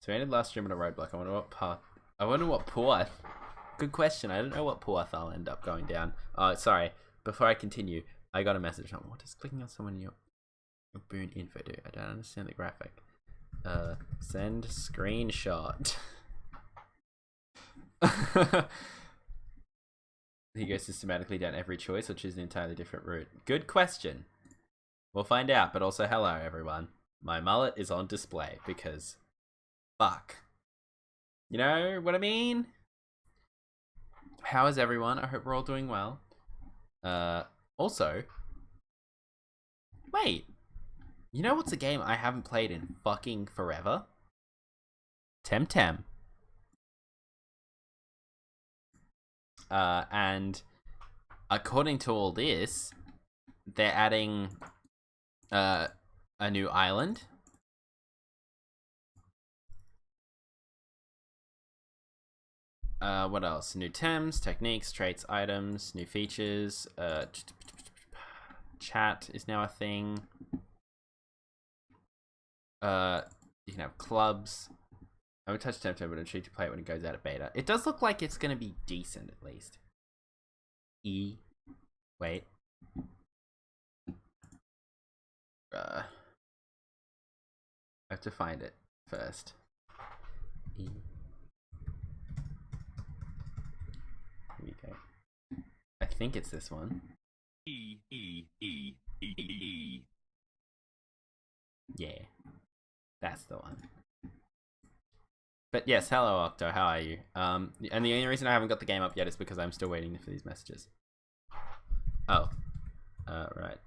So I ended last stream on a roadblock. I wonder what path. I wonder what path. Good question. I don't know what path I'll end up going down. Oh, sorry. Before I continue, I got a message. What does clicking on someone in your boon info do? I don't understand the graphic. Send screenshot. He goes systematically down every choice or choose an entirely different route. Good question. We'll find out, but also hello everyone. My mullet is on display because fuck. You know what I mean? How is everyone? I hope we're all doing well. Also, wait. You know what's a game I haven't played in fucking forever? Temtem. And according to all this, they're adding a new island. What else? New Tems, techniques, traits, items, new features. Chat is now a thing. You can have clubs. I haven't touched Temtem, but I'm intrigued to play it when it goes out of beta. It does look like it's going to be decent, at least. Wait. I have to find it first. Here we go. I think it's this one. Yeah. That's the one. But yes, hello Octo, how are you? And the only reason I haven't got the game up yet is because I'm still waiting for these messages. Oh. Right.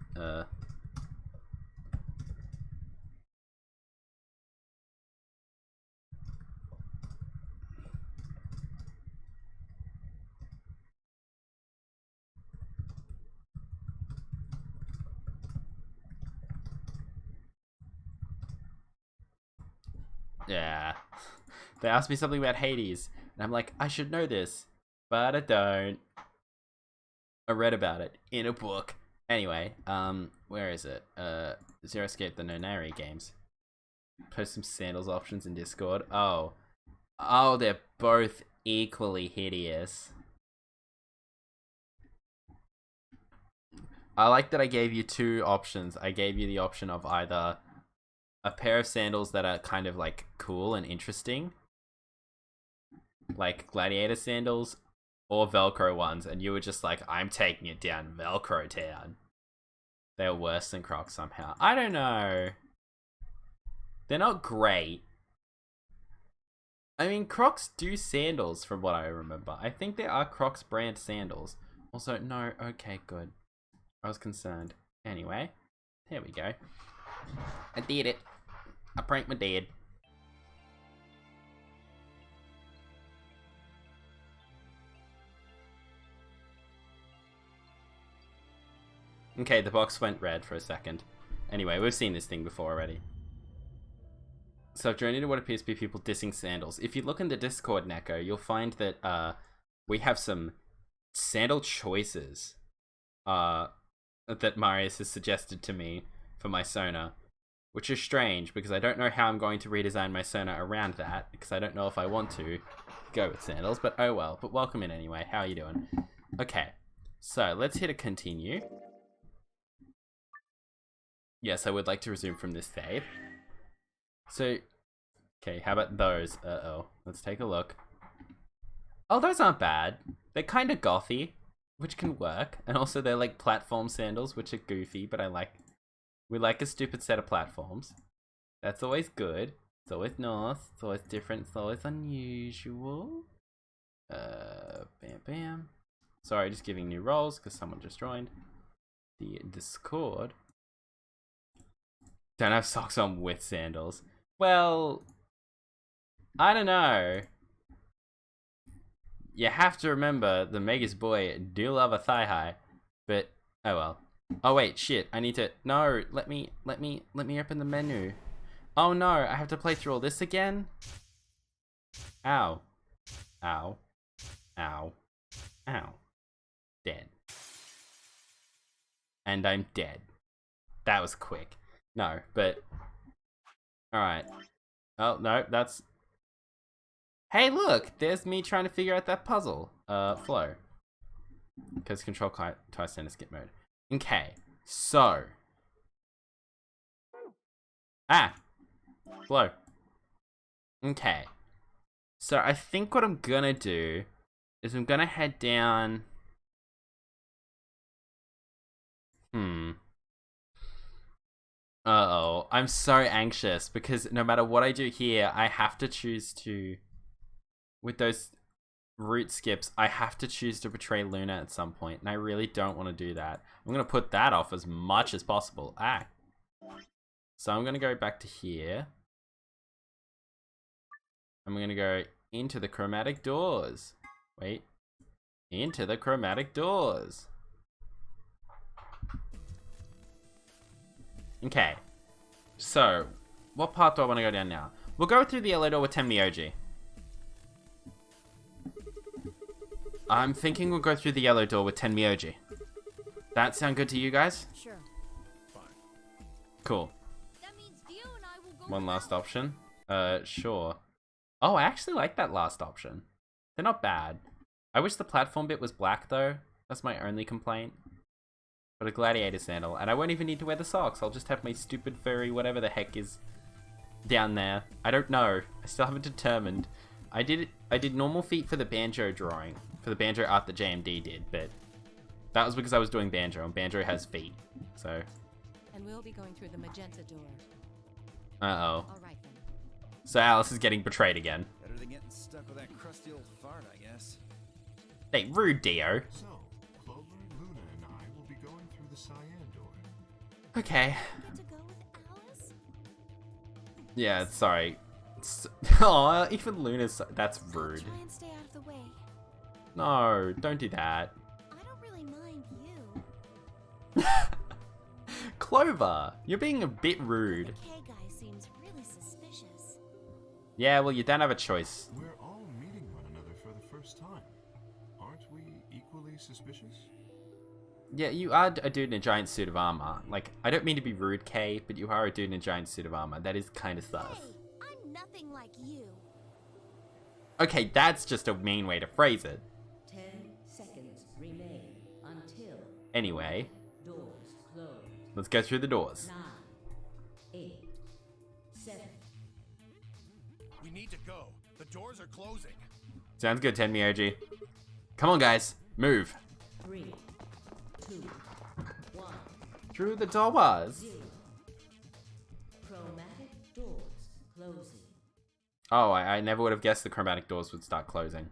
Yeah. They asked me something about Hades, and I'm like, I should know this, but I don't. I read about it in a book. Anyway, where is it? Zero Escape the Nonary games. Post some sandals options in Discord. Oh, they're both equally hideous. I like that I gave you two options. I gave you the option of either a pair of sandals that are kind of like cool and interesting, like gladiator sandals, or Velcro ones, and you were just like, I'm taking it down Velcro town. They're worse than Crocs somehow. I don't know. They're not great. I mean, Crocs do sandals from what I remember. I think there are Crocs brand sandals. Also, no, okay, good. I was concerned. Anyway, there we go. I did it. I pranked my dad. Okay, the box went red for a second. Anyway, we've seen this thing before already. So I've joined into what appears to be people dissing sandals. If you look in the Discord, Neko, you'll find that we have some sandal choices that Marius has suggested to me for my Sona, which is strange because I don't know how I'm going to redesign my Sona around that, because I don't know if I want to go with sandals, but oh well. But welcome in anyway. How are you doing? Okay, so let's hit a continue. Yes, I would like to resume from this save. So, okay, how about those? Uh-oh. Let's take a look. Oh, those aren't bad. They're kind of gothy, which can work. And also they're like platform sandals, which are goofy, but we like a stupid set of platforms. That's always good. It's always nice. It's always different. It's always unusual. Bam, bam. Sorry, just giving new roles because someone just joined the Discord. Don't have socks on with sandals. Well, I don't know. You have to remember the Megas boy do love a thigh high, but oh well. Oh wait, shit! I need to. No, let me open the menu. Oh no, I have to play through all this again. Ow, ow, ow. Ow. Dead. And I'm dead. That was quick. No, but... Alright. Oh, no, that's... Hey, look! There's me trying to figure out that puzzle. Flow. Because control twice in skip mode. Okay, so... Ah! Flow. Okay. So I think what I'm gonna do is I'm gonna head down... Uh-oh. I'm so anxious because no matter what I do here, I have to choose to... With those route skips, I have to choose to betray Luna at some point, and I really don't want to do that. I'm going to put that off as much as possible. Ah. So I'm going to go back to here. I'm going to go into the chromatic doors. Wait. Into the chromatic doors. Okay. So, what part do I want to go down now? We'll go through the yellow door with Tenmyoji. I'm thinking we'll go through the yellow door with Tenmyoji. That sound good to you guys? Sure. Fine. Cool. That means Dio and I will go One last now. option. Sure. Oh, I actually like that last option. They're not bad. I wish the platform bit was black though. That's my only complaint. But a gladiator sandal, and I won't even need to wear the socks. I'll just have my stupid furry whatever the heck is down there. I don't know. I still haven't determined. I did normal feet for the banjo drawing, for the banjo art that JMD did, but that was because I was doing banjo, and banjo has feet. So. And we'll be going through the magenta door. Uh-oh. All right then. So Alice is getting betrayed again. Better than getting stuck with that crusty old fart, I guess. Hey, rude Dio. So, Clover, Luna, and I will be going through the cyan door. Okay. Get to go with Alice? Yeah, sorry. Oh, even Luna's... That's rude. Try and stay out of the way. No, don't do that. I don't really mind you. Clover, you're being a bit The rude. K guy seems really suspicious. Yeah, well, you don't have a choice. We're all meeting one another for the first time. Aren't we equally suspicious? Yeah, you are a dude in a giant suit of armor. Like, I don't mean to be rude, Kay, but you are a dude in a giant suit of armor. That is kind of sus. Hey, I'm nothing like you. Okay, that's just a mean way to phrase it. 10 seconds remain until Anyway, doors close. let's go through the doors. 9, 8, 7. We need to go. The doors are closing. Sounds good, Tenmyoji. Come on, guys. Move. 3, 2, 1, Through the doors. 0. Chromatic doors closing. Oh, I never would have guessed the chromatic doors would start closing.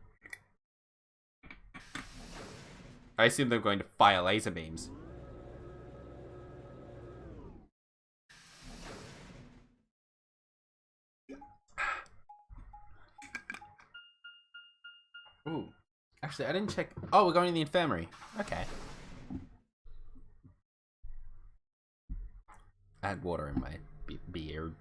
I assume they're going to fire laser beams. Ooh. Actually, I didn't check. Oh, we're going to the infirmary. Okay. Add water in my beard.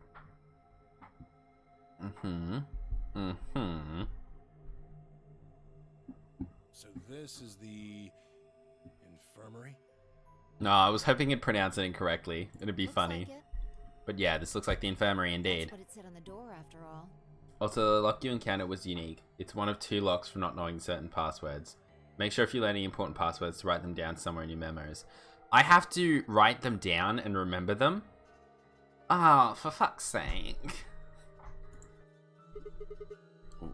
So this is the infirmary? No, I was hoping you'd pronounce it incorrectly. It'd be Looks funny. like it. But yeah, this looks like the infirmary indeed. That's what it said on the door after all. Also, the lock you encountered was unique. It's one of 2 locks for not knowing certain passwords. Make sure if you learn any important passwords to write them down somewhere in your memos. I have to write them down and remember them? Ah, for fuck's sake.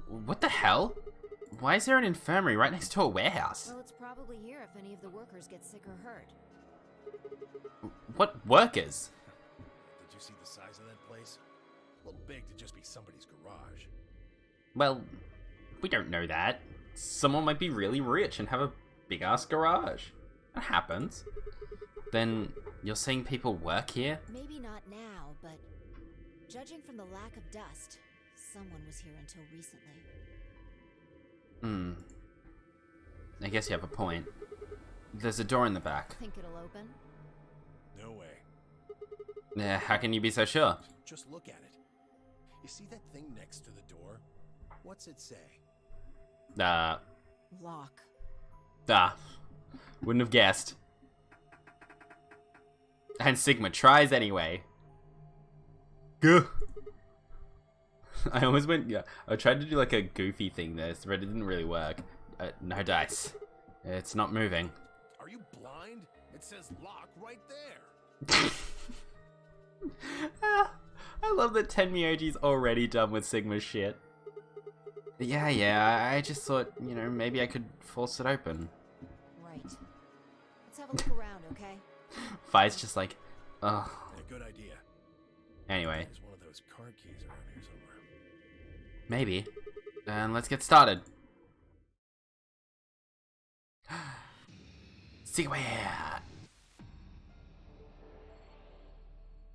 What the hell? Why is there an infirmary right next to a warehouse? Well, it's probably here if any of the workers get sick or hurt. What workers? Did you see the size of that place? A little big to just be somebody's garage. Well, we don't know that. Someone might be really rich and have a big-ass garage. That happens. Then, you're saying people work here? Maybe not now, but judging from the lack of dust, someone was here until recently. I guess you have a point. There's a door in the back. Think it'll open? No way. Yeah, how can you be so sure? Just look at it. You see that thing next to the door? What's it say? Lock. Ah, wouldn't have guessed. And Sigma tries anyway. Gah. I almost went, yeah, I tried to do like a goofy thing there, but it didn't really work. No dice. It's not moving. Are you blind? It says lock right there. I love that Tenmyoji's already done with Sigma's shit. Yeah, I just thought, you know, maybe I could force it open. Right. Let's have a look around, okay? Fi's just like, ugh. Yeah, good idea. Anyway, There's one of those card keys around here somewhere. maybe. Then let's get started. See where.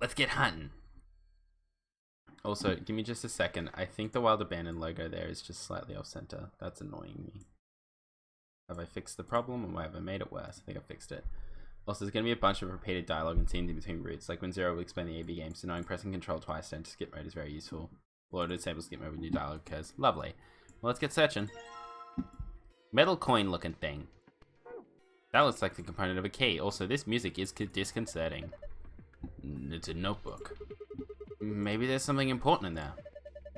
Let's get hunting. Also, give me just a second. I think the Wild Abandon logo there is just slightly off center. That's annoying me. Have I fixed the problem or have I made it worse? I think I fixed it. Also, there's going to be a bunch of repeated dialogue and scenes in between routes, like when Zero will explain the AB game, so knowing pressing Control twice to enter skip mode is very useful. Or to disable skip mode when new dialogue occurs. Lovely. Well, let's get searching. Metal coin looking thing. That looks like the component of a key. Also, this music is disconcerting. It's a notebook. Maybe there's something important in there.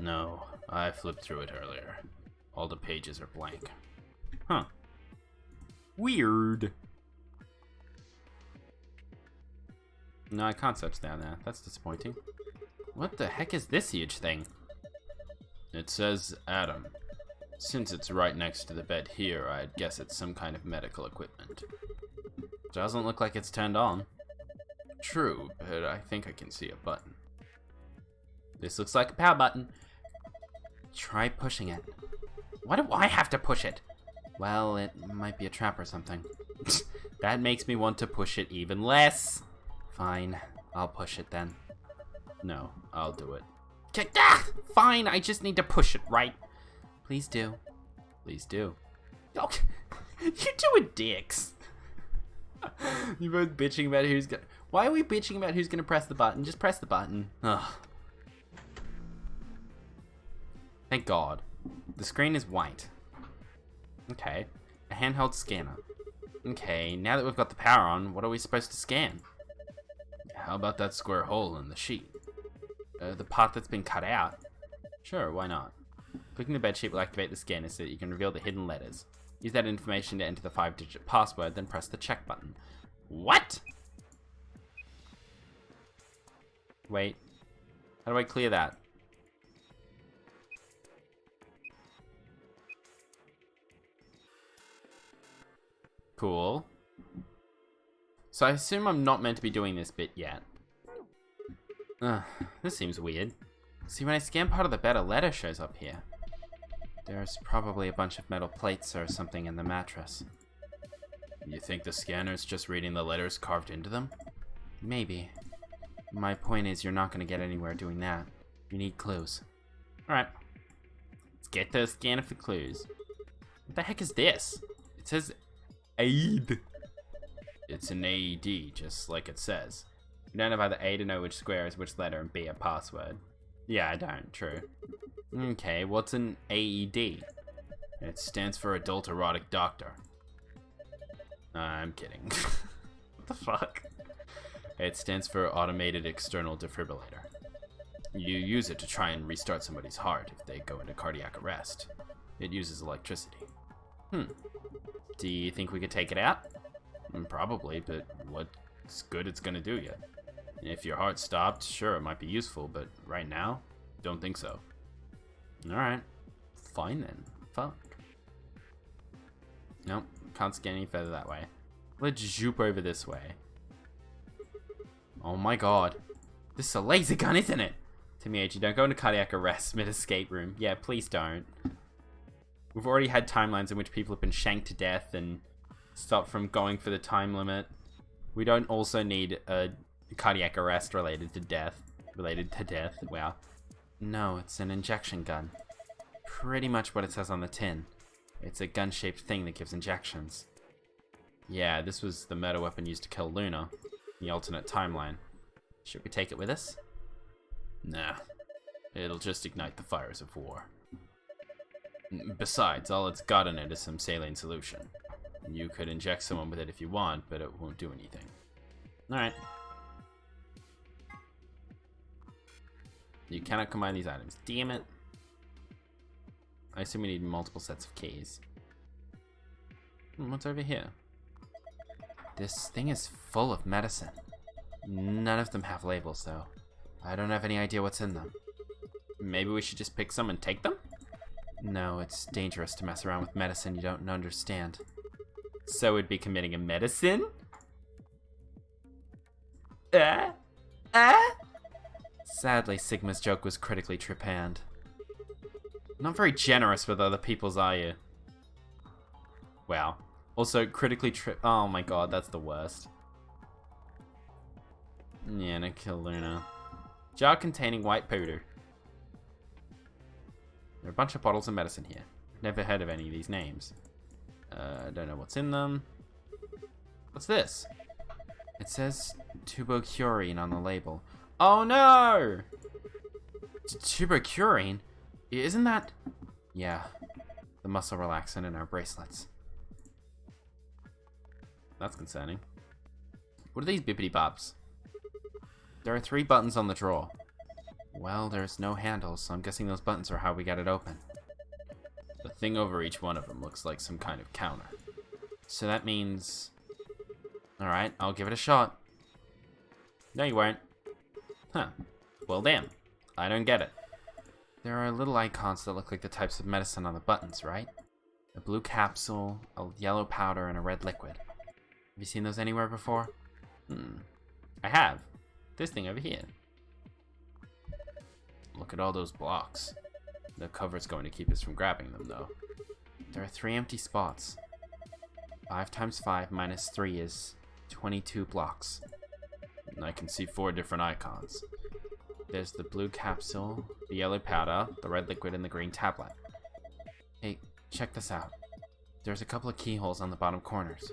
No, I flipped through it earlier. All the pages are blank. Huh. Weird. No, I can't search down there. That's disappointing. What the heck is this huge thing? It says Adam. Since it's right next to the bed here, I'd guess it's some kind of medical equipment. Doesn't look like it's turned on. True, but I think I can see a button. This looks like a power button. Try pushing it. Why do I have to push it? Well, it might be a trap or something. That makes me want to push it even less. Fine, I'll push it then. No, I'll do it. Fine, I just need to push it, right? Please do. Please do. Oh, you two are dicks. You both bitching about who's gonna... Why are we bitching about who's gonna press the button? Just press the button. Ugh. Thank God. The screen is white. Okay. A handheld scanner. Okay, now that we've got the power on, what are we supposed to scan? How about that square hole in the sheet? The part that's been cut out? Sure, why not? Clicking the bedsheet will activate the scanner so that you can reveal the hidden letters. Use that information to enter the 5-digit password, then press the check button. What? Wait. How do I clear that? Cool. So I assume I'm not meant to be doing this bit yet. This seems weird. See, when I scan part of the bed, a letter shows up here. There's probably a bunch of metal plates or something in the mattress. You think the scanner's just reading the letters carved into them? Maybe. My point is, you're not going to get anywhere doing that. You need clues. Alright. Let's get the scanner for clues. What the heck is this? It says AID. It's an AED, just like it says. You don't have either A to know which square is which letter and B a password. Yeah, I don't. True. Okay, what's an AED? It stands for Adult Erotic Doctor. I'm kidding. What the fuck? It stands for Automated External Defibrillator. You use it to try and restart somebody's heart if they go into cardiac arrest. It uses electricity. Do you think we could take it out? Probably, but what's good it's gonna do you? If your heart stopped, sure, it might be useful, but right now, don't think so. Alright. Fine then. Fuck. Nope, can't scan any further that way. Let's zoop over this way. Oh my god. This is a laser gun, isn't it? Tenmyoji, don't go into cardiac arrest mid-escape room. Yeah, please don't. We've already had timelines in which people have been shanked to death and stopped from going for the time limit. We don't also need a cardiac arrest related to death. Wow. No, it's an injection gun. Pretty much what it says on the tin. It's a gun-shaped thing that gives injections. Yeah, this was the murder weapon used to kill Luna. The alternate timeline. Should we take it with us? Nah. It'll just ignite the fires of war. Besides, all it's got in it is some saline solution. You could inject someone with it if you want, but it won't do anything. Alright. You cannot combine these items. Damn it. I assume we need multiple sets of keys. What's over here? This thing is full of medicine. None of them have labels, though. I don't have any idea what's in them. Maybe we should just pick some and take them? No, it's dangerous to mess around with medicine you don't understand. So we'd be committing a medicine? Sadly, Sigma's joke was critically trepanned. Not very generous with other people's, are you? Wow. Also, critically oh my god, that's the worst. Yeah, no, kill Luna. Jar containing white powder. There are a bunch of bottles of medicine here. Never heard of any of these names. I don't know what's in them. What's this? It says tuberculin on the label. Oh no! Tuberculin? Isn't that... Yeah. The muscle relaxant in our bracelets. That's concerning. What are these bippity bops? There are 3 buttons on the drawer. Well, there's no handles, so I'm guessing those buttons are how we got it open. The thing over each one of them looks like some kind of counter. So that means... Alright, I'll give it a shot. No, you won't. Huh. Well, damn. I don't get it. There are little icons that look like the types of medicine on the buttons, right? A blue capsule, a yellow powder, and a red liquid. Have you seen those anywhere before? I have. This thing over here. Look at all those blocks. The cover's going to keep us from grabbing them, though. There are 3 empty spots. 5 times 5 minus 3 is 22 blocks. And I can see 4 different icons. There's the blue capsule, the yellow powder, the red liquid, and the green tablet. Hey, check this out. There's a couple of keyholes on the bottom corners.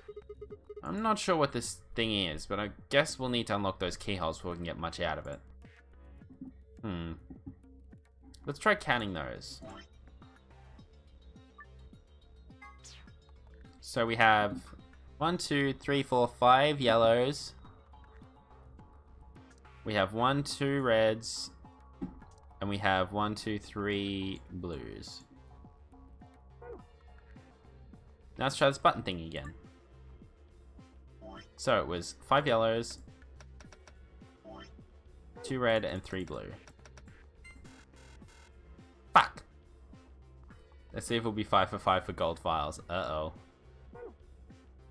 I'm not sure what this thing is, but I guess we'll need to unlock those keyholes before we can get much out of it. Let's try counting those. So we have 1, 2, 3, 4, 5 yellows. We have 1, 2 reds. And we have 1, 2, 3 blues. Now let's try this button thing again. So it was 5 yellows, 2 red, and 3 blue. Fuck! Let's see if it'll be 5 for 5 for gold files. Uh-oh.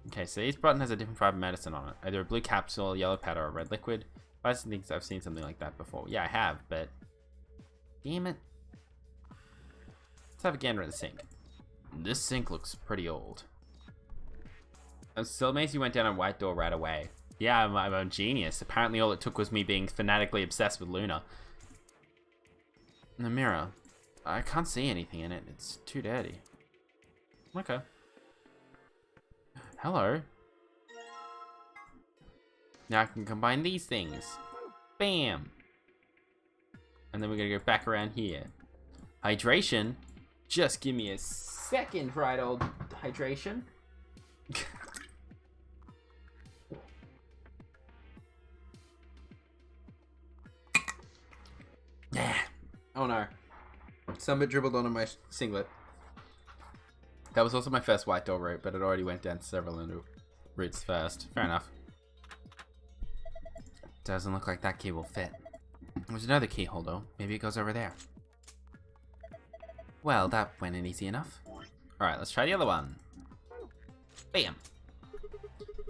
Okay, so each button has a different type of medicine on it. Either a blue capsule, yellow powder, or red liquid. I think I've seen something like that before. Yeah, I have, but... Damn it. Let's have a gander at the sink. This sink looks pretty old. I'm still amazed you went down a white door right away. Yeah, I'm a genius. Apparently all it took was me being fanatically obsessed with Luna. The mirror. I can't see anything in it. It's too dirty. Okay. Hello. Now I can combine these things. Bam! And then we're gonna go back around here. Hydration? Just give me a second, right, old hydration. Yeah. Oh no. Somebody dribbled onto my singlet. That was also my first white door route, but it already went down several routes first. Fair enough. Doesn't look like that key will fit. There's another keyhole though. Maybe it goes over there. Well, that went in easy enough. Alright, let's try the other one. Bam!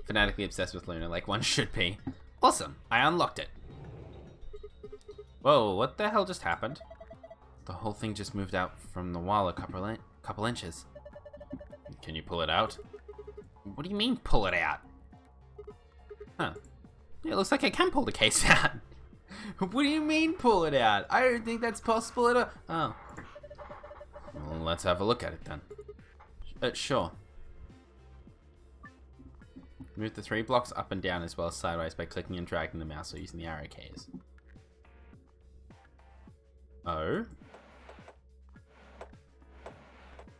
Fanatically obsessed with Luna, like one should be. Awesome! I unlocked it. Whoa, what the hell just happened? The whole thing just moved out from the wall a couple inches. Can you pull it out? What do you mean, pull it out? Huh. Yeah, it looks like I can pull the case out. What do you mean, pull it out? I don't think that's possible at all. Oh. Well, let's have a look at it then. Sure. Move the 3 blocks up and down as well as sideways by clicking and dragging the mouse or using the arrow keys. Oh?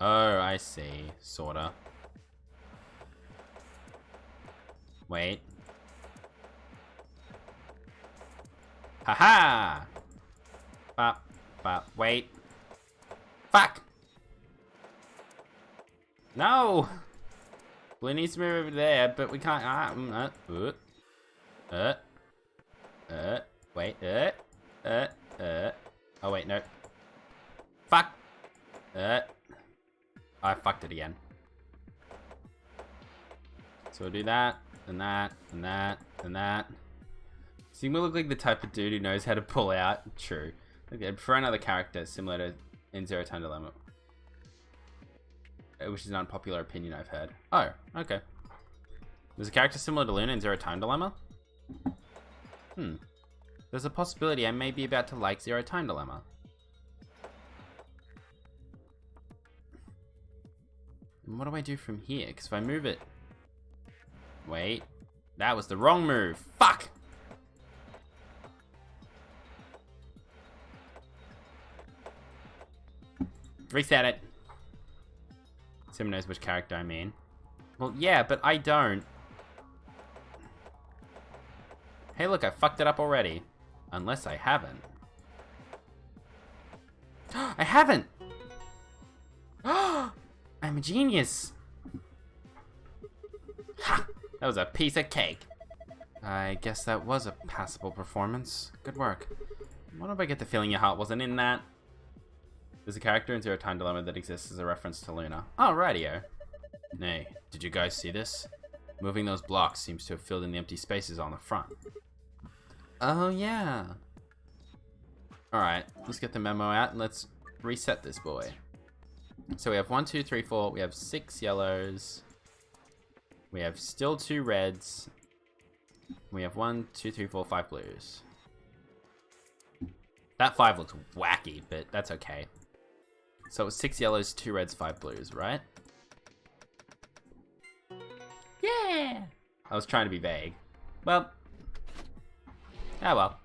Oh, I see. Sorta. Wait. Haha! Bop, bop, wait. Fuck! No! Blue needs to move over there, but we can't. Wait, oh wait, no. Fuck! I fucked it again. So we'll do that, and that, and that, and that. So you look like the type of dude who knows how to pull out. True. Okay, for another character similar to in Zero Time Dilemma. Which is an unpopular opinion I've heard. Oh, okay. There's a character similar to Luna in Zero Time Dilemma? There's a possibility I may be about to like Zero Time Dilemma. And what do I do from here? Because if I move it... Wait. That was the wrong move. Fuck! Reset it. Someone knows which character I mean. Well, yeah, but I don't. Hey, look, I fucked it up already. Unless I haven't. I haven't! I'm a genius! Ha! That was a piece of cake. I guess that was a passable performance. Good work. What if I get the feeling your heart wasn't in that? There's a character in Zero Time Dilemma that exists as a reference to Luna. Oh, radio. Hey, did you guys see this? Moving those blocks seems to have filled in the empty spaces on the front. Oh, yeah. Alright, let's get the memo out and let's reset this boy. So we have 1, 2, 3, 4. We have 6 yellows. We have still 2 reds. We have 1, 2, 3, 4, 5 blues. That 5 looks wacky, but that's okay. So it was 6 yellows, 2 reds, 5 blues, right? Yeah! I was trying to be vague. Well. Ah well.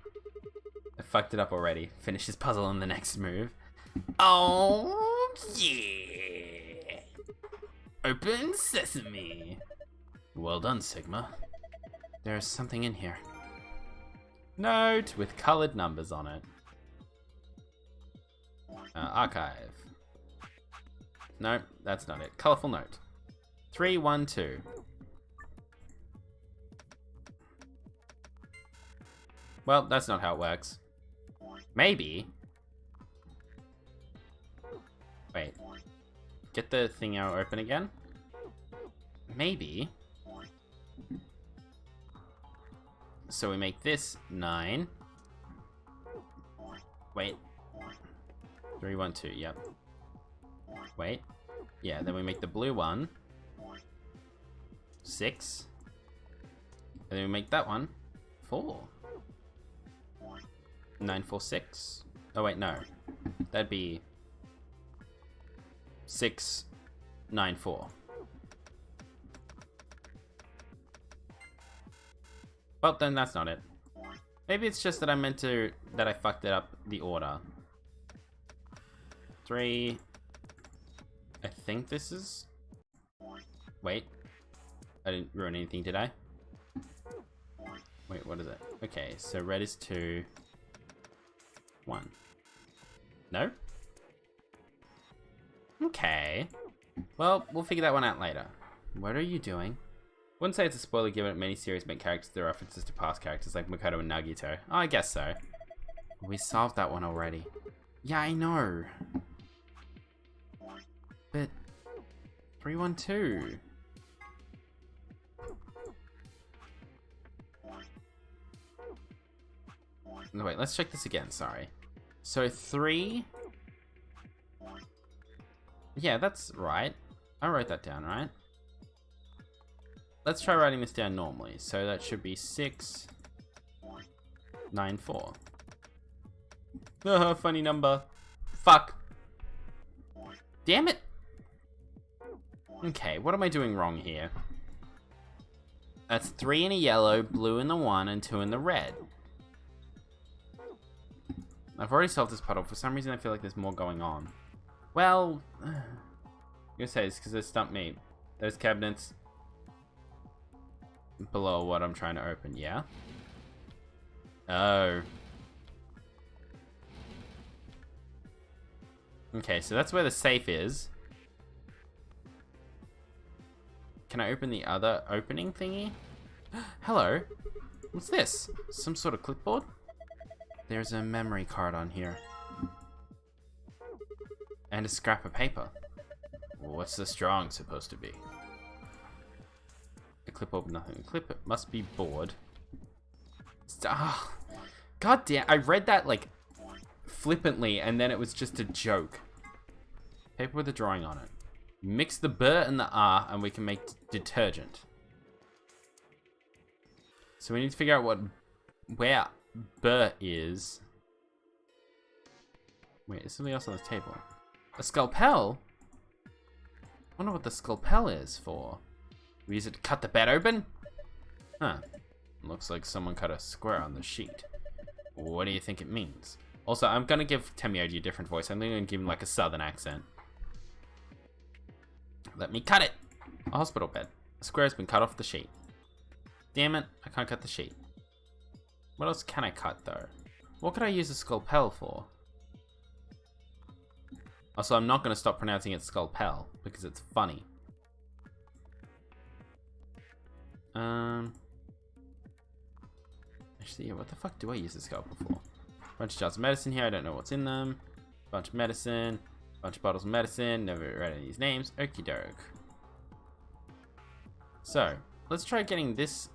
I fucked it up already. Finish this puzzle in the next move. Oh, yeah! Open sesame! Well done, Sigma. There's something in here. Note with colored numbers on it. Archive. No, that's not it. Colorful note. 312. Well, that's not how it works. Maybe. Wait. Get the thing out open again? Maybe. So we make this 9. Wait. 312, yep. Wait. Yeah, then we make the blue one 6. And then we make that one 4. 9, 4, 6. Oh wait, no. That'd be 6, 9, 4. Well, then that's not it. Maybe it's just that I fucked it up the order. 3. I think this is... Wait. I didn't ruin anything, did I? Wait, what is it? Okay, so red is 2. 1. No? Okay. Well, we'll figure that one out later. What are you doing? Wouldn't say it's a spoiler given that many series make characters the references to past characters like Makoto and Nagito. Oh, I guess so. We solved that one already. Yeah, I know. But 312. No, wait, let's check this again, sorry. So 3. Yeah, that's right. I wrote that down, right? Let's try writing this down normally. So that should be 6, 9, 4. Funny number. Fuck. Damn it. Okay, what am I doing wrong here? That's 3 in a yellow, blue in the 1, and 2 in the red. I've already solved this puzzle. For some reason, I feel like there's more going on. Well, I'm gonna say it's because they stumped me. Those cabinets. below what I'm trying to open, yeah? Oh. Okay, so that's where the safe is. Can I open the other opening thingy? Hello. What's this? Some sort of clipboard? There's a memory card on here. And a scrap of paper. What's this drawing supposed to be? A clipboard with nothing. A clip, it must be bored. God damn, I read that like flippantly and then it was just a joke. Paper with a drawing on it. Mix the B and the R and we can make detergent. So we need to figure out where B is. Wait, is something else on this table? A scalpel? I wonder what the scalpel is for. We use it to cut the bed open? Huh. Looks like someone cut a square on the sheet. What do you think it means? Also, I'm gonna give Temioji a different voice. I'm gonna give him like a southern accent. Let me cut it! A hospital bed. A square has been cut off the sheet. Damn it, I can't cut the sheet. What else can I cut though? What could I use a scalpel for? Also, I'm not gonna stop pronouncing it scalpel because it's funny. Actually, yeah, what the fuck do I use a scalpel for? Bunch of jars of medicine here, I don't know what's in them. Bunch of medicine. Bunch of bottles of medicine, never read any of these names. Okie doke. So, let's try getting this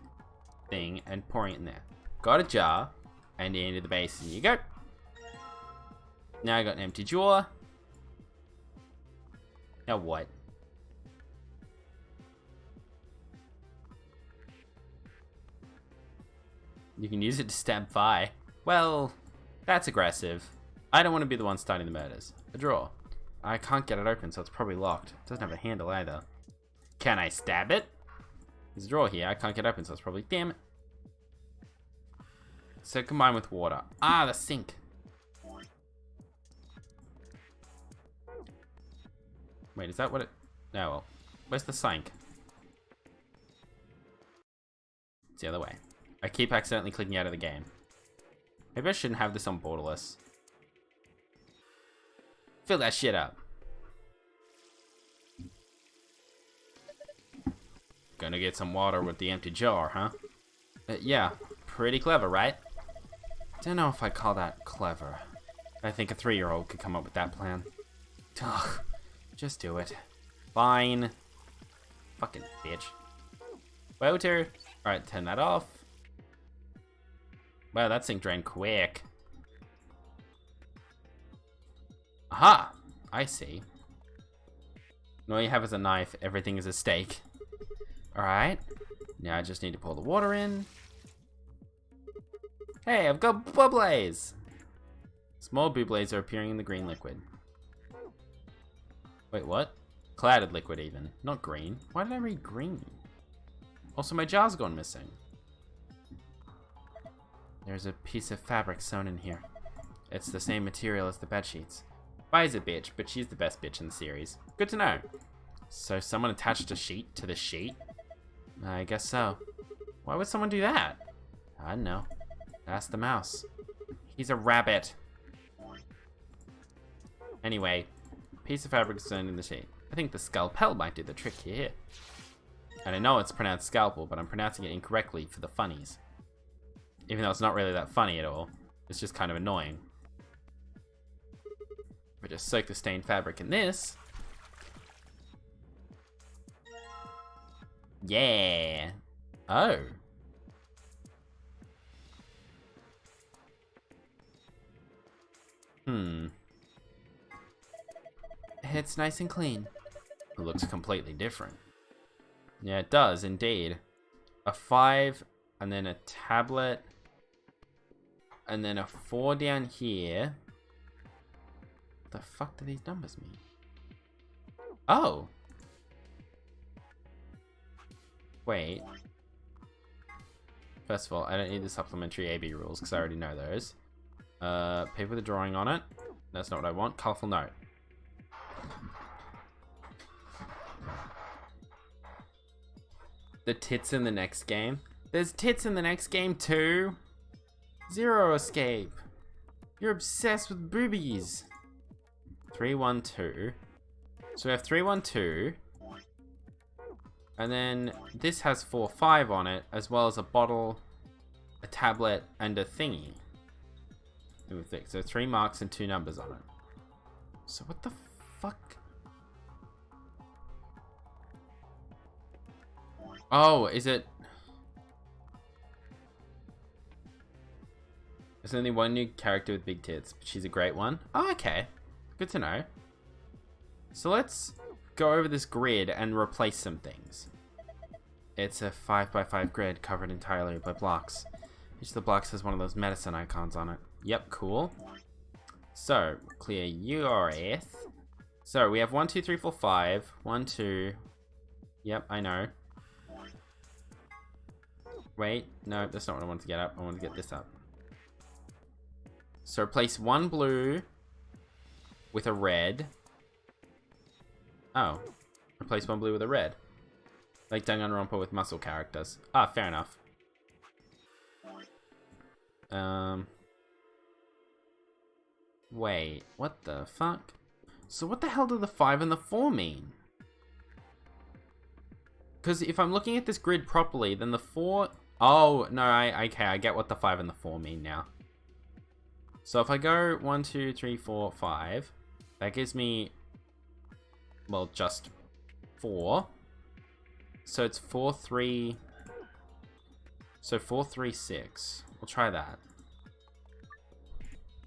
thing and pouring it in there. Got a jar, and into the basin you go. Now I got an empty jar. Now what? You can use it to stab Vi. Well, that's aggressive. I don't want to be the one starting the murders. A drawer. I can't get it open, so it's probably locked. It doesn't have a handle either. Can I stab it? There's a drawer here. I can't get open, so it's probably... Damn it. So combined with water. Ah, the sink. Wait, is that what it... No, well. Where's the sink? It's the other way. I keep accidentally clicking out of the game. Maybe I shouldn't have this on borderless. Fill that shit up. Gonna get some water with the empty jar, huh? Yeah, pretty clever, right? Don't know if I call that clever. I think a 3-year-old could come up with that plan. Ugh, just do it. Fine. Fucking bitch. Water. Alright, turn that off. Wow, that sink drained quick. Aha! I see. And all you have is a knife, everything is a steak. Alright. Now I just need to pour the water in. Hey, I've got bubbles! Small bublés are appearing in the green liquid. Wait, what? Clouded liquid even, not green. Why did I read green? Also, my jar's gone missing. There's a piece of fabric sewn in here. It's the same material as the bedsheets. Vi's a bitch, but she's the best bitch in the series. Good to know. So someone attached a sheet to the sheet? I guess so. Why would someone do that? I don't know. Ask the mouse. He's a rabbit. Anyway, piece of fabric sewn in the sheet. I think the scalpel might do the trick here. And I know it's pronounced scalpel, but I'm pronouncing it incorrectly for the funnies. Even though it's not really that funny at all. It's just kind of annoying. We just soak the stained fabric in this. Yeah. Oh. It's nice and clean. It looks completely different. Yeah, it does indeed. A 5, and then a tablet, and then a 4 down here. What the fuck do these numbers mean? Oh. Wait. First of all, I don't need the supplementary AB rules because I already know those. Paper with a drawing on it. That's not what I want. Colorful note. the tits in the next game. There's tits in the next game too. Zero escape. You're obsessed with boobies. 312. So we have 312. And then this has 4-5 on it, as well as a bottle, a tablet, and a thingy. So 3 marks and 2 numbers on it. So what the fuck? Oh, is it? There's only one new character with big tits, but she's a great one. Oh, okay. Good to know. So let's go over this grid and replace some things. It's a 5x5 grid covered entirely by blocks. Each of the blocks has one of those medicine icons on it. Yep, cool. So, clear URF. So, we have 1, 2, 3, 4, 5. 1, 2. Yep, I know. Wait, no, that's not what I want to get up. I want to get this up. So, replace 1 blue with a red. Oh. Replace 1 blue with a red. Like Danganronpa with muscle characters. Ah, fair enough. Wait, what the fuck? So what the hell do the 5 and the 4 mean? Because if I'm looking at this grid properly, then the 4... Oh, no, okay, I get what the 5 and the 4 mean now. So if I go 1, 2, 3, 4, 5, that gives me, well, just 4. So it's 4, 3... So 4, 3, 6. We'll try that.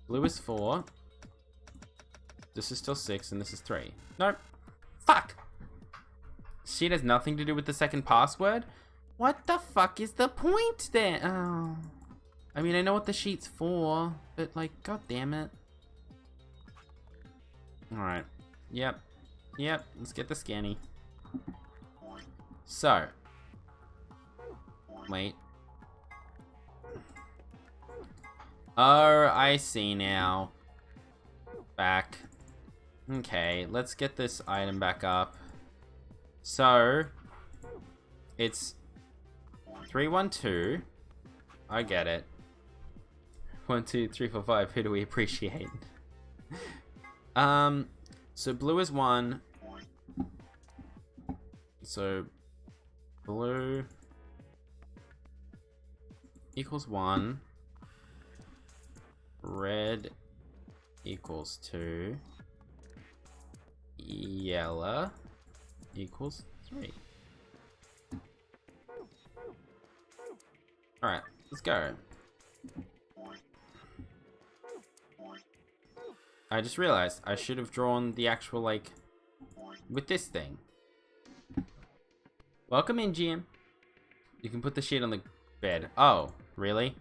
Blue is 4. This is still 6, and this is 3. Nope. Fuck! Shit has nothing to do with the second password? What the fuck is the point then? Oh. I mean, I know what the sheet's for, but like, god damn it. Alright. Yep. Yep, let's get the scanny. So. Wait. Oh, I see now. Back. Okay, let's get this item back up. So, it's 312. I get it. 1, 2, 3, 4, 5. Who do we appreciate? So blue is 1. So blue equals 1. Red equals 2. Yellow equals 3. Alright, let's go. I just realized I should have drawn the actual, like, with this thing. Welcome in, GM. You can put the sheet on the bed. Oh, really?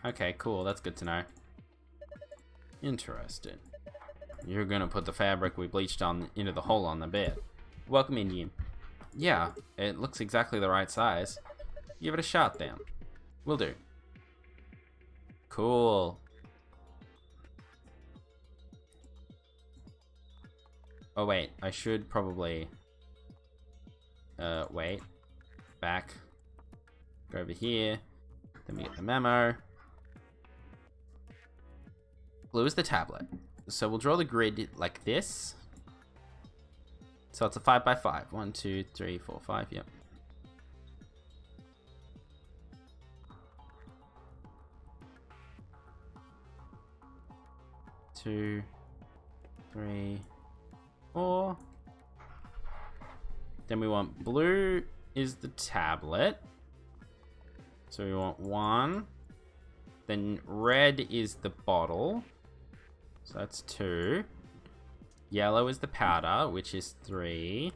Okay, cool. That's good to know. Interesting. You're gonna put the fabric we bleached on into the hole on the bed. Welcome in, GM. Yeah, it looks exactly the right size. Give it a shot, then. Will do. Cool. Oh wait, I should probably wait. Back. Go over here. Then we get the memo. Blue is the tablet. So we'll draw the grid like this. So it's a 5x5. 1, 2, 3, 4, 5, yep. Two, 3, 4. Then we want blue is the tablet. So we want 1. Then red is the bottle. So that's 2. Yellow is the powder, which is 3.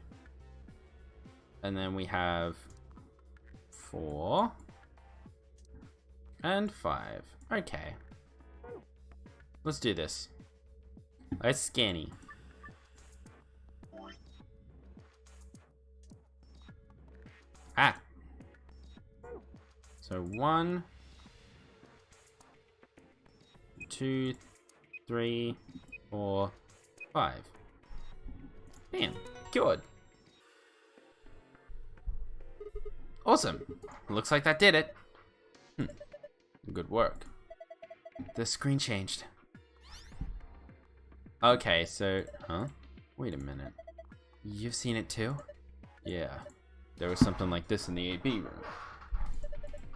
And then we have 4. And 5. Okay. Let's do this. Let's scanny. Ah. So 1, 2, 3, 4, 5. Bam. Cured. Awesome. Looks like that did it. Good work. The screen changed. Okay, so... Huh? Wait a minute. You've seen it too? Yeah. There was something like this in the AB room.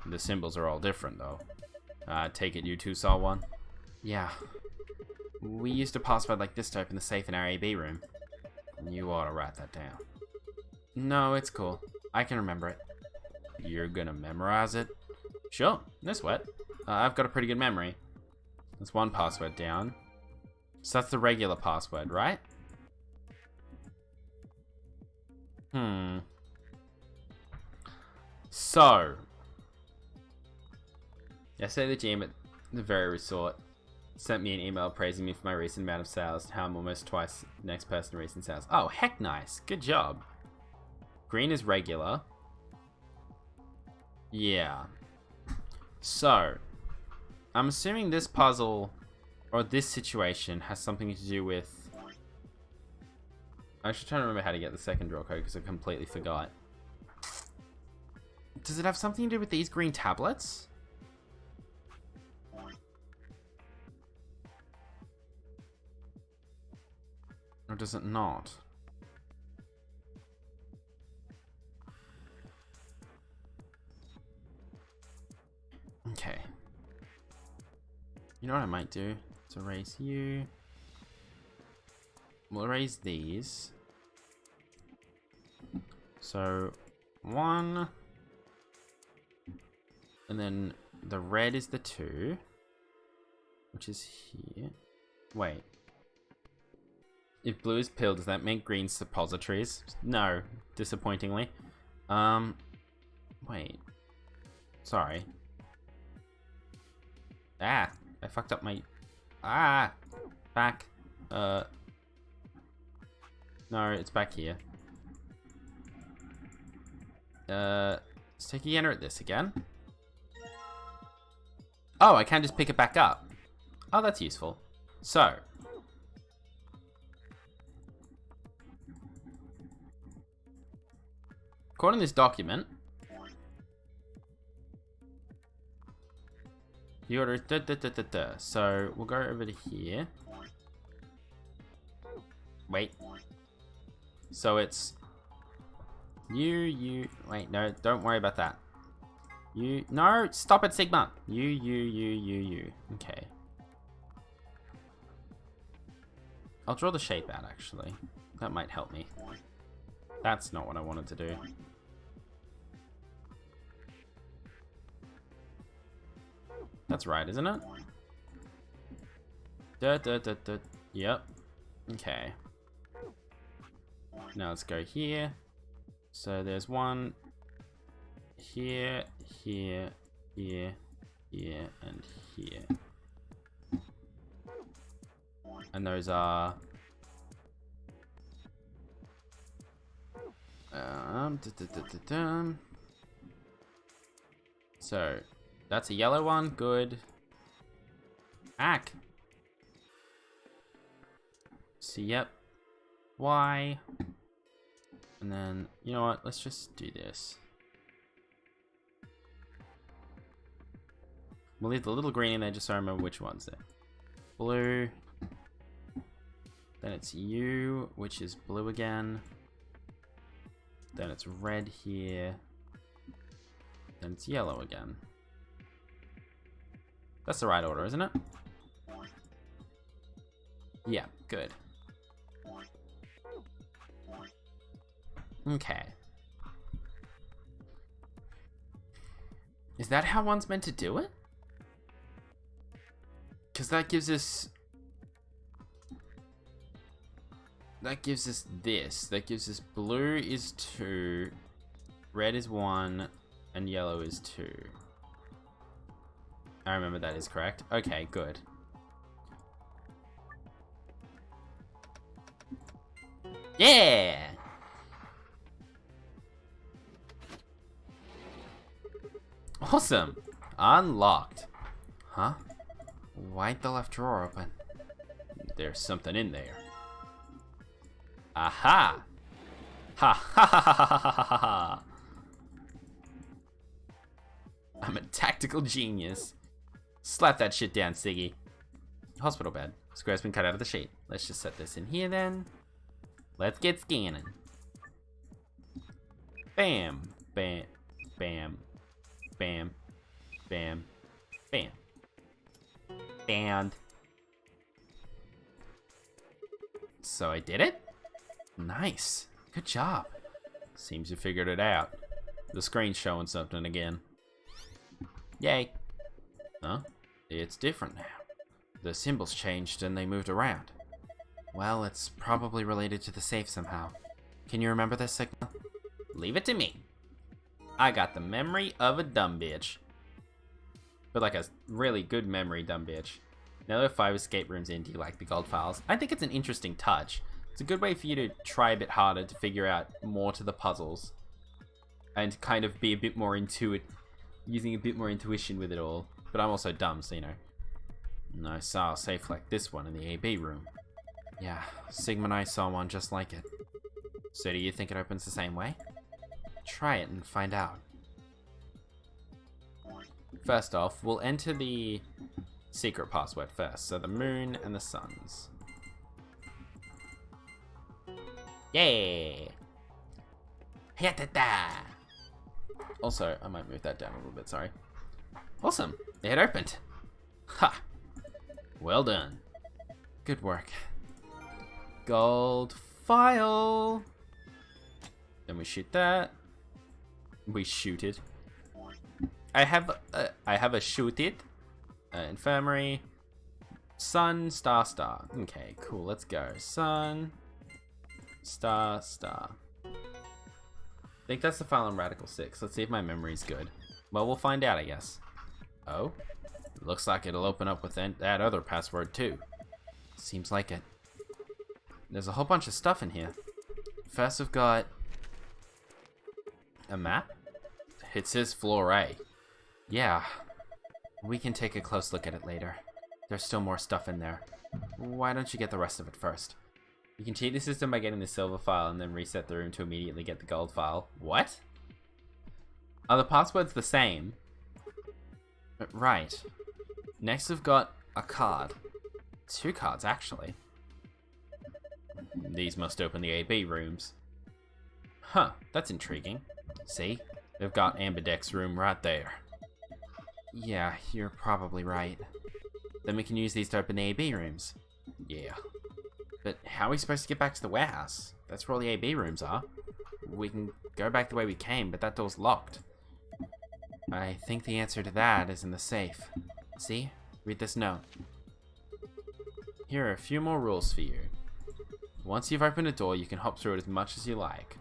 The symbols are all different, though. Take it you two saw one? Yeah. We used a password like this to open the safe in our AB room. You ought to write that down. No, it's cool. I can remember it. You're gonna memorize it? Sure, no sweat. I've got a pretty good memory. There's one password down. So that's the regular password, right? So, yesterday the GM at the very resort sent me an email praising me for my recent amount of sales and how I'm almost twice the next person in recent sales. Oh, heck nice. Good job. Green is regular. Yeah. So, I'm assuming this puzzle or this situation has something to do with... I should try to remember how to get the second draw code because I completely forgot. Does it have something to do with these green tablets? Or does it not? Okay. You know what I might do? Let's erase you. We'll erase these. So, 1. And then the red is the 2. Which is here. Wait. If blue is pill, does that make green suppositories? No, disappointingly. Wait. Sorry. Ah, I fucked up my... Back. No, it's back here. Let's take a gander at this again. Oh, I can just pick it back up. Oh, that's useful. So. According to this document, the order is So we'll go over to here. Wait. So it's you. Wait, no, don't worry about that. No, stop it, Sigma. You. Okay. I'll draw the shape out, actually. That might help me. That's not what I wanted to do. That's right, isn't it? Yep. Okay. Now let's go here. So there's one here, and here. And those are so that's a yellow one, good. Ack. So yep. Y. And then, you know what, let's just do this. We'll leave the little green in there just so I remember which one's there. Blue. Then it's U, which is blue again. Then it's red here. Then it's yellow again. That's the right order, isn't it? Yeah, good. Okay. Is that how one's meant to do it? Because that gives us... That gives us this. That gives us blue is 2, red is 1, and yellow is 2. I remember that is correct. Okay, good. Yeah! Awesome! Unlocked. Huh? Why'd the left drawer open? There's something in there. Aha! Ha ha ha ha ha ha ha! I'm a tactical genius. Slap that shit down, Siggy. Hospital bed. Square's been cut out of the sheet. Let's just set this in here then. Let's get scanning. Bam. Bam. Bam. Bam. Bam. Bam. And so I did it? Nice. Good job. Seems you figured it out. The screen's showing something again. Yay. Huh? It's different now. The symbols changed and they moved around. Well, it's probably related to the safe somehow. Can you remember this signal? Leave it to me. I got the memory of a dumb bitch. But like a really good memory, dumb bitch. Now there are 5 escape rooms in. Do you like the gold files? I think it's an interesting touch. It's a good way for you to try a bit harder to figure out more to the puzzles. And kind of be a bit more using a bit more intuition with it all. But I'm also dumb, so you know. And I saw a safe like this one in the AB room. Yeah, Sigma and I saw one just like it. So do you think it opens the same way? Try it and find out. First off, we'll enter the secret password first. So the moon and the suns. Yay! Hit-da-da! Also, I might move that down a little bit, sorry. Awesome! It opened! Ha! Well done. Good work. Gold file! Then we shoot that. We shoot it. I have a shoot it. Infirmary. Sun, star, star. Okay, cool. Let's go. Sun, star, star. I think that's the file on Radical 6. Let's see if my memory's good. Well, we'll find out, I guess. Oh? Looks like it'll open up with that other password, too. Seems like it. There's a whole bunch of stuff in here. First, we've got a map. It says floor A. Yeah. We can take a close look at it later. There's still more stuff in there. Why don't you get the rest of it first? You can cheat the system by getting the silver file and then reset the room to immediately get the gold file. What? Are the passwords the same? Right. Next we've got a card. 2 cards, actually. These must open the AB rooms. Huh, that's intriguing. See? We've got Amberdeck's room right there. Yeah, you're probably right. Then we can use these to open the AB rooms. Yeah. But how are we supposed to get back to the warehouse? That's where all the AB rooms are. We can go back the way we came, but that door's locked. I think the answer to that is in the safe. See? Read this note. Here are a few more rules for you. Once you've opened a door, you can hop through it as much as you like.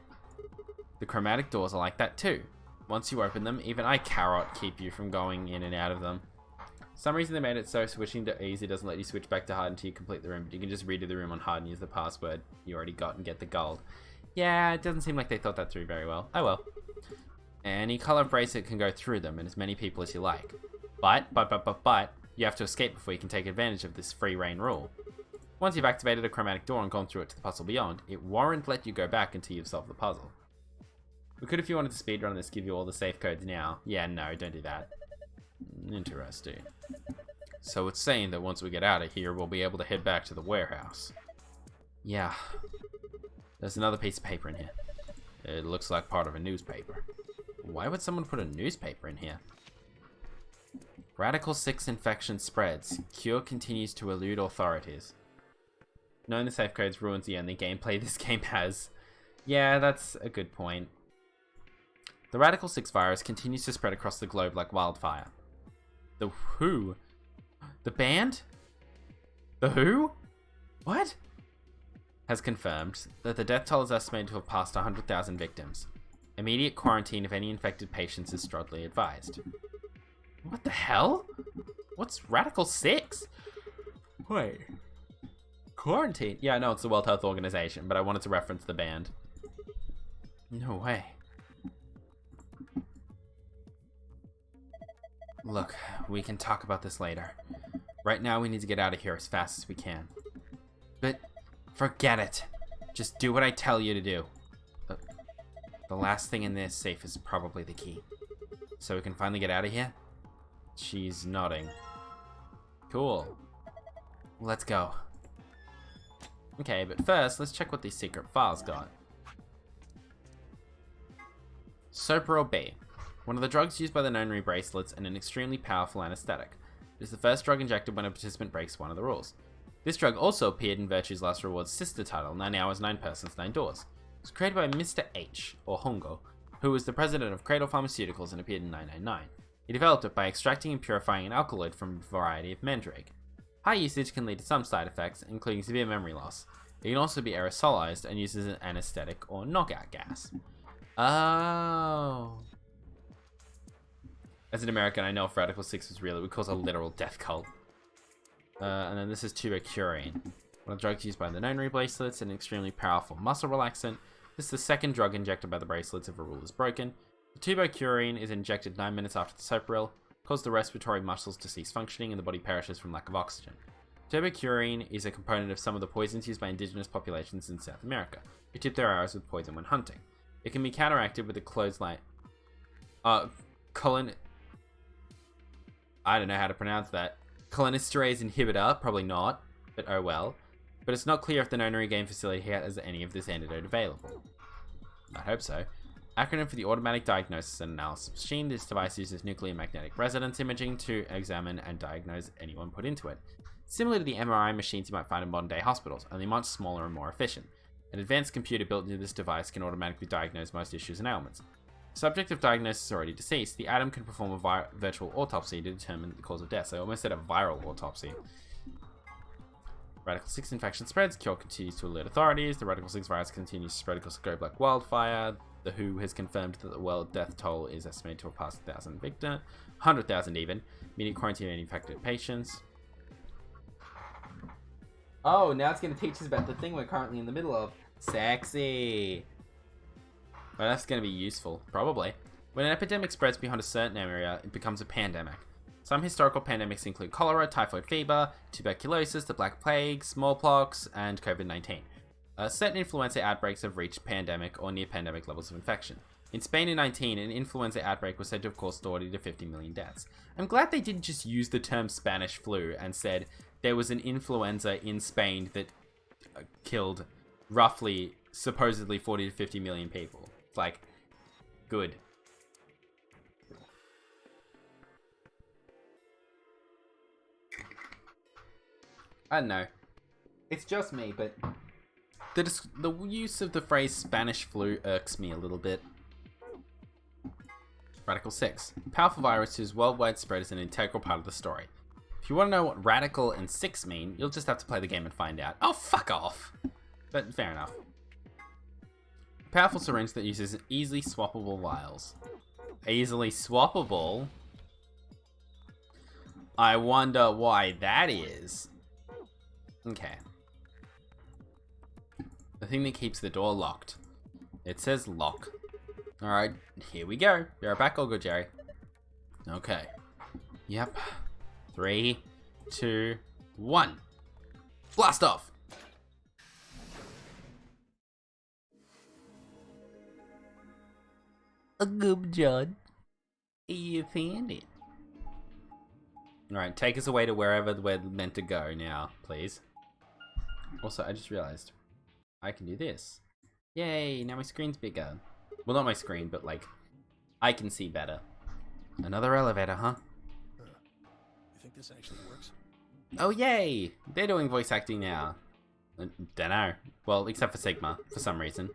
The chromatic doors are like that too. Once you open them, even I cannot keep you from going in and out of them. For some reason they made it so switching to easy doesn't let you switch back to hard until you complete the room, but you can just redo the room on hard and use the password you already got and get the gold. Yeah, it doesn't seem like they thought that through very well. Oh well. Any color bracelet can go through them and as many people as you like. But, you have to escape before you can take advantage of this free reign rule. Once you've activated a chromatic door and gone through it to the puzzle beyond, it won't let you go back until you've solved the puzzle. We could, if you wanted to speedrun this, give you all the safe codes now. Yeah, no, don't do that. Interesting. So it's saying that once we get out of here, we'll be able to head back to the warehouse. Yeah. There's another piece of paper in here. It looks like part of a newspaper. Why would someone put a newspaper in here? Radical 6 infection spreads. Cure continues to elude authorities. Knowing the safe codes ruins the only gameplay this game has. Yeah, that's a good point. The Radical 6 virus continues to spread across the globe like wildfire. The WHO? The band? The WHO? What? Has confirmed that the death toll is estimated to have passed 100,000 victims. Immediate quarantine of any infected patients is strongly advised. What the hell? What's Radical 6? Wait. Quarantine? Yeah, no, it's the World Health Organization, but I wanted to reference the band. No way. Look, we can talk about this later. Right now, we need to get out of here as fast as we can. But forget it. Just do what I tell you to do. The last thing in this safe is probably the key. So we can finally get out of here? She's nodding. Cool. Let's go. Okay, but first, let's check what these secret files got. Sopril B. One of the drugs used by the nonary bracelets and an extremely powerful anesthetic. It is the first drug injected when a participant breaks one of the rules. This drug also appeared in Virtue's Last Reward's sister title, 9 Hours, 9 Persons, 9 Doors. It was created by Mr. H, or Hongo, who was the president of Cradle Pharmaceuticals and appeared in 999. He developed it by extracting and purifying an alkaloid from a variety of mandrake. High usage can lead to some side effects, including severe memory loss. It can also be aerosolized and used as an anesthetic or knockout gas. Oh. As an American, I know if Radical 6 was real, it would cause a literal death cult. And then this is tubocurine, one of the drugs used by the nonary bracelets, an extremely powerful muscle relaxant. This is the second drug injected by the bracelets if a rule is broken. The tubocurine is injected 9 minutes after the sopril, causes the respiratory muscles to cease functioning, and the body perishes from lack of oxygen. Tubocurine is a component of some of the poisons used by indigenous populations in South America, who tip their arrows with poison when hunting. It can be counteracted with a clothesline. I don't know how to pronounce that. Cholinesterase inhibitor, probably not, but oh well. But it's not clear if the nonary game facility has any of this antidote available. I hope so. Acronym for the Automatic Diagnosis and Analysis Machine, this device uses nuclear magnetic resonance imaging to examine and diagnose anyone put into it. Similar to the MRI machines you might find in modern day hospitals, only much smaller and more efficient. An advanced computer built into this device can automatically diagnose most issues and ailments. Subject of diagnosis already deceased, the Atom can perform a virtual autopsy to determine the cause of death. So I almost said a viral autopsy. Radical 6 infection spreads, cure continues to alert authorities, the Radical 6 virus continues to spread across the globe like wildfire, the WHO has confirmed that the world death toll is estimated to have passed 100,000 even, meaning quarantine infected patients. Oh, now it's going to teach us about the thing we're currently in the middle of. Sexy! Well, that's going to be useful, probably. When an epidemic spreads beyond a certain area, it becomes a pandemic. Some historical pandemics include cholera, typhoid fever, tuberculosis, the Black Plague, smallpox, and COVID-19. Certain influenza outbreaks have reached pandemic or near pandemic levels of infection. In Spain in 19, an influenza outbreak was said to have caused 40 to 50 million deaths. I'm glad they didn't just use the term Spanish flu and said there was an influenza in Spain that killed roughly, supposedly 40 to 50 million people. It's like, good. I don't know. It's just me, but the use of the phrase Spanish flu irks me a little bit. Radical 6. Powerful virus whose worldwide spread is an integral part of the story. If you want to know what Radical and 6 mean, you'll just have to play the game and find out. Oh, fuck off! But fair enough. Powerful syringe that uses easily swappable vials. Easily swappable? I wonder why that is. Okay. The thing that keeps the door locked. It says lock. Alright, here we go. Be right back, all good, Jerry. Okay. Yep. 3, 2, 1. Blast off! A good John. You found it. Alright, take us away to wherever we're meant to go now, please. Also, I just realized I can do this. Yay, now my screen's bigger. Well, not my screen, but like, I can see better. Another elevator, huh? You think this actually works? Oh, yay! They're doing voice acting now. Dunno. Well, except for Sigma, for some reason.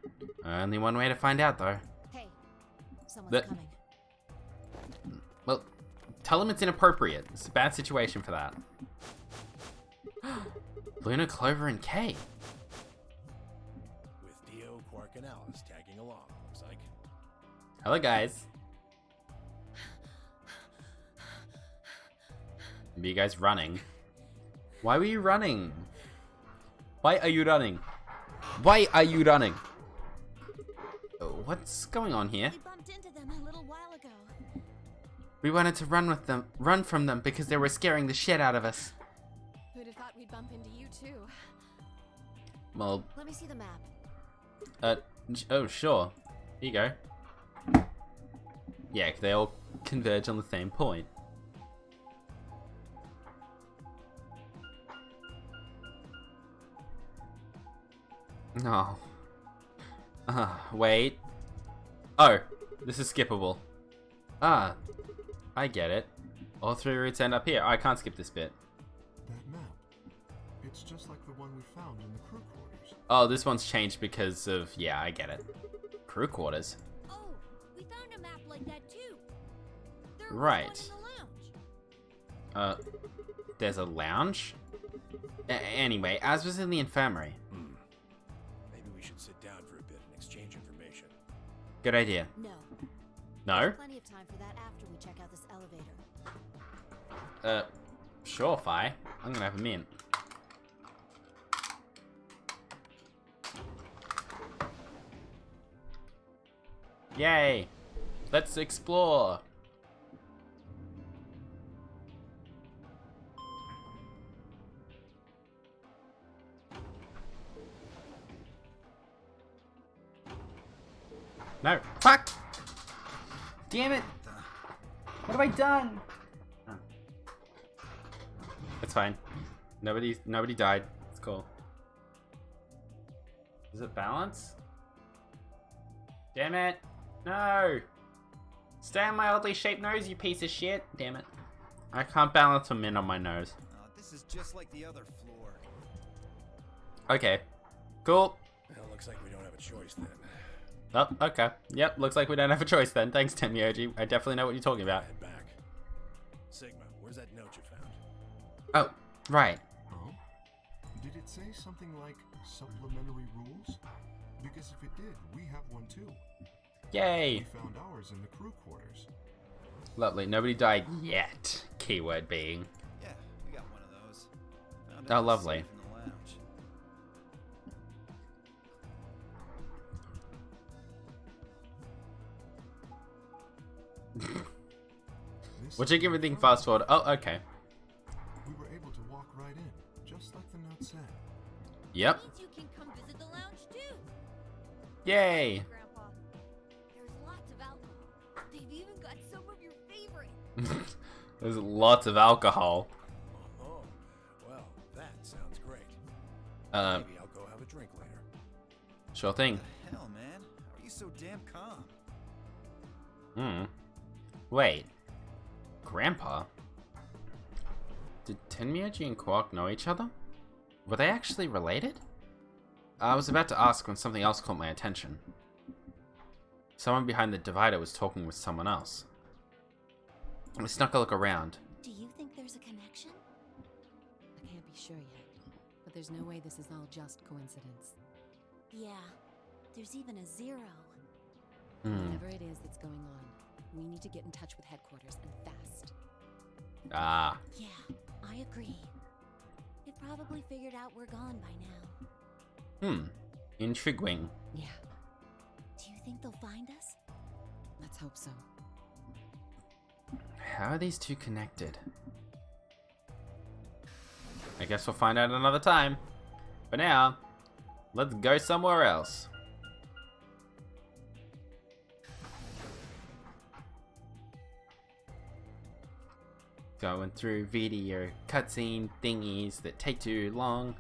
Only one way to find out, though. Hey, someone's coming. Well, tell them it's inappropriate. It's a bad situation for that. Luna, Clover, and Kay. With Dio, Quark, and Alice tagging along, looks like. Hello, guys. Are you guys running? Why were you running? Why are you running? Why are you running? What's going on here? We bumped into them a little while ago. We wanted to run from them because they were scaring the shit out of us. Who'd have thought we'd bump into you too? Well, Let me see the map. oh, sure. Here you go. Yeah, they all converge on the same point. No. Wait. Oh, this is skippable. Ah, I get it. All 3 routes end up here. I can't skip this bit. That map. It's just like the one we found in the crew quarters. Oh, this one's changed because of... Yeah, I get it. Crew quarters. Oh, we found a map like that too. There was Right. one in the lounge. There's a lounge? Anyway, as was in the infirmary. Maybe we should sit down for a bit and exchange information. Good idea. No. No? There's plenty of time for that after we check out this elevator. Sure, Fi. I'm gonna have a mint. Yay! Let's explore! No. Fuck! Damn it! What have I done? Oh. It's fine. Nobody died. It's cool. Is it balance? Damn it! No! Stay on my oddly shaped nose, you piece of shit! Damn it. I can't balance a mint on my nose. This is just like the other floor. Okay. Cool. Well, looks like we don't have a choice then. Oh, okay. Yep, looks like we don't have a choice then. Thanks, Temyoji. I definitely know what you're talking about. Head back. Sigma, where's that note you found? Oh, right. Oh? Did it say something like supplementary rules? Because if it did, we have one too. Yay! We found ours in the crew quarters. Lovely. Nobody died yet. Keyword being. Yeah, we got one of those. Found Oh, it lovely. safe in the lounge. This Would you is give the everything front. fast forward? Oh, okay. We were able to walk right in, just like the note said. Yep. Means you can come visit the lounge too. Yay! Grandpa, there's lots of alcohol. They've even got some of your favorite. There's lots of alcohol. Oh, well, that sounds great. Uh, Maybe I'll go have a drink later. sure thing. What the hell, man? How are you so damn calm? Wait. Grandpa? Did Tenmyoji and Quark know each other? Were they actually related? I was about to ask when something else caught my attention. Someone behind the divider was talking with someone else. I snuck a look around. Do you think there's a connection? I can't be sure yet, but there's no way this is all just coincidence. Yeah. There's even a 0. Whatever it is that's going on, we need to get in touch with headquarters and fast. Ah. Yeah, I agree. They probably figured out we're gone by now. Intriguing. Yeah, Do you think they'll find us? let's hope so. How are these two connected? I guess we'll find out another time. For now, let's go somewhere else. Going through video cutscene thingies that take too long.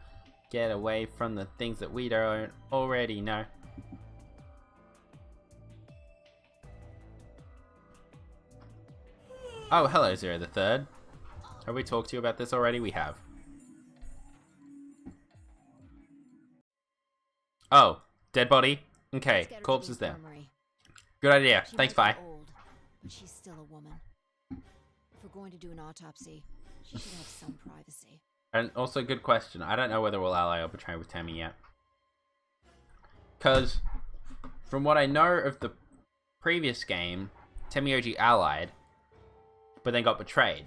Get away from the things that we don't already know. Oh, hello, Zero the Third. Have we talked to you about this already? We have. Oh, dead body? Okay, Let's get her to corpse the is there. infirmary. Good idea. She Thanks, might bye. be old, but she's still a woman. If we're going to do an autopsy, she should have some privacy. And also, good question. I don't know whether we'll ally or betray with Tammy yet. Because, from what I know of the previous game, Temyoji allied, but then got betrayed.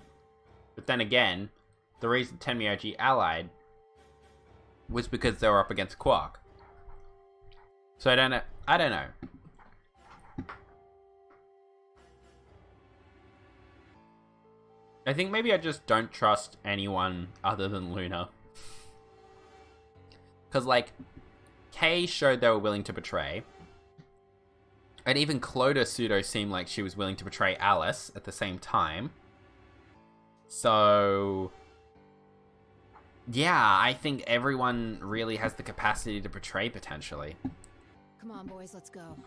But then again, the reason Temyoji allied was because they were up against Quark. So I don't know. I don't know. I think maybe I just don't trust anyone other than Luna. Because, like, Kay showed they were willing to betray. And even Clodagh pseudo seemed like she was willing to betray Alice at the same time. So... yeah, I think everyone really has the capacity to betray, potentially. Come on, boys, let's go.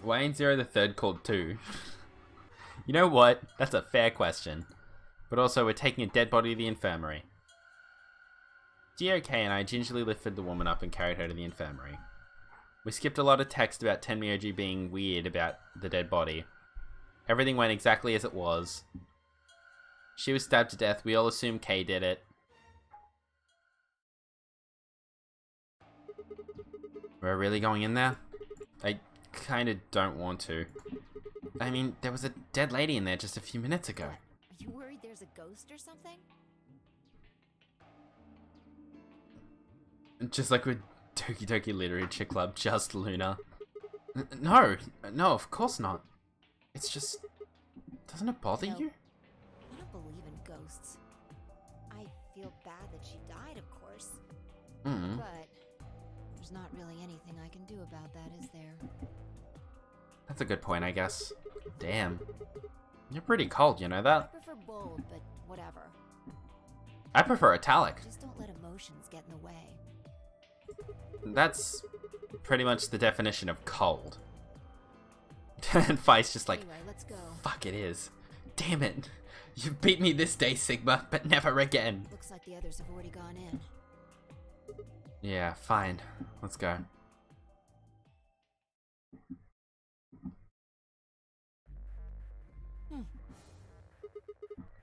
Why ain't Zero the Third called 2? You know what? That's a fair question. But also, we're taking a dead body to the infirmary. GOK and I gingerly lifted the woman up and carried her to the infirmary. We skipped a lot of text about Tenmyoji being weird about the dead body. Everything went exactly as it was. She was stabbed to death. We all assume Kay did it. We're really going in there? I kind of don't want to. I mean, there was a dead lady in there just a few minutes ago. Are you worried there's a ghost or something? Just like with Doki Doki Literature Club, just Luna. No, of course not. It's just... doesn't it bother you? I don't believe in ghosts. I feel bad that she died, of course. But there's not really anything I can do about that, is there? That's a good point, I guess. Damn. You're pretty cold, you know that? I prefer bold, but whatever. I prefer italic. Just don't let emotions get in the way. That's pretty much the definition of cold. And Fai's just like, Anyway, let's go. fuck it is. Damn it. You beat me this day, Sigma, but never again. Looks like the others have already gone in. Yeah, fine. Let's go.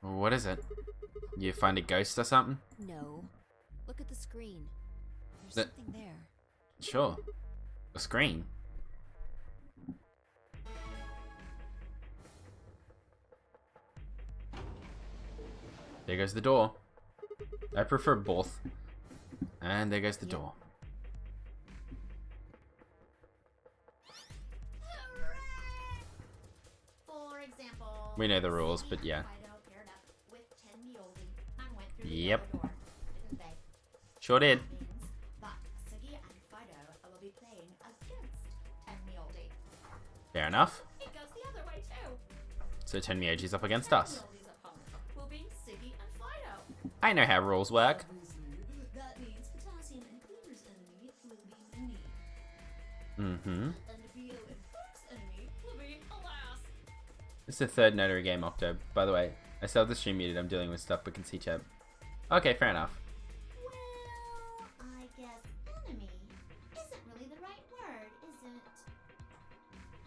What is it? You find a ghost or something? No. Look at the screen. There's That- something there. Sure. A screen. There goes the door. I prefer both. And there goes the door. For example, We know the rules, but yeah. Fido paired up with Tenmyoji and went through Yep. the other door, didn't they? Sure did. That means that Siggy and Fido will be playing against Tenmyoji. Fair enough. It goes the other way too. So Tenmyoji's up against us. Tenmyoji's opponent will be Siggy and Fido. I know how rules work. That means Potassium and Cleaver's enemy will be me. Mm-hmm. And Bio and Fook's enemy will be Alas. This is the third notary game, Octo. By the way, I still have the stream muted. I'm dealing with stuff, but can see chat. Okay, fair enough. Well, I guess enemy isn't really the right word, is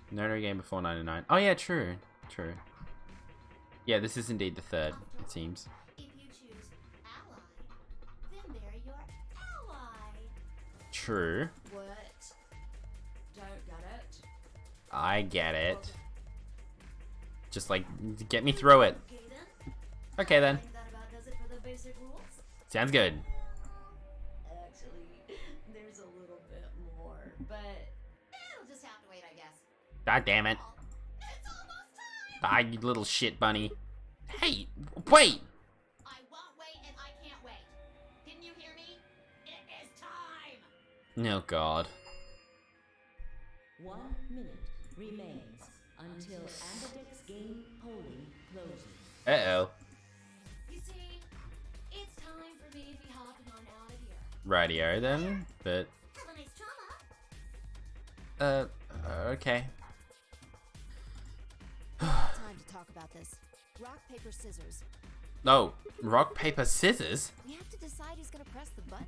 it? Notary game before 99. Oh yeah, true. True. Yeah, this is indeed the third, it seems. If you choose ally, then they're your ally. True. What? Don't get it? I get it. Just like, get me through it. Okay then. Okay then. I think that about does it for the basic rules. Sounds good. Actually, there's a little bit more, but It'll just have to wait, I guess. God damn it. It's almost time! Ah, you little shit bunny. Hey, wait! I won't wait and I can't wait. Didn't you hear me? It is time! Oh god. 1 minute remains until Apodex game polling closes. Uh-oh. You see, it's time for me to be hopping on out of here. Radio then, but, Have a nice trauma. okay. Time to talk about this. Rock, paper, scissors. Oh, rock, paper, scissors? We have to decide who's gonna press the button.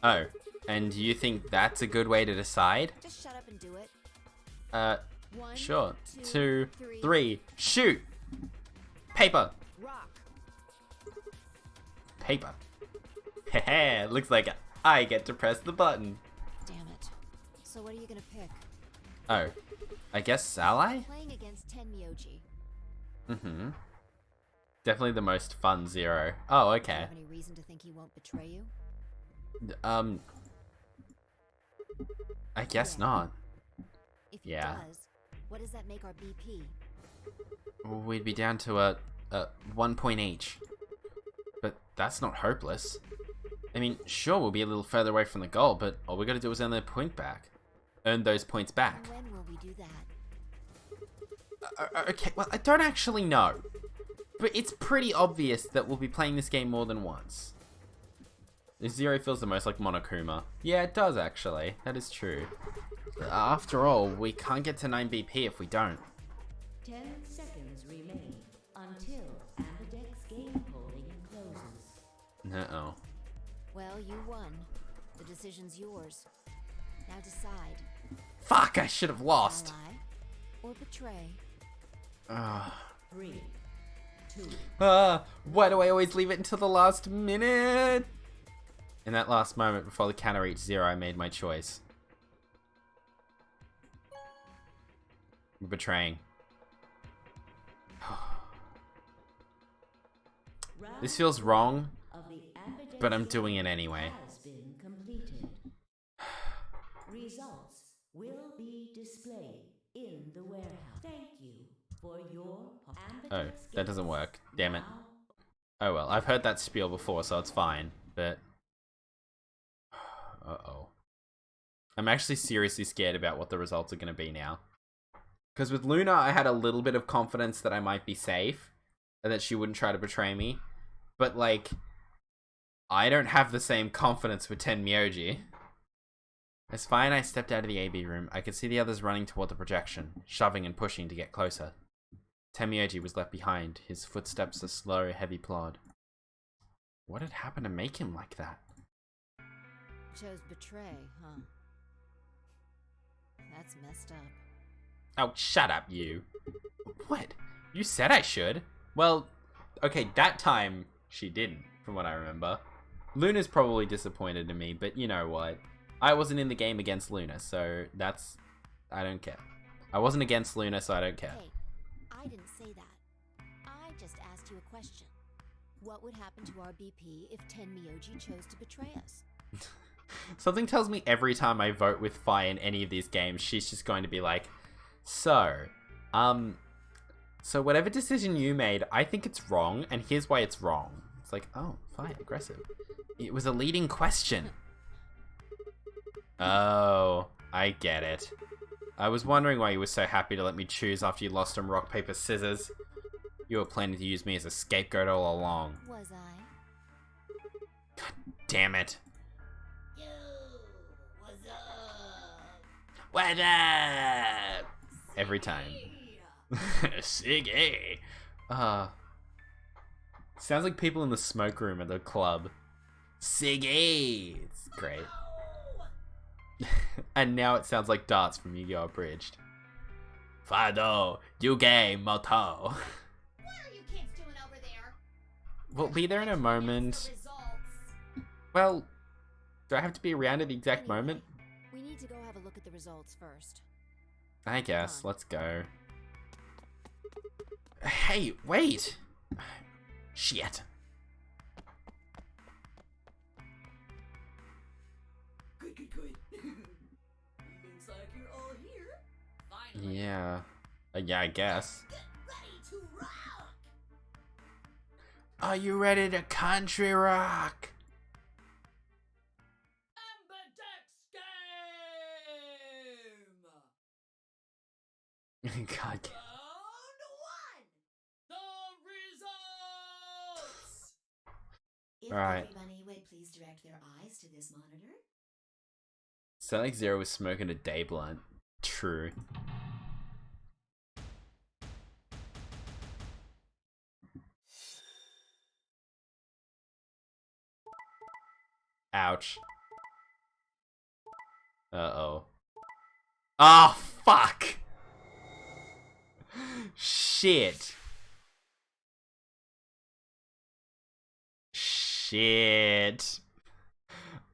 Oh, and you think that's a good way to decide? Just shut up and do it. One, Sure. two, 2, 3, shoot! Paper! Rock. Paper. Heh, looks like I get to press the button. Damn it. So what are you gonna pick? Oh, I guess ally? Playing against Tenmyoji. Mm-hmm. Definitely the most fun Zero. Oh, Do you okay. have any reason to think he won't betray you? I guess Yeah. not. If he Yeah. does, what does that make our BP? We'd be down to a 1 point each. But that's not hopeless. I mean, sure, we'll be a little further away from the goal, but all we gotta do is earn earn those points back. When will we do that? Okay, well, I don't actually know. But it's pretty obvious that we'll be playing this game more than once. Zero feels the most like Monokuma. Yeah, it does actually. That is true. After all, we can't get to 9 BP if we don't. 10 seconds remain until Ambidex's game polling closes. Uh-oh. Well, you won. The decision's yours. Now decide. Fuck, I should have lost. Ally or betray? 3, 2. Why do I always leave it until the last minute? In that last moment before the counter reached 0, I made my choice. We're betraying. This feels wrong, but I'm doing it anyway. Has been completed. Results will be displayed in the warehouse. Thank you for your Oh, that doesn't work. Damn it. Oh well, I've heard that spiel before, so it's fine, but... Uh-oh. I'm actually seriously scared about what the results are going to be now. Because with Luna, I had a little bit of confidence that I might be safe, and that she wouldn't try to betray me. But, like, I don't have the same confidence with Tenmyoji. As fine, I stepped out of the AB room. I could see the others running toward the projection, shoving and pushing to get closer. Tenmyoji was left behind, his footsteps a slow, heavy plod. What had happened to make him like that? Chose betray, huh? That's messed up. Oh, shut up, you. What? You said I should. Well, okay, that time she didn't, from what I remember. Luna's probably disappointed in me, but you know what? I wasn't in the game against Luna, so that's... I don't care. I wasn't against Luna, so I don't care. Hey, I didn't say that. I just asked you a question. What would happen to our BP if Tenmyoji chose to betray us? Something tells me every time I vote with Fi in any of these games, she's just going to be like, so whatever decision you made, I think it's wrong, and here's why it's wrong. It's like, oh, fine, aggressive. It was a leading question. Oh, I get it. I was wondering why you were so happy to let me choose after you lost on rock, paper, scissors. You were planning to use me as a scapegoat all along. Was I? God damn it. Yo, what's up? What up? Every time. Siggy. Sounds like people in the smoke room at the club. Siggy. It's great. And now it sounds like darts from Yu-Gi-Oh! Abridged. Fado, Yuge, Moto. What are you kids doing over there? We'll be there in a moment. Well, do I have to be around at the exact moment? We need to go have a look at the results first. I guess. Let's go. Hey, wait! Shit. Good. Looks like you're all here. Finally. Yeah. Yeah, I guess. Get ready to rock! Are you ready to country rock? Ambidex game! God. Round 1! The results! If Alright. everybody would please direct their eyes to this monitor. Sonic Zero was smoking a day blunt. True. Ouch. Uh-oh. Oh, fuck! Shit. Shit.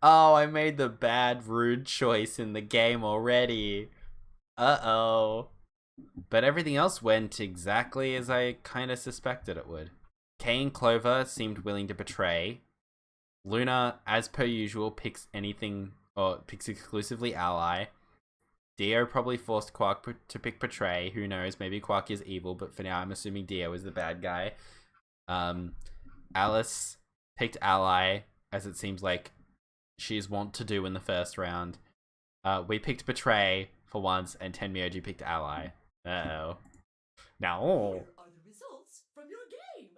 Oh, I made the bad rude choice in the game already. Uh-oh. But everything else went exactly as I kind of suspected it would. Kay and Clover seemed willing to betray. Luna, as per usual, picks exclusively Ally. Dio probably forced Quark to pick Betray. Who knows? Maybe Quark is evil, but for now I'm assuming Dio is the bad guy. Alice picked Ally, as it seems like she's wont to do in the first round. We picked Betray for once, and Tenmyoji picked Ally. Uh-oh. Now, Here are the results from your game.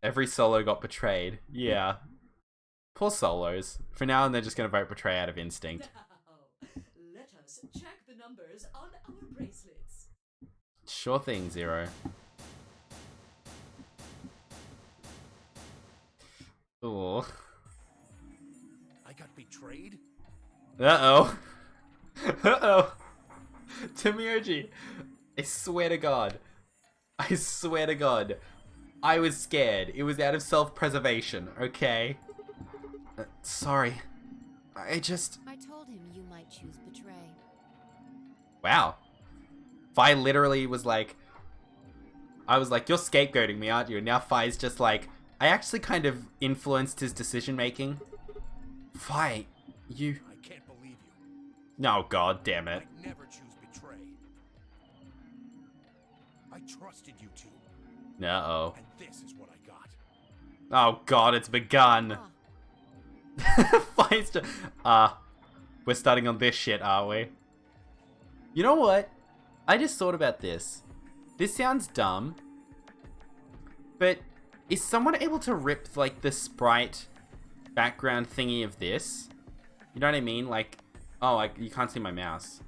every solo got betrayed. Yeah. Poor solos. For now, they're just going to vote Betray out of instinct. Now, let us check the numbers on our bracelets. Sure thing, Zero. Ooh. I got betrayed? Uh-oh. Uh-oh. Tenmyoji. I swear to God. I swear to God. I was scared. It was out of self-preservation, okay? Sorry. I told him you might choose Betray. Wow. Fi literally was like... I was like, you're scapegoating me, aren't you? And now Fi's just like... I actually kind of influenced his decision-making. Fi, you... I can't believe you. No, God damn it. I'd never choose betray. I trusted you two. Uh-oh. And this is what I got. Oh, God, it's begun. Fi's just... we're starting on this shit, are we? You know what? I just thought about this. This sounds dumb. But is someone able to rip, like, the sprite background thingy of this? You know what I mean? Like, oh, you can't see my mouse.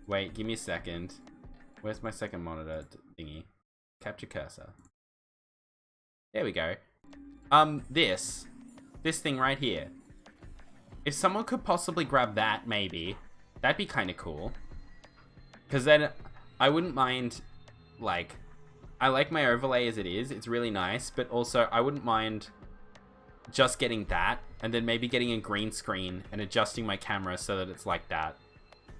Wait, give me a second. Where's my second monitor thingy? Capture cursor. There we go. This thing right here. If someone could possibly grab that, maybe, that'd be kind of cool. Because then I wouldn't mind, like, I like my overlay as it is. It's really nice, but also I wouldn't mind just getting that and then maybe getting a green screen and adjusting my camera so that it's like that.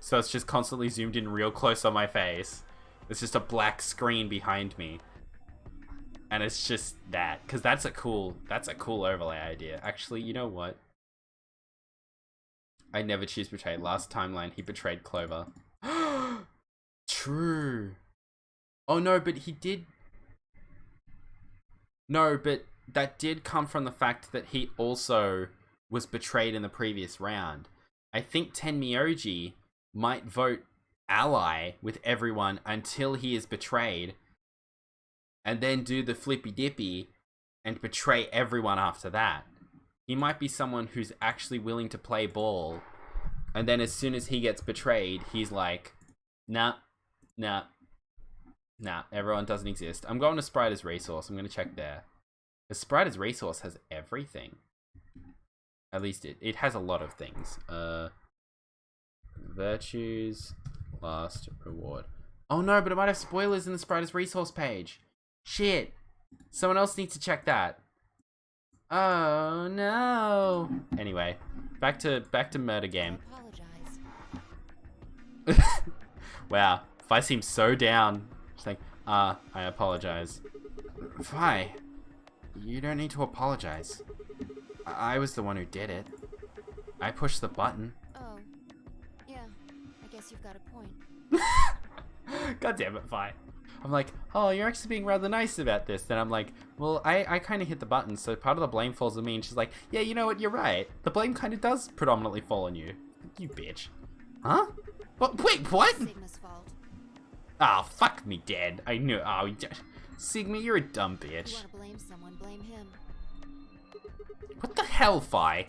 So it's just constantly zoomed in real close on my face. It's just a black screen behind me. And it's just that, because that's a cool overlay idea. Actually, you know what? I never choose Betray. Last timeline, he betrayed Clover. True. Oh no, but he did... No, but that did come from the fact that he also was betrayed in the previous round. I think Tenmyoji might vote Ally with everyone until he is betrayed, and then do the flippy dippy and betray everyone after that. He might be someone who's actually willing to play ball, and then as soon as he gets betrayed, he's like, nah, everyone doesn't exist. I'm going to Sprite as resource. I'm going to check there. The Sprite as resource has everything. At least it has a lot of things. Virtues, last reward. Oh no, but it might have spoilers in the Sprite as resource page. Shit. Someone else needs to check that. Oh no. Anyway, back to murder game. I apologize. Wow, Fi seems so down. She's like, I apologize. Fi, you don't need to apologize. I was the one who did it. I pushed the button. Oh, yeah. I guess you've got a point. God damn it, Fi. I'm like, oh, you're actually being rather nice about this. Then I'm like, well, I kind of hit the button, so part of the blame falls on me. And she's like, yeah, you know what, you're right. The blame kind of does predominantly fall on you. You bitch. Huh? What? Wait, what? Sigma's fault. Oh, fuck me, Dad. I knew. Oh, Sigma, you're a dumb You bitch. want to blame someone, blame him. What the hell, Fi?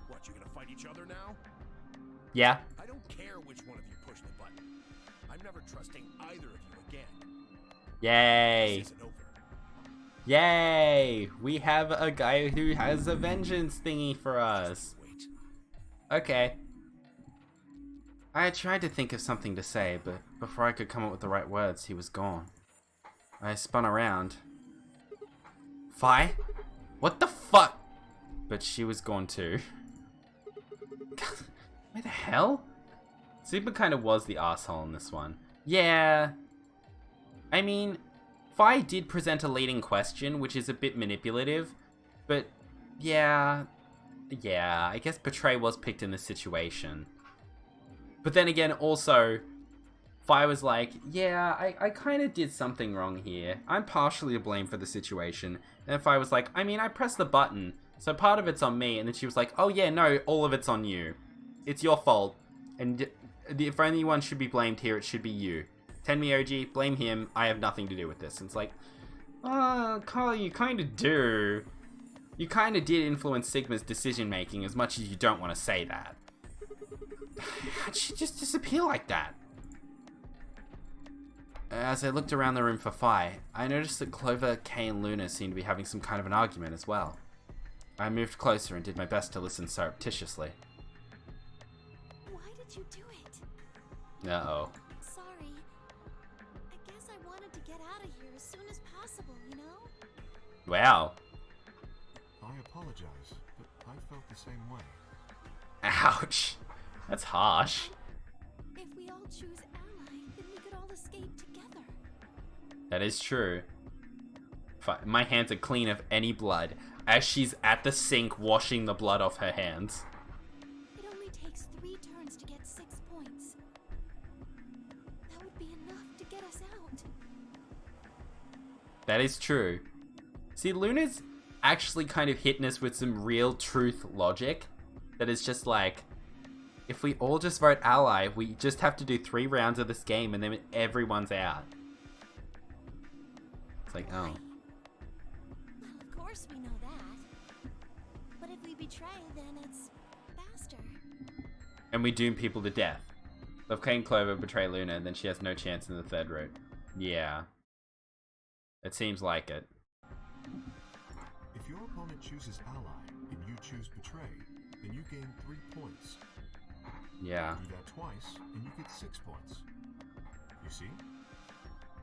What, you gonna fight each other now? Yeah. I don't care which one of you pushed the button. I'm never trusting either of you again. Yay. This isn't over. Yay. We have a guy who has a vengeance thingy for us. Wait. Okay. I tried to think of something to say, but before I could come up with the right words, he was gone. I spun around. Fi? What the fuck? But she was gone too. Where the hell? Sigma kind of was the asshole in this one. Yeah. I mean, Fi did present a leading question, which is a bit manipulative, but yeah, I guess Betray was picked in this situation. But then again, also, Fi was like, yeah, I kind of did something wrong here. I'm partially to blame for the situation. And Fi was like, I mean, I pressed the button, So part of it's on me, and then she was like, oh yeah, no, all of it's on you. It's your fault. And if anyone should be blamed here, it should be you. Tenmyoji, blame him. I have nothing to do with this. And it's like, Carl, you kind of do. You kind of did influence Sigma's decision-making as much as you don't want to say that. How'd she just disappear like that? As I looked around the room for Phi, I noticed that Clover, Kay, and Luna seemed to be having some kind of an argument as well. I moved closer and did my best to listen surreptitiously. Why did you do it? Uh-oh. Sorry. I guess I wanted to get out of here as soon as possible, you know? Wow. I apologize, but I felt the same way. Ouch. That's harsh. If we all choose Ally, then we could all escape together. That is true. My hands are clean of any blood, as she's at the sink washing the blood off her hands. It only takes 3 turns to get 6 points. That would be enough to get us out. That is true. See, Luna's actually kind of hitting us with some real truth logic. That is just like, if we all just vote Ally, we just have to do 3 rounds of this game and then everyone's out. It's like, oh. Well, of course we know that. But if we betray, then it's faster. And we doom people to death. So if Kay and Clover betray Luna, then she has no chance in the 3rd route. Yeah. It seems like it. If your opponent chooses Ally and you choose Betray, then you gain 3 points. Yeah. Do that twice and you get 6 points. You see?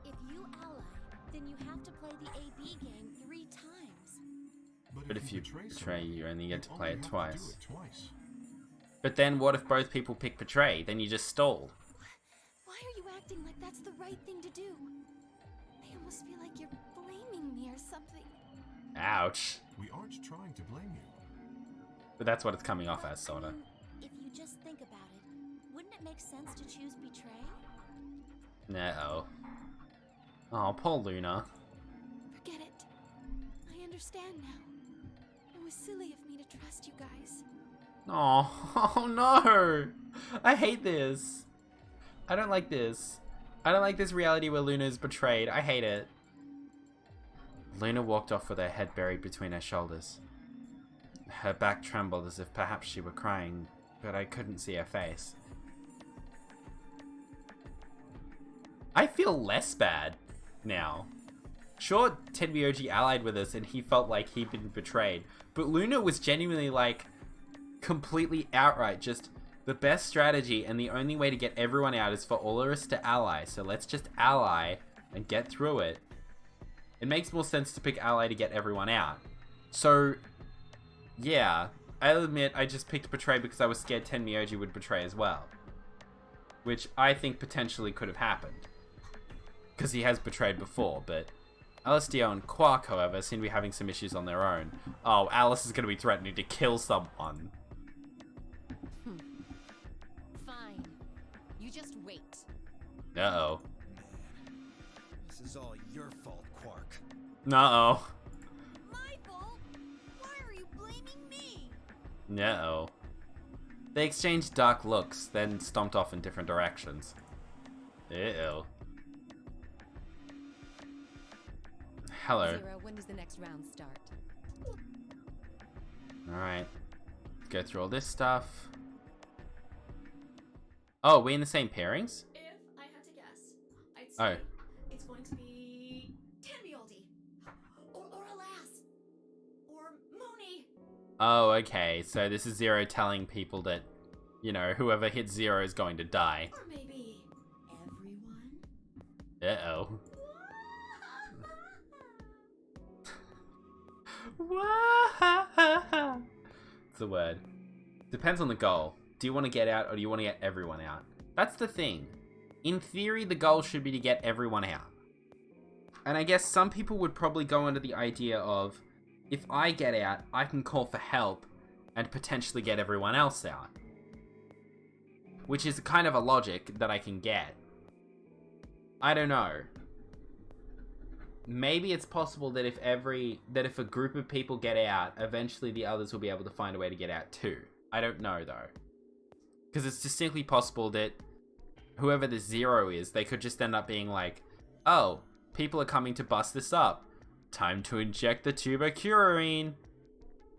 If you ally, then you have to play the AB game 3 times. But if you betray, someone, you only get to play it have twice. to do it twice. But then what if both people pick betray? Then you just stalled. Why are you acting like that's the right thing to do? I almost feel like you're blaming me or something. Ouch. We aren't trying to blame you. But that's what it's coming off as, sorta. If you just think about it, wouldn't it make sense to choose betray? No. Oh, poor Luna. Forget it. I understand now. It was silly of me to trust you guys. Oh no! I hate this. I don't like this. I don't like this reality where Luna is betrayed. I hate it. Luna walked off with her head buried between her shoulders. Her back trembled as if perhaps she were crying, but I couldn't see her face. I feel less bad now. Sure, Tenmyoji allied with us and he felt like he'd been betrayed, but Luna was genuinely like, completely outright just, the best strategy and the only way to get everyone out is for all of us to ally, so let's just ally and get through it. It makes more sense to pick ally to get everyone out. So, yeah, I'll admit I just picked betray because I was scared Tenmyoji would betray as well. Which I think potentially could have happened. Because he has betrayed before, but LSDO and Quark, however, seem to be having some issues on their own. Oh, Alice is going to be threatening to kill someone. Fine. You just wait. Uh-oh. This is all your fault, Quark. Uh-oh. My fault? Why are you blaming me? Uh-oh. They exchanged dark looks, then stomped off in different directions. Uh-oh. Hello. Zero, when does the next round start? Alright. Let's go through all this stuff. Oh, we in the same pairings? If I had to guess, I'd Oh. say it's going to be Tenmyoji, or Alas, or Mooney. Oh, okay. So this is Zero telling people that, you know, whoever hits Zero is going to die. Or maybe Everyone? Uh-oh. It's the word. Depends on the goal. Do you want to get out or do you want to get everyone out? That's the thing. In theory, the goal should be to get everyone out. And I guess some people would probably go under the idea of, if I get out, I can call for help and potentially get everyone else out. Which is kind of a logic that I can get. I don't know. maybe it's possible that if a group of people get out, eventually the others will be able to find a way to get out too. I don't know though. Because it's distinctly possible that whoever the Zero is, they could just end up being like, oh, people are coming to bust this up. Time to inject the tuberculin.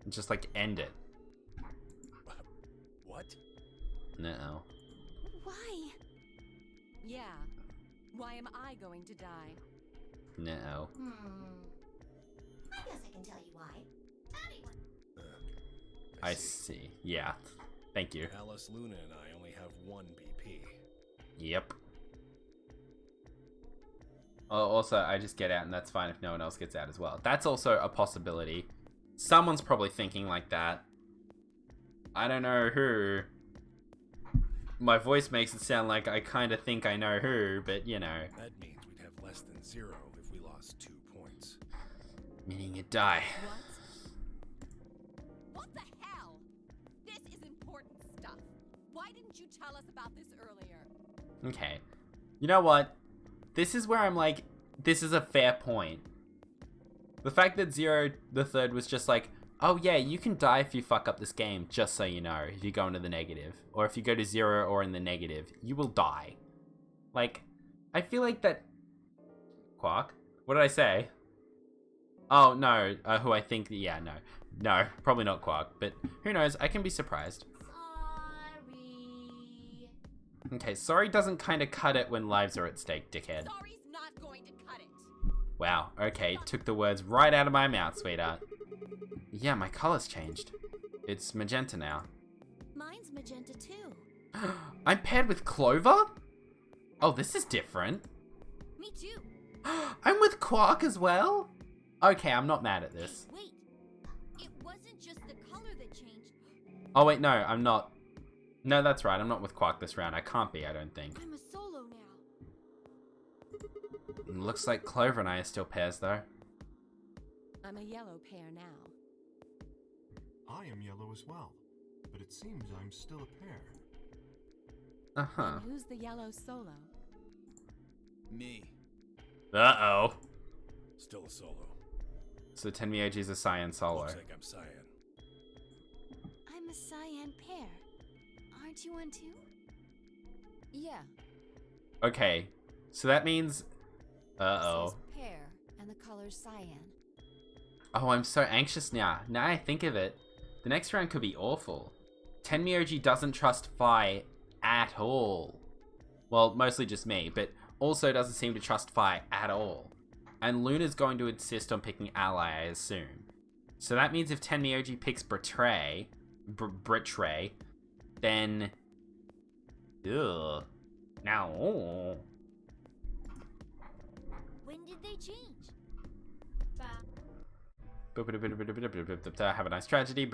And just like end it. What? No. Why? Yeah. Why am I going to die? No. I guess I can tell you why. Anyone. I see. Yeah. Thank you. Alice, Luna, and I only have one BP. Yep. Oh, also, I just get out and that's fine if no one else gets out as well. That's also a possibility. Someone's probably thinking like that. I don't know who. My voice makes it sound like I kind of think I know who, but you know. That means we'd have less than 0 if we lost 2 points. Meaning you'd die. What the hell? This is important stuff. Why didn't you tell us about this earlier? Okay. You know what? This is where I'm like, this is a fair point. The fact that Zero the Third was just like, oh yeah, you can die if you fuck up this game, just so you know, if you go into the negative. Or if you go to 0 or in the negative, you will die. Like, I feel like that... Quark? What did I say? Oh, no, who I think... Yeah, no. No, probably not Quark, but who knows, I can be surprised. Sorry. Okay, sorry doesn't kind of cut it when lives are at stake, dickhead. Sorry's not going to cut it. Wow, okay, took the words right out of my mouth, sweetheart. Yeah, my color's changed. It's magenta now. Mine's magenta too. I'm paired with Clover? Oh, this is different. Me too. I'm with Quark as well? Okay, I'm not mad at this. Wait, it wasn't just the color that changed. Oh wait, no, I'm not. No, that's right, I'm not with Quark this round. I can't be, I don't think. I'm a solo now. Looks like Clover and I are still pairs though. I'm a yellow pair now. I am yellow as well, but it seems I'm still a pair. Uh-huh. And who's the yellow solo? Me. Uh-oh. Still a solo. So Tenmyoji's a Cyan solo. Looks like I'm cyan. I'm a cyan pair. Aren't you one too? Yeah. Okay, so that means... It Uh-oh. says pair, and the color's cyan. Oh, I'm so anxious now. Now I think of it, the next round could be awful. Tenmyoji doesn't trust Phi at all. Well, mostly just me, but also doesn't seem to trust Phi at all. And Luna's going to insist on picking Ally, I assume. So that means if Tenmyoji picks Betray, then... Ugh. Now... When did they change? Have a nice tragedy.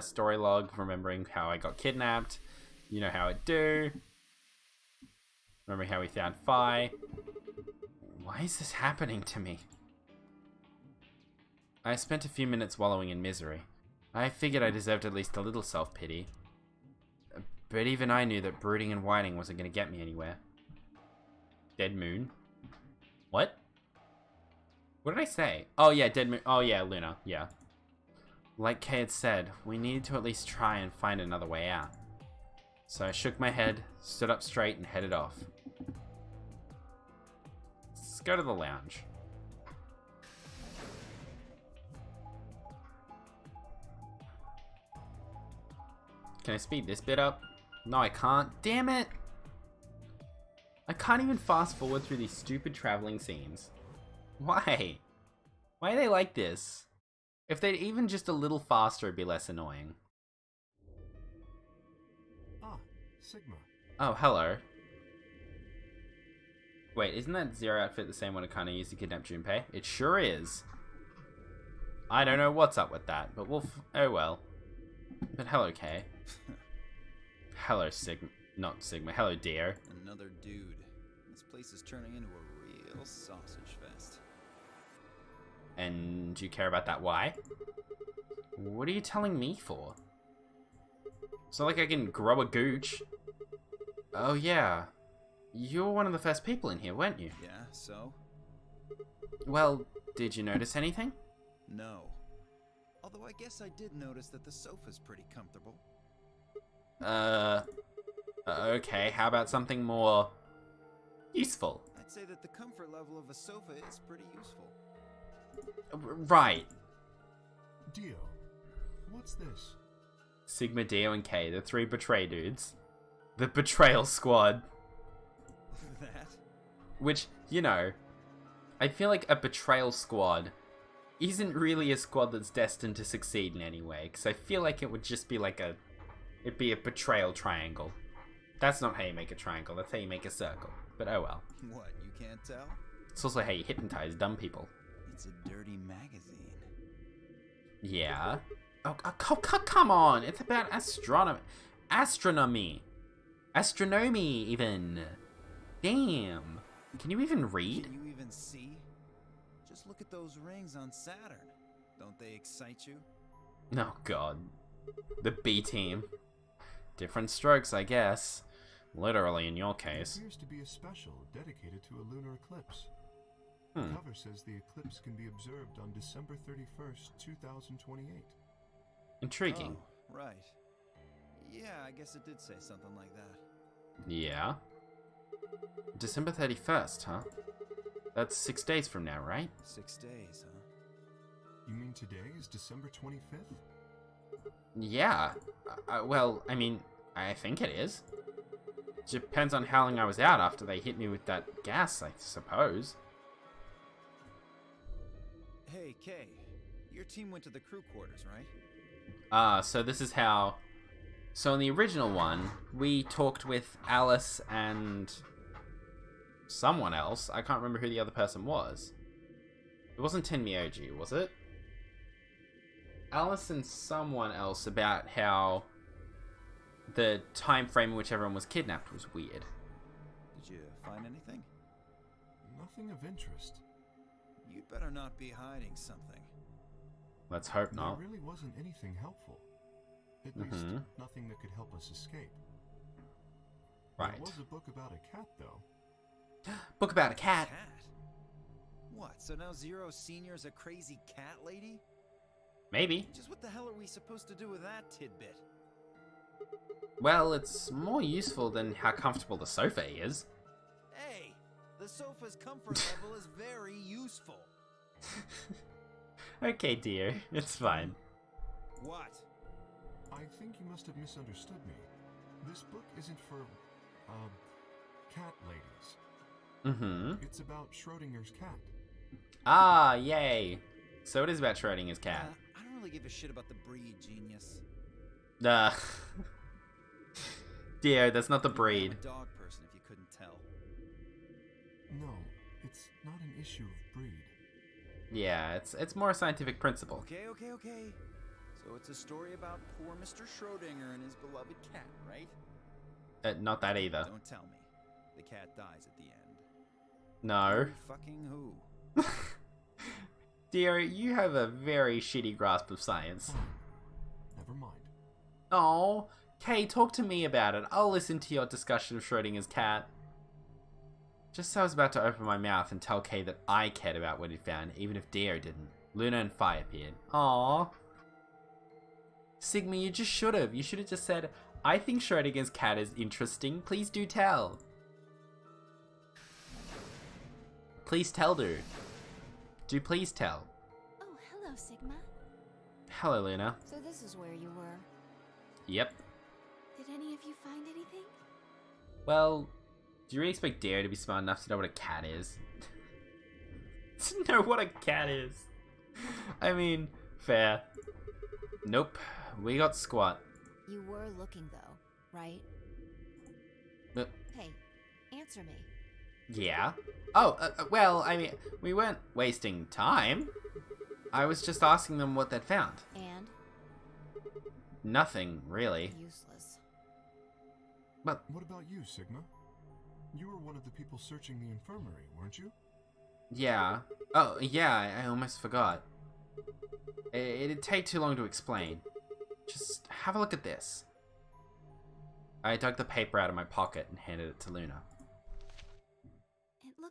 Story log, remembering how I got kidnapped. You know how it do. Remembering how we found Phi. Why is this happening to me? I spent a few minutes wallowing in misery. I figured I deserved at least a little self-pity. But even I knew that brooding and whining wasn't going to get me anywhere. Dead Moon? What? What did I say? Oh yeah, Dead Moon. Oh yeah, Luna. Yeah. Like Kay had said, we needed to at least try and find another way out. So I shook my head, stood up straight, and headed off. Let's go to the lounge. Can I speed this bit up? No, I can't. Damn it! I can't even fast forward through these stupid traveling scenes. Why? Why are they like this? If they'd even just a little faster, it'd be less annoying. Ah, Sigma. Oh, hello. Wait, isn't that Zero outfit the same one Akane used to kidnap Junpei? It sure is. I don't know what's up with that, but oh well. But hello, Kay. Hello, Sigma. Not Sigma. Hello, dear. Another dude. This place is turning into a real sausage fest. And do you care about that? Why? What are you telling me for? It's not like I can grow a gooch. Oh, yeah. You were one of the first people in here, weren't you? Yeah, so? Well, did you notice anything? No. Although I guess I did notice that the sofa's pretty comfortable. Okay, how about something more useful? I'd say that the comfort level of a sofa is pretty useful. Right. Dio, what's this? Sigma, Dio, and K, the 3 betray dudes. The betrayal squad. That? Which, you know, I feel like a betrayal squad isn't really a squad that's destined to succeed in any way, because I feel like it would just be like it'd be a betrayal triangle. That's not how you make a triangle, that's how you make a circle. But oh well. What, you can't tell? It's also how you hypnotize dumb people. It's a dirty magazine. Yeah. Oh, come on! It's about astronomy, even. Damn. Can you even read? Can you even see? Just look at those rings on Saturn. Don't they excite you? Oh god. The B team. Different strokes, I guess. Literally, in your case. It appears to be a special dedicated to a lunar eclipse. The cover says the eclipse can be observed on December 31st, 2028. Intriguing. Oh, right. Yeah, I guess it did say something like that. Yeah. December 31st, huh? That's 6 days from now, right? 6 days, huh? You mean today is December 25th? Yeah. Well, I mean, I think it is. Depends on how long I was out after they hit me with that gas, I suppose. Hey, Kay. Your team went to the crew quarters, right? So this is how... So in the original one, we talked with Alice and... someone else. I can't remember who the other person was. It wasn't Tenmyoji, was it? Alice and someone else about how the time frame in which everyone was kidnapped was weird. Did you find anything? Nothing of interest. You'd better not be hiding something. Let's hope not. There really wasn't anything helpful. At least, nothing that could help us escape. Right. There was a book about a cat, though. Book about a cat. Cat? What, so now Zero Senior's a crazy cat lady? Maybe. Just what the hell are we supposed to do with that tidbit? Well, it's more useful than how comfortable the sofa is. Hey, the sofa's comfort level is very useful. Okay, dear. It's fine. What? I think you must have misunderstood me. This book isn't for, cat ladies. It's about Schrodinger's cat. Ah, yay. So it is about Schrodinger's cat. I don't really give a shit about the breed, genius. Dear, that's not the breed. I'm a dog person, if you couldn't tell. No, it's not an issue of breed. Yeah, it's more a scientific principle. Okay. So it's a story about poor Mr. Schrodinger and his beloved cat, right? Not that either. Don't tell me. The cat dies at the end. No. Fucking who? Dear, you have a very shitty grasp of science. Never mind. Oh, Kay, talk to me about it. I'll listen to your discussion of Schrodinger's cat. Just so I was about to open my mouth and tell Kay that I cared about what he found, even if Dio didn't. Luna and Fi appeared. Aww. Sigma, you just should have. You should have just said, I think Schrodinger's cat is interesting. Please do tell. Please tell, dude. Do please tell. Oh, hello, Sigma. Hello, Luna. So this is where you were. Yep. Did any of you find anything? Well, do you really expect Dio to be smart enough to know what a cat is? To know what a cat is? I mean, fair. Nope. We got squat. You were looking, though, right? Hey, answer me. Yeah. Oh, well, I mean, we weren't wasting time. I was just asking them what they'd found. And? Nothing, really. Useless. But what about you, Sigma? You were one of the people searching the infirmary, weren't you? yeah. Oh, yeah, I almost forgot. It'd take too long to explain. Just have a look at this. I dug the paper out of my pocket and handed it to Luna.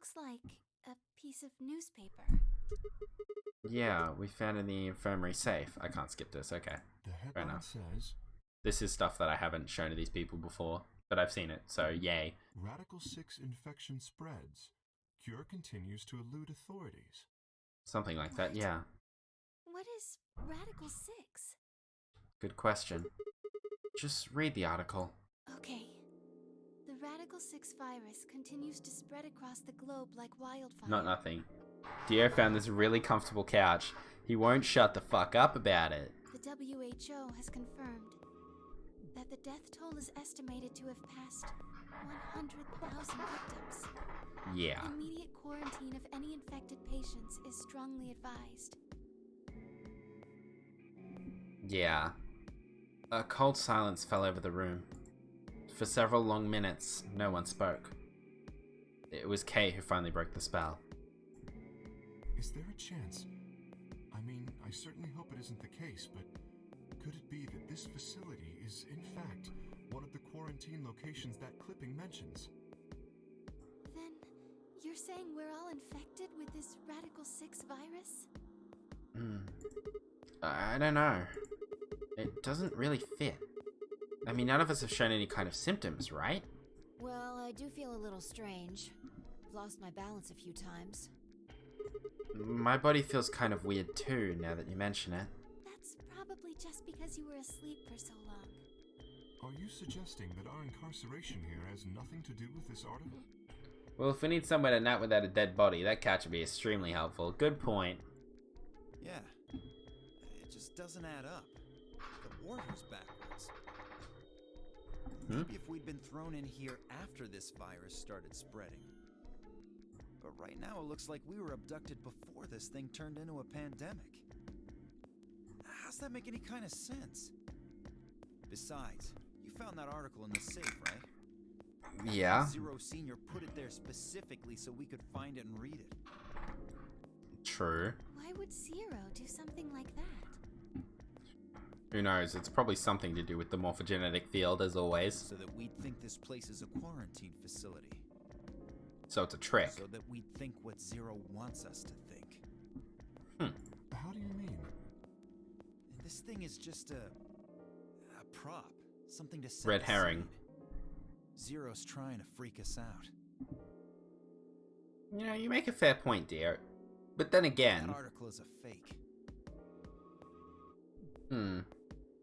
looks like a piece of newspaper. Yeah, we found in the infirmary safe. I can't skip this, okay. The Fair headline enough. says, This is stuff that I haven't shown to these people before, but I've seen it, so yay. Radical 6 infection spreads. Cure continues to elude authorities. Something like that, What? yeah. What is Radical 6? Good question. Just read the article. Okay. The Radical 6 virus continues to spread across the globe like wildfire. Not nothing. Dio found this really comfortable couch. He won't shut the fuck up about it. The WHO has confirmed that the death toll is estimated to have passed 100,000 victims. Yeah. Immediate quarantine of any infected patients is strongly advised. Yeah. A cold silence fell over the room. For several long minutes, no one spoke. It was Kay who finally broke the spell. Is there a chance? I mean, I certainly hope it isn't the case, but could it be that this facility is, in fact, one of the quarantine locations that clipping mentions? Then, you're saying we're all infected with this Radical 6 virus? I don't know. It doesn't really fit. I mean, none of us have shown any kind of symptoms, right? Well, I do feel a little strange. I've lost my balance a few times. My body feels kind of weird too, now that you mention it. That's probably just because you were asleep for so long. Are you suggesting that our incarceration here has nothing to do with this article? Well, if we need somewhere to nap without a dead body, that couch would be extremely helpful. Good point. Yeah. It just doesn't add up. The order's backwards. Maybe if we'd been thrown in here after this virus started spreading. But right now it looks like we were abducted before this thing turned into a pandemic. How's that make any kind of sense? Besides, you found that article in the safe, right? Yeah. Zero Senior put it there specifically so we could find it and read it. True. Why would Zero do something like that? Who knows? It's probably something to do with the morphogenetic field, as always. So that we'd think this place is a quarantine facility. So it's a trick. So that we'd think what Zero wants us to think. How do you mean? This thing is just a prop. Something to set Red the herring. scene. Zero's trying to freak us out. You know, you make a fair point, dear. But then again... That article is a fake.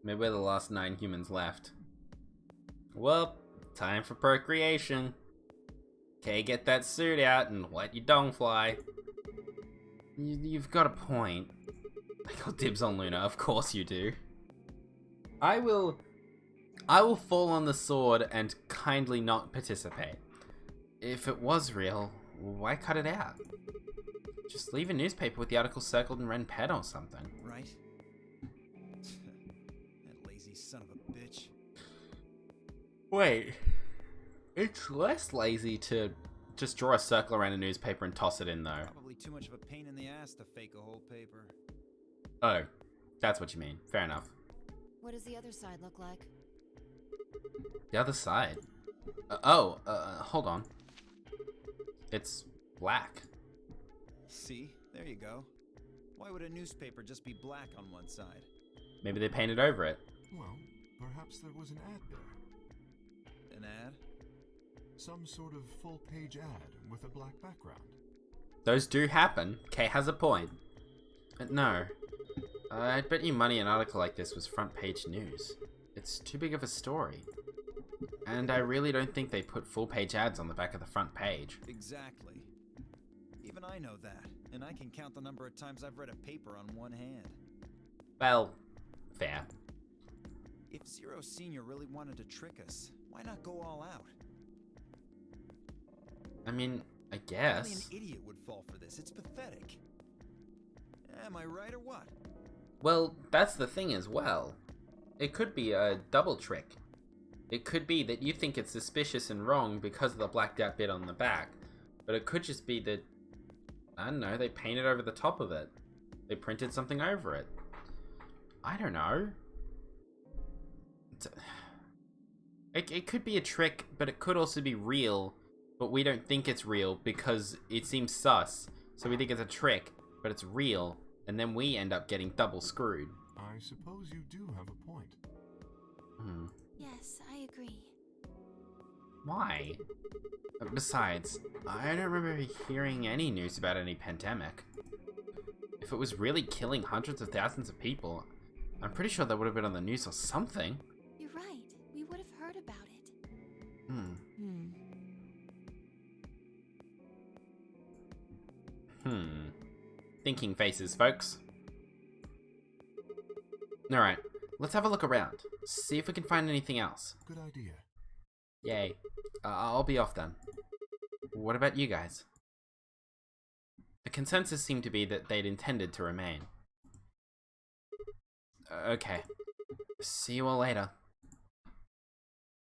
Maybe we're the last 9 humans left. Well, time for procreation. Okay, get that suit out and let your dong fly. You've got a point. I got dibs on Luna, of course you do. I will fall on the sword and kindly not participate. If it was real, why cut it out? Just leave a newspaper with the article circled in red pen or something. Right? That lazy son of a bitch. Wait. It's less lazy to just draw a circle around a newspaper and toss it in, though. Probably too much of a pain in the ass to fake a whole paper. Oh, that's what you mean. Fair enough. What does the other side look like? The other side? Hold on. It's black. See? There you go. Why would a newspaper just be black on one side? Maybe they painted over it. Well, perhaps there was an ad there. An ad? Some sort of full-page ad with a black background. Those do happen. Kay has a point. But no. I'd bet you money an article like this was front page news. It's too big of a story. And I really don't think they put full page ads on the back of the front page. Exactly. Even I know that, and I can count the number of times I've read a paper on one hand. Well, fair. If Zero Senior really wanted to trick us, why not go all out? I mean, I Only guess. an idiot would fall for this. It's pathetic. Am I right or what? Well, that's the thing as well. It could be a double trick. It could be that you think it's suspicious and wrong because of the blacked out bit on the back. But it could just be that, I don't know, they painted over the top of it. They printed something over it. I don't know. It could be a trick, but it could also be real but we don't think it's real because it seems sus. So we think it's a trick, but it's real, and then we end up getting double screwed. I suppose you do have a point. Yes, I agree. Why? Besides, I don't remember hearing any news about any pandemic. If it was really killing hundreds of thousands of people, I'm pretty sure that would have been on the news or something. You're right. We would have heard about it. Thinking faces, folks. Alright, let's have a look around. See if we can find anything else. Good idea. Yay. I'll be off then. What about you guys? The consensus seemed to be that they'd intended to remain. Okay. See you all later.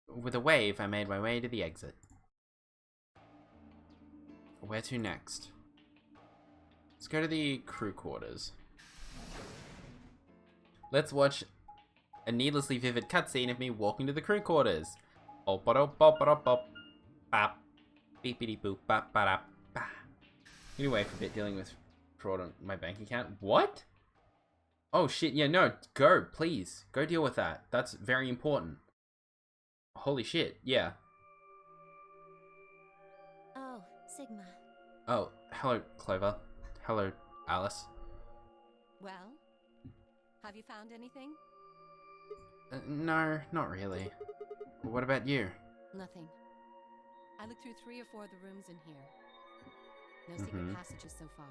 With a wave, I made my way to the exit. Where to next? Let's go to the crew quarters. Let's watch a needlessly vivid cutscene of me walking to the crew quarters. Bop. Beepity boop bop ba ba. Need to wait for a bit dealing with fraud on my bank account. What? Oh shit, yeah, no, go, please. Go deal with that. That's very important. Holy shit, yeah. Oh, Sigma. Oh, hello, Clover. Hello, Alice. Well, have you found anything? No, not really. What about you? Nothing. I looked through 3 or 4 of the rooms in here. No secret passages so far.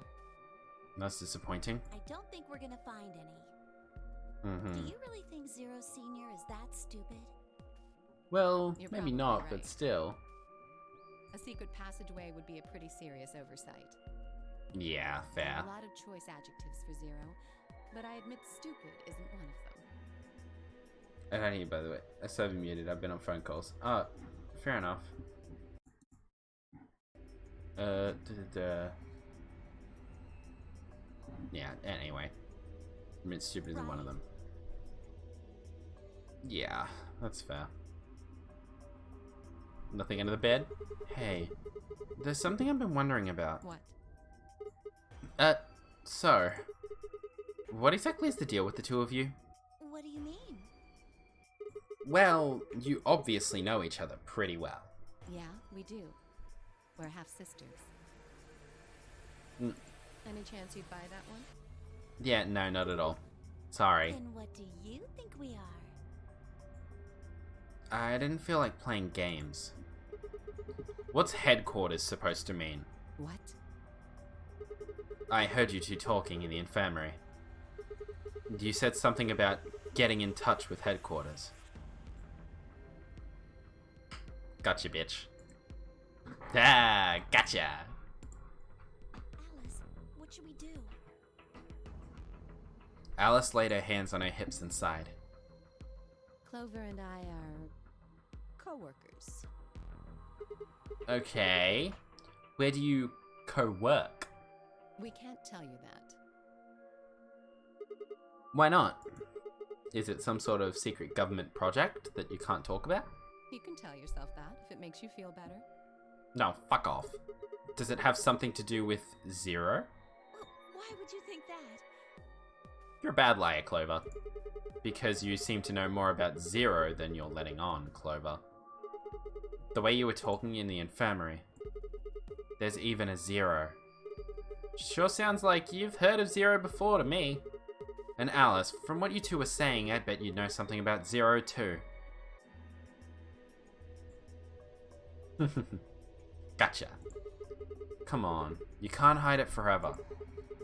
That's disappointing. I don't think we're gonna find any. Do you really think Zero Senior is that stupid? Well, You're maybe probably not, right. but still. A secret passageway would be a pretty serious oversight. Yeah, fair. A lot of choice adjectives for Zero, but I admit stupid isn't one of them. I don't hear, by the way. I still have you muted. I've been on phone calls. Fair enough. Yeah, anyway. I mean, stupid isn't one of them. Yeah, that's fair. Nothing under the bed? Hey, there's something I've been wondering about. What? So, what exactly is the deal with the two of you? What do you mean? Well, you obviously know each other pretty well. Yeah, we do. We're half sisters. Any chance you'd buy that one? Yeah, no, not at all. Sorry. Then what do you think we are? I didn't feel like playing games. What's headquarters supposed to mean? What? I heard you two talking in the infirmary. You said something about getting in touch with headquarters. Gotcha, bitch. Ah, gotcha! Alice, what should we do? Alice laid her hands on her hips and sighed. Clover and I are co-workers. Okay. Where do you co-work? We can't tell you that. Why not? Is it some sort of secret government project that you can't talk about? You can tell yourself that if it makes you feel better. No, fuck off. Does it have something to do with Zero? Well, why would you think that? You're a bad liar, Clover. Because you seem to know more about Zero than you're letting on, Clover. The way you were talking in the infirmary. There's even a Zero. Sure sounds like you've heard of Zero before to me. And Alice, from what you two were saying, I'd bet you'd know something about Zero too. Gotcha. Come on, you can't hide it forever.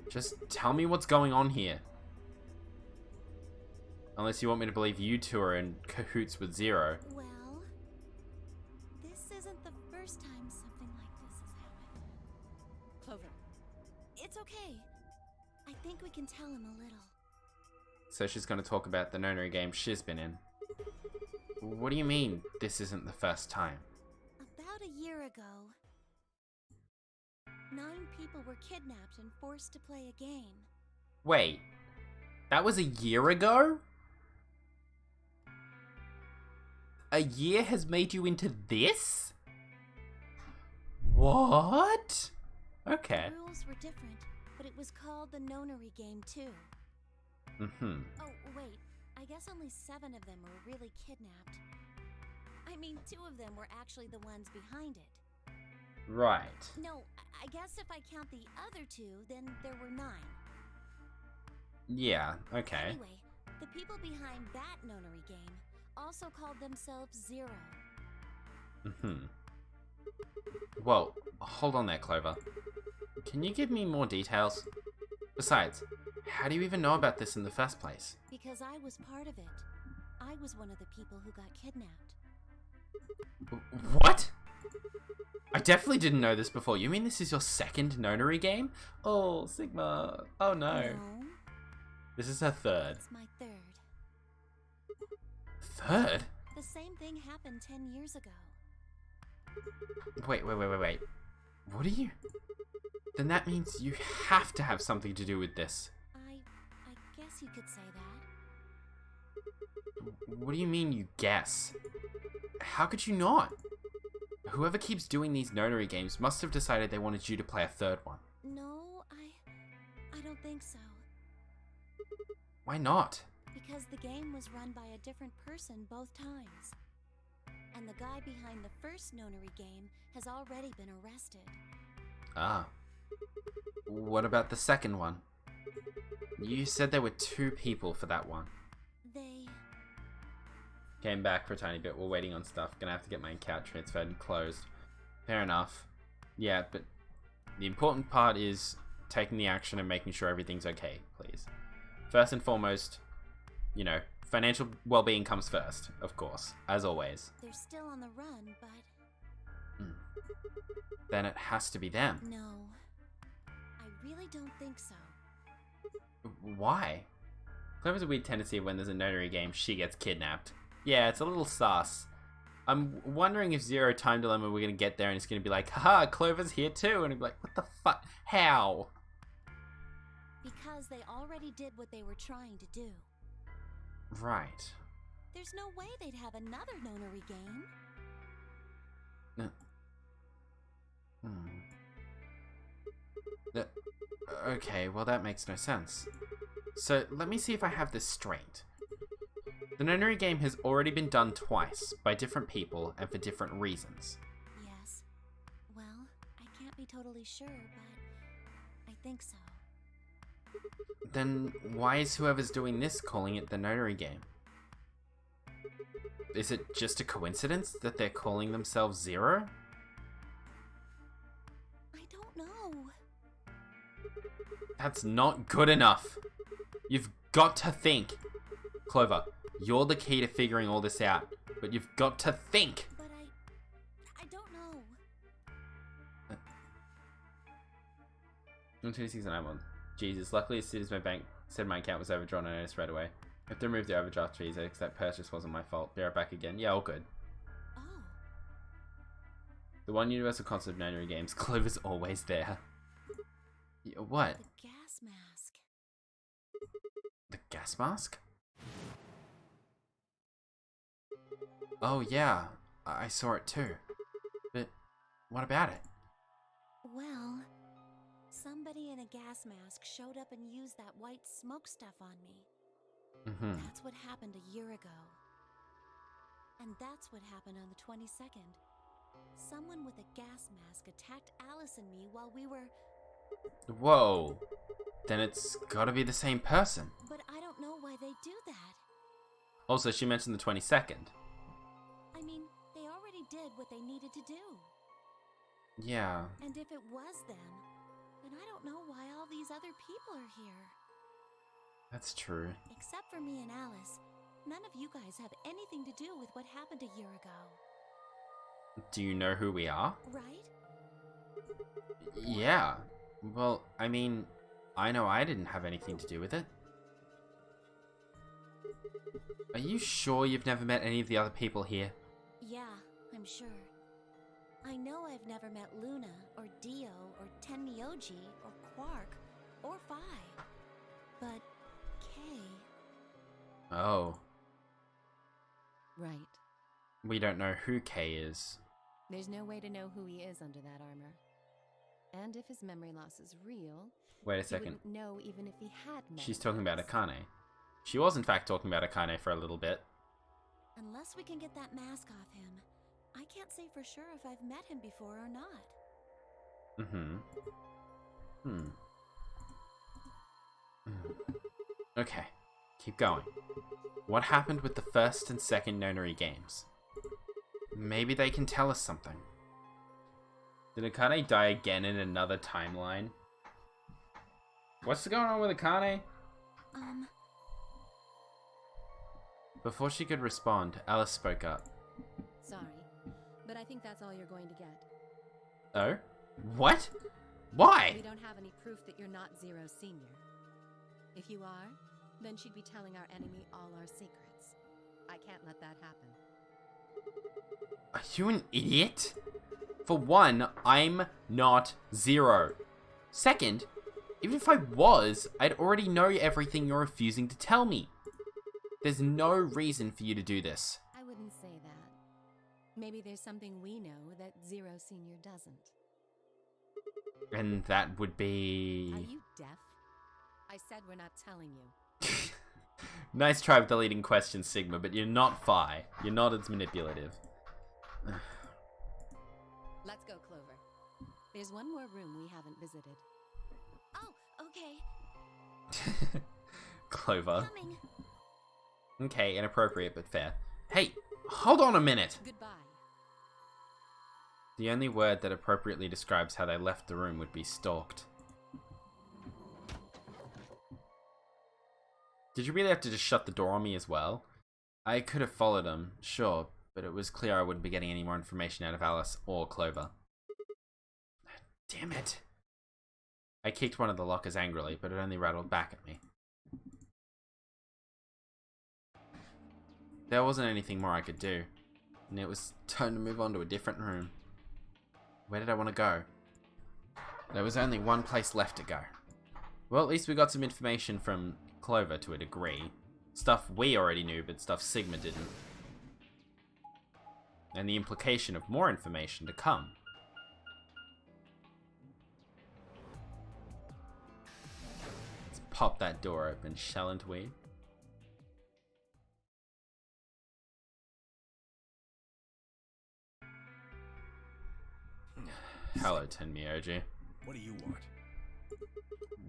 Just tell me what's going on here. Unless you want me to believe you two are in cahoots with Zero. Well, this isn't the first time something like this has happened. Clover. It's okay. I think we can tell him a little. So she's going to talk about the nonary game she's been in. What do you mean, this isn't the first time? About a year ago, 9 people were kidnapped and forced to play a game. Wait, that was a year ago? A year has made you into this? What? Okay. The rules were different, but it was called the nonary game too. Mm-hmm. Oh, wait. I guess only 7 of them were really kidnapped. I mean, 2 of them were actually the ones behind it. Right. No, I guess if I count the other 2, then there were 9. Yeah, okay. Anyway, the people behind that nonary game also called themselves Zero. Mm-hmm. Well, hold on there, Clover. Can you give me more details? Besides, how do you even know about this in the first place? Because I was part of it. I was one of the people who got kidnapped. What? I definitely didn't know this before. You mean this is your second nonary game? Oh, Sigma. Oh no. No. This is her third. It's my 3rd. Third? The same thing happened 10 years ago. Wait. What are you? Then that means you have to have something to do with this. I guess you could say that. What do you mean you guess? How could you not? Whoever keeps doing these nonary games must have decided they wanted you to play a third one. No, I don't think so. Why not? Because the game was run by a different person both times. And the guy behind the first nonary game has already been arrested. Ah. What about the second one? You said there were 2 people for that one. They... Came back for a tiny bit. We're waiting on stuff. Gonna have to get my account transferred and closed. Fair enough. Yeah, but the important part is taking the action and making sure everything's okay, please. First and foremost, you know, financial well-being comes first, of course, as always. They're still on the run, but... Then it has to be them. No. I really don't think so. Why? Clover's a weird tendency when there's a notary game, she gets kidnapped. Yeah, it's a little sus. I'm wondering if Zero Time Dilemma we're gonna get there and it's gonna be like, haha, Clover's here too, and it'll be like, what the fuck? How? Because they already did what they were trying to do. Right. There's no way they'd have another nonary game. Okay, well that makes no sense. So let me see if I have this straight. The nonary game has already been done twice, by different people and for different reasons. Yes. Well, I can't be totally sure, but I think so. Then why is whoever's doing this calling it the notary game? Is it just a coincidence that they're calling themselves Zero? I don't know. That's not good enough. You've got to think. Clover, you're the key to figuring all this out, but you've got to think. But I don't know. 126 and I won. Jesus, luckily as soon as my bank said my account was overdrawn, I noticed right away. I have to remove the overdraft fees, because that purchase wasn't my fault. Be right back again. Yeah, all good. Oh. The one universal concept of nonary games, Clover's always there. What? The gas mask. The gas mask? Oh yeah, I saw it too. But what about it? Well, somebody in a gas mask showed up and used that white smoke stuff on me. That's what happened a year ago. And that's what happened on the 22nd. Someone with a gas mask attacked Alice and me while we were... Whoa. Then it's gotta be the same person. But I don't know why they do that. Also, she mentioned the 22nd. I mean, they already did what they needed to do. Yeah. And if it was them, then I don't know why all these other people are here. That's true. Except for me and Alice, none of you guys have anything to do with what happened a year ago. Do you know who we are? Right? Yeah. Well, I mean, I know I didn't have anything to do with it. Are you sure you've never met any of the other people here? Yeah, I'm sure. I know I've never met Luna, or Dio, or Tenmyoji, or Quark, or Phi. But Kay... Oh. Right. We don't know who Kay is. There's no way to know who he is under that armor. And if his memory loss is real, Wait a second. wouldn't know even if he had memory She's talking about loss. Akane. She was in fact talking about Akane for a little bit. Unless we can get that mask off him, I can't say for sure if I've met him before or not. Okay, keep going. What happened with the first and second Nonary games? Maybe they can tell us something. Did Akane die again in another timeline? What's going on with Akane? Before she could respond, Alice spoke up. Sorry, but I think that's all you're going to get. Oh? What? Why? We don't have any proof that you're not Zero Senior. If you are, then she'd be telling our enemy all our secrets. I can't let that happen. Are you an idiot? For one, I'm not Zero. Second, even if I was, I'd already know everything you're refusing to tell me. There's no reason for you to do this. I wouldn't say that. Maybe there's something we know that Zero Senior doesn't. And that would be... Are you deaf? I said we're not telling you. Nice try with the leading question, Sigma, but you're not Phi. You're not as manipulative. Let's go, Clover. There's one more room we haven't visited. Oh, okay. Clover. Coming. Okay, inappropriate but fair. Hey, hold on a minute! Goodbye. The only word that appropriately describes how they left the room would be stalked. Did you really have to just shut the door on me as well? I could have followed him, sure, but it was clear I wouldn't be getting any more information out of Alice or Clover. Damn it. I kicked one of the lockers angrily, but it only rattled back at me. There wasn't anything more I could do, and it was time to move on to a different room. Where did I want to go? There was only one place left to go. Well, at least we got some information from Clover to a degree. Stuff we already knew, but stuff Sigma didn't. And the implication of more information to come. Let's pop that door open, shalln't we? Hello, Tenmyoji. What do you want?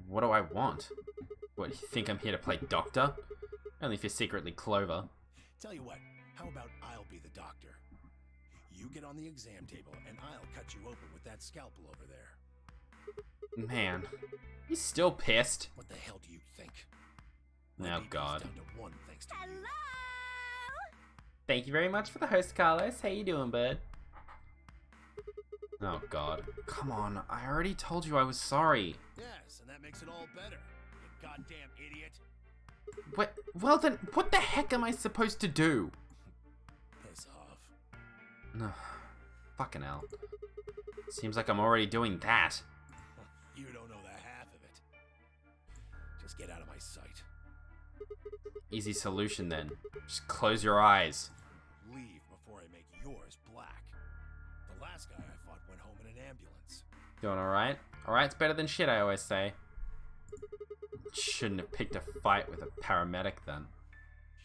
What do I want? What, you think I'm here to play doctor? Only if you're secretly Clover. Tell you what, how about I'll be the doctor? You get on the exam table, and I'll cut you open with that scalpel over there. Man, he's still pissed. What the hell do you think? Oh, God. Down to one thanks to you. Thank you very much for the host, Carlos. How you doing, bud? Oh, God. Come on, I already told you I was sorry. Yes, and that makes it all better, you goddamn idiot. What? Well then, what the heck am I supposed to do? Piss off. No, fucking hell. Seems like I'm already doing that. You don't know the half of it. Just get out of my sight. Easy solution then. Just close your eyes. Leave before I make yours black. The last guy I fought went home in an ambulance. Doing alright? Alright's better than shit, I always say. Shouldn't have picked a fight with a paramedic then.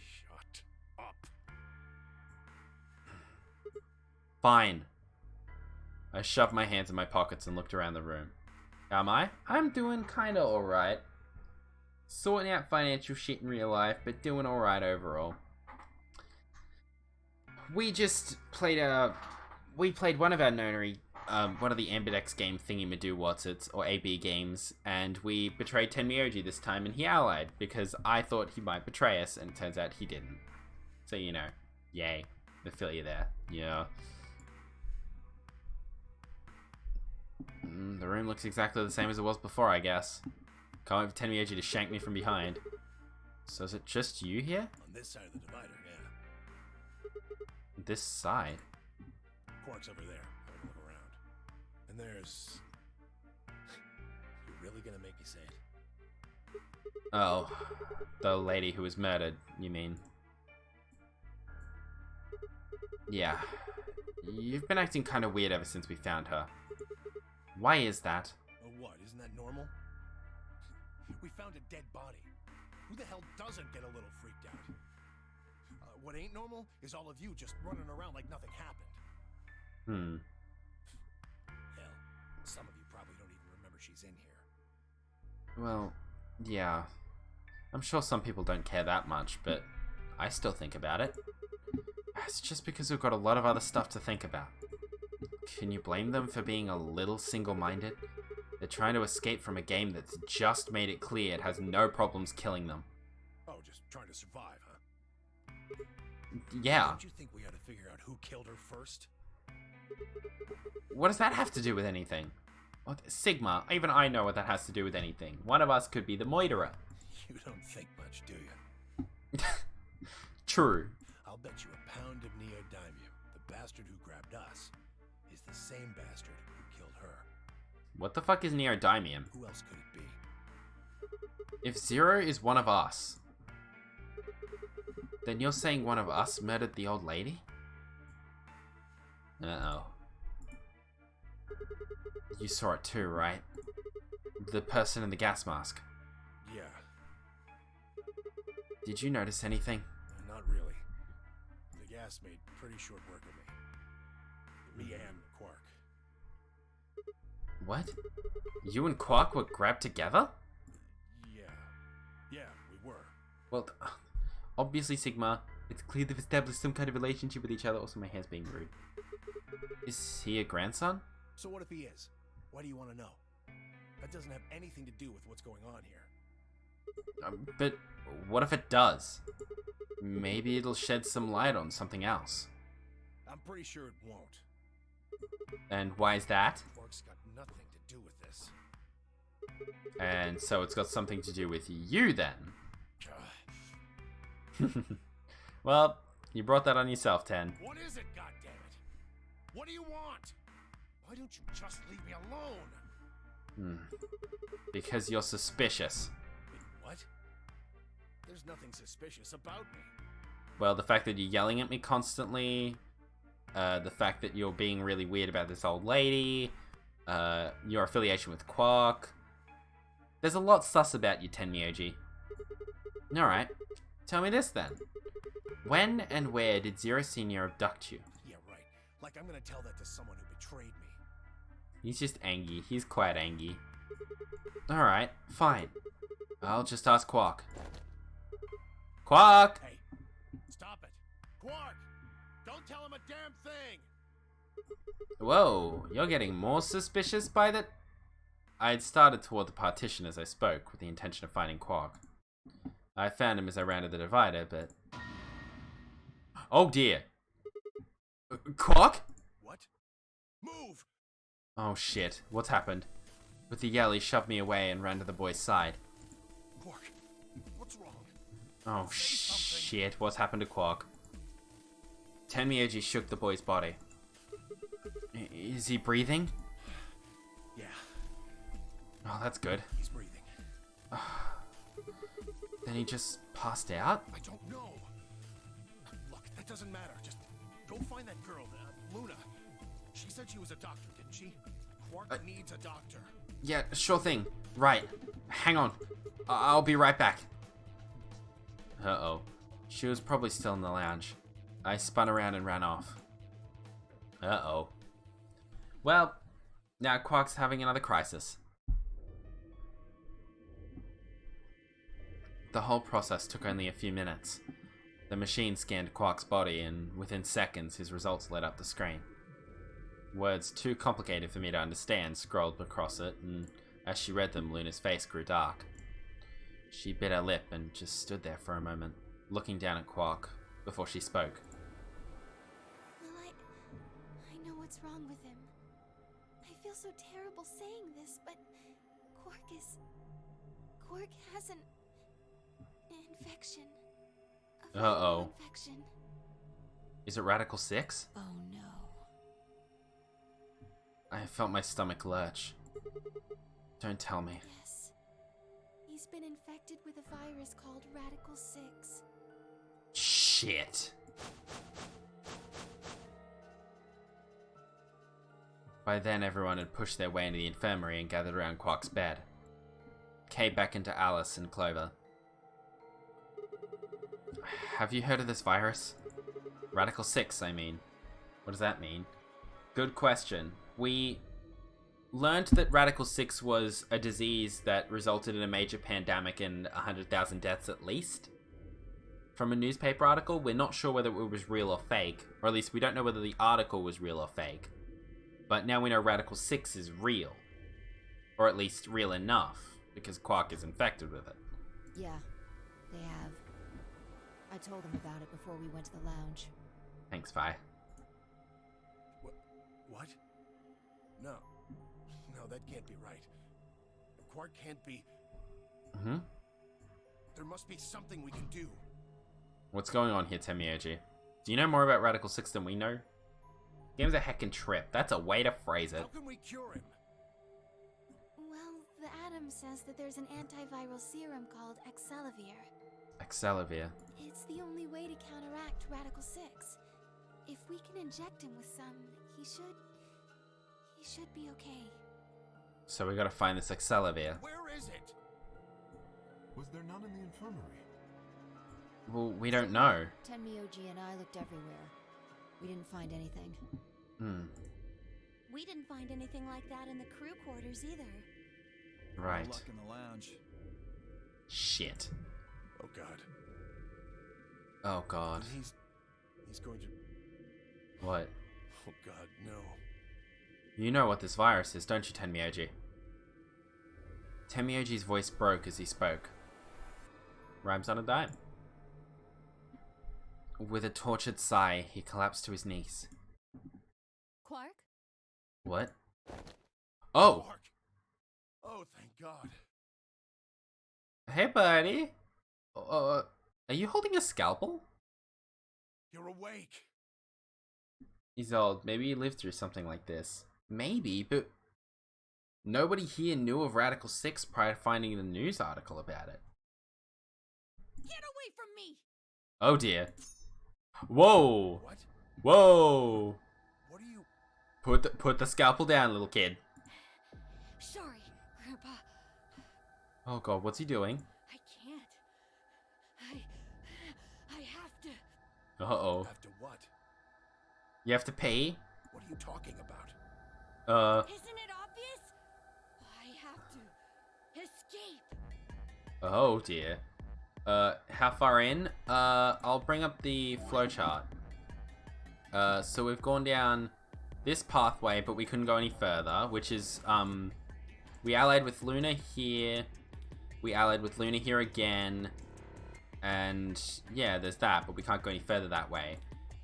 Shut up. Fine. I shoved my hands in my pockets and looked around the room. Am I? I'm doing kinda alright. Sorting out financial shit in real life, but doing alright overall. We just played one of our nonary, one of the Ambidex game thingy-madoo whatsits, or AB games, and we betrayed Tenmyoji this time, and he allied, because I thought he might betray us, and it turns out he didn't. So, you know, yay. I feel you there. Yeah. The room looks exactly the same as it was before, I guess. Can't wait for Tenmyoji to shank me from behind. So is it just you here? On this side of the divider, yeah. This side? Quark's over there. Have a look around. And there's... You really gonna make me say it? Oh, the lady who was murdered, you mean? Yeah. You've been acting kind of weird ever since we found her. Why is that? Well, what? Isn't that normal? We found a dead body. Who the hell doesn't get a little freaked out? What ain't normal is all of you just running around like nothing happened. Hell, some of you probably don't even remember she's in here. Well, yeah. I'm sure some people don't care that much, but I still think about it. It's just because we've got a lot of other stuff to think about. Can you blame them for being a little single-minded? They're trying to escape from a game that's just made it clear it has no problems killing them. Oh, just trying to survive, huh? Yeah. Don't you think we ought to figure out who killed her first? What does that have to do with anything? What, Sigma, even I know what that has to do with anything. One of us could be the moiterer. You don't think much, do you? True. I'll bet you a pound of neodymium the bastard who grabbed us is the same bastard who killed her. What the fuck is neodymium? Who else could it be? If Zero is one of us, then you're saying one of us murdered the old lady? Uh-oh. You saw it too, right? The person in the gas mask. Yeah. Did you notice anything? Not really. The gas made pretty short work of me. Me and Quark. What? You and Quark were grabbed together? Yeah, we were. Well, obviously, Sigma, it's clear they've established some kind of relationship with each other. Also, my hair's being rude. Is he a grandson? So what if he is? Why do you want to know? That doesn't have anything to do with what's going on here. But what if it does? Maybe it'll shed some light on something else. I'm pretty sure it won't. And why is that? Quark's got nothing to do with this. And so it's got something to do with you then. Well, you brought that on yourself, 10. What is it, goddammit? What do you want? Why don't you just leave me alone? Because you're suspicious. Wait, what? There's nothing suspicious about me. Well, the fact that you're yelling at me constantly, the fact that you're being really weird about this old lady, your affiliation with Quark. There's a lot sus about you, Tenmyoji. Alright, tell me this then. When and where did Zero Senior abduct you? Yeah, right. Like I'm gonna tell that to someone who betrayed me. He's just angry. He's quite angry. Alright, fine. I'll just ask Quark. Quark! Hey, stop it. Quark! Don't tell him a damn thing! Whoa, you're getting more suspicious by the... I'd started toward the partition as I spoke, with the intention of finding Quark. I found him as I rounded the divider, but... Oh dear! Quark? What? Move! Oh shit, what's happened? With the yell, he shoved me away and ran to the boy's side. Quark, what's wrong? Oh shit, what's happened to Quark? Tenmyoji shook the boy's body. Is he breathing? Yeah. Oh, that's good. He's breathing. Then he just passed out? I don't know. Look, that doesn't matter. Just go find that girl, Luna. She said she was a doctor, didn't she? Quark needs a doctor. Yeah, sure thing. Right. Hang on. I'll be right back. Uh-oh. She was probably still in the lounge. I spun around and ran off. Uh-oh. Well, now Quark's having another crisis. The whole process took only a few minutes. The machine scanned Quark's body, and within seconds his results lit up the screen. Words too complicated for me to understand scrolled across it, and as she read them, Luna's face grew dark. She bit her lip and just stood there for a moment, looking down at Quark, before she spoke. Well, I know what's wrong with him. I feel so terrible saying this, but Quark has an infection. A viral infection. Is it Radical 6? Oh no. I felt my stomach lurch. Don't tell me. Yes. He's been infected with a virus called Radical 6. Shit. By then, everyone had pushed their way into the infirmary and gathered around Quark's bed. Kay beckoned to Alice and Clover. Have you heard of this virus? Radical 6, I mean. What does that mean? Good question. We learned that Radical 6 was a disease that resulted in a major pandemic and 100,000 deaths at least. From a newspaper article, we're not sure whether it was real or fake, or at least we don't know whether the article was real or fake. But now we know Radical 6 is real. Or at least real enough, because Quark is infected with it. Yeah, they have. I told them about it before we went to the lounge. Thanks, Vi. What? No. No, that can't be right. Quark can't be... Mm-hmm. There must be something we can do. What's going on here, Temioji? Do you know more about Radical 6 than we know? Game's a heckin' trip. That's a way to phrase it. How can we cure him? Well, the Atom says that there's an antiviral serum called Excelavir. Excelavir. It's the only way to counteract Radical 6. If we can inject him with some, he should be okay. So we gotta find this Excelavir. Where is it? Was there none in the infirmary? Well, we don't know. Tenmyoji and I looked everywhere. We didn't find anything. We didn't find anything like that in the crew quarters either. Right. No luck in the lounge. Shit. Oh god. Oh god. He's going to... What? Oh god, no. You know what this virus is, don't you, Tenmyoji? Tenmyoji's voice broke as he spoke. Rhymes on a dime. With a tortured sigh, he collapsed to his knees. Quark? What? Oh! Quark. Oh, thank god. Hey, buddy. Are you holding a scalpel? You're awake. He's old. Maybe he lived through something like this. Maybe, but nobody here knew of Radical 6 prior to finding the news article about it. Get away from me! Oh dear. Whoa! What? Whoa! What are you... Put the scalpel down, little kid. Sorry, Grandpa. Oh god, what's he doing? I can't. I have to. Uh-oh. After what? You have to pee? What are you talking about? Isn't it obvious? I have to escape. Oh dear. How far in? I'll bring up the flowchart. So we've gone down this pathway, but we couldn't go any further, which is, we allied with Luna here. We allied with Luna here again. And, yeah, there's that, but we can't go any further that way.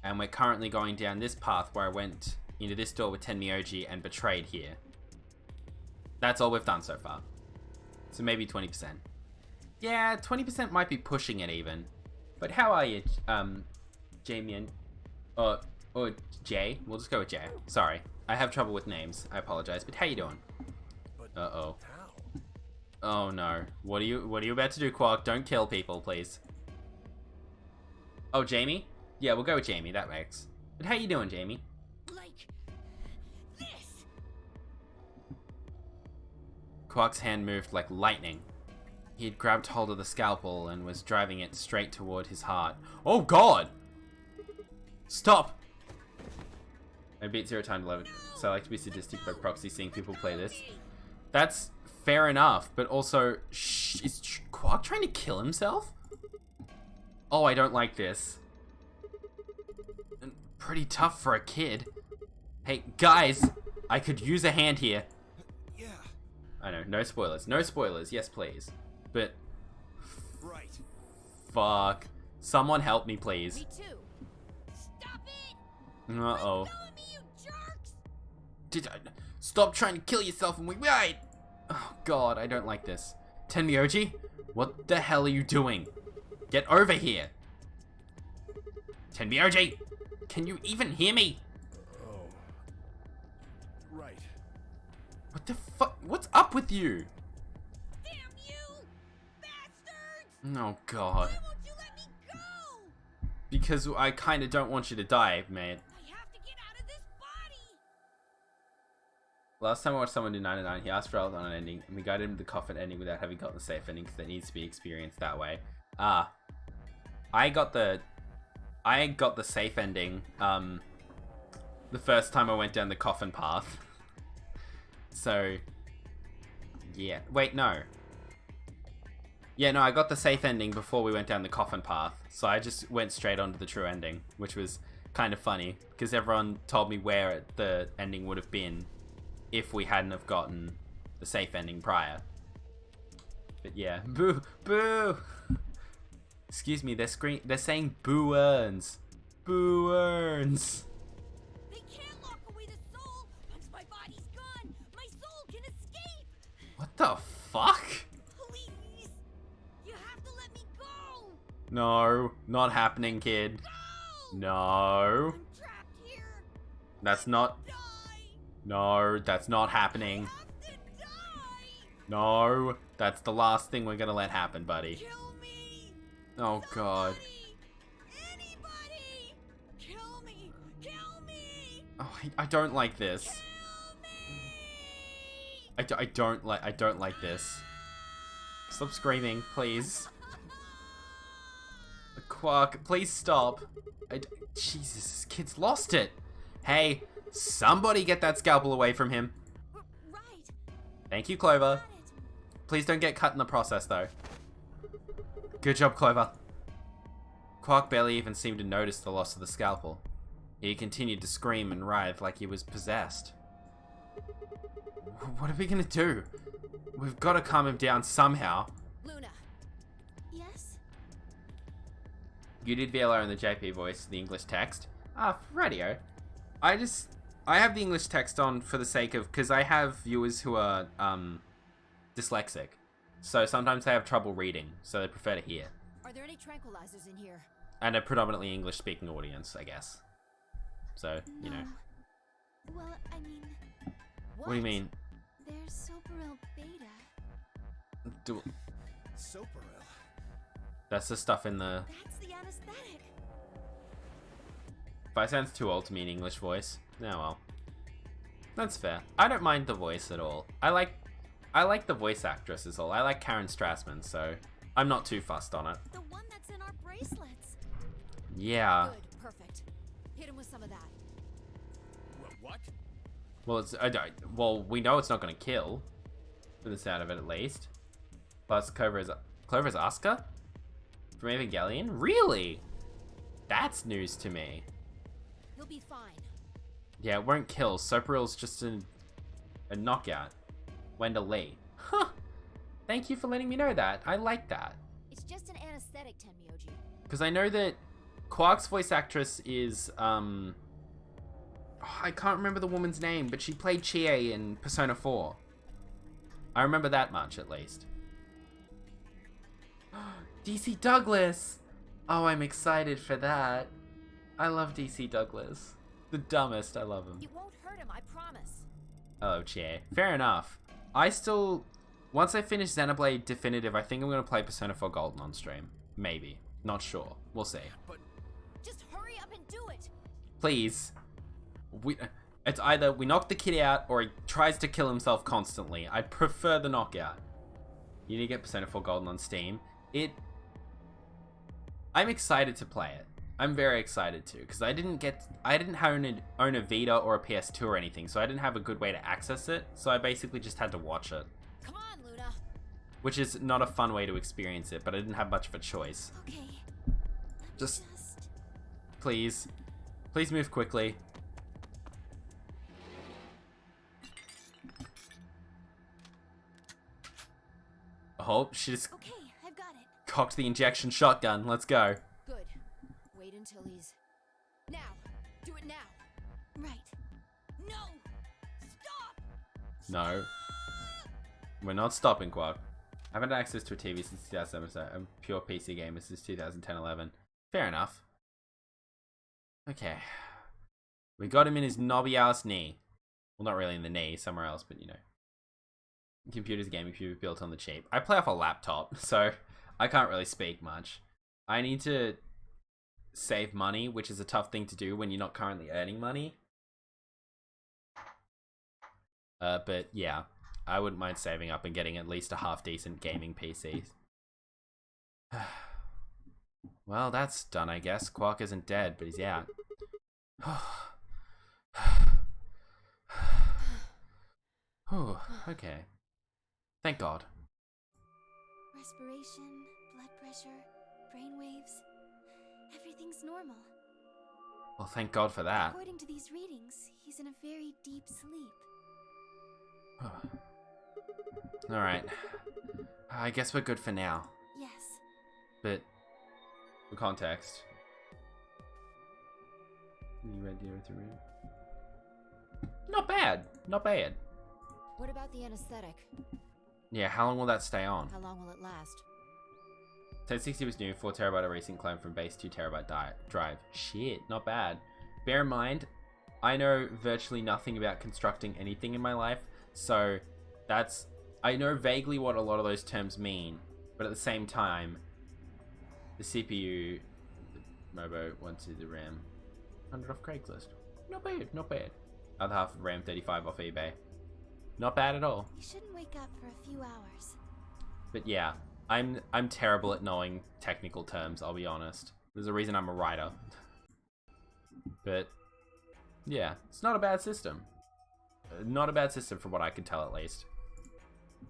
And we're currently going down this path where I went into this door with Tenmyoji and betrayed here. That's all we've done so far. So maybe 20%. Yeah, 20% might be pushing it even. But how are you, Jamie and... or Jay? We'll just go with Jay. Sorry. I have trouble with names. I apologize. But how you doing? Uh-oh. How? Oh no. What are you about to do, Quark? Don't kill people, please. Oh, Jamie? Yeah, we'll go with Jamie. That works. But how you doing, Jamie? Like this. Quark's hand moved like lightning. He had grabbed hold of the scalpel and was driving it straight toward his heart. Oh god! Stop! I beat 0 times 11, so I like to be sadistic by proxy seeing people play this. That's fair enough, but also, is Quark trying to kill himself? Oh, I don't like this. Pretty tough for a kid. Hey, guys, I could use a hand here. Yeah. I know, no spoilers. No spoilers, yes please. But... Right. fuck. Someone help me, please. Me too. Stop it! Uh-oh. Let go of me, you jerks! Did I... Stop trying to kill yourself and we... Right! Oh god, I don't like this. Tenmyoji? What the hell are you doing? Get over here! Tenmyoji! Can you even hear me? Oh. Right. What the fuck? What's up with you? Damn you! Bastards! Oh god. Why won't you let me go? Because I kinda don't want you to die, mate. I have to get out of this body! Last time I watched someone do 99, he asked for help on an ending, and we guided him to the coffin ending without having gotten the safe ending because it needs to be experienced that way. I got the safe ending the first time I went down the coffin path. So yeah, wait, no. Yeah, no, I got the safe ending before we went down the coffin path, so I just went straight on to the true ending, which was kind of funny because everyone told me where the ending would have been if we hadn't have gotten the safe ending prior. But yeah, boo, boo. Excuse me, they're saying boo earns. Boo earns. They can't lock away the soul. Once my body's gone, my soul can escape. What the fuck? Please, you have to let me go. No, not happening, kid. No. I'm trapped here. That's not. Die. No, that's not happening. No, that's the last thing we're gonna let happen, buddy. Kill me. Oh god. Anybody. Kill me. Kill me. Oh, I don't like this. I don't like this. Stop screaming, please. Quark, please stop. Jesus, this kid's lost it. Hey, somebody get that scalpel away from him. Right. Thank you, Clover. Please don't get cut in the process, though. Good job, Clover. Quark barely even seemed to notice the loss of the scalpel. He continued to scream and writhe like he was possessed. What are we gonna do? We've got to calm him down somehow. Luna. Yes? You did VLR in the JP voice, the English text. For radio. I have the English text on for the sake of, because I have viewers who are dyslexic. So sometimes they have trouble reading, so they prefer to hear. Are there any tranquilizers in here? And a predominantly English speaking audience, I guess. So, you know. Well, I mean... What do you mean? There's Soparil Beta. Soparil? That's the stuff in the... That's the anesthetic. If I sounds too old to me in English voice. Oh well. That's fair. I don't mind the voice at all. I like the voice actress is all. I like Karen Strassman, so I'm not too fussed on it. The one that's in our bracelets. Yeah. Good, perfect. Hit him with some of that. What? Well, well, we know it's not going to kill, from the sound of it at least. Plus, Clover's Asuka from Evangelion. Really? That's news to me. He'll be fine. Yeah, it won't kill. Soparil's just a knockout. Wendell Lee. Huh. Thank you for letting me know that. I like that. It's just an anesthetic, Tenmyoji. Because I know that Quark's voice actress is, I can't remember the woman's name, but she played Chie in Persona 4. I remember that much, at least. DC Douglas! Oh, I'm excited for that. I love DC Douglas. The dumbest, I love him. You won't hurt him, I promise. Oh, Chie. Fair enough. Once I finish Xenoblade Definitive, I think I'm going to play Persona 4 Golden on stream. Maybe. Not sure. We'll see. But just hurry up and do it. Please. It's either we knock the kid out or he tries to kill himself constantly. I'd prefer the knockout. You need to get Persona 4 Golden on Steam. I'm excited to play it. I'm very excited to, because I didn't own a Vita or a PS2 or anything, so I didn't have a good way to access it, so I basically just had to watch it. Come on, Luna. Which is not a fun way to experience it, but I didn't have much of a choice. Okay. Just... Please. Please move quickly. Oh, she just Okay, I've got it. cocked the injection shotgun. Let's go. Good. Wait until he's... Now! Do it now! Right. No! Stop! No. We're not stopping, Quark. I haven't had access to a TV since 2007, so I'm a pure PC gamer since 2010-11. Fair enough. Okay. We got him in his knobby ass knee. Well, not really in the knee, somewhere else, but you know. Computer's a gaming computer built on the cheap. I play off a laptop, so I can't really speak much. I need to save money, which is a tough thing to do when you're not currently earning money. But yeah, I wouldn't mind saving up and getting at least a half-decent gaming PC. Well, that's done, I guess. Quark isn't dead, but he's out. Okay. Thank God. Respiration, blood pressure, brain waves. Everything's normal. Well, thank God for that. According to these readings, he's in a very deep sleep. Alright. I guess we're good for now. Yes. But, for context. You read the room? Not bad. Not bad. What about the anesthetic? Yeah, how long will that stay on? How long will it last? 1060 was new, 4TB of recent clone from base 2TB drive. Shit, not bad. Bear in mind, I know virtually nothing about constructing anything in my life, so I know vaguely what a lot of those terms mean, but at the same time, the CPU, the Mobo, 1 the RAM, 100 off Craigslist. Not bad, not bad. Other half of RAM 35 off eBay. Not bad at all. You shouldn't wake up for a few hours. But yeah, I'm terrible at knowing technical terms, I'll be honest. There's a reason I'm a writer. But yeah, it's not a bad system. Not a bad system from what I can tell at least.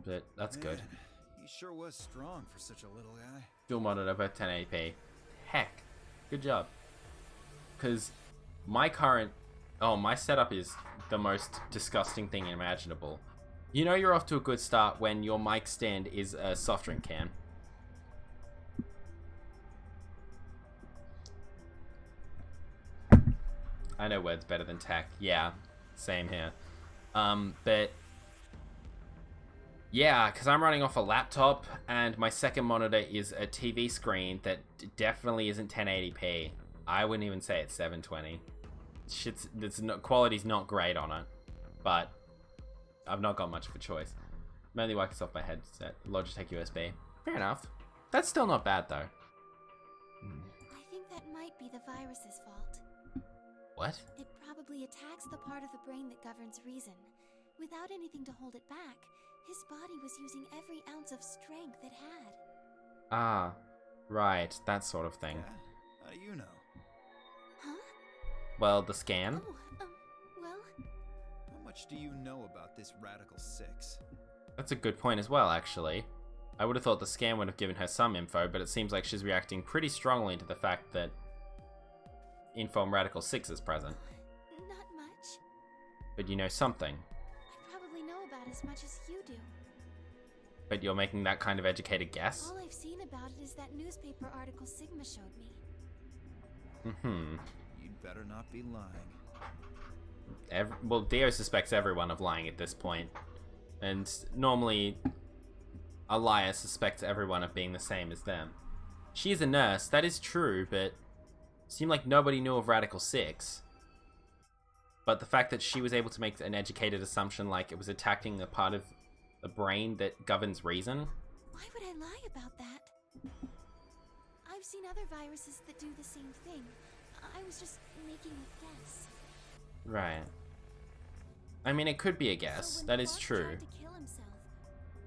But that's good. He sure was strong for such a little guy. Dual monitor, both 1080p. Heck, good job. Because my setup is the most disgusting thing imaginable. You know you're off to a good start when your mic stand is a soft drink can. I know words better than tech. Yeah, same here. But yeah, because I'm running off a laptop and my second monitor is a TV screen that definitely isn't 1080p. I wouldn't even say it's 720. Quality's not great on it, but I've not got much of a choice. Mainly wipes off my headset. Logitech USB. Fair enough. That's still not bad though. I think that might be the virus's fault. What? It probably attacks the part of the brain that governs reason. Without anything to hold it back, his body was using every ounce of strength it had. Ah, right, that sort of thing. Yeah? How do you know? Huh? Well, the scan? Oh, well... How much do you know about this Radical 6? That's a good point as well, actually. I would have thought the scan would have given her some info, but it seems like she's reacting pretty strongly to the fact that info on Radical 6 is present. Not much. But you know something. I probably know about as much as you do. But you're making that kind of educated guess? All I've seen about it is that newspaper article Sigma showed me. Mm-hmm. You'd better not be lying. Well, Dio suspects everyone of lying at this point. And normally, a liar suspects everyone of being the same as them. She is a nurse, that is true, but it seemed like nobody knew of Radical 6. But the fact that she was able to make an educated assumption like it was attacking the part of the brain that governs reason. Why would I lie about that? I've seen other viruses that do the same thing. I was just making a guess. Right. I mean, it could be a guess. So when That is Clark true. tried to kill himself,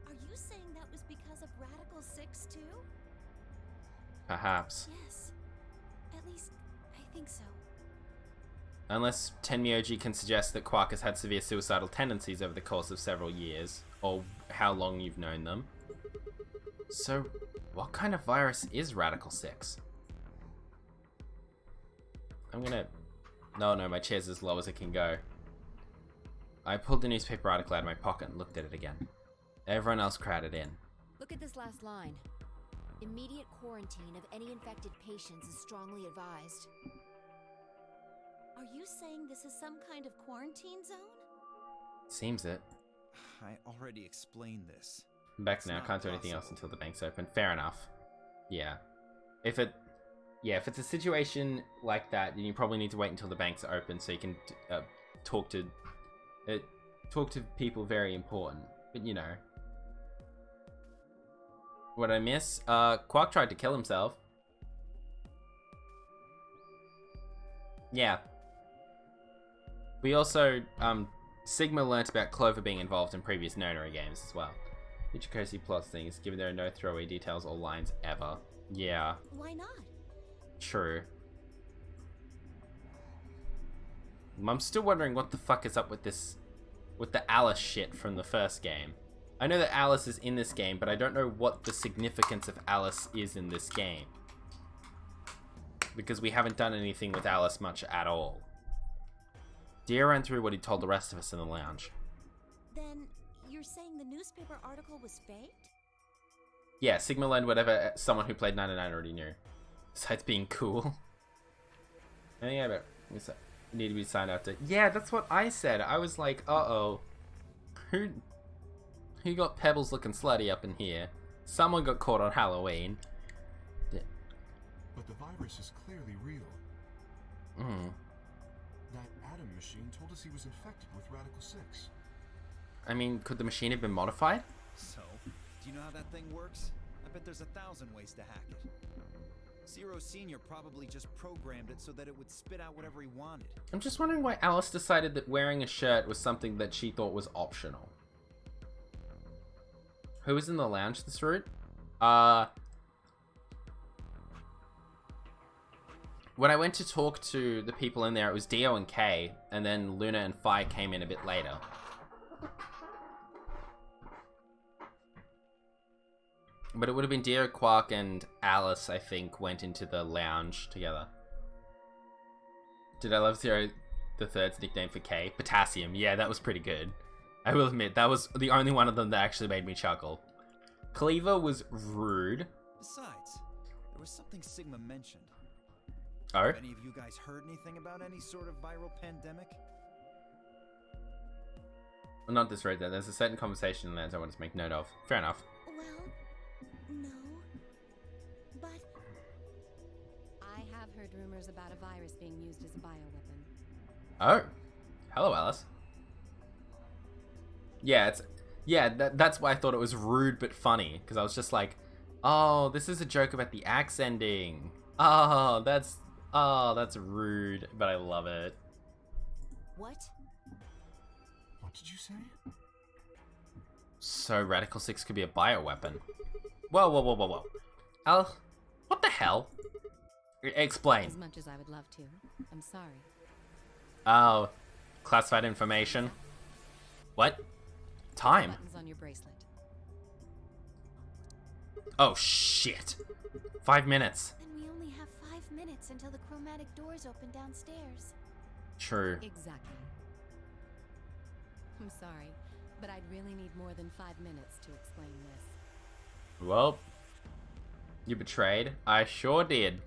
are you saying that was because of Radical 6 too? Perhaps. Yes. At least, I think so. Unless Tenmyoji can suggest that Quark has had severe suicidal tendencies over the course of several years, or how long you've known them. So, what kind of virus is Radical 6? I'm gonna... No, my chair's as low as it can go. I pulled the newspaper article out of my pocket and looked at it again. Everyone else crowded in. Look at this last line. Immediate quarantine of any infected patients is strongly advised. Are you saying this is some kind of quarantine zone? Seems it. I already explained this. I'm back It's now. not Can't do anything else possible. until the bank's open. Fair enough. Yeah. If it's a situation like that, then you probably need to wait until the banks are open so you can talk to people very important. But you know. What I miss? Quark tried to kill himself. Yeah. We also Sigma learnt about Clover being involved in previous Nonary games as well. Ichikoshi plots things, given there are no throwaway details or lines ever. Yeah. Why not? True. I'm still wondering what the fuck is up with this, with the Alice shit from the first game. I know that Alice is in this game, but I don't know what the significance of Alice is in this game. Because we haven't done anything with Alice much at all. Dia ran through what he told the rest of us in the lounge. Then, you're saying the newspaper article was faked? Yeah, Sigma learned whatever someone who played 99 already knew. Besides being cool. Yeah, but we need to be signed out to... Yeah, that's what I said. I was like, uh-oh. Who got Pebbles looking slutty up in here? Someone got caught on Halloween. But the virus is clearly real. That Adam machine told us he was infected with Radical 6. I mean, could the machine have been modified? So, do you know how that thing works? I bet there's 1,000 ways to hack it. Zero Senior probably just programmed it so that it would spit out whatever he wanted. I'm just wondering why Alice decided that wearing a shirt was something that she thought was optional. Who was in the lounge this route? When I went to talk to the people in there, it was Dio and Kay, and then Luna and Fi came in a bit later. But it would have been Dio, Quark, and Alice, I think, went into the lounge together. Did I love Zero the Third's nickname for Kay? Potassium. Yeah, that was pretty good. I will admit, that was the only one of them that actually made me chuckle. Cleaver was rude. Besides, there was something Sigma mentioned. Oh? Have any of you guys heard anything about any sort of viral pandemic? Well, not this right there. There's a certain conversation in there I wanted to make note of. Fair enough. Well, no. But... I have heard rumors about a virus being used as a bioweapon. Oh. Hello, Alice. Yeah, that's why I thought it was rude but funny. Because I was just like, oh, this is a joke about the axe ending. Oh, that's rude, but I love it. What? What did you say? So Radical 6 could be a bioweapon. Whoa. Al, what the hell? Explain. As much as I would love to. I'm sorry. Oh, classified information. What? Time. Buttons on your bracelet. Oh shit. 5 minutes. Then we only have 5 minutes until the chromatic doors open downstairs. True. Exactly. I'm sorry, but I'd really need more than 5 minutes to explain this. Well, you betrayed. I sure did.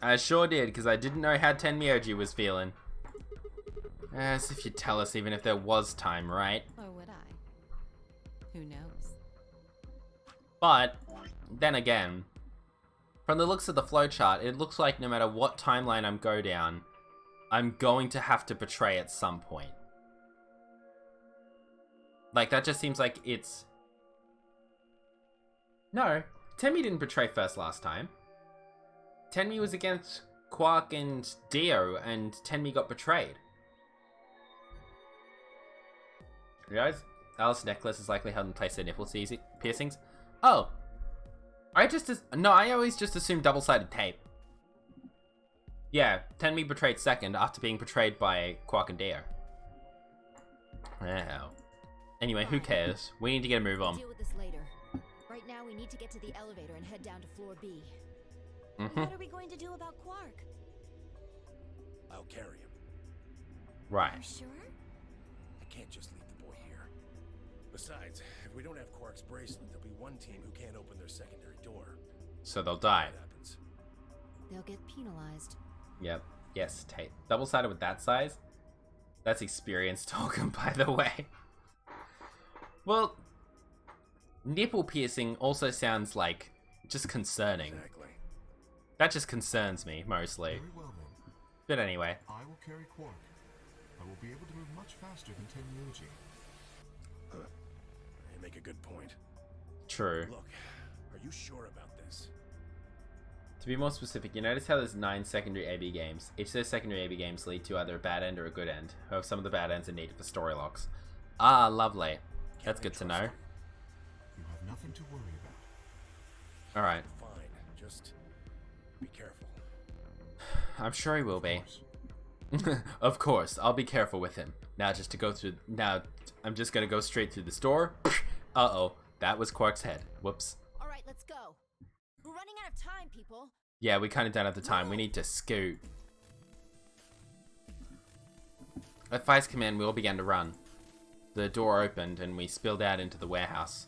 I sure did, because I didn't know how Tenmyoji was feeling. As if you'd tell us even if there was time, right? Or would I? Who knows? But, then again, from the looks of the flowchart, it looks like no matter what timeline I'm go down, I'm going to have to betray at some point. Like, that just seems like it's... No, Tenmi didn't betray first last time. Tenmi was against Quark and Dio, and Tenmi got betrayed. You guys? Alice's necklace is likely held in place of nipple piercings. Oh. I always just assumed double-sided tape. Yeah, Tenmi betrayed second after being betrayed by Quark and Dio. Wow. Anyway, who cares? We need to get a move on. Deal with this later. Right now, we need to get to the elevator and head down to floor B. What are we going to do about Quark? I'll carry him. Right. You sure? I can't just leave the boy here. Besides, if we don't have Quark's bracelet, there'll be one team who can't open their secondary door. So they'll die. What happens? They'll get penalized. Yep. Yes, tape. Double-sided with that size? That's experience talking, by the way. Well, nipple piercing also sounds like just concerning. Exactly. That just concerns me, mostly. Very well then. But anyway. I will carry Quark. I will be able to move much faster than Tenmyoji. You make a good point. True. Look, are you sure about this? To be more specific, you notice how there's 9 secondary AB games. Each of those secondary AB games lead to either a bad end or a good end. However, some of the bad ends are needed for story locks. Ah, lovely. That's good to know. You have nothing to worry about. Alright. Fine, just be careful. I'm sure he will be. Of course, I'll be careful with him. Now just to go through... Now, I'm just gonna go straight through the store. Uh-oh, that was Quark's head. Whoops. Alright, let's go. We're running out of time, people. Yeah, we kind of don't have the time. We need to scoot. At Fi's command, we all began to run. The door opened and we spilled out into the warehouse.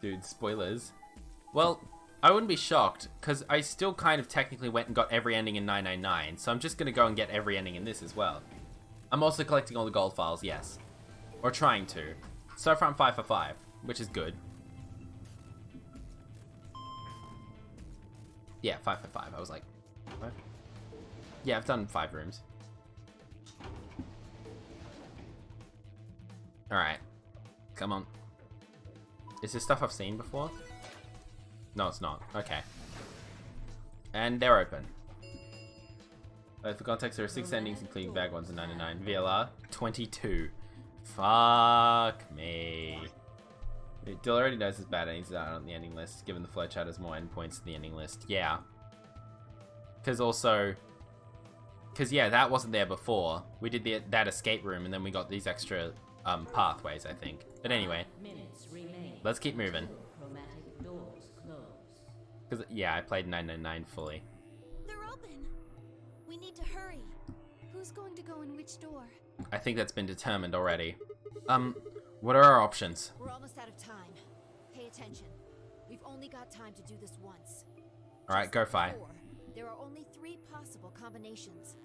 Dude, spoilers. Well, I wouldn't be shocked, because I still kind of technically went and got every ending in 999, so I'm just going to go and get every ending in this as well. I'm also collecting all the gold files, yes. Or trying to. So far I'm 5 for 5, which is good. Yeah, 5 for 5. I was like, what? Yeah, I've done 5 rooms. Alright. Come on. Is this stuff I've seen before? No, it's not. Okay. And they're open. For context, there are 6 endings, including bag ones in 99. VLR, 22. Fuck me. Dill already knows his bad endings are on the ending list, given the flowchart has more endpoints than the ending list. Yeah. Because yeah, that wasn't there before. We did that escape room, and then we got these extra pathways, I think. But anyway, let's keep moving. Because yeah, I played 999 fully. They're open. We need to hurry. Who's going to go in which door? I think that's been determined already. What are our options? We're almost out of time. Pay attention. We've only got time to do this once. Alright, go Fi. There are only 3 possible combinations.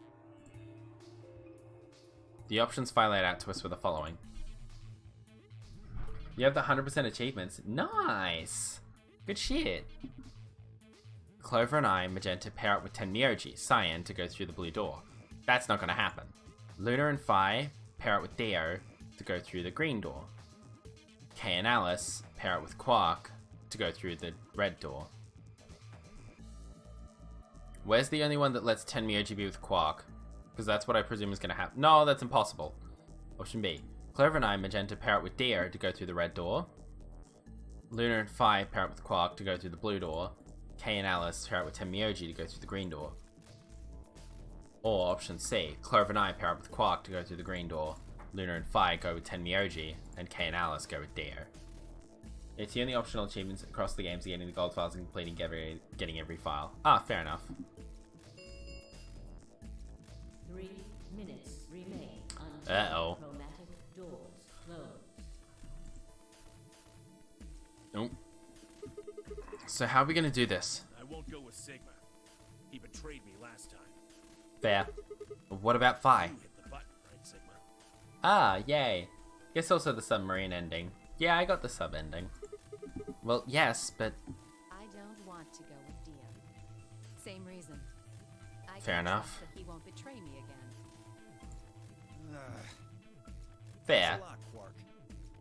The options Fi laid out to us were the following. You have the 100% achievements. Nice! Good shit. Clover and I, Magenta, pair up with Tenmyoji, Cyan, to go through the blue door. That's not going to happen. Luna and Fi pair up with Dio to go through the green door. Kay and Alice pair up with Quark to go through the red door. Where's the only one that lets Tenmyoji be with Quark? Because that's what I presume is going to happen. No, that's impossible. Option B. Clover and I, Magenta, pair up with Dio to go through the red door. Luna and Fi pair up with Quark to go through the blue door. Kay and Alice pair up with Tenmyoji to go through the green door. Or option C. Clover and I pair up with Quark to go through the green door. Luna and Fi go with Tenmyoji, and Kay and Alice go with Dio. It's the only optional achievements across the games are getting the gold files and completing getting every file. Ah, fair enough. 3 minutes remain until Uh-oh. chromatic doors close. Nope. So how are we gonna do this? I won't go with Sigma. He betrayed me last time. Fair. What about Fi? You hit the button, right, Sigma? Ah, yay. Guess also the submarine ending. Yeah, I got the sub ending. Well, yes, but... I don't want to go with Dio. Same reason. I Fair can enough. trust that he won't betray me again. Fair. Thanks a lot, Quark.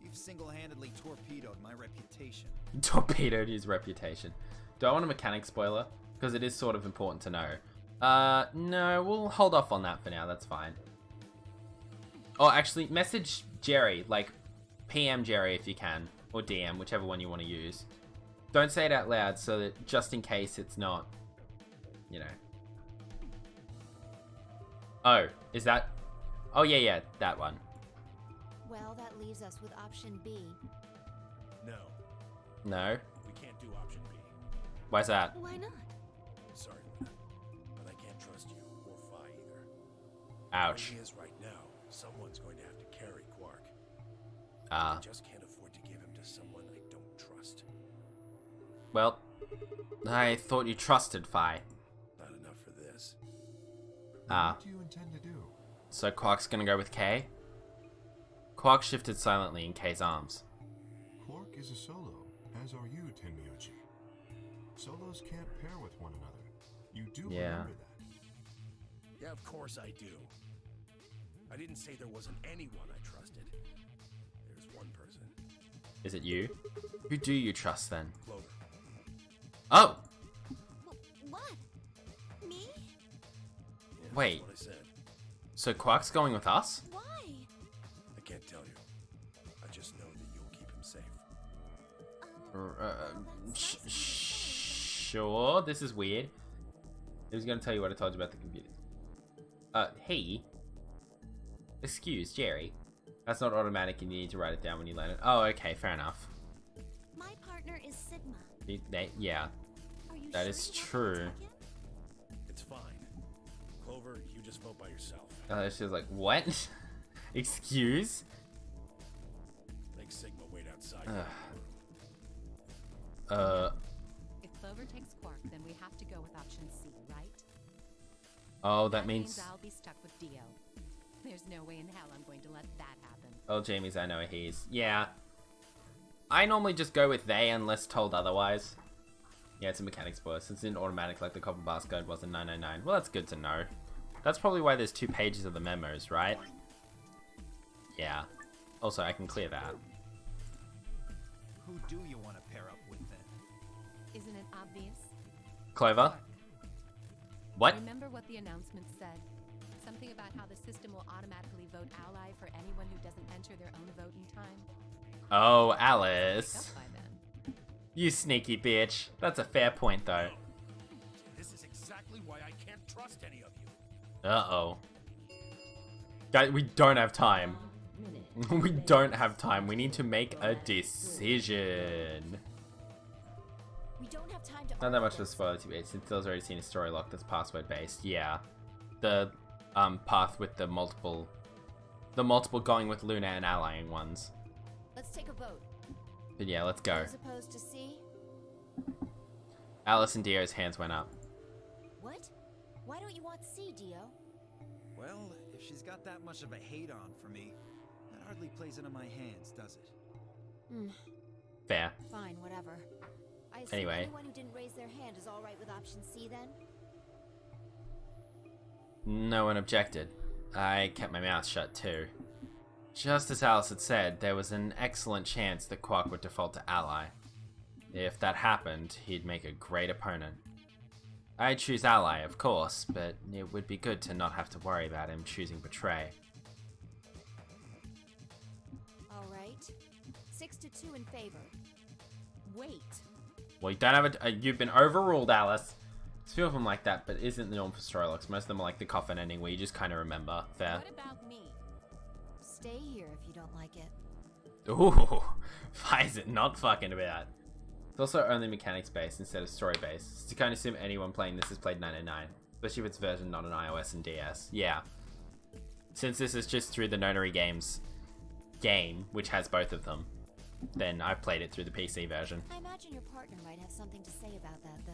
You've single-handedly torpedoed my reputation. Torpedoed his reputation. Do I want a mechanic spoiler? Because it is sort of important to know. No, we'll hold off on that for now, that's fine. Oh, actually, message Jerry, like, PM Jerry if you can, or DM, whichever one you want to use. Don't say it out loud so that just in case it's not, you know. Oh, is that... Oh, yeah, that one. Well, that leaves us with option B. No, No? we can't do option B. Why's that? Why not? I'm sorry, Luna, but I can't trust you or Fi either. Ouch. The is right now, someone's going to have to carry Quark. Ah. I just can't afford to give him to someone I don't trust. Well, I thought you trusted Fi. Not enough for this. Ah. What do you intend to do? So Quark's gonna go with Kay? Quark shifted silently in Kay's arms. Quark is a solo, as are you, Tenmyoji. Solos can't pair with one another. You do remember that. Yeah, of course I do. I didn't say there wasn't anyone I trusted. There's one person. Is it you? Who do you trust then? Clover. Oh! What? Me? Yeah, Wait. That's what I said. So Quark's going with us? Why? I can't tell you. I just know that you'll keep him safe. Sure, this is weird. He was gonna tell you what I told you about the computers. Hey. Excuse, Jerry. That's not automatic and you need to write it down when you learn it. Oh, okay, fair enough. My partner is Sigma. Yeah, Are you that sure is you want to true. attack him? It's fine. Clover, you just vote by yourself. She was like, what? Excuse? Make Sigma wait outside. If Clover takes Quark, then we have to go with option C, right? Oh, that means... I'll be stuck with Dio. There's no way in hell I'm going to let that happen. Oh, Jamie's I know he's. Yeah. I normally just go with they unless told otherwise. Yeah, it's a mechanic spoiler. Since it's in automatic like the Copper Bars Code was in 999. Well, that's good to know. That's probably why there's 2 pages of the memos, right? Yeah. Also, I can clear that. Who do you want to pair up with then? Isn't it obvious? Clover? Quark. What? Remember what the announcement said? Something about how the system will automatically vote ally for anyone who doesn't enter their own vote in time? Oh, Wake Alice. up by then. You sneaky bitch. That's a fair point, though. This is exactly why I can't trust any of you. Uh-oh. Guys, we don't have time. We don't have time. We need to make a decision. We don't have time to Not that much of a spoiler to be, since Phil's already seen a story lock that's password based. Yeah. The path with the multiple going with Luna and allying ones. Let's take a vote. But yeah, let's go. As opposed to C? Alice and Dio's hands went up. What? Why don't you want C, Dio? Well, if she's got that much of a hate on for me, that hardly plays into my hands, does it? Hmm. Fair. Fine, whatever. I assume Anyway. anyone who didn't raise their hand is alright with option C then? No one objected. I kept my mouth shut too. Just as Alice had said, there was an excellent chance that Quark would default to ally. If that happened, he'd make a great opponent. I'd choose ally, of course, but it would be good to not have to worry about him choosing betray. Alright. 6-2 in favor. Wait. Well, you don't have you've been overruled, Alice. It's a few of them like that, but isn't the norm for story locks. Most of them are like the coffin ending where you just kind of remember. Fair. What about me? Stay here if you don't like it. Ooh, why is it not fucking about? It's also only mechanics based instead of story based. So you can't assume anyone playing this has played 909, especially if it's version not on iOS and DS. Yeah. Since this is just through the Nonary Games game, which has both of them, then I played it through the PC version. I imagine your partner might have something to say about that, though.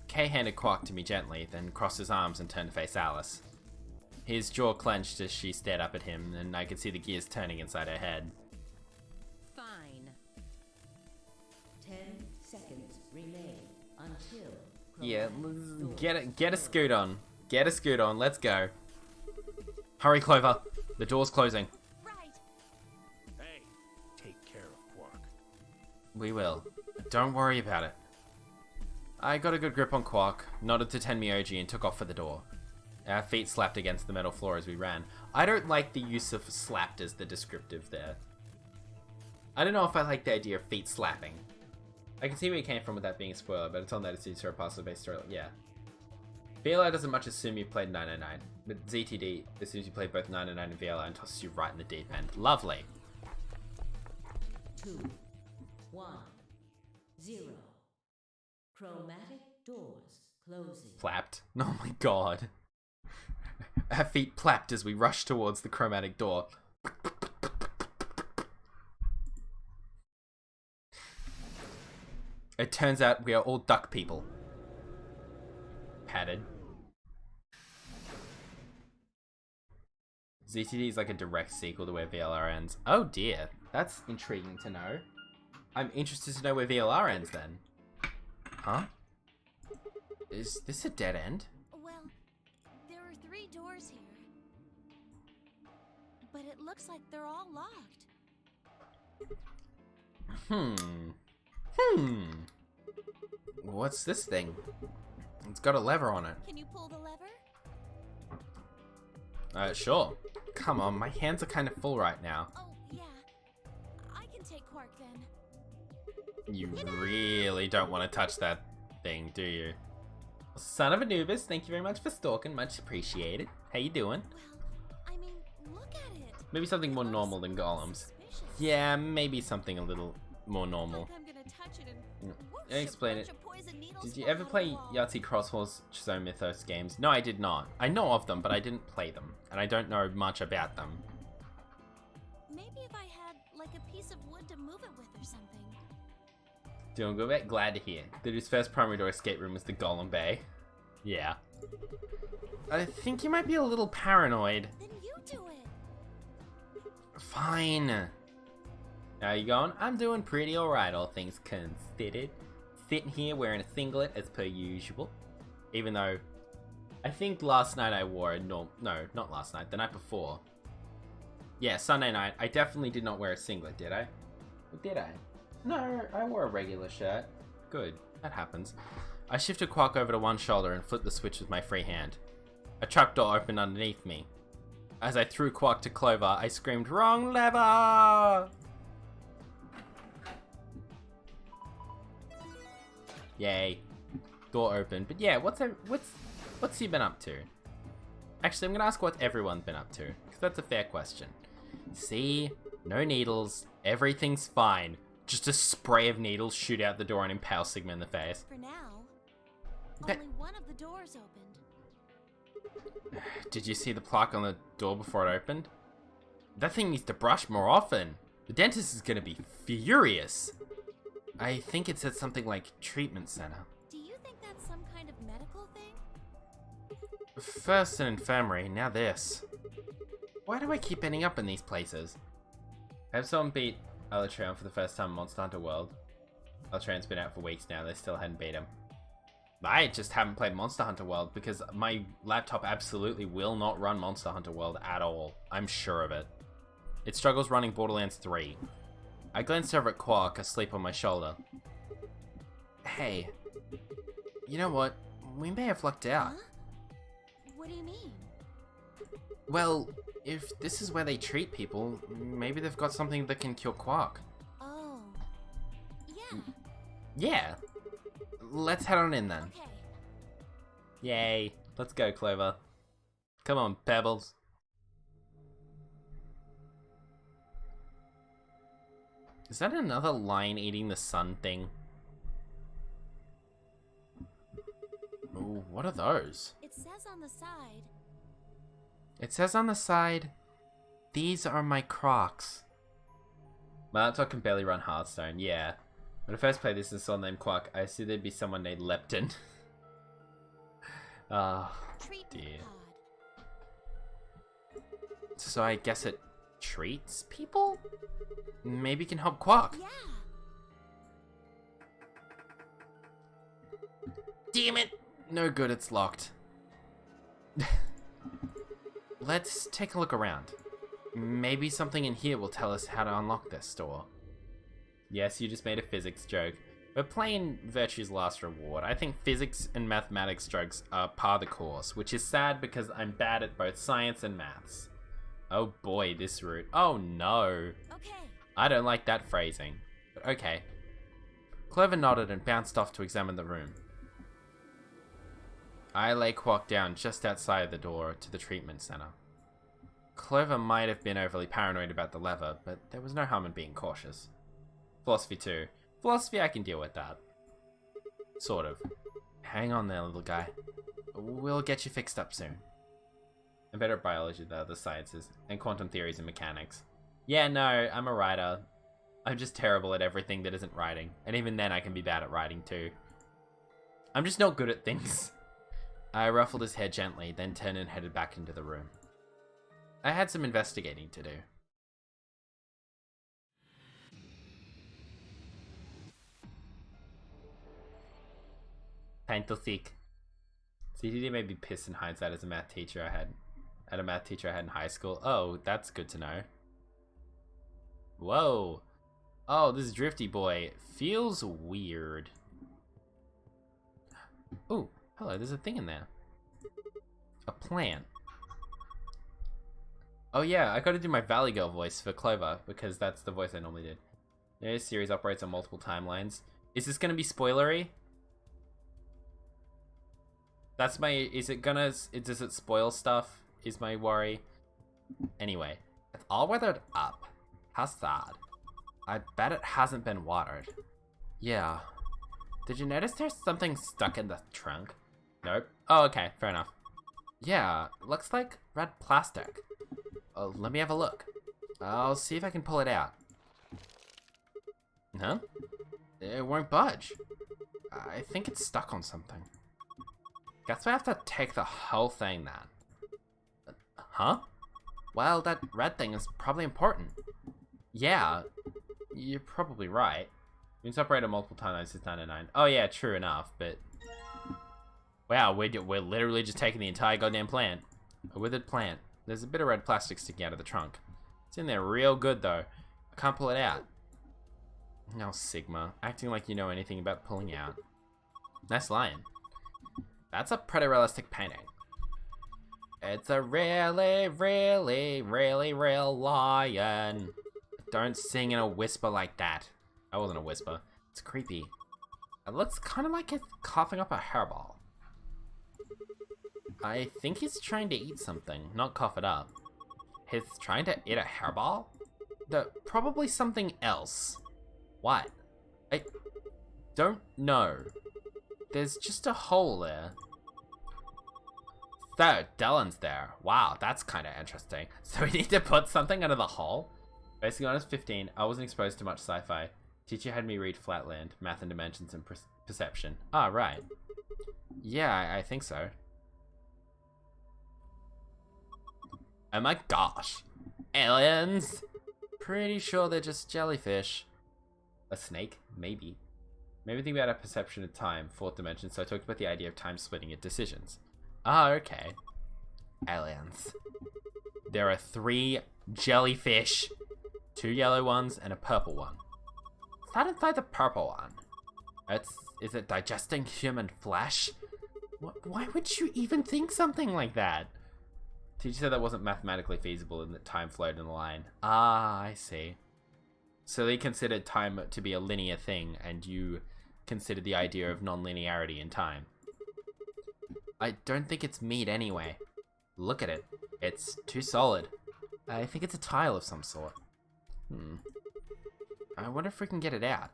Kay handed Quark to me gently, then crossed his arms and turned to face Alice. His jaw clenched as she stared up at him, and I could see the gears turning inside her head. Fine. 10 seconds remain until... Yeah, get a scoot on. Get a scoot on, let's go. Hurry, Clover. The door's closing. Right. Hey, take care of Quark. We will. Don't worry about it. I got a good grip on Quark, nodded to Tenmyoji, and took off for the door. Our feet slapped against the metal floor as we ran. I don't like the use of slapped as the descriptive there. I don't know if I like the idea of feet slapping. I can see where you came from with that being a spoiler, but it's on that it's a puzzle-based story. Yeah. VLR doesn't much assume you've played 909, but ZTD assumes you played both 909 and VLR and tosses you right in the deep end. Lovely. 2, 1, 0. Chromatic doors closing. Flapped. Oh my god. Our feet plapped as we rushed towards the chromatic door. It turns out we are all duck people. Padded. ZTD is like a direct sequel to where VLR ends. Oh dear, that's intriguing to know. I'm interested to know where VLR ends then. Huh? Is this a dead end? Well, there are 3 doors here. But it looks like they're all locked. What's this thing? It's got a lever on it. Can you pull the lever? Sure. Come on, my hands are kind of full right now. Oh, yeah. I can take Quark then. You really don't want to touch that thing, do you? Son of Anubis, thank you very much for stalking. Much appreciated. How you doing? Well, I mean, look at it. Maybe something more normal than golems. Yeah, maybe something a little more normal. Like I'm gonna touch it and whoosh, Explain a it. bunch of poison needles Did you fall ever out of play the wall. Yahtzee Crosshorse Zone Mythos games? No, I did not. I know of them, but I didn't play them, and I don't know much about them. Maybe if I had like a piece of wood to move it with or something. Doing good, glad to hear that his first primary door escape room was the Golem Bay. Yeah. I think you might be a little paranoid. Then you do it. Fine. How you going? I'm doing pretty alright, all things considered. Sitting here wearing a singlet as per usual. Even though, I think last night I wore a no, not last night, the night before. Yeah, Sunday night, I definitely did not wear a singlet, did I? Or did I? No, I wore a regular shirt. Good, that happens. I shifted Quark over to one shoulder and flipped the switch with my free hand. A trapdoor opened underneath me. As I threw Quark to Clover, I screamed, "Wrong lever!" Yay. Door open. But yeah, what's he been up to? Actually, I'm gonna ask what everyone's been up to, because that's a fair question. See? No needles. Everything's fine. Just a spray of needles shoot out the door and impale Sigma in the face. For now, But only one of the doors opened. did you see the plaque on the door before it opened? That thing needs to brush more often. The dentist is gonna be furious. I think it said something like treatment center. Do you think that's some kind of medical thing? First an infirmary, now this. Why do I keep ending up in these places? Have someone beat Elatreon for the first time in Monster Hunter World? Elatreon's been out for weeks now, they still hadn't beat him. I just haven't played Monster Hunter World because my laptop absolutely will not run Monster Hunter World at all. I'm sure of it. It struggles running Borderlands 3. I glanced over at Quark, asleep on my shoulder. Hey, you know what? We may have lucked out. Huh? What do you mean? Well, if this is where they treat people, maybe they've got something that can cure Quark. Oh. Yeah. Yeah. Let's head on in then. Okay. Yay. Let's go, Clover. Come on, Pebbles. Is that another lion eating the sun thing? Ooh, what are those? It says on the side. It says on the side, "These are my Crocs." My laptop can barely run Hearthstone, yeah. When I first played this and saw the name Quark, I assumed there'd be someone named Lepton. Ah, Treatment dear. pod. So I guess it treats people? Maybe it can help Quark. Yeah. Damn it! No good, it's locked. Let's take a look around. Maybe something in here will tell us how to unlock this door. Yes, you just made a physics joke. We're playing Virtue's Last Reward. I think physics and mathematics jokes are part of the course, which is sad because I'm bad at both science and maths. Oh boy, this route. Oh no. Okay. I don't like that phrasing. But okay. Clover nodded and bounced off to examine the room. I lay Quark down just outside the door to the treatment center. Clover might have been overly paranoid about the lever, but there was no harm in being cautious. Philosophy too. Philosophy, I can deal with that. Sort of. Hang on there, little guy. We'll get you fixed up soon. I'm better at biology than other sciences, and quantum theories and mechanics. Yeah, no, I'm a writer. I'm just terrible at everything that isn't writing, and even then I can be bad at writing too. I'm just not good at things. I ruffled his hair gently, then turned and headed back into the room. I had some investigating to do. Time to seek. CTD made me piss in hindsight as a math teacher I had. In high school. Oh, that's good to know. Whoa. Oh, this drifty boy feels weird. Oh, hello, there's a thing in there. A plant. Oh yeah, I gotta do my Valley Girl voice for Clover, because that's the voice I normally did. This series operates on multiple timelines. Is this gonna be spoilery? That's my, does it spoil stuff? Is my worry. Anyway, it's all weathered up. How sad. I bet it hasn't been watered. Yeah. Did you notice there's something stuck in the trunk? Nope. Oh, okay, fair enough. Yeah, looks like red plastic. Let me have a look. I'll see if I can pull it out. Huh? It won't budge. I think it's stuck on something. Guess we have to take the whole thing then. Huh? Well, that red thing is probably important. Yeah, you're probably right. It's operated multiple timelines since 1999. Oh yeah, true enough, but... Wow, we're literally just taking the entire goddamn plant. A withered plant. There's a bit of red plastic sticking out of the trunk. It's in there real good though. I can't pull it out. No, Sigma. Acting like you know anything about pulling out. Nice line. That's a pretty realistic painting. It's a really, really, really real lion. Don't sing in a whisper like that. That wasn't a whisper. It's creepy. It looks kind of like it's coughing up a hairball. I think he's trying to eat something, not cough it up. He's trying to eat a hairball? Probably something else. What? I don't know. There's just a hole there. So, Dylan's there. Wow, that's kind of interesting. So we need to put something under the hole? Basically, when I was 15, I wasn't exposed to much sci-fi. Teacher had me read Flatland, Math and Dimensions, and Perception. Ah, right. Yeah, I think so. Oh my gosh. Aliens? Pretty sure they're just jellyfish. A snake? Maybe. Maybe think about our perception of time, fourth dimension, so I talked about the idea of time splitting at decisions. Ah, okay. Aliens. There are 3 jellyfish. 2 yellow ones and a purple one. What's that inside the purple one? Is it digesting human flesh? Why would you even think something like that? Teacher said that wasn't mathematically feasible and that time flowed in a line. Ah, I see. So they considered time to be a linear thing, and you considered the idea of non-linearity in time. I don't think it's meat anyway. Look at it. It's too solid. I think it's a tile of some sort. I wonder if we can get it out.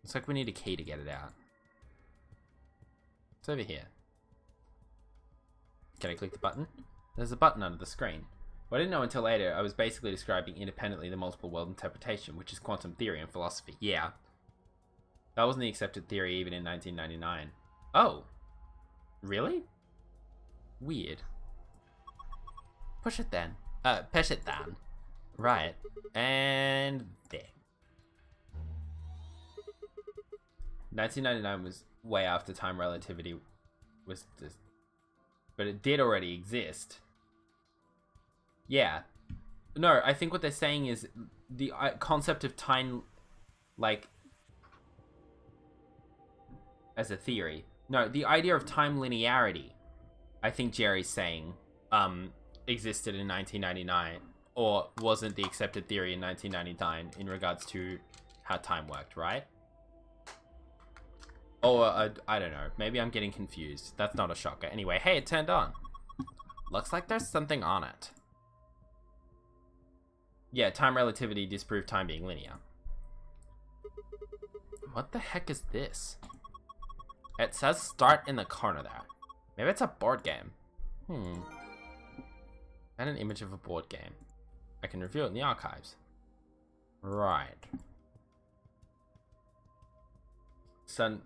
Looks like we need a key to get it out. It's over here. Can I click the button? There's a button under the screen. What I didn't know until later, I was basically describing independently the multiple world interpretation, which is quantum theory and philosophy. Yeah. That wasn't the accepted theory even in 1999. Oh. Really? Weird. Push it then. Push it down. Right. And there. 1999 was way after time relativity was just... But it did already exist. Yeah. No, I think what they're saying is the concept of time, like, as a theory. No, the idea of time linearity, I think Jerry's saying, existed in 1999, or wasn't the accepted theory in 1999 in regards to how time worked, right? Or, I don't know. Maybe I'm getting confused. That's not a shocker. Anyway, hey, it turned on. Looks like there's something on it. Yeah, time relativity disproved time being linear. What the heck is this? It says start in the corner there. Maybe it's a board game. And an image of a board game. I can review it in the archives. Right. So,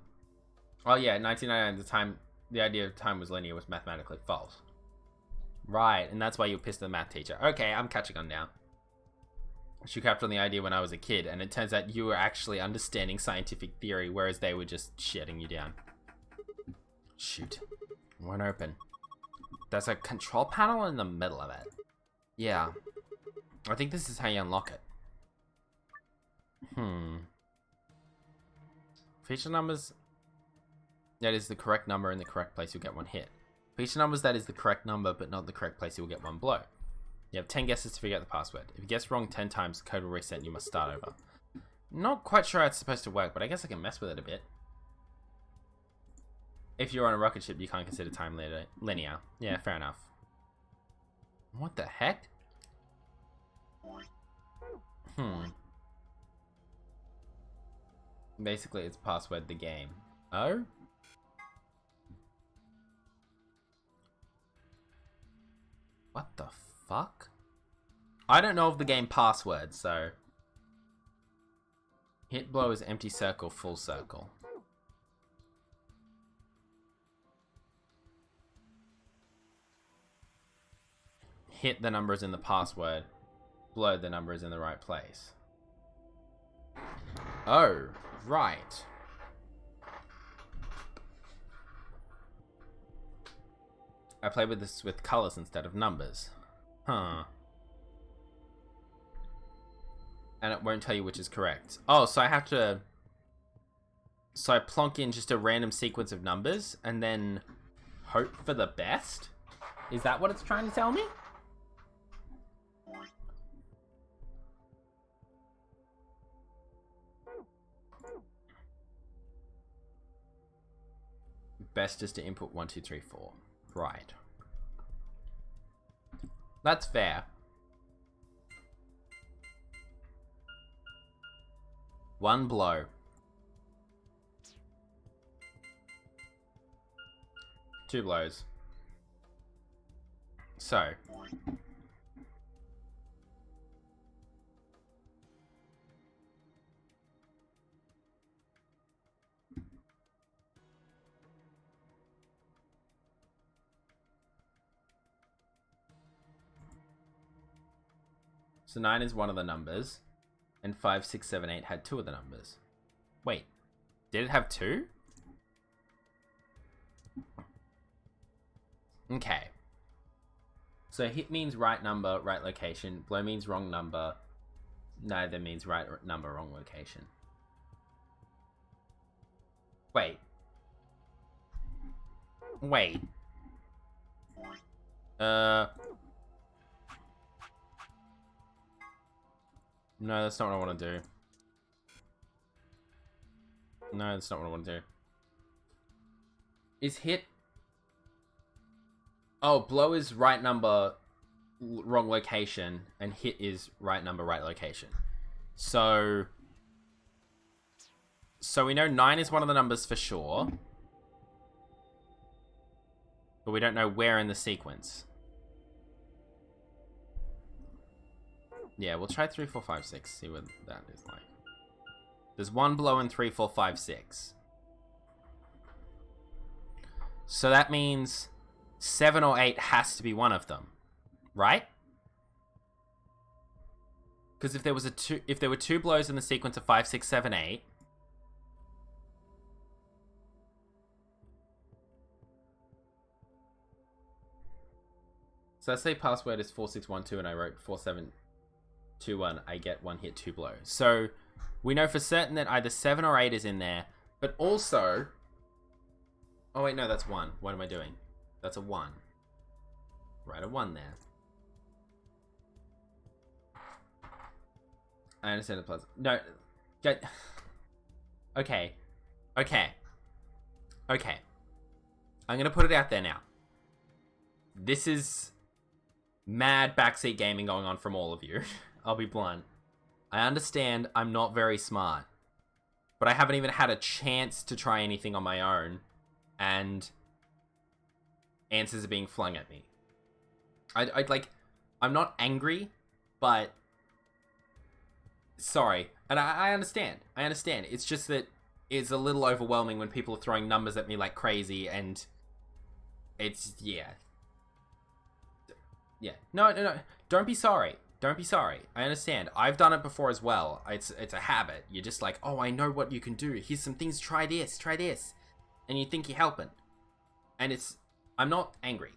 oh yeah, 1999, the idea of time was linear was mathematically false. Right, and that's why you pissed the math teacher. Okay, I'm catching on now. She crapped on the idea when I was a kid, and it turns out you were actually understanding scientific theory, whereas they were just shutting you down. Shoot. Won't open. There's a control panel in the middle of it. Yeah. I think this is how you unlock it. Feature numbers that is the correct number in the correct place, you'll get 1 hit. Feature numbers that is the correct number but not the correct place, you'll get 1 blow. You have 10 guesses to figure out the password. If you guess wrong 10 times, the code will reset and you must start over. Not quite sure how it's supposed to work, but I guess I can mess with it a bit. If you're on a rocket ship, you can't consider time linear. Yeah, fair enough. What the heck? Basically, it's password the game. Oh? What the fuck? I don't know of the game password, so... Hit blow is empty circle, full circle. Hit the numbers in the password. Blow the numbers in the right place. Oh, right. I play with this with colors instead of numbers. Huh. And it won't tell you which is correct. Oh, so I have to... So I plonk in just a random sequence of numbers and then hope for the best? Is that what it's trying to tell me? Best is to input 1, 2, 3, 4. Right. That's fair. One blow. Two blows. So. So 9 is one of the numbers, and 5, 6, 7, 8 had 2 of the numbers. Wait, did it have 2? Okay. So hit means right number, right location. Blow means wrong number. Neither means right number, wrong location. Wait. Wait. No, that's not what I want to do. No, that's not what I want to do. Is hit... Oh, blow is right number, wrong location, and hit is right number, right location. So we know 9 is one of the numbers for sure. But we don't know where in the sequence. Yeah, we'll try 3, 4, 5, 6. See what that is like. There's 1 blow in 3, 4, 5, 6. So that means 7 or 8 has to be one of them, right? Because if there were 2 blows in the sequence of 5, 6, 7, 8. So let's say password is 4612 and I wrote 4721. I get 1 hit, 2 blows. So we know for certain that either 7 or 8 is in there, but also... Oh wait, no, that's 1. What am I doing? That's a 1. Write a 1 there. I understand the plus. No. Okay. Okay. Okay. I'm gonna put it out there now. This is mad backseat gaming going on from all of you. I'll be blunt. I understand I'm not very smart, but I haven't even had a chance to try anything on my own, and answers are being flung at me. I'm not angry, but sorry. And I understand. I understand. It's just that it's a little overwhelming when people are throwing numbers at me like crazy, and it's, yeah. Yeah. No. Don't be sorry. Don't be sorry. I understand. I've done it before as well. It's a habit. You're just like, oh, I know what you can do. Here's some things. Try this. Try this. And you think you're helping. And it's... I'm not angry.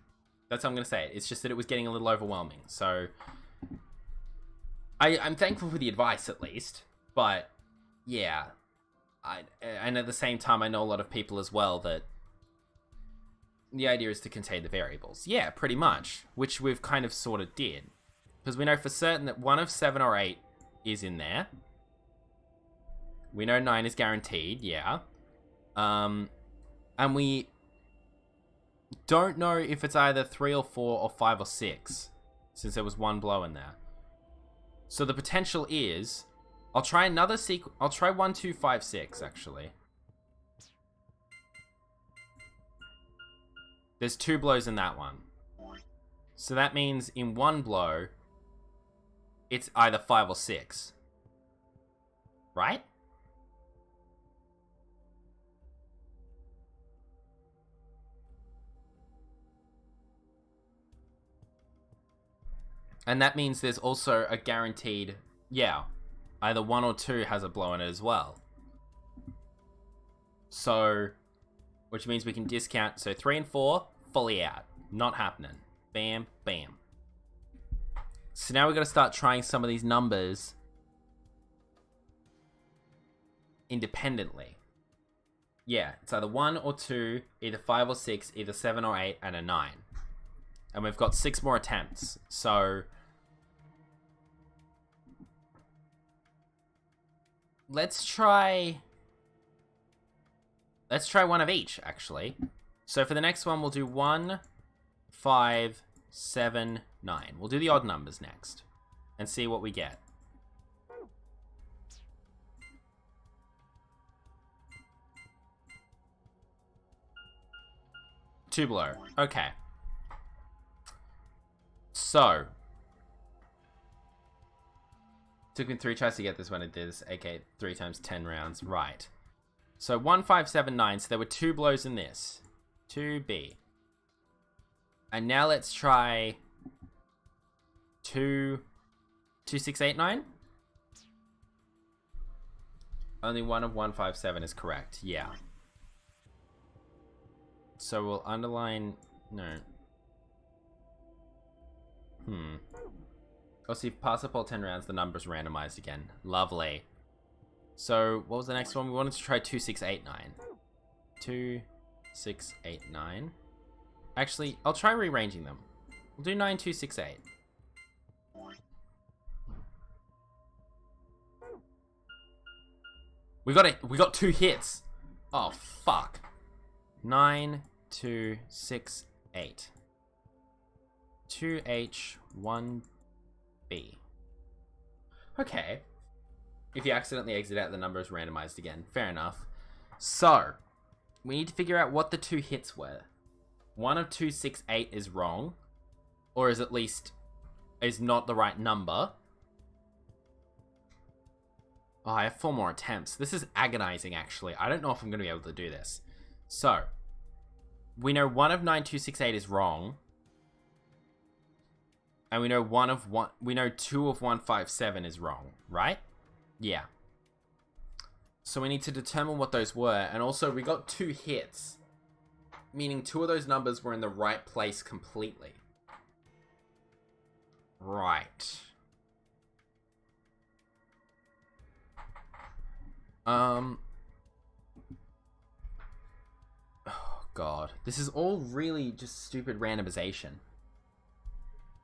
That's how I'm going to say it. It's just that it was getting a little overwhelming. So... I'm thankful for the advice, at least. But yeah. And at the same time, I know a lot of people as well that the idea is to contain the variables. Yeah, pretty much. Which we've kind of sort of did. Because we know for certain that one of 7 or 8 is in there. We know 9 is guaranteed, yeah. And we don't know if it's either 3 or 4 or 5 or 6. Since there was one blow in there. So the potential is... I'll try another sequence. I'll try 1, 2, 5, 6, actually. There's 2 blows in that one. So that means in one blow, it's either 5 or 6. Right? And that means there's also a guaranteed... Yeah. Either 1 or 2 has a blow in it as well. So... Which means we can discount... So 3 and 4, fully out. Not happening. Bam, bam. So now we've got to start trying some of these numbers independently. Yeah, it's either 1 or 2, either 5 or 6, either 7 or 8, and a 9. And we've got 6 more attempts. So... Let's try one of each, actually. So for the next one, we'll do 1, 5, 7, 9. We'll do the odd numbers next. And see what we get. Two below. Okay. So... Took me 3 tries to get this when it did this, aka 3 times 10 rounds. Right. So 1, 5, 7, 9. So there were 2 blows in this. 2B. And now let's try 2, 6, 8, 9. Only one of 1, 5, 7 is correct. Yeah. So we'll underline... No. Also, if you pass up all 10 rounds, the number's randomized again. Lovely. So, what was the next one? We wanted to try 2, 6, 8, 9. 2, 6, 8, 9. Actually, I'll try rearranging them. We'll do 9, 2, 6, 8. We got 2 hits. Oh, fuck. 9, 2, 6, 8. 2H, 1... B. Okay. If you accidentally exit out, the number is randomized again. Fair enough. So, we need to figure out what the 2 hits were. 1 of 2, 6, 8 is wrong. Or is at least... is not the right number. Oh, I have 4 more attempts. This is agonizing, actually. I don't know if I'm going to be able to do this. So, we know 1 of 9, 2, 6, 8 is wrong. And we know 2 of 1, 5, 7 is wrong, right? Yeah. So we need to determine what those were. And also, we got 2 hits. Meaning 2 of those numbers were in the right place completely. Right. Oh, God. This is all really just stupid randomization.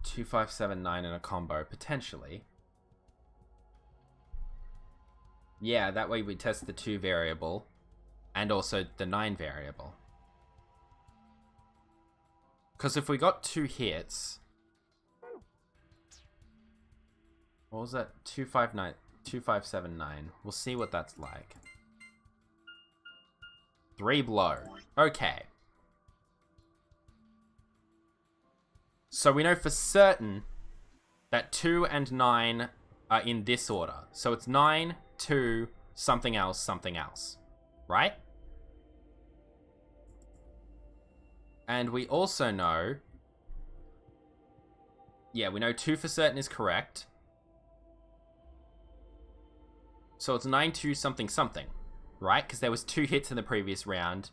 2, 5, 7, 9 in a combo, potentially. Yeah, that way we test the 2 variable and also the 9 variable. Because if we got 2 hits... What was that? 2, 5, 9... 2, 5, 7, 9. We'll see what that's like. 3 blow. Okay. So we know for certain that 2 and 9 are in this order. So it's 9, 2, something else. Right? And we also know... Yeah, we know 2 for certain is correct. So it's 9, 2, something. Right? Because there was 2 hits in the previous round.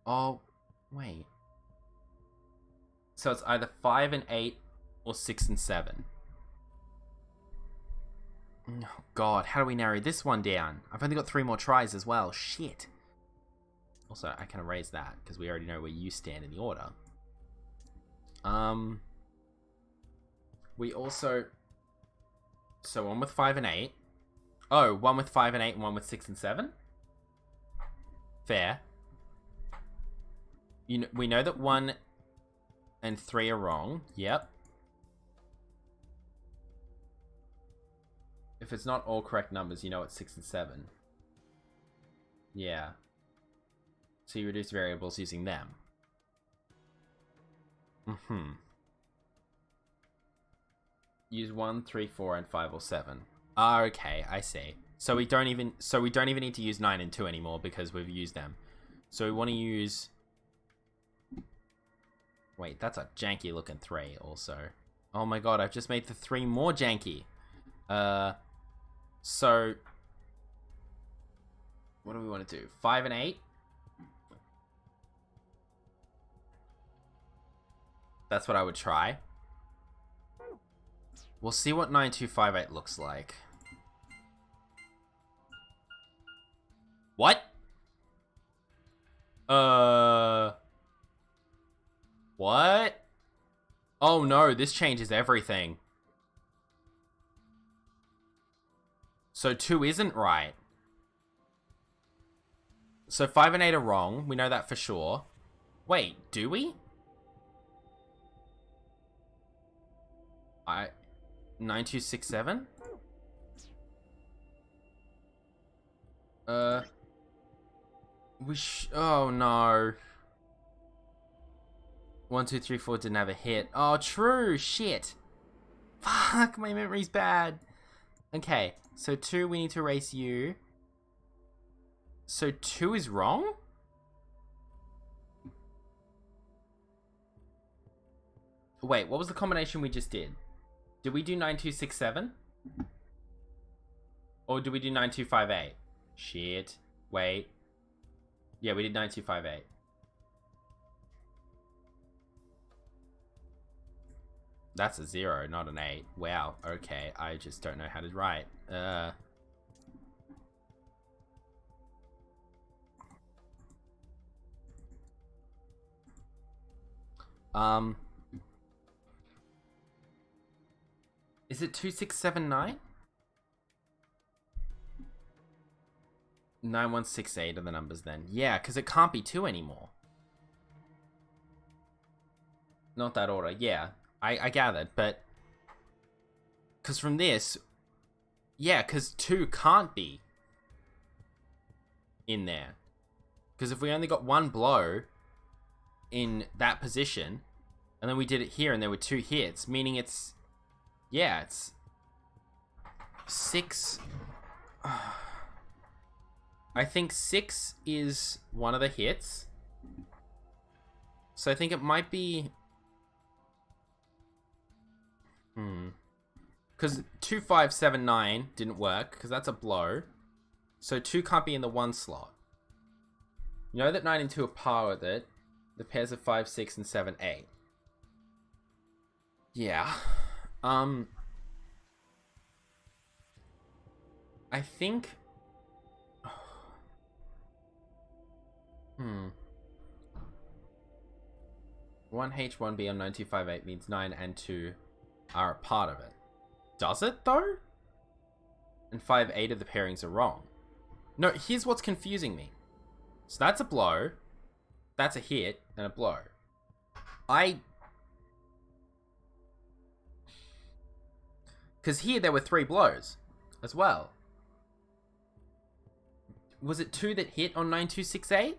Oh, wait. So it's either 5 and 8 or 6 and 7. Oh, God, how do we narrow this one down? I've only got 3 more tries as well. Shit. Also, I can erase that, because we already know where you stand in the order. We also... So, one with 5 and 8. Oh, one with 5 and 8 and one with 6 and 7? Fair. We know that 1 and 3 are wrong. Yep. If it's not all correct numbers, you know it's 6 and 7. Yeah. So you reduce variables using them. Use 1, 3, 4, and 5 or 7. Ah, okay, I see. So we don't even need to use 9 and 2 anymore because we've used them. So we want to use... Wait, that's a janky looking 3 also. Oh my god, I've just made the 3 more janky. So... What do we want to do? 5 and 8? That's what I would try. We'll see what 9258 looks like. What? What? Oh no, this changes everything. So 2 isn't right. So 5 and 8 are wrong. We know that for sure. Wait, do we? 9267? Oh no. 1, 2, 3, 4 didn't have a hit. Oh, true. Shit. Fuck, my memory's bad. Okay, so 2, we need to erase you. So 2 is wrong? Wait, what was the combination we just did? Did we do 9267? Or did we do 9258? Shit. Wait. Yeah, we did 9258. That's a 0, not an 8. Wow, okay. I just don't know how to write. Is it 2679? 9168 are the numbers then. Yeah, because it can't be 2 anymore. Not that order. Yeah, I gathered, but... Because from this... Yeah, because 2 can't be in there. Because if we only got 1 blow in that position, and then we did it here and there were 2 hits, meaning it's... Yeah, it's 6. I think 6 is one of the hits. So I think it might be... Because 2579 didn't work, because that's a blow. So 2 can't be in the 1 slot. You know that 9 and 2 are par with it. The pairs of 5, 6, and 7, 8. Yeah. I think... 1H, 1B on 9258 means 9 and 2 are a part of it. Does it, though? And 5, 8 of the pairings are wrong. No, here's what's confusing me. So that's a blow, that's a hit, and a blow. Because here there were 3 blows as well. Was it 2 that hit on 9268?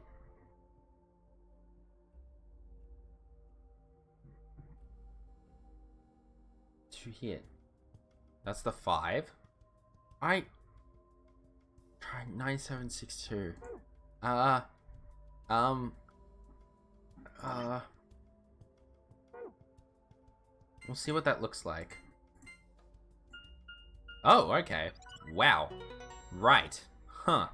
Two hit. That's the 5. 9762. We'll see what that looks like. Oh, okay. Wow. Right. Huh.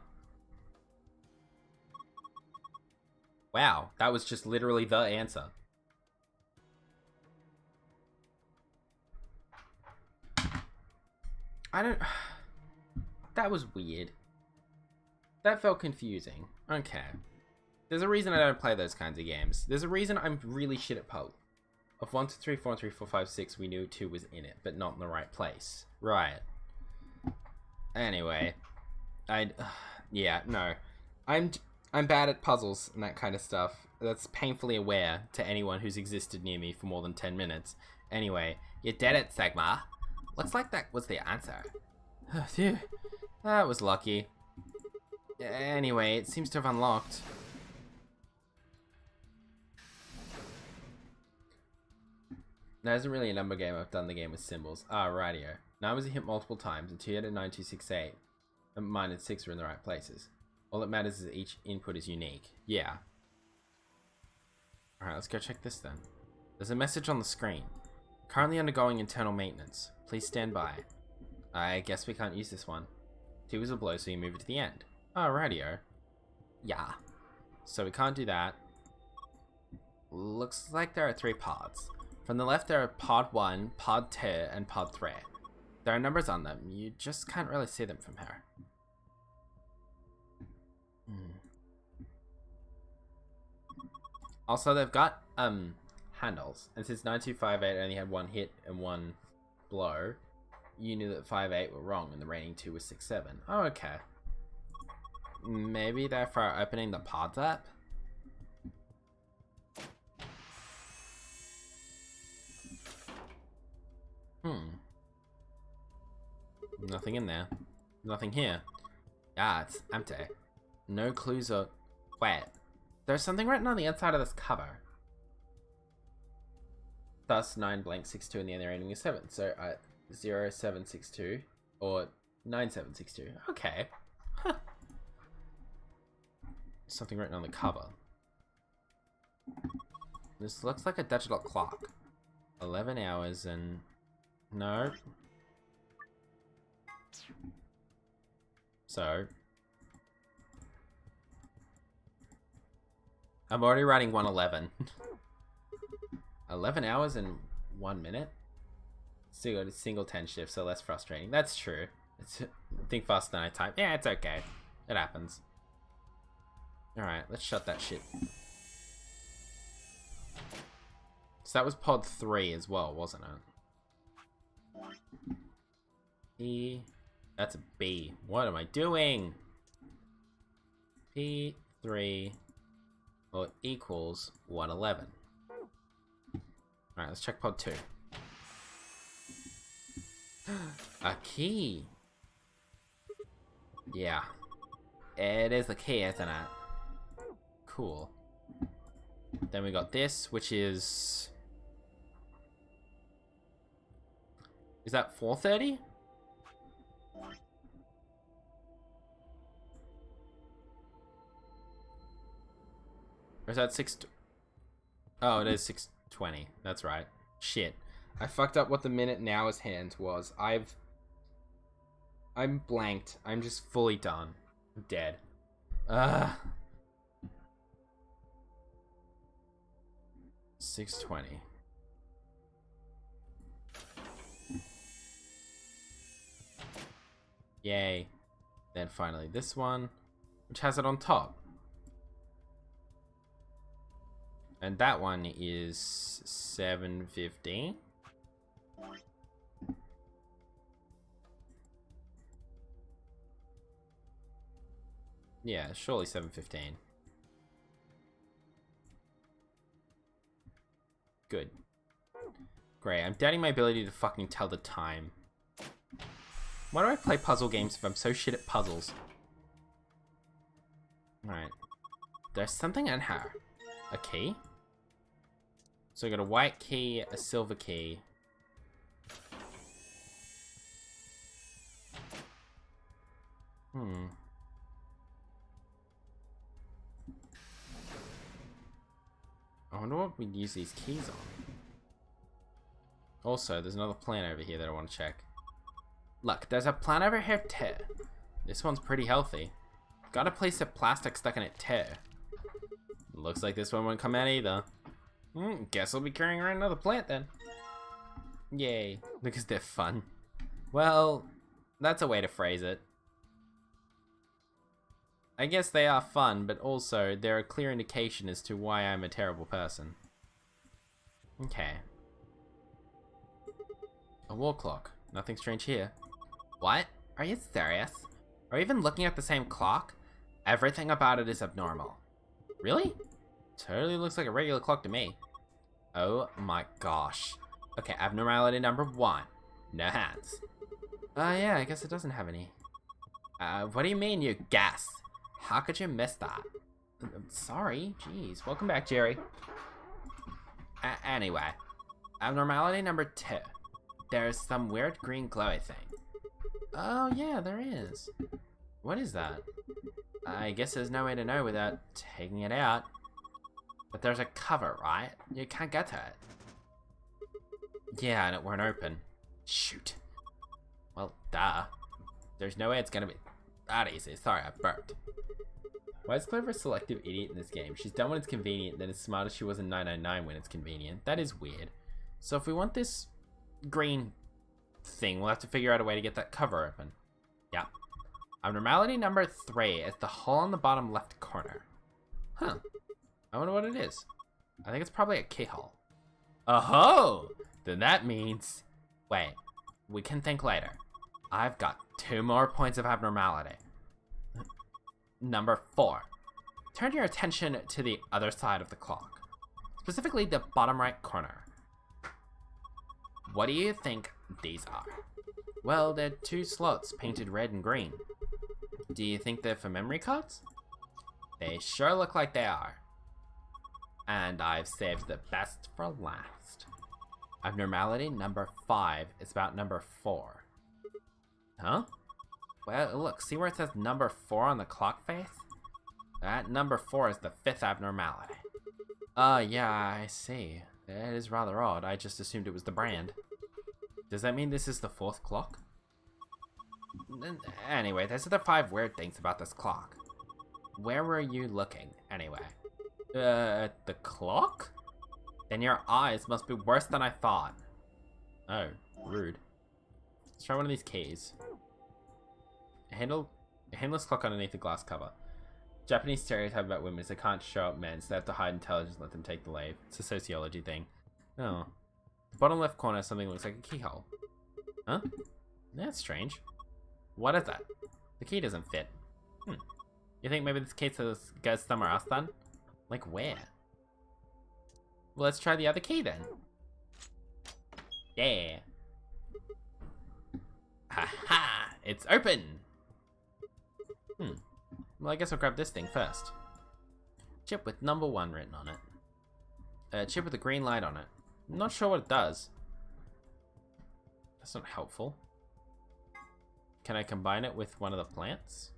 Wow, that was just literally the answer. that was weird. That felt confusing. Okay. There's a reason I don't play those kinds of games. There's a reason I'm really shit at puzzles. Of 1, 2, 3, 4, 3, 4, 5, 6, we knew 2 was in it, but not in the right place. Right. Anyway. Yeah, no. I'm bad at puzzles and that kind of stuff. That's painfully aware to anyone who's existed near me for more than 10 minutes. Anyway, you did it, Sigma. Looks like that was the answer. Phew. That was lucky. Anyway, it seems to have unlocked. There isn't really a number game. I've done the game with symbols. Ah, rightio. 9 was a hit multiple times, and 2 had a 9, 2, 6, 8. And mine and 6 are in the right places. All that matters is that each input is unique. Yeah. Alright, let's go check this then. There's a message on the screen. Currently undergoing internal maintenance. Please stand by. I guess we can't use this one. 2 is a blow, so you move it to the end. Oh, rightio. Yeah. So we can't do that. Looks like there are 3 pods. From the left, there are pod 1, pod 2, and pod 3. There are numbers on them. You just can't really see them from here. Also, they've got handles. And since 9258 only had 1 hit and 1 blow, you knew that 5-8 were wrong and the remaining 2 was 6-7. Oh, okay. Maybe they're for opening the pods up? Nothing in there. Nothing here. Ah, it's empty. No clues or... Wait. There's something written on the inside of this cover. Thus, 9 blank 62 and the other ending is 7. So, 0762 or 9762. Okay. Huh. Something written on the cover. This looks like a digital clock. 11 hours and... No. So... I'm already writing 111. 11 hours and 1 minute? Single 10 shift, so less frustrating. That's true. It's think faster than I type. Yeah, it's okay. It happens. Alright, let's shut that shit. So that was pod 3 as well, wasn't it? E. That's a B. What am I doing? P3 or equals 111. Alright, let's check pod 2. A key. Yeah. It is the key, isn't it? Cool. Then we got this, which is... Is that 430? Or is that 6... Oh, it is 6:20. That's right. Shit. I fucked up what the minute and hours hand was. I'm blanked. I'm just fully done. I'm dead. Ugh. 6:20. Yay. Then finally this one, which has it on top. And that one is 7:15. Yeah, surely 7:15. Good. Great, I'm doubting my ability to fucking tell the time. Why do I play puzzle games if I'm so shit at puzzles? Alright. There's something in here. A key? So I got a white key, a silver key. I wonder what we'd use these keys on. Also, there's another plant over here that I want to check. Look, there's a plant over here too. This one's pretty healthy. Got a piece of plastic stuck in it too. Looks like this one won't come out either. Guess I'll be carrying around another plant then. Yay, because they're fun. Well, that's a way to phrase it. I guess they are fun, but also they're a clear indication as to why I'm a terrible person. Okay. A wall clock. Nothing strange here. What? Are you serious? Are you even looking at the same clock? Everything about it is abnormal. Really? Totally looks like a regular clock to me. Oh my gosh. Okay, abnormality number 1. No hands. Yeah, I guess it doesn't have any. What do you mean you guess? How could you miss that? Sorry, jeez. Welcome back, Jerry. Anyway, abnormality number 2. There's some weird green glowy thing. Oh yeah, there is. What is that? I guess there's no way to know without taking it out. But there's a cover, right? You can't get to it. Yeah, and it weren't open. Shoot. Well, duh. There's no way it's gonna be that easy. Sorry, I burped. Why is Clover a selective idiot in this game? She's done when it's convenient, then as smart as she was in 999 when it's convenient. That is weird. So if we want this green thing, we'll have to figure out a way to get that cover open. Yeah. Abnormality number 3 is the hole in the bottom left corner. Huh. I wonder what it is. I think it's probably a keyhole. Oh-ho! Then that means... Wait. We can think later. I've got 2 more points of abnormality. Number 4. Turn your attention to the other side of the clock. Specifically the bottom right corner. What do you think these are? Well, they're 2 slots painted red and green. Do you think they're for memory cards? They sure look like they are. And I've saved the best for last. Abnormality number 5 is about number 4. Huh? Well, look, see where it says number 4 on the clock face? That number 4 is the 5th abnormality. Yeah, I see. It is rather odd. I just assumed it was the brand. Does that mean this is the 4th clock? Anyway, those are the 5 weird things about this clock. Where were you looking, anyway? At the clock? Then your eyes must be worse than I thought. Oh, rude. Let's try one of these keys. A handless clock underneath the glass cover. Japanese stereotype about women is they can't show up men, so they have to hide intelligence and let them take the lead. It's a sociology thing. Oh. The bottom left corner, something looks like a keyhole. Huh? That's strange. What is that? The key doesn't fit. You think maybe this key goes somewhere else then? Like where? Well, let's try the other key then. Yeah. Ha-ha! It's open! Well, I guess I'll grab this thing first. Chip with number 1 written on it. A chip with a green light on it. I'm not sure what it does. That's not helpful. Can I combine it with one of the plants?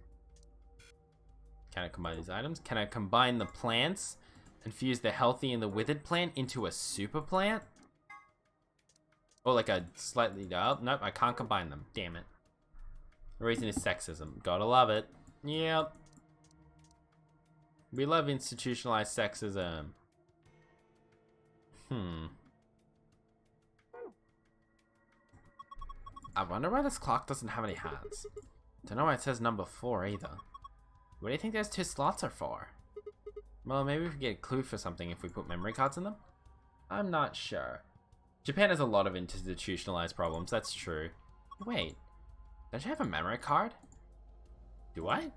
Can I combine these items? Can I combine the plants and fuse the healthy and the withered plant into a super plant? Or like a slightly... Oh, nope, I can't combine them. Damn it. The reason is sexism. Gotta love it. Yep. We love institutionalized sexism. I wonder why this clock doesn't have any hands. Don't know why it says number 4 either. What do you think those 2 slots are for? Well, maybe we could get a clue for something if we put memory cards in them? I'm not sure. Japan has a lot of institutionalized problems, that's true. Wait, don't you have a memory card? Do I?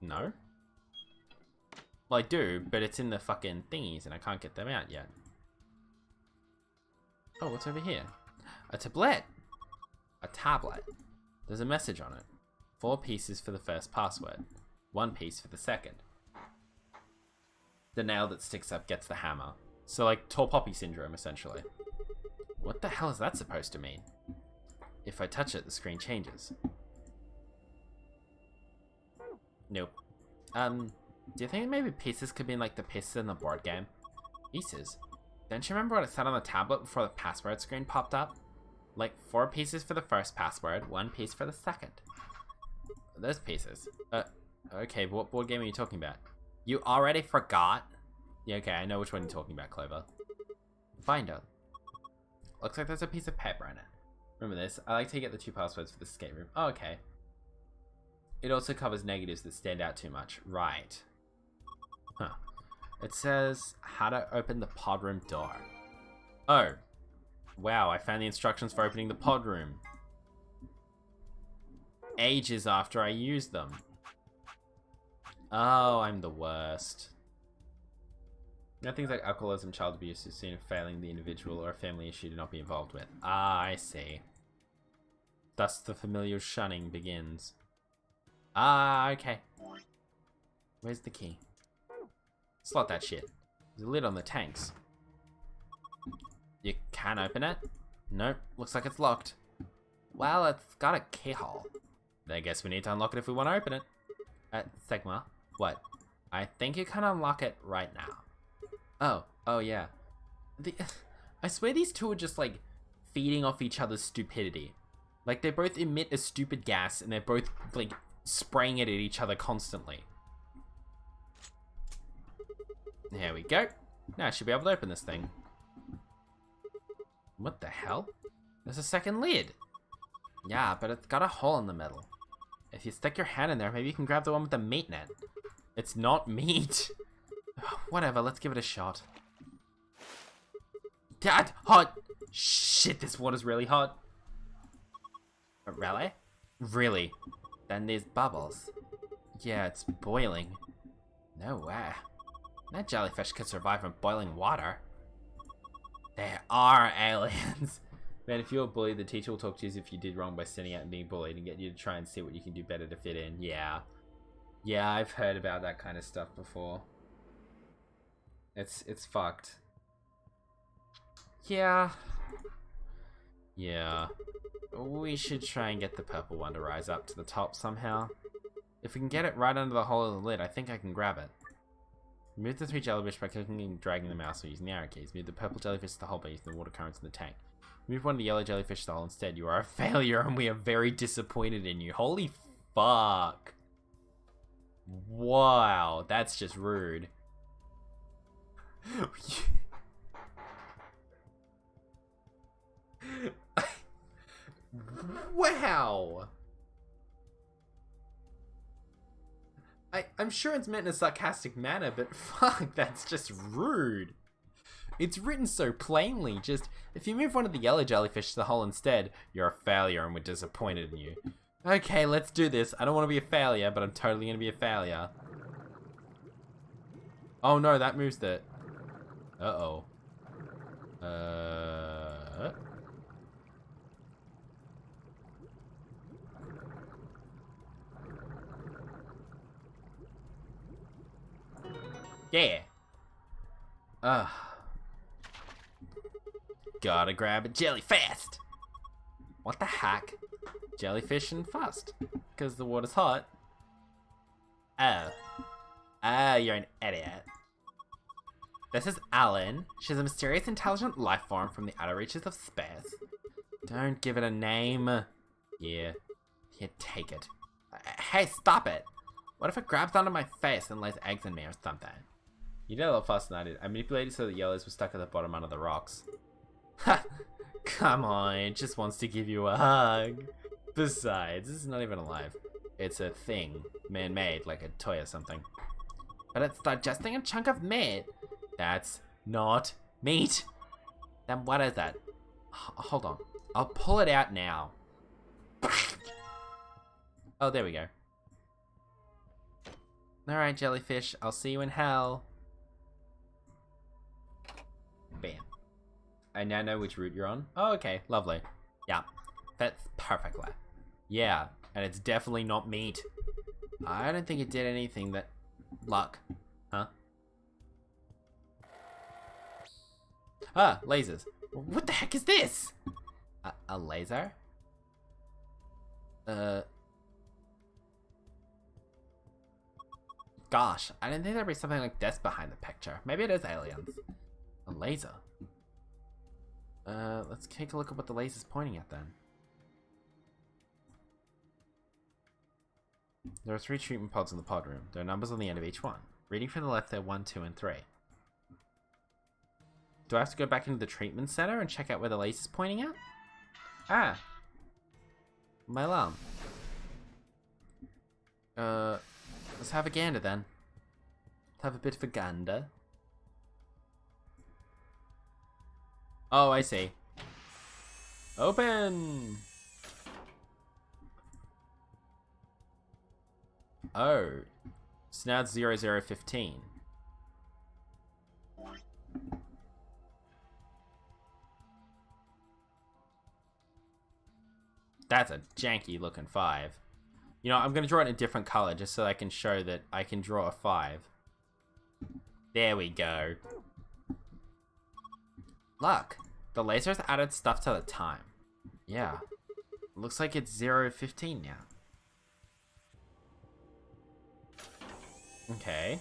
No? Well, I do, but it's in the fucking thingies and I can't get them out yet. Oh, what's over here? A tablet! A tablet. There's a message on it. 4 pieces for the first password. 1 piece for the second. The nail that sticks up gets the hammer. So like tall poppy syndrome, essentially. What the hell is that supposed to mean? If I touch it, the screen changes. Nope. Do you think maybe pieces could be like the pieces in the board game? Pieces? Don't you remember what it said on the tablet before the password screen popped up? Like 4 pieces for the first password, 1 piece for the second. Those pieces. Okay, but what board game are you talking about? You already forgot? Yeah, okay, I know which one you're talking about, Clover. Binder. Looks like there's a piece of paper in it. Remember this. I like to get the 2 passwords for the escape room. Oh, okay. It also covers negatives that stand out too much. Right. Huh. It says how to open the pod room door. Oh. Wow, I found the instructions for opening the pod room. Ages after I used them. Oh, I'm the worst. Things like alcoholism, child abuse is seen as failing the individual or a family issue to not be involved with. Ah, I see. Thus the familial shunning begins. Ah, okay. Where's the key? Slot that shit. There's a lid on the tanks. You can't open it? Nope, looks like it's locked. Well, it's got a keyhole. I guess we need to unlock it if we want to open it. Sigma, what? I think you can unlock it right now. Oh yeah. I swear these two are just like feeding off each other's stupidity. Like they both emit a stupid gas and they're both like spraying it at each other constantly. There we go. Now I should be able to open this thing. What the hell? There's a second lid. Yeah, but it's got a hole in the middle. If you stick your hand in there, maybe you can grab the one with the meat in it. It's not meat. Whatever, let's give it a shot. Dad, hot! Shit, this water's really hot. Really? Really? Then these bubbles. Yeah, it's boiling. No way. That jellyfish could survive on boiling water. They are aliens. Man, if you're bullied, the teacher will talk to you as if you did wrong by sending out and being bullied and get you to try and see what you can do better to fit in. Yeah. Yeah, I've heard about that kind of stuff before. It's fucked. Yeah. Yeah. We should try and get the purple one to rise up to the top somehow. If we can get it right under the hole of the lid, I think I can grab it. Remove the 3 jellyfish by clicking and dragging the mouse or using the arrow keys. Move the purple jellyfish to the hole by using the water currents in the tank. Move one of the yellow jellyfish to the hole instead. You are a failure and we are very disappointed in you. Holy fuck. Wow, that's just rude. Wow. I'm sure it's meant in a sarcastic manner, but fuck, that's just rude. It's written so plainly, just, if you move one of the yellow jellyfish to the hole instead, you're a failure and we're disappointed in you. Okay, let's do this. I don't want to be a failure, but I'm totally going to be a failure. Oh no, that moves the... Uh-oh. Yeah. Gotta grab a jelly fast. What the heck? Jellyfish and fast. Because the water's hot. Oh. Oh, you're an idiot. This is Alan. She's a mysterious intelligent life form from the outer reaches of space. Don't give it a name. Yeah. Here, take it. Hey, stop it. What if it grabs onto my face and lays eggs in me or something? You did a little faster than I did. I manipulated so the yellows were stuck at the bottom under the rocks. Ha! Come on, it just wants to give you a hug. Besides, this is not even alive. It's a thing. Man-made, like a toy or something. But it's digesting a chunk of meat. That's not meat. Then what is that? Hold on. I'll pull it out now. Oh, there we go. Alright, jellyfish. I'll see you in hell. Bam. I now know which route you're on. Oh, okay. Lovely. Yeah. Fits perfectly. Yeah. And it's definitely not meat. I don't think it did anything that... Luck. Huh? Ah, lasers. What the heck is this? A laser? Gosh, I didn't think there'd be something like this behind the picture. Maybe it is aliens. A laser. Let's take a look at what the laser's pointing at then. There are 3 treatment pods in the pod room. There are numbers on the end of each one. Reading from the left, they're 1, 2, and 3. Do I have to go back into the treatment center and check out where the laser's pointing at? Ah, My alarm. Let's have a gander then. Let's have a bit of a gander. Oh, I see. Open! Oh. So now it's 0015. That's a janky looking 5. You know, I'm going to draw it in a different color just so I can show that I can draw a 5. There we go. Look, the laser's added stuff to the time. Yeah. Looks like it's 0:15 now. Okay.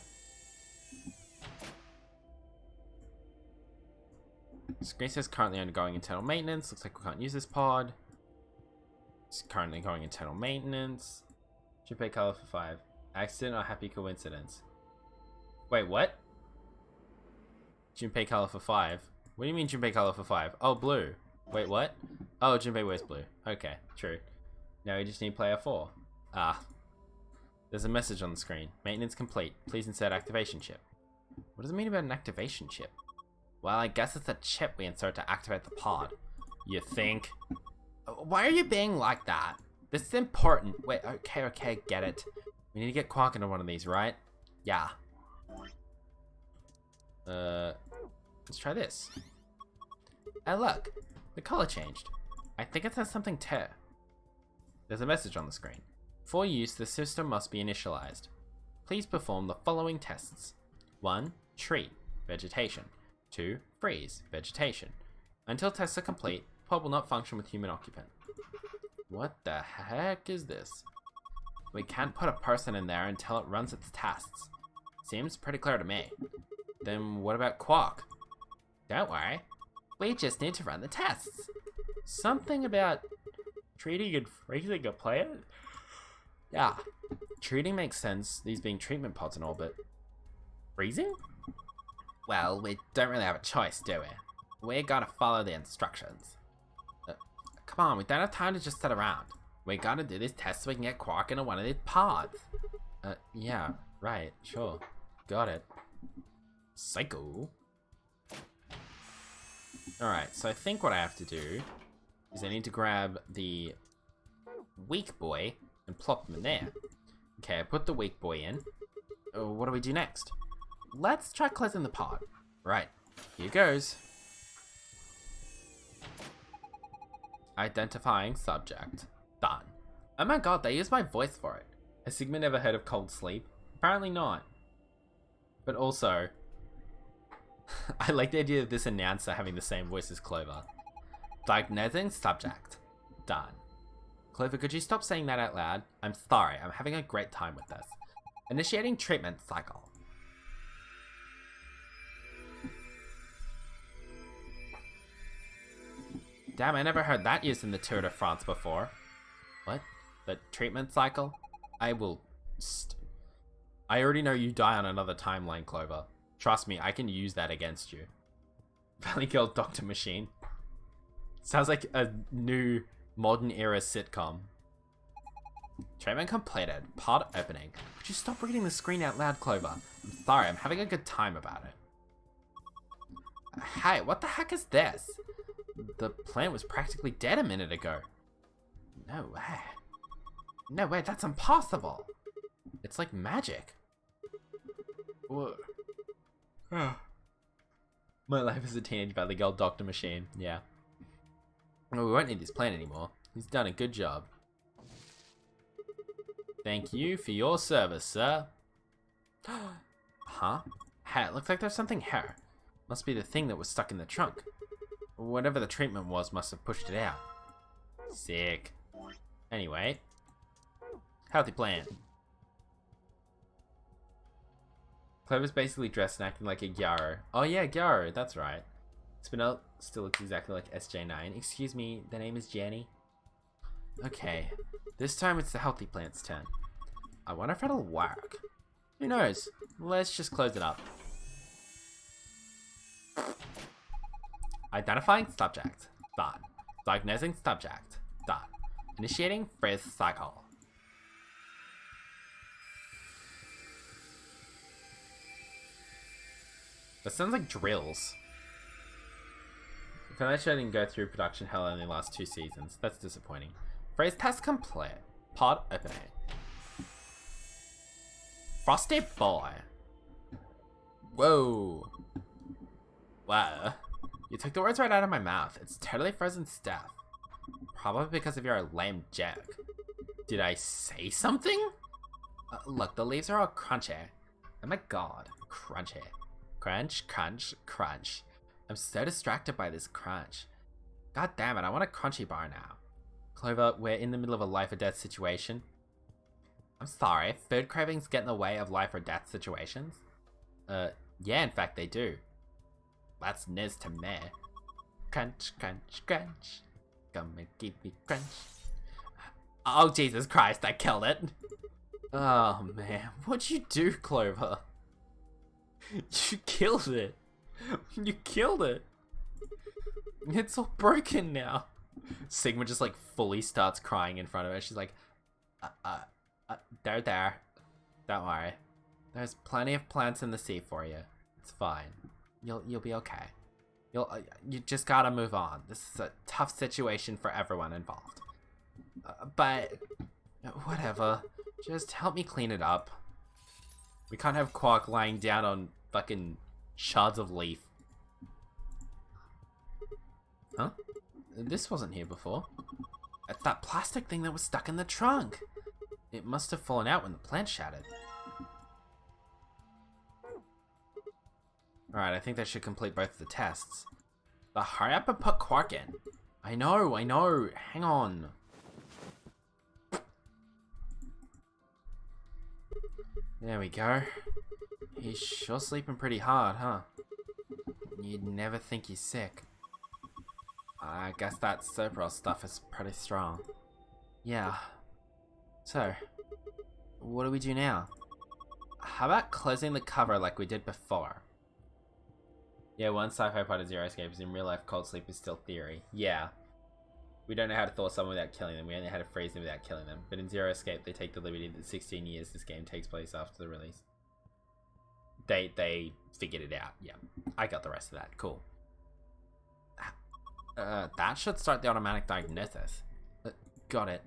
Screen says currently undergoing internal maintenance. Looks like we can't use this pod. It's currently going internal maintenance. Junpei color for 5. Accident or happy coincidence? Wait, what? Junpei color for 5. What do you mean Junpei color for 5? Oh, blue. Wait, what? Oh, Junpei wears blue. Okay, true. Now we just need player 4. Ah. There's a message on the screen. Maintenance complete. Please insert activation chip. What does it mean about an activation chip? Well, I guess it's a chip we insert to activate the pod. You think? Why are you being like that? This is important. Wait, okay, get it. We need to get Quark into one of these, right? Yeah. Let's try this. Hey, look. The color changed. I think it says something too. There's a message on the screen. For use, the system must be initialized. Please perform the following tests. 1. Tree. Vegetation. 2. Freeze. Vegetation. Until tests are complete, pod will not function with human occupant. What the heck is this? We can't put a person in there until it runs its tests. Seems pretty clear to me. Then what about Quark? Don't worry. We just need to run the tests. Something about treating and freezing a planet? Yeah. Treating makes sense, these being treatment pods and all, but freezing? Well, we don't really have a choice, do we? We gotta follow the instructions. Come on, we don't have time to just sit around. We gotta do these tests so we can get Quark into one of these pods. Yeah, right, sure. Got it. Psycho. Alright, so I think what I have to do is I need to grab the weak boy and plop him in there. Okay, I put the weak boy in. What do we do next? Let's try closing the pod. Right, here goes. Identifying subject. Done. Oh my god, they used my voice for it. Has Sigma never heard of cold sleep? Apparently not. But also, I like the idea of this announcer having the same voice as Clover. Diagnosing subject. Done. Clover, could you stop saying that out loud? I'm sorry, I'm having a great time with this. Initiating treatment cycle. Damn, I never heard that used in the Tour de France before. What? The treatment cycle? I will... I already know you die on another timeline, Clover. Trust me, I can use that against you. Valley Girl Dr. Machine. Sounds like a new modern era sitcom. Treatment completed. Pod opening. Would you stop reading the screen out loud, Clover? I'm sorry, I'm having a good time about it. Hey, what the heck is this? The plant was practically dead a minute ago. No way. No way, that's impossible. It's like magic. Whoa. My life as a teenage Valley Girl Dr. Machine. Yeah. Well, we won't need this plant anymore. He's done a good job. Thank you for your service, sir. Huh? Hey, it looks like there's something here. Must be the thing that was stuck in the trunk. Whatever the treatment was must have pushed it out. Sick. Anyway. Healthy plant. Clover's basically dressed and acting like a Gyaro. Oh yeah, Gyaro, that's right. Spinel still looks exactly like SJ9. Excuse me, the name is Jenny. Okay, this time it's the healthy plant's turn. I wonder if it'll work. Who knows? Let's just close it up. Identifying subject. Done. Diagnosing subject. Done. Initiating freeze cycle. That sounds like drills. If I didn't go through production hell in the last 2 seasons, that's disappointing. Freeze test complete. Pod opening. Frosty boy. Whoa. Wow. You took the words right out of my mouth. It's totally frozen stuff. Probably because of your lame joke. Did I say something? Look, the leaves are all crunchy. Oh my god. Crunchy. Crunch, crunch, crunch. I'm so distracted by this crunch. God damn it, I want a crunchy bar now. Clover, we're in the middle of a life or death situation. I'm sorry, food cravings get in the way of life or death situations? Yeah, in fact they do. That's news to me. Crunch, crunch, crunch. Come and give me crunch. Oh, Jesus Christ, I killed it. Oh, man. What'd you do, Clover? You killed it. You killed it. It's all broken now. Sigma just, like, fully starts crying in front of her. She's like, they're there. Don't worry. There's plenty of plants in the sea for you. It's fine. You'll be okay. You just gotta move on. This is a tough situation for everyone involved. But whatever. Just help me clean it up. We can't have Quark lying down on fucking shards of leaf. Huh? This wasn't here before. It's that plastic thing that was stuck in the trunk. It must have fallen out when the plant shattered. Alright, I think that should complete both the tests. But hurry up and put Quark in. I know. Hang on. There we go. He's sure sleeping pretty hard, huh? You'd never think he's sick. I guess that Serpro stuff is pretty strong. Yeah. So, what do we do now? How about closing the cover like we did before? Yeah, one sci-fi part of Zero Escape is in real life cold sleep is still theory. Yeah. We don't know how to thaw someone without killing them, we only know how to freeze them without killing them. But in Zero Escape, they take the liberty that 16 years this game takes place after the release. They figured it out, yeah. I got the rest of that, cool. That should start the automatic diagnosis. Got it.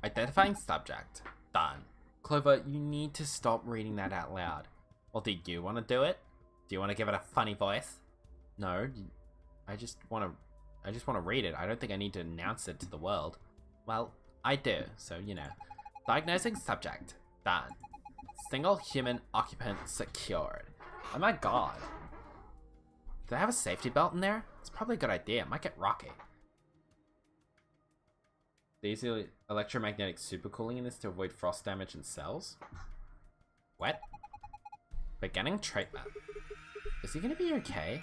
Identifying subject. Done. Clover, you need to stop reading that out loud. Well, do you want to do it? Do you want to give it a funny voice? No, I just want to read it. I don't think I need to announce it to the world. Well, I do, so you know. Diagnosing subject. Done. Single human occupant secured. Oh my god. Do they have a safety belt in there? It's probably a good idea. It might get rocky. They use the electromagnetic supercooling in this to avoid frost damage in cells. What? Beginning treatment. Is he gonna be okay?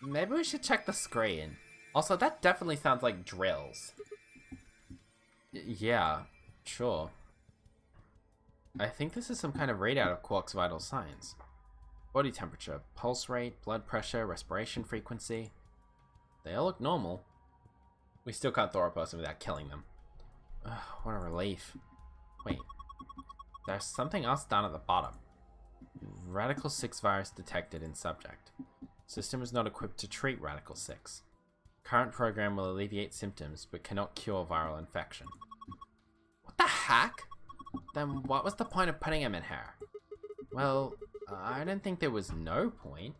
Maybe we should check the screen. Also, that definitely sounds like drills. Yeah, sure. I think this is some kind of readout of Quark's vital signs. Body temperature, pulse rate, blood pressure, respiration frequency. They all look normal. We still can't thaw a person without killing them. Ugh, what a relief. Wait, there's something else down at the bottom. Radical 6 virus detected in subject. System is not equipped to treat Radical 6. Current program will alleviate symptoms, but cannot cure viral infection. What the heck? Then what was the point of putting him in here? Well, I don't think there was no point.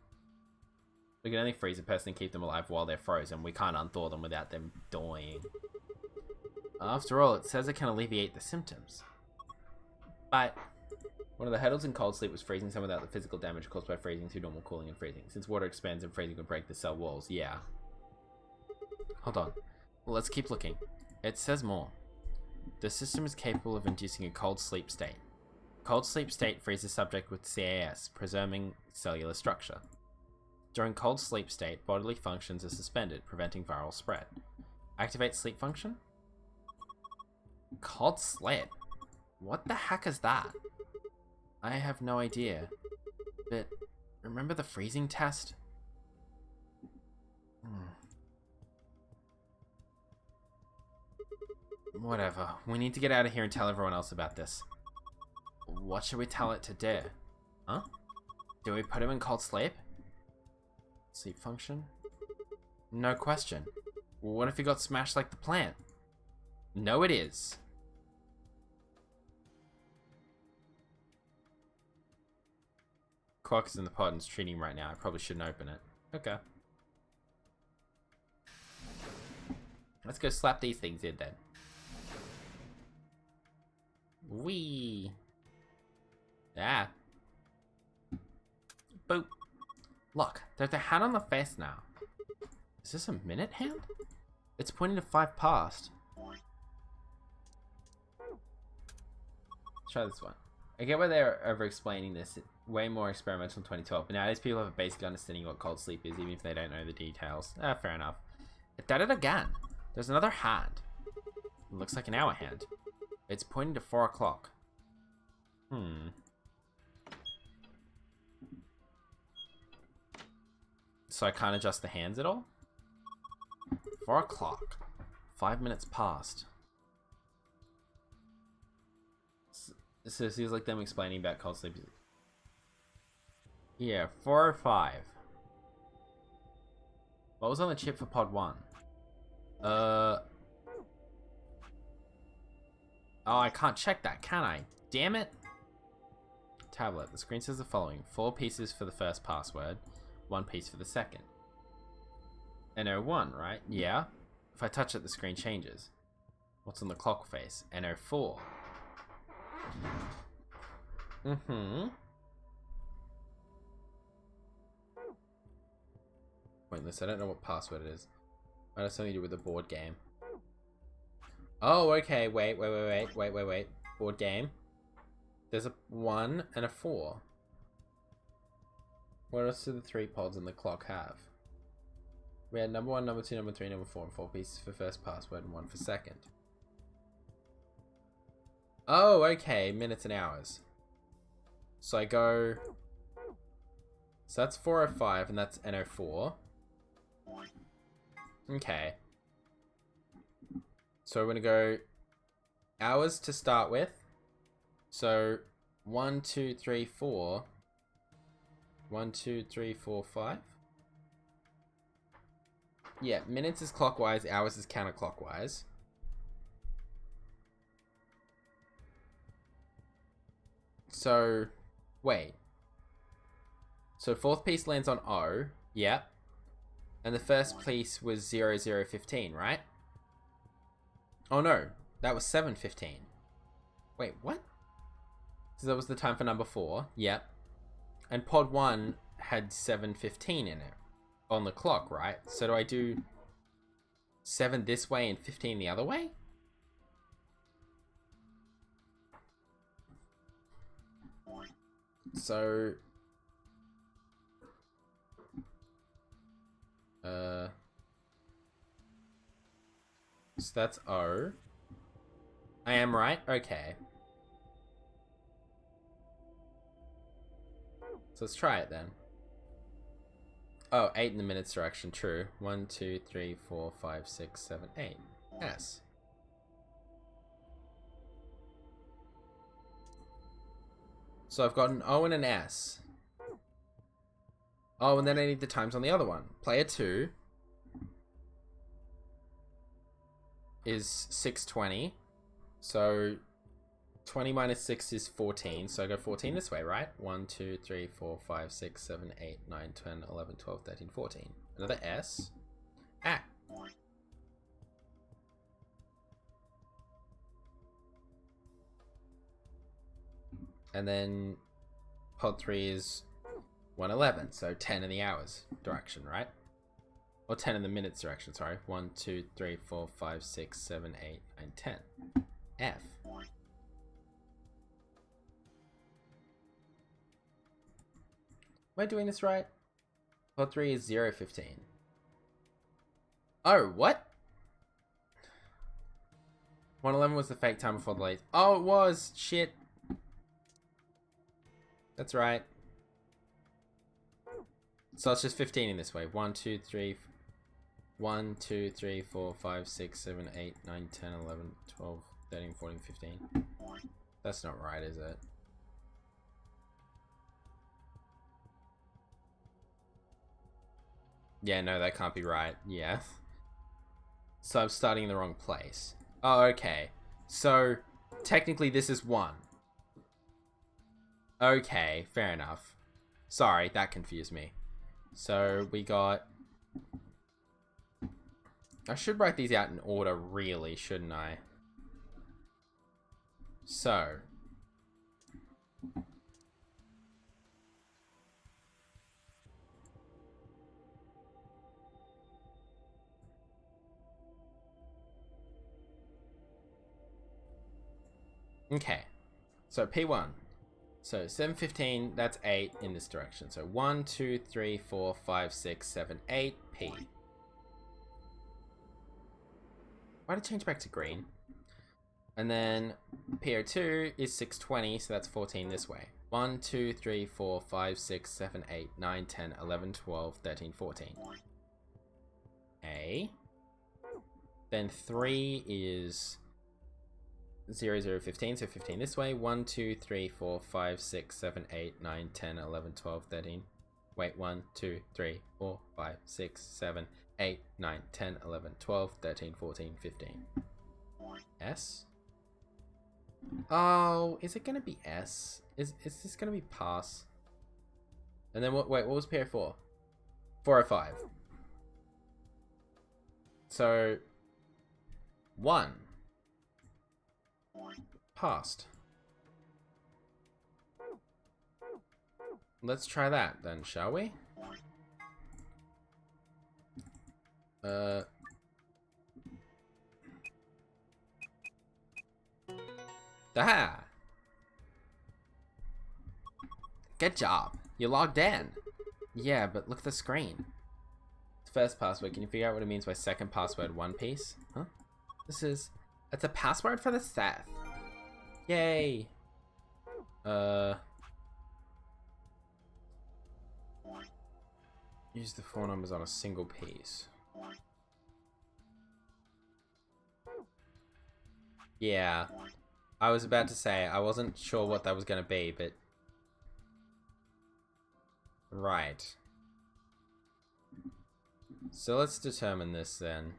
We can only freeze a person and keep them alive while they're frozen. We can't unthaw them without them dying. After all, it says it can alleviate the symptoms. But one of the hurdles in cold sleep was freezing someone without the physical damage caused by freezing through normal cooling and freezing. Since water expands and freezing would break the cell walls, yeah. Hold on. Well, let's keep looking. It says more. The system is capable of inducing a cold sleep state. Cold sleep state freezes subject with CAS, preserving cellular structure. During cold sleep state, bodily functions are suspended, preventing viral spread. Activate sleep function? Cold sleep? What the heck is that? I have no idea. But Remember the freezing test? Whatever. We need to get out of here and tell everyone else about this. What should we tell it to do? Huh? Do we put him in cold sleep? Sleep function? No question. What if he got smashed like the plant? No, it is. Quark is in the pod and is treating him right now. I probably shouldn't open it. Okay. Let's go slap these things in then. Wee. Ah. Boop. Look, there's a hand on the face now. Is this a minute hand? It's pointing to 5 past. Let's try this one. I get why they're over-explaining this. Way more experimental in 2012, but nowadays people have a basic understanding of what cold sleep is, even if they don't know the details. Fair enough. It did it again. There's another hand. It looks like an hour hand. It's pointing to 4 o'clock. So I can't adjust the hands at all? 4 o'clock. 5 minutes past. So it seems like them explaining about cold sleep. Yeah, 4 or 5. What was on the chip for pod 1? Oh, I can't check that, can I? Damn it. Tablet. The screen says the following. 4 pieces for the first password. 1 piece for the second. NO1, right? Yeah. If I touch it, the screen changes. What's on the clock face? NO4. Pointless. I don't know what password it is. Might have something to do with the board game. Oh, okay. Wait. Board game. There's a 1 and a 4. What else do the 3 pods in the clock have? We had number 1, number 2, number 3, number 4, and 4 pieces for first password and 1 for second. Oh, okay. Minutes and hours. So I go... So that's 405 and that's NO4. Okay. So we're going to go hours to start with. So 1, 2, 3, 4. 1, 2, 3, 4, 5. Yeah, minutes is clockwise, hours is counterclockwise. So, wait. So 4th piece lands on O. Yep. And the first piece was 0, 0, 15, right? Oh no, that was 7, 15. Wait, what? So that was the time for number 4. Yep. And pod 1 had 7, 15 in it. On the clock, right? So do I do 7 this way and 15 the other way? So... So that's O. I am right? Okay. So let's try it then. Oh, 8 in the minutes direction, true. 1, 2, 3, 4, 5, 6, 7, 8. S. So I've got an O and an S. Oh, and then I need the times on the other one. Player 2 is 620. So 20 minus 6 is 14. So I go 14 this way, right? 1, 2, 3, 4, 5, 6, 7, 8, 9, 10, 11, 12, 13, 14. Another S. Ah. And then pod 3 is 111, so 10 in the hours direction, right? Or 10 in the minutes direction, sorry. 1, 2, 3, 4, 5, 6, 7, 8, 9, 10. F. Am I doing this right? Pod 3 is 0, 15. Oh, what? 111 was the fake time before the late. Oh, it was! Shit. That's right. So it's just 15 in this way. 1, 2, 3, 1, 2, 3, 4, 5, 6, 7, 8, 9, 10, 11, 12, 13, 14, 15. That's not right, is it? Yeah, no, that can't be right. Yeah. So I'm starting in the wrong place. Oh, okay. So, technically this is 1. Okay, fair enough. Sorry, that confused me. So, we got... I should write these out in order, really, shouldn't I? So... Okay, so P1. So 7, 15, that's 8 in this direction. So 1, 2, 3, 4, 5, 6, 7, 8, P. Why did it change back to green? And then PO2 is 620, so that's 14 this way. 1, 2, 3, 4, 5, 6, 7, 8, 9, 10, 11, 12, 13, 14. A. Then 3 is 0, 0, 15, so 15 this way. 1, 2, 3, 4, 5, 6, 7, 8, 9, 10, 11, 12, 13. Wait, 1, 2, 3, 4, 5, 6, 7, 8, 9, 10, 11, 12, 13, 14, 15. S? Oh, is it going to be S? Is this going to be pass? And then what? Wait, what was pair 4? 405. So 1 passed. Let's try that then, shall we? Ah! Good job. You logged in. Yeah, but look at the screen. First password. Can you figure out what it means by second password one piece? Huh? It's a password for the Seth. Yay. Use the 4 numbers on a single piece. Yeah. I was about to say, I wasn't sure what that was going to be, but... Right. So let's determine this then.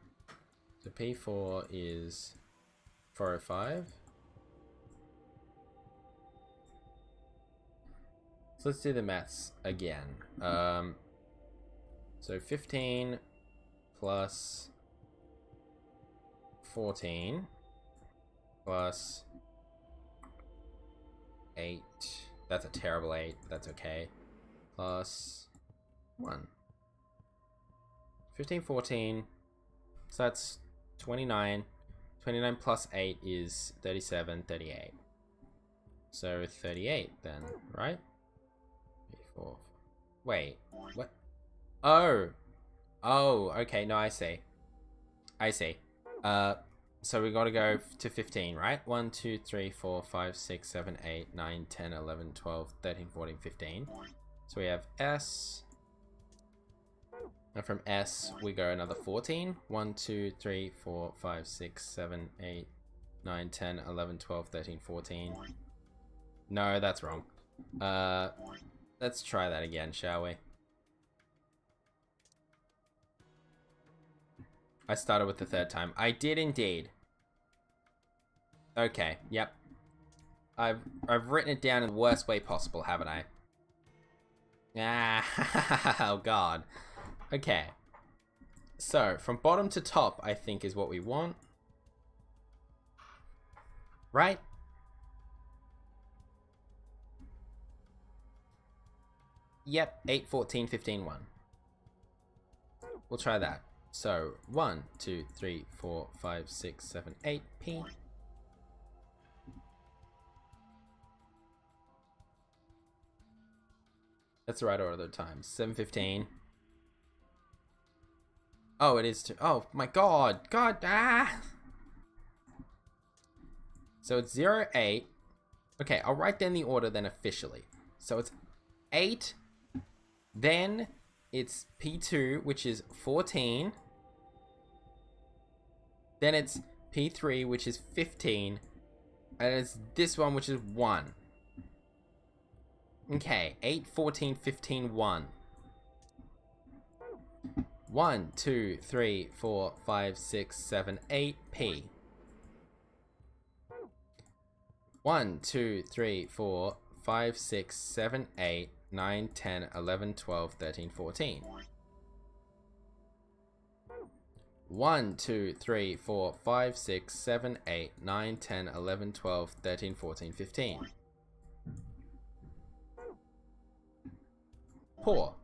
So P4 is 405. So let's do the maths again. So 15 plus 14 plus 8. That's a terrible 8. That's okay. Plus 1. 15, 14. So that's 29. 29 plus 8 is 37, 38. So 38 then, right? 34. Wait, what? Oh! Oh, okay, no, I see. I see. So we gotta go to 15, right? 1, 2, 3, 4, 5, 6, 7, 8, 9, 10, 11, 12, 13, 14, 15. So we have S. And from S, we go another 14. 1, 2, 3, 4, 5, 6, 7, 8, 9, 10, 11, 12, 13, 14. No, that's wrong. Let's try that again, shall we? I started with the third time. I did indeed. Okay, yep. I've written it down in the worst way possible, haven't I? Ah, oh god. Okay. So, from bottom to top, I think is what we want. Right? Yep, 8, 14, 15, 1. We'll try that. So, 1, 2, 3, 4, 5, 6, 7, 8, P. That's the right order of times. 7, 15. Oh, it is too. Oh, my god. God, ah! So it's 0, 8. Okay, I'll write down the order then officially. So it's 8, then it's P2, which is 14. Then it's P3, which is 15. And it's this one, which is 1. Okay, 8, 14, 15, 1. 1, 2, 3, 4, 5, 6, 7, 8, P. 1, 2, 3, 4, 5, 6, 7, 8, 9, 10, 11, 12, 13, 14. 1, 2, 3, 4, 5, 6, 7, 8, 9, 10, 11, 12, 13, 14, 15. Poor.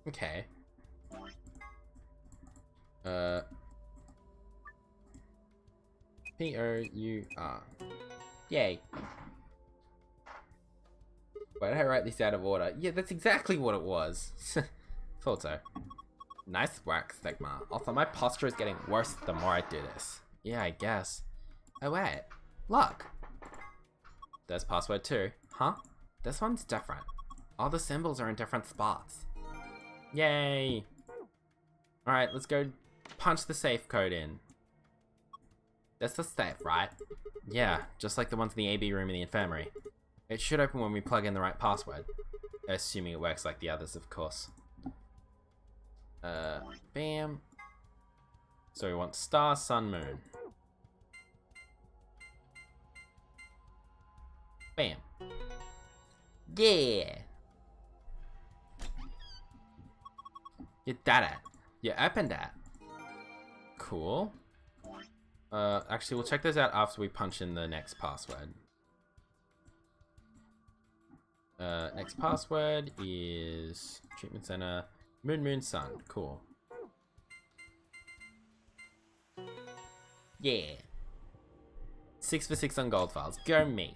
Okay. P-O-U-R. Yay. Why did I write this out of order? Yeah, that's exactly what it was. Thought so. Nice work, Stigma. Also, my posture is getting worse the more I do this. Yeah, I guess. Oh wait. Look! There's password 2. Huh? This one's different. All the symbols are in different spots. Yay! Alright, let's go punch the safe code in. That's the safe, right? Yeah, just like the ones in the AB room in the infirmary. It should open when we plug in the right password. Assuming it works like the others, of course. Bam. So we want star, sun, moon. Bam. Yeah! You did it. You opened it. Cool. Actually, we'll check those out after we punch in the next password. Next password is treatment center, moon, moon, sun. Cool. Yeah. 6 for 6 on gold files. Go me.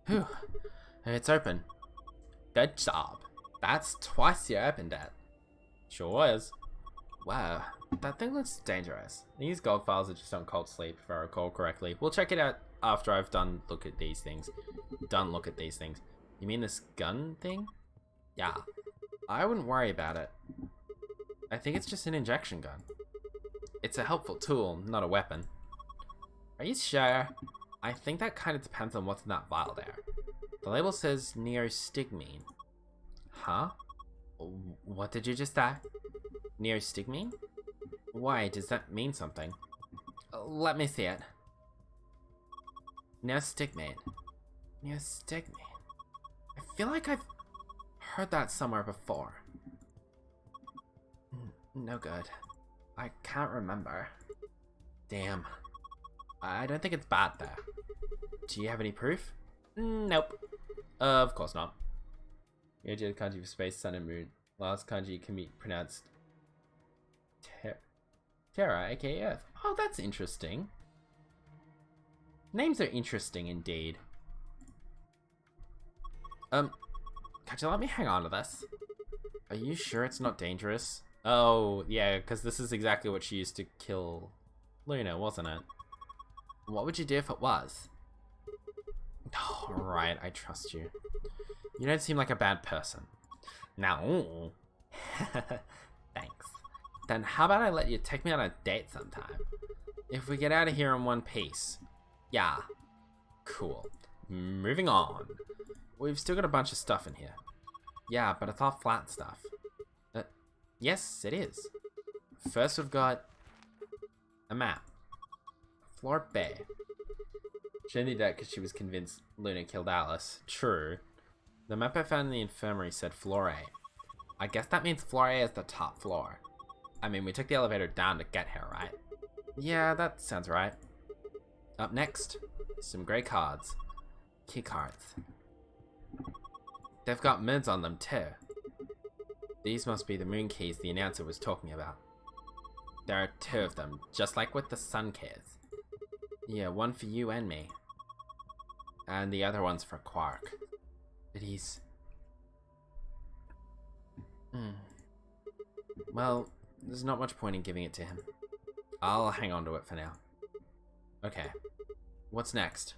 Whew. It's open. Good job. That's twice you opened it. Sure is. Wow, that thing looks dangerous. These gold files are just on cold sleep, if I recall correctly. We'll check it out after I've done look at these things. You mean this gun thing? Yeah. I wouldn't worry about it. I think it's just an injection gun. It's a helpful tool, not a weapon. Are you sure? I think that kind of depends on what's in that vial there. The label says neostigmine. Huh? What did you just say? Neostigmine? Why, does that mean something? Let me see it. Neostigmine. Neostigmine. I feel like I've heard that somewhere before. No good. I can't remember. Damn. I don't think it's bad there. Do you have any proof? Nope. Of course not. Yoji kanji for space, sun, and moon. Last kanji can be pronounced Terra, aka Earth. Oh, that's interesting. Names are interesting indeed. Could you let me hang on to this? Are you sure it's not dangerous? Oh, yeah, because this is exactly what she used to kill Luna, wasn't it? What would you do if it was? Oh, right, I trust you. You don't seem like a bad person. Now, thanks. Then how about I let you take me on a date sometime? If we get out of here in one piece. Yeah. Cool. Moving on. We've still got a bunch of stuff in here. Yeah, but it's all flat stuff. Yes, it is. First we've got a map. Floor Bay. She only did that because she was convinced Luna killed Alice. True. The map I found in the infirmary said floor A. I guess that means floor A is the top floor. I mean, we took the elevator down to get here, right? Yeah, that sounds right. Up next, some grey cards. Key cards. They've got moons on them too. These must be the moon keys the announcer was talking about. There are 2 of them, just like with the sun keys. Yeah, one for you and me. And the other one's for Quark. But he's... Well, there's not much point in giving it to him. I'll hang on to it for now. Okay. What's next?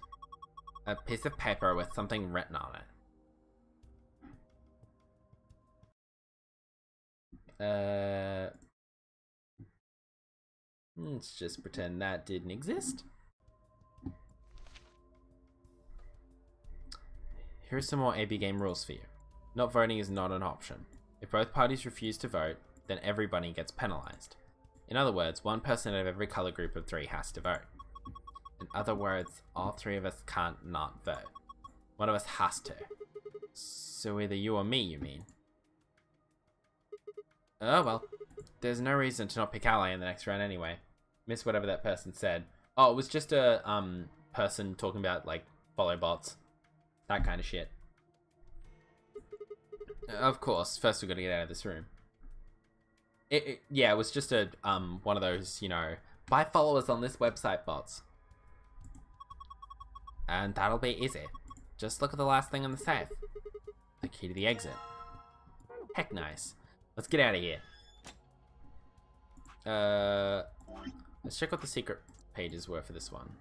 A piece of paper with something written on it. Let's just pretend that didn't exist. Here's some more AB game rules for you. Not voting is not an option. If both parties refuse to vote, then everybody gets penalized. In other words, one person out of every color group of 3 has to vote. In other words, all 3 of us can't not vote. One of us has to. So either you or me, you mean? Oh well. There's no reason to not pick ally in the next round anyway. Miss whatever that person said. Oh, it was just a person talking about like follow bots. That kind of shit. Of course, first we gotta get out of this room. Yeah, it was just a one of those, you know, buy followers on this website bots. And that'll be easy. Just look at the last thing on the safe. The key to the exit. Heck nice. Let's get out of here. Let's check what the secret pages were for this one.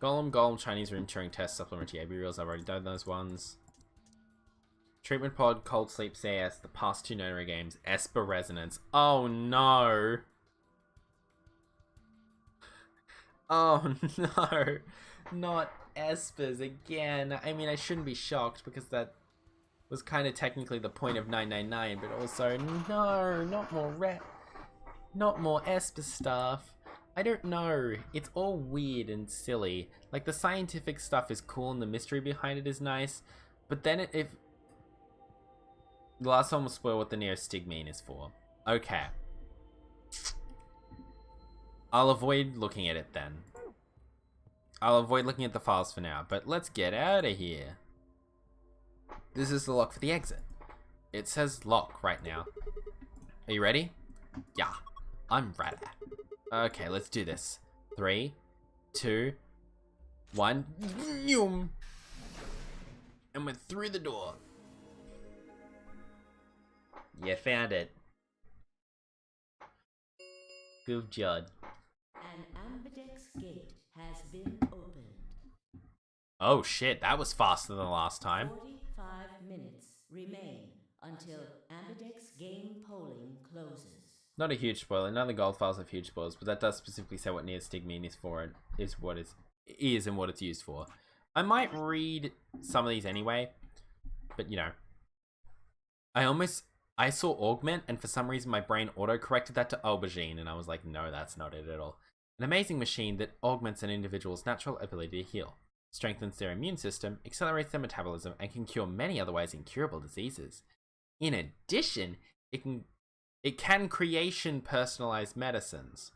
Golem, Chinese room, Turing test, supplementary AB reels. I've already done those ones. Treatment pod, Cold Sleep CS, the past 2 notary games, Esper Resonance. Oh no! Oh no! Not Espers again. I mean, I shouldn't be shocked because that was kind of technically the point of 999, but also, no, not more Esper stuff. I don't know. It's all weird and silly. Like, the scientific stuff is cool and the mystery behind it is nice, but then if the last one will spoil what the neostigmine is for. Okay. I'll avoid looking at it then. I'll avoid looking at the files for now, but let's get out of here. This is the lock for the exit. It says lock right now. Are you ready? Yeah, I'm ready. Okay, let's do this. 3, 2, 1. And we're through the door. You found it. Good job. An ambidex gate has been opened. Oh shit, that was faster than last time. 45 minutes remain until ambidex game polling closes. Not a huge spoiler. None of the gold files have huge spoilers, but that does specifically say what neostigmine is for and is and what it's used for. I might read some of these anyway, but you know, I saw augment, and for some reason my brain auto-corrected that to aubergine, and I was like, no, that's not it at all. An amazing machine that augments an individual's natural ability to heal, strengthens their immune system, accelerates their metabolism, and can cure many otherwise incurable diseases. In addition, it can creation personalized medicines.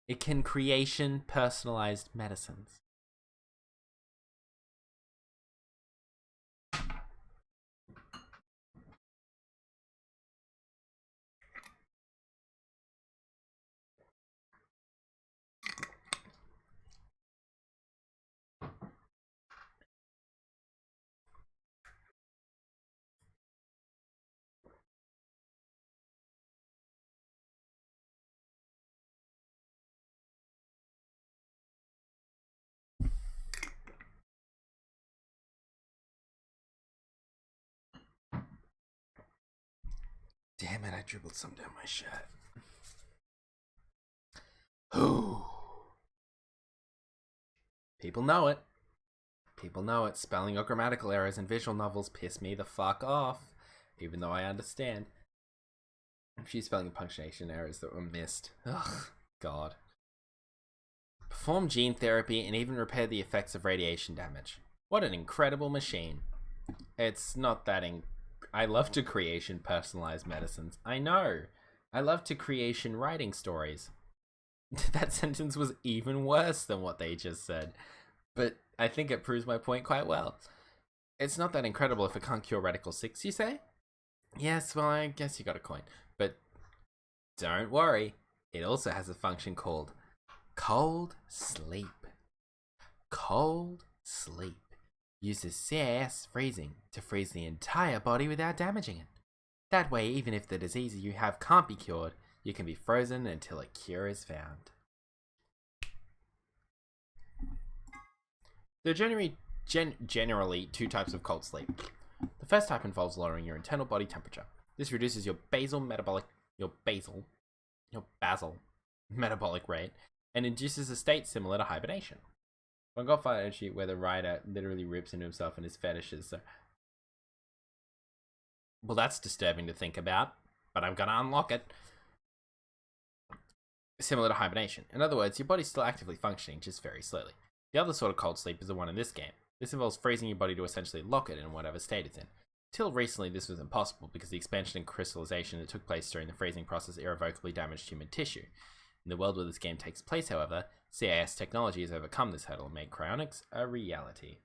It can creation personalized medicines. Damn it, I dribbled some down my shirt. Ooh. People know it. People know it. Spelling or grammatical errors in visual novels piss me the fuck off, even though I understand. A few spelling and punctuation errors that were missed. Ugh, God. Perform gene therapy and even repair the effects of radiation damage. What an incredible machine. It's not that I love to creation personalized medicines. I know. I love to creation writing stories. That sentence was even worse than what they just said. But I think it proves my point quite well. It's not that incredible if it can't cure Radical 6, you say? Yes, well, I guess you got a coin. But don't worry. It also has a function called Cold Sleep. Cold Sleep uses CAS freezing to freeze the entire body without damaging it. That way, even if the disease you have can't be cured, you can be frozen until a cure is found. There are generally 2 types of cold sleep. The first type involves lowering your internal body temperature. This reduces your basal metabolic rate and induces a state similar to hibernation. One got fire energy where the rider literally rips into himself and his fetishes. So, well, that's disturbing to think about, but I'm gonna unlock it. Similar to hibernation. In other words, your body's still actively functioning, just very slowly. The other sort of cold sleep is the one in this game. This involves freezing your body to essentially lock it in whatever state it's in. Till recently, this was impossible because the expansion and crystallization that took place during the freezing process irrevocably damaged human tissue. In the world where this game takes place, however, CIS technology has overcome this hurdle and made cryonics a reality.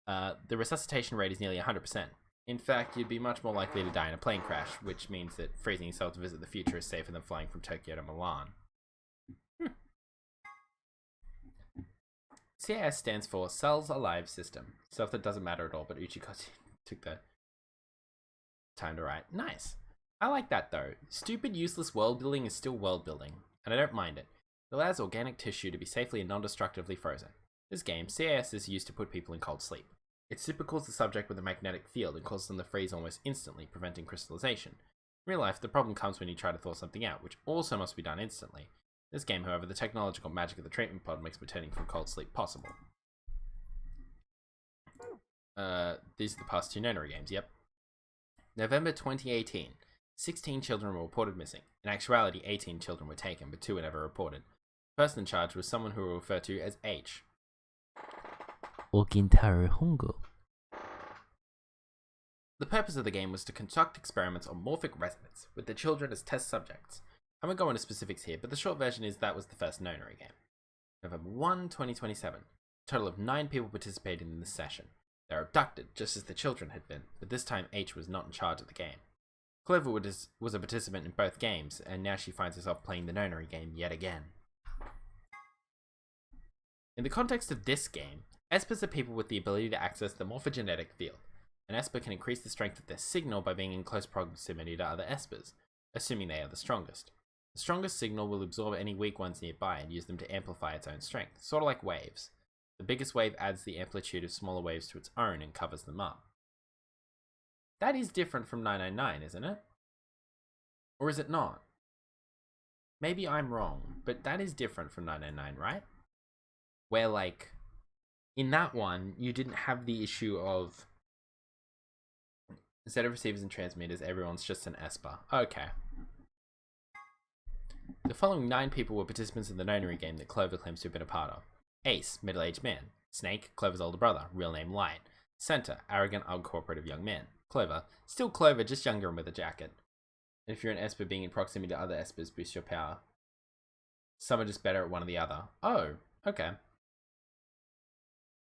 The resuscitation rate is nearly 100%. In fact, you'd be much more likely to die in a plane crash, which means that freezing yourself to visit the future is safer than flying from Tokyo to Milan. CIS stands for Cells Alive System. Stuff that doesn't matter at all, but Uchikoshi took the time to write. Nice. I like that though. Stupid, useless world building is still world building, and I don't mind it. It allows organic tissue to be safely and non-destructively frozen. This game, CIS is used to put people in cold sleep. It supercools the subject with a magnetic field and causes them to freeze almost instantly, preventing crystallization. In real life, the problem comes when you try to thaw something out, which also must be done instantly. In this game, however, the technological magic of the treatment pod makes returning from cold sleep possible. These are the past two nonary games, yep. November 2018. 16 children were reported missing. In actuality, 18 children were taken, but 2 were never reported. The person in charge was someone who we refer to as H. The purpose of the game was to conduct experiments on morphic resonance, with the children as test subjects. I won't go into specifics here, but the short version is that was the first nonary game. November 1, 2027. A total of 9 people participated in this session. They were abducted, just as the children had been, but this time H was not in charge of the game. Clover was a participant in both games, and now she finds herself playing the nonary game yet again. In the context of this game, espers are people with the ability to access the morphogenetic field. An esper can increase the strength of their signal by being in close proximity to other espers, assuming they are the strongest. The strongest signal will absorb any weak ones nearby and use them to amplify its own strength, sort of like waves. The biggest wave adds the amplitude of smaller waves to its own and covers them up. That is different from 999, isn't it? Or is it not? Maybe I'm wrong, but that is different from 999, right? Where, like, in that one, you didn't have the issue of, instead of receivers and transmitters, everyone's just an esper. Okay. The following 9 people were participants in the nonary game that Clover claims to have been a part of. Ace, middle-aged man. Snake, Clover's older brother, real name Light. Center, arrogant, uncooperative young man. Clover, still Clover, just younger and with a jacket. And if you're an esper, being in proximity to other espers boosts your power. Some are just better at one or the other. Oh, okay.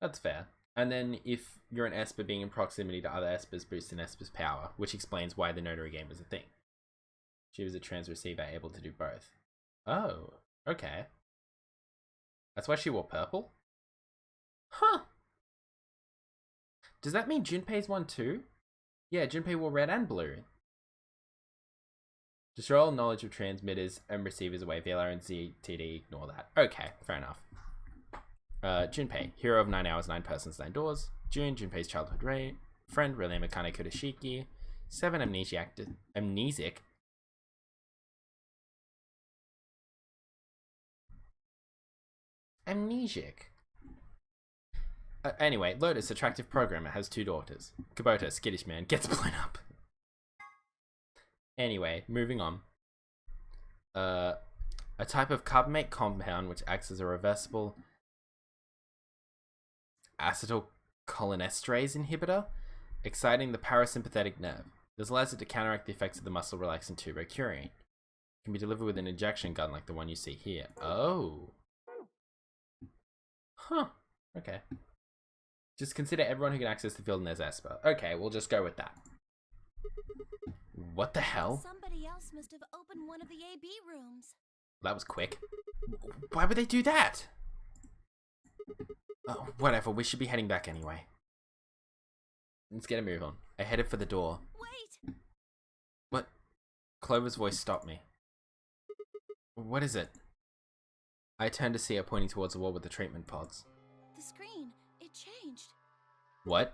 That's fair. And then if you're an esper, being in proximity to other espers boosts an esper's power, which explains why the notary game was a thing. She was a trans receiver able to do both. Oh, okay. That's why she wore purple? Huh. Does that mean Junpei's one too? Yeah, Junpei wore red and blue. Destroy all knowledge of transmitters and receivers away. VLR and ZTD, ignore that. Okay, fair enough. Junpei, hero of 9 hours, 9 persons, 9 doors. June, Junpei's childhood friend, real name Akane Kurashiki. 7, amnesic. Anyway, Lotus, attractive programmer, has 2 daughters. Kubota, skittish man, gets blown up. Anyway, moving on. A type of carbamate compound which acts as a reversible acetylcholinesterase inhibitor, exciting the parasympathetic nerve. This allows it to counteract the effects of the muscle relaxant tubocurine. It can be delivered with an injection gun like the one you see here. Oh. Huh. Okay. Just consider everyone who can access the field and there's esper. Okay, we'll just go with that. What the hell? Somebody else must have opened one of the AB rooms. That was quick. Why would they do that? Oh, whatever, we should be heading back anyway. Let's get a move on. I headed for the door. Wait! What? Clover's voice stopped me. What is it? I turned to see her pointing towards the wall with the treatment pods. The screen, it changed. What?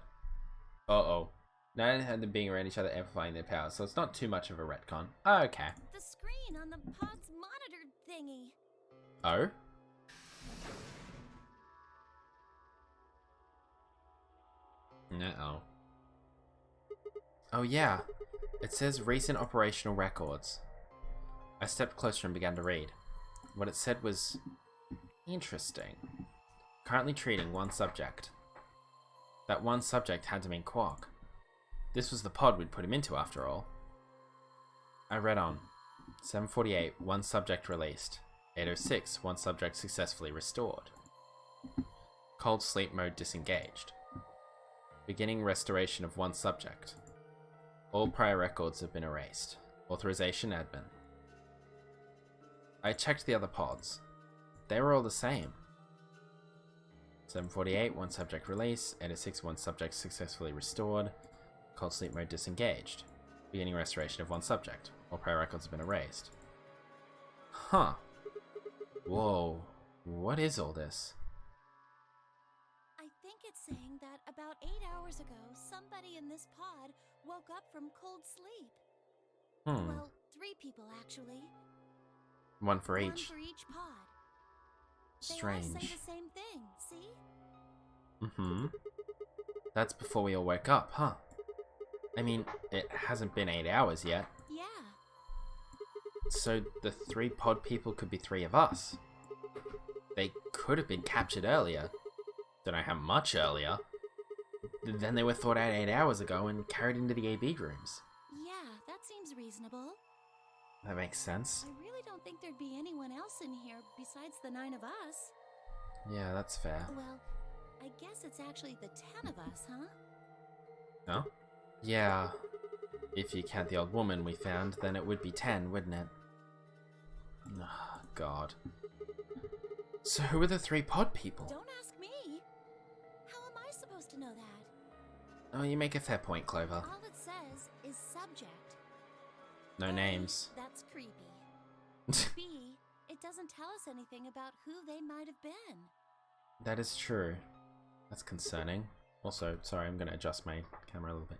Uh-oh. Now it had them being around each other amplifying their powers, so it's not too much of a retcon. Oh, okay. The screen on the pod's monitor thingy. Oh? Uh-oh. Oh yeah, it says recent operational records. I stepped closer and began to read. What it said was interesting. Currently treating one subject. That one subject had to mean Quark. This was the pod we'd put him into after all. I read on. 7:48, one subject released. 8:06, one subject successfully restored. Cold sleep mode disengaged. Beginning restoration of one subject. All prior records have been erased. Authorization admin. I checked the other pods. They were all the same. 7:48, one subject release. 8:06, one subject successfully restored. Cold sleep mode disengaged. Beginning restoration of one subject. All prior records have been erased. Huh. Whoa. What is all this? I think it's saying that about 8 hours ago, somebody in this pod woke up from cold sleep. Well, 3 people actually. One for each. One for each pod. Strange. They all say the same thing, see? Mm-hmm. That's before we all woke up, huh? I mean, it hasn't been 8 hours yet. Yeah. So the 3 pod people could be 3 of us. They could have been captured earlier. Don't know how much earlier. Then they were thought out 8 hours ago and carried into the AB rooms. Yeah, that seems reasonable. That makes sense. I really don't think there'd be anyone else in here besides the 9 of us. Yeah, that's fair. Well, I guess it's actually the 10 of us, huh? No? Yeah. If you count the old woman we found, then it would be 10, wouldn't it? Oh, God. So who are the 3 pod people? Don't ask me. How am I supposed to know that? Oh, you make a fair point, Clover. All it says is subject. No A, names. That's creepy. B, it doesn't tell us anything about who they might have been. That is true. That's concerning. Also, sorry, I'm going to adjust my camera a little bit.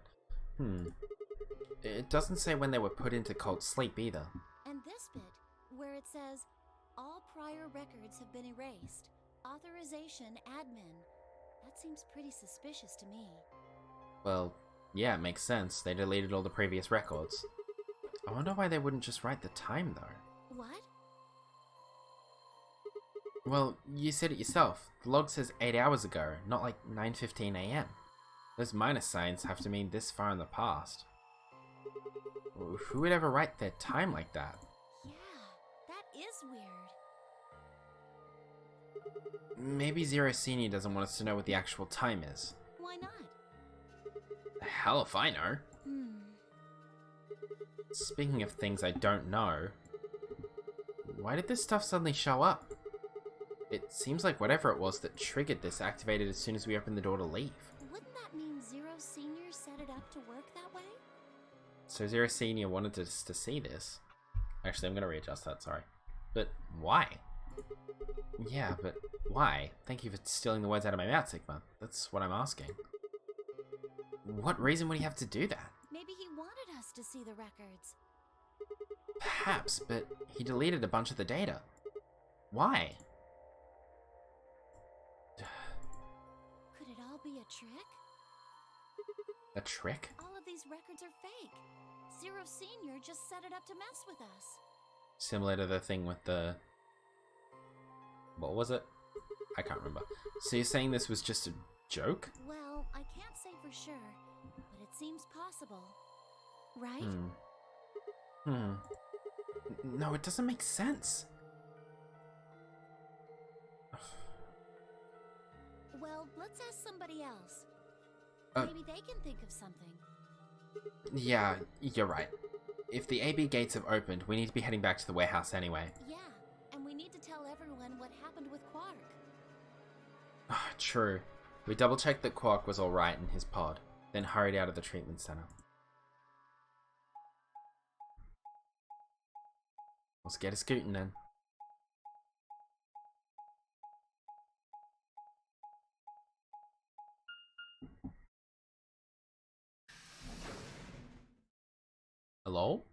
It doesn't say when they were put into cold sleep either. And this bit, where it says, all prior records have been erased. Authorization admin. That seems pretty suspicious to me. Well, yeah, it makes sense. They deleted all the previous records. I wonder why they wouldn't just write the time, though. What? Well, you said it yourself. The log says 8 hours ago, not like 9:15 AM. Those minus signs have to mean this far in the past. Who would ever write their time like that? Yeah, that is weird. Maybe Zero Senior doesn't want us to know what the actual time is. Why not? Hell if I know. Speaking of things I don't know, why did this stuff suddenly show up? It seems like whatever it was that triggered this activated as soon as we opened the door to leave. Wouldn't that mean Zero Senior set it up to work that way? So Zero Senior wanted us to see this. Actually, I'm going to readjust that, sorry. But why? Yeah, but why? Thank you for stealing the words out of my mouth, Sigma. That's what I'm asking. What reason would he have to do that? Maybe he wanted us to see the records. Perhaps, but he deleted a bunch of the data. Why? Could it all be a trick? A trick? All of these records are fake. Zero Senior just set it up to mess with us. Similar to the thing with the... What was it? I can't remember. So you're saying this was just a joke? Well, I can't say for sure, but it seems possible. Right? No, it doesn't make sense. Well, let's ask somebody else. Maybe they can think of something. Yeah, you're right. If the AB gates have opened, we need to be heading back to the warehouse anyway. Yeah, and we need to tell everyone what happened with Quark. True. We double-checked that Quark was alright in his pod, then hurried out of the treatment center. Let's get a scooting then. Hello?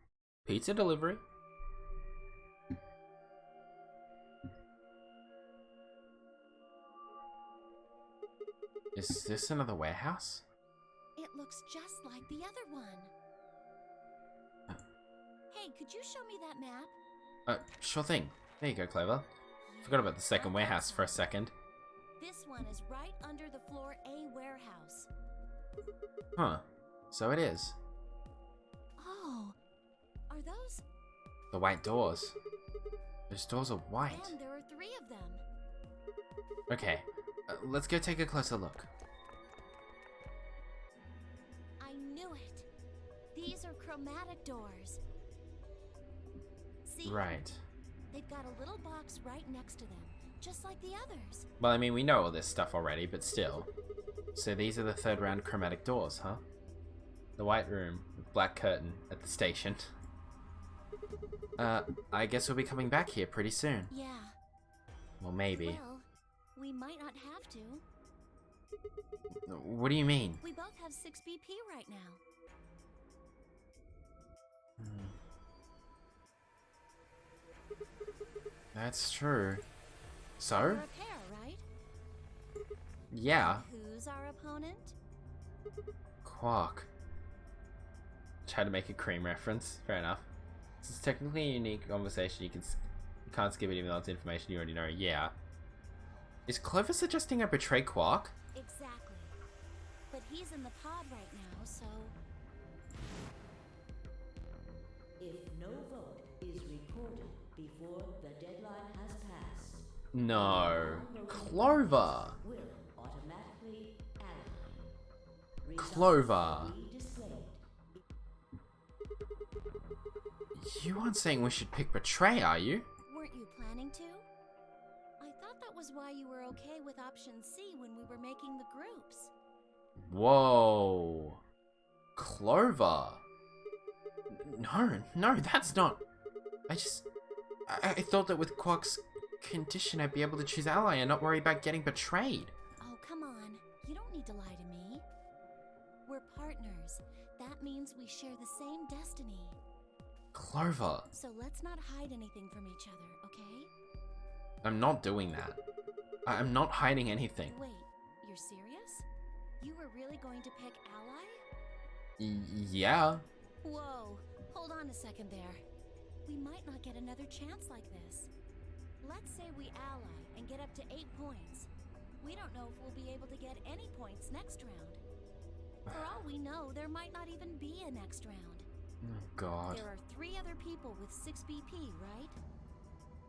Pizza delivery? Is this another warehouse? It looks just like the other one. Hey, could you show me that map? Sure thing. There you go, Clover. Forgot about the second warehouse for a second. This one is right under the floor A warehouse. Huh. So it is. Oh, are those? The white doors. Those doors are white. And there are 3 of them. Okay, let's go take a closer look. I knew it. These are chromatic doors. See? Right. They've got a little box right next to them, just like the others. Well, I mean, we know all this stuff already, but still. So these are the 3rd round chromatic doors, huh? The white room with black curtain at the station. I guess we'll be coming back here pretty soon. Yeah. Well, maybe. Well, we might not have to. What do you mean? We both have 6 BP right now. That's true. So? We're a pair, right? Yeah. Who's our opponent? Quark. Try to make a Cream reference. Fair enough. This is technically a unique conversation. You can't skip it even though it's information you already know. Yeah. Is Clover suggesting I betray Quark? Exactly. But he's in the pod right now, so... If no vote is recorded before the deadline has passed, No. Clover! will automatically ally. Clover! Results will be displayed. You aren't saying we should pick betray, are you? Weren't you planning to? I thought that was why you were okay with option C when we were making the groups. Whoa. Clover. No, that's not... I thought that with Quark's condition I'd be able to choose ally and not worry about getting betrayed. Oh, come on. You don't need to lie to me. We're partners. That means we share the same destiny. Clover. So let's not hide anything from each other, okay? I'm not doing that. I'm not hiding anything. Wait, you're serious? You were really going to pick ally? Yeah. Whoa, hold on a second there. We might not get another chance like this. Let's say we ally and get up to 8 points. We don't know if we'll be able to get any points next round. For all we know, there might not even be a next round. Oh, God. There are 3 other people with 6 BP, right?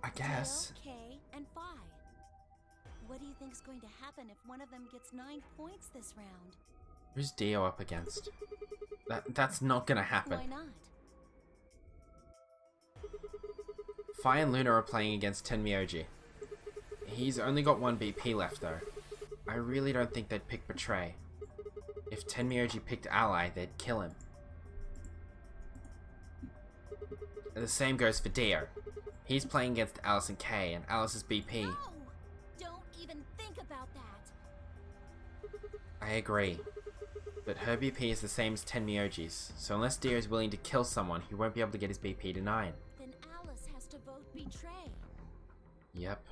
I guess. Dio, Kay, and Phi. What do you think's going to happen if one of them gets 9 points this round? Who's Dio up against? That's not gonna happen. Why not? Phi and Luna are playing against Tenmyoji. He's only got 1 BP left though. I really don't think they'd pick Betray. If Tenmyoji picked Ally, they'd kill him. And the same goes for Dio. He's playing against Alice and Kay, and Alice's BP. No! Don't even think about that! I agree. But her BP is the same as Tenmyoji's, so unless Dio is willing to kill someone, he won't be able to get his BP to 9. Then Alice has to vote Betray. Yep.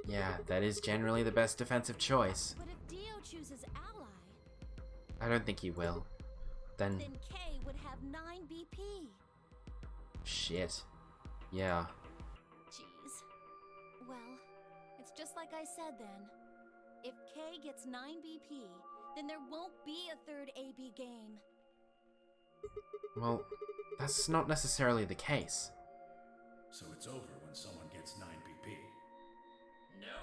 Yeah, that is generally the best defensive choice. But if Dio chooses Ally, I don't think he will. Then Kay would have 9 BP. shit. Yeah. Jeez. Well, it's just like I said then. If Kay gets 9 BP, then there won't be a 3rd AB game. Well, that's not necessarily the case. So it's over when someone gets 9 BP. No.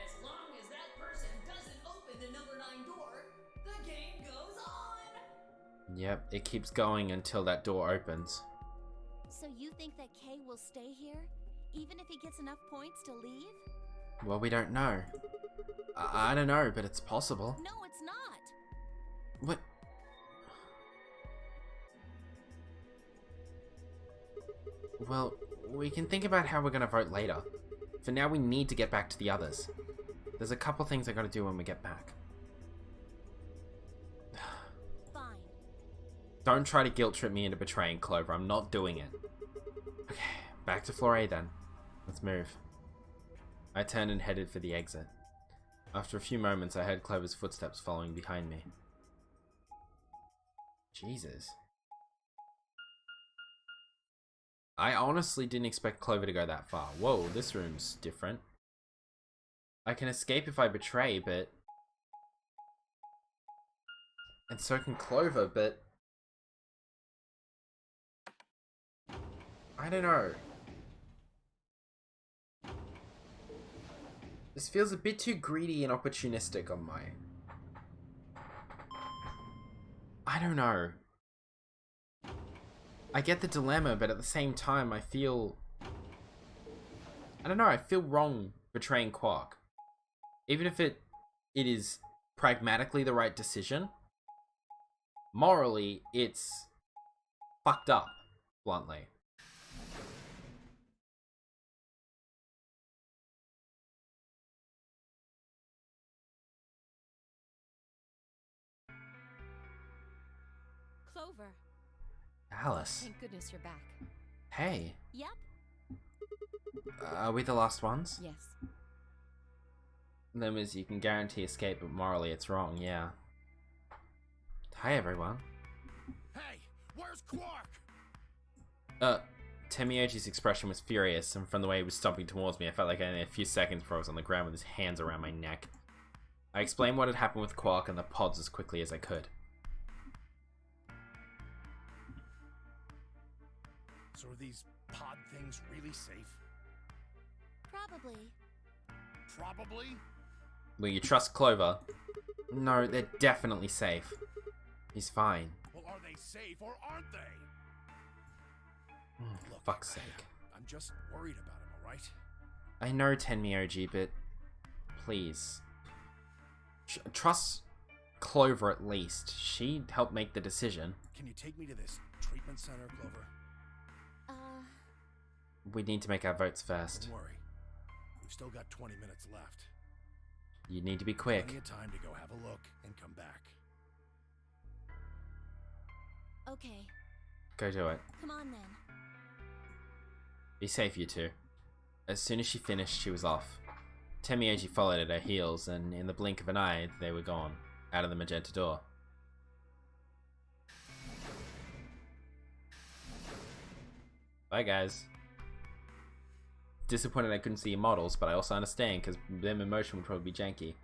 As long as that person doesn't open the number 9 door, the game goes on! Yep, it keeps going until that door opens. So you think that Kay will stay here, even if he gets enough points to leave? Well, we don't know. I don't know, but it's possible. No, it's not! What? Well, we can think about how we're gonna vote later. For now, we need to get back to the others. There's a couple things I gotta do when we get back. Fine. Don't try to guilt trip me into betraying Clover. I'm not doing it. Okay, back to floor A then. Let's move. I turned and headed for the exit. After a few moments, I heard Clover's footsteps following behind me. Jesus. I honestly didn't expect Clover to go that far. Whoa, this room's different. I can escape if I betray, but... And so can Clover, but... I don't know. This feels a bit too greedy and opportunistic on my... I don't know. I get the dilemma, but at the same time, I feel... I don't know, I feel wrong betraying Quark. Even if it is pragmatically the right decision, morally, it's fucked up, bluntly. Clover. Alice. Thank goodness you're back. Hey. Yep. Are we the last ones? Yes. Them is you can guarantee escape, but morally it's wrong, yeah. Hi everyone. Hey, where's Quark? Temioji's expression was furious, and from the way he was stomping towards me, I felt like only a few seconds before I was on the ground with his hands around my neck. I explained what had happened with Quark and the pods as quickly as I could. So are these pod things really safe? Probably. Probably? Will you trust Clover? No, they're definitely safe. He's fine. Well, are they safe or aren't they? Look, fuck's sake. I'm just worried about him, alright? I know Tenmyoji, but please. Trust Clover at least. She helped make the decision. Can you take me to this treatment center, Clover? We need to make our votes first. Don't worry. We've still got 20 minutes left. You need to be quick. Plenty of time to go have a look and come back. Okay. Go do it. Come on then. Be safe, you two. As soon as she finished, she was off. Temioji followed at her heels, and in the blink of an eye, they were gone, out of the magenta door. Bye, guys. Disappointed I couldn't see your models, but I also understand, because them in motion would probably be janky.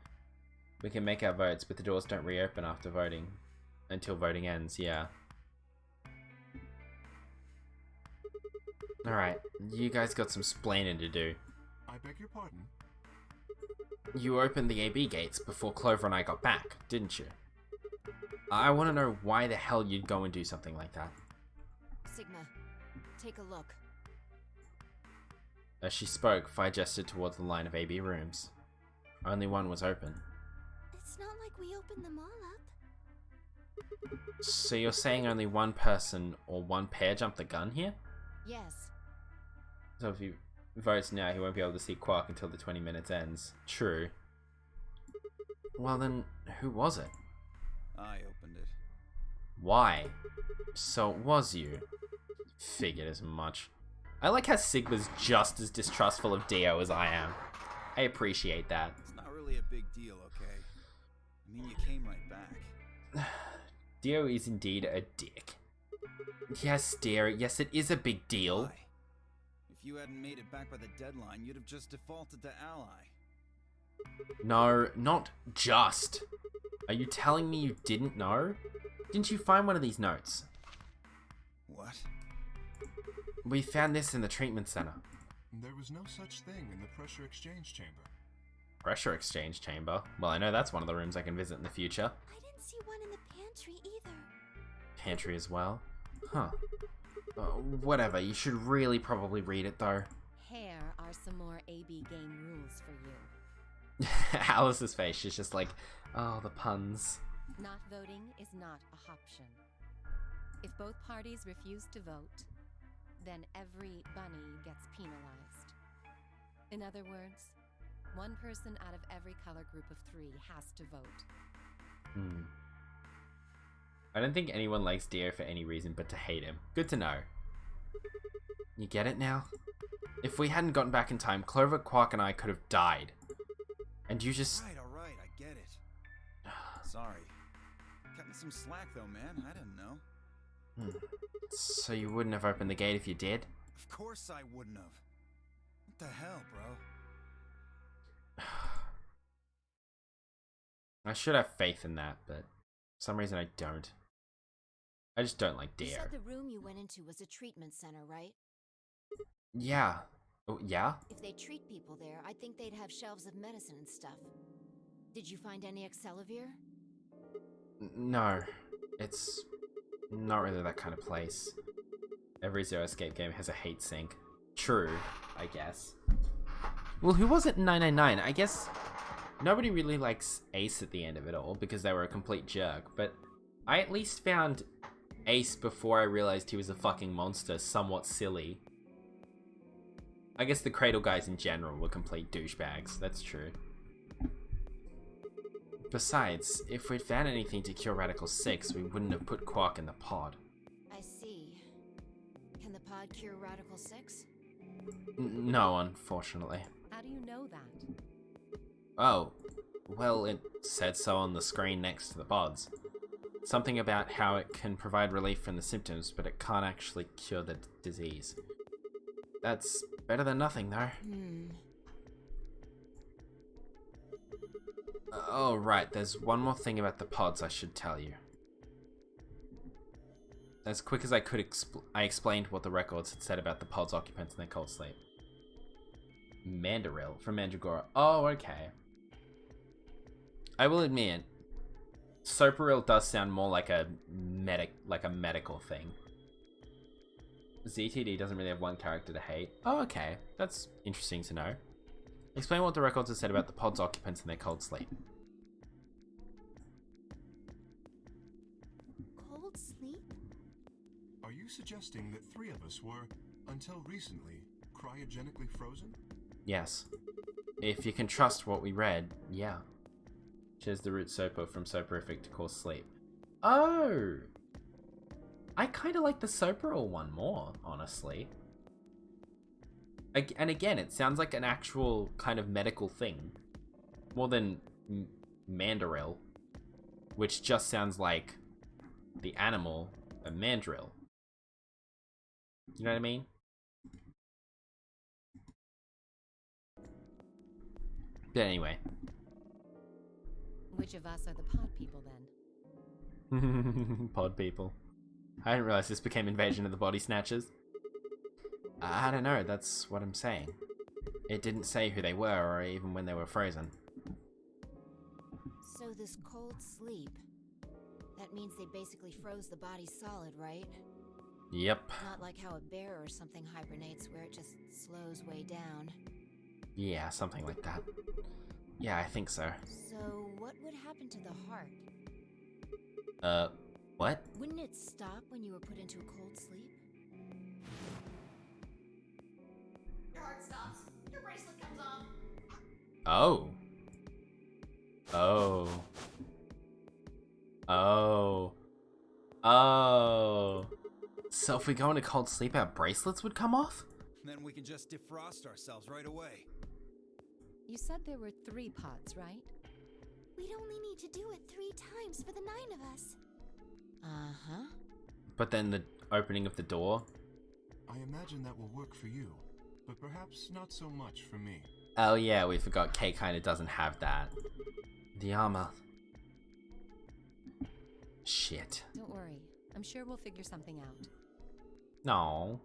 We can make our votes, but the doors don't reopen after voting. Until voting ends, yeah. Alright, you guys got some splaining to do. I beg your pardon? You opened the AB gates before Clover and I got back, didn't you? I want to know why the hell you'd go and do something like that. Sigma, take a look. As she spoke, Fi gestured towards the line of AB rooms. Only one was open. It's not like we opened them all up. So you're saying only one person or one pair jumped the gun here? Yes. So if he votes now, he won't be able to see Quark until the 20 minutes ends. True. Well then, who was it? I opened it. Why? So it was you. Figured as much. I like how Sigma's just as distrustful of Dio as I am. I appreciate that. It's not really a big deal, okay? I mean, you came right back. Dio is indeed a dick. Yes, dear, yes it is a big deal. Why? If you hadn't made it back by the deadline, you'd have just defaulted to ally. No, not just. Are you telling me you didn't know? Didn't you find one of these notes? What? We found this in the treatment center. There was no such thing in the pressure exchange chamber. Pressure exchange chamber? Well, I know that's one of the rooms I can visit in the future. I didn't see one in the pantry either. Pantry as well? Huh. Whatever, you should really probably read it though. Here are some more AB game rules for you. Alice's face, she's just like, oh, the puns. Not voting is not a option. If both parties refuse to vote, then every bunny gets penalized. In other words, one person out of every color group of 3 has to vote. I don't think anyone likes Dio for any reason but to hate him. Good to know. You get it now? If we hadn't gotten back in time, Clover, Quark, and I could have died. And you just... Alright, I get it. Sorry. Cut me some slack though, man. I didn't know. So you wouldn't have opened the gate if you did? Of course I wouldn't have. What the hell, bro? I should have faith in that, but for some reason I don't. I just don't like Dio. You said the room you went into was a treatment center, right? Yeah. Oh, yeah? If they treat people there, I'd think they'd have shelves of medicine and stuff. Did you find any Excelavir? No. It's not really that kind of place. Every Zero Escape game has a hate sink. True, I guess. Well, who was it in 999? I guess nobody really likes Ace at the end of it all because they were a complete jerk, but I at least found Ace before I realized he was a fucking monster somewhat silly. I guess the Cradle guys in general were complete douchebags, that's true. Besides, if we'd found anything to cure Radical 6, we wouldn't have put Quark in the pod. I see. Can the pod cure Radical 6? No, unfortunately. How do you know that? Oh, well, it said so on the screen next to the pods. Something about how it can provide relief from the symptoms, but it can't actually cure the disease. That's better than nothing, though. Oh, right, there's one more thing about the pods I should tell you. As quick as I could, I explained what the records had said about the pod's occupants and their cold sleep. Mandaril from Mandragora. Oh, okay. I will admit, Soparil does sound more like a medical thing. ZTD doesn't really have one character to hate. Oh, okay. That's interesting to know. Explain what the records have said about the pod's occupants and their cold sleep. Cold sleep? Are you suggesting that 3 of us were, until recently, cryogenically frozen? Yes. If you can trust what we read, yeah. Shares the root Sopo from soporific to cause sleep. Oh! I kind of like the Soparil one more, honestly. And again, it sounds like an actual kind of medical thing. More than Mandaril, which just sounds like the animal, a mandrill. You know what I mean? But anyway. Which of us are the pod people then? Pod people. I didn't realize this became Invasion of the Body Snatchers. I don't know, that's what I'm saying. It didn't say who they were or even when they were frozen. So this cold sleep, that means they basically froze the body solid, right? Yep. Not like how a bear or something hibernates where it just slows way down. Yeah, something like that. Yeah, I think so. So what would happen to the heart? What? Wouldn't it stop when you were put into a cold sleep? Your heart stops. Your bracelet comes off. Oh. Oh. Oh. Oh. So if we go into cold sleep, our bracelets would come off? Then we can just defrost ourselves right away. You said there were 3 pods, right? We'd only need to do it 3 times for the 9 of us. Uh-huh. But then the opening of the door? I imagine that will work for you, but perhaps not so much for me. Oh yeah, we forgot Kay kinda doesn't have that. The armor. Shit. Don't worry. I'm sure we'll figure something out. No.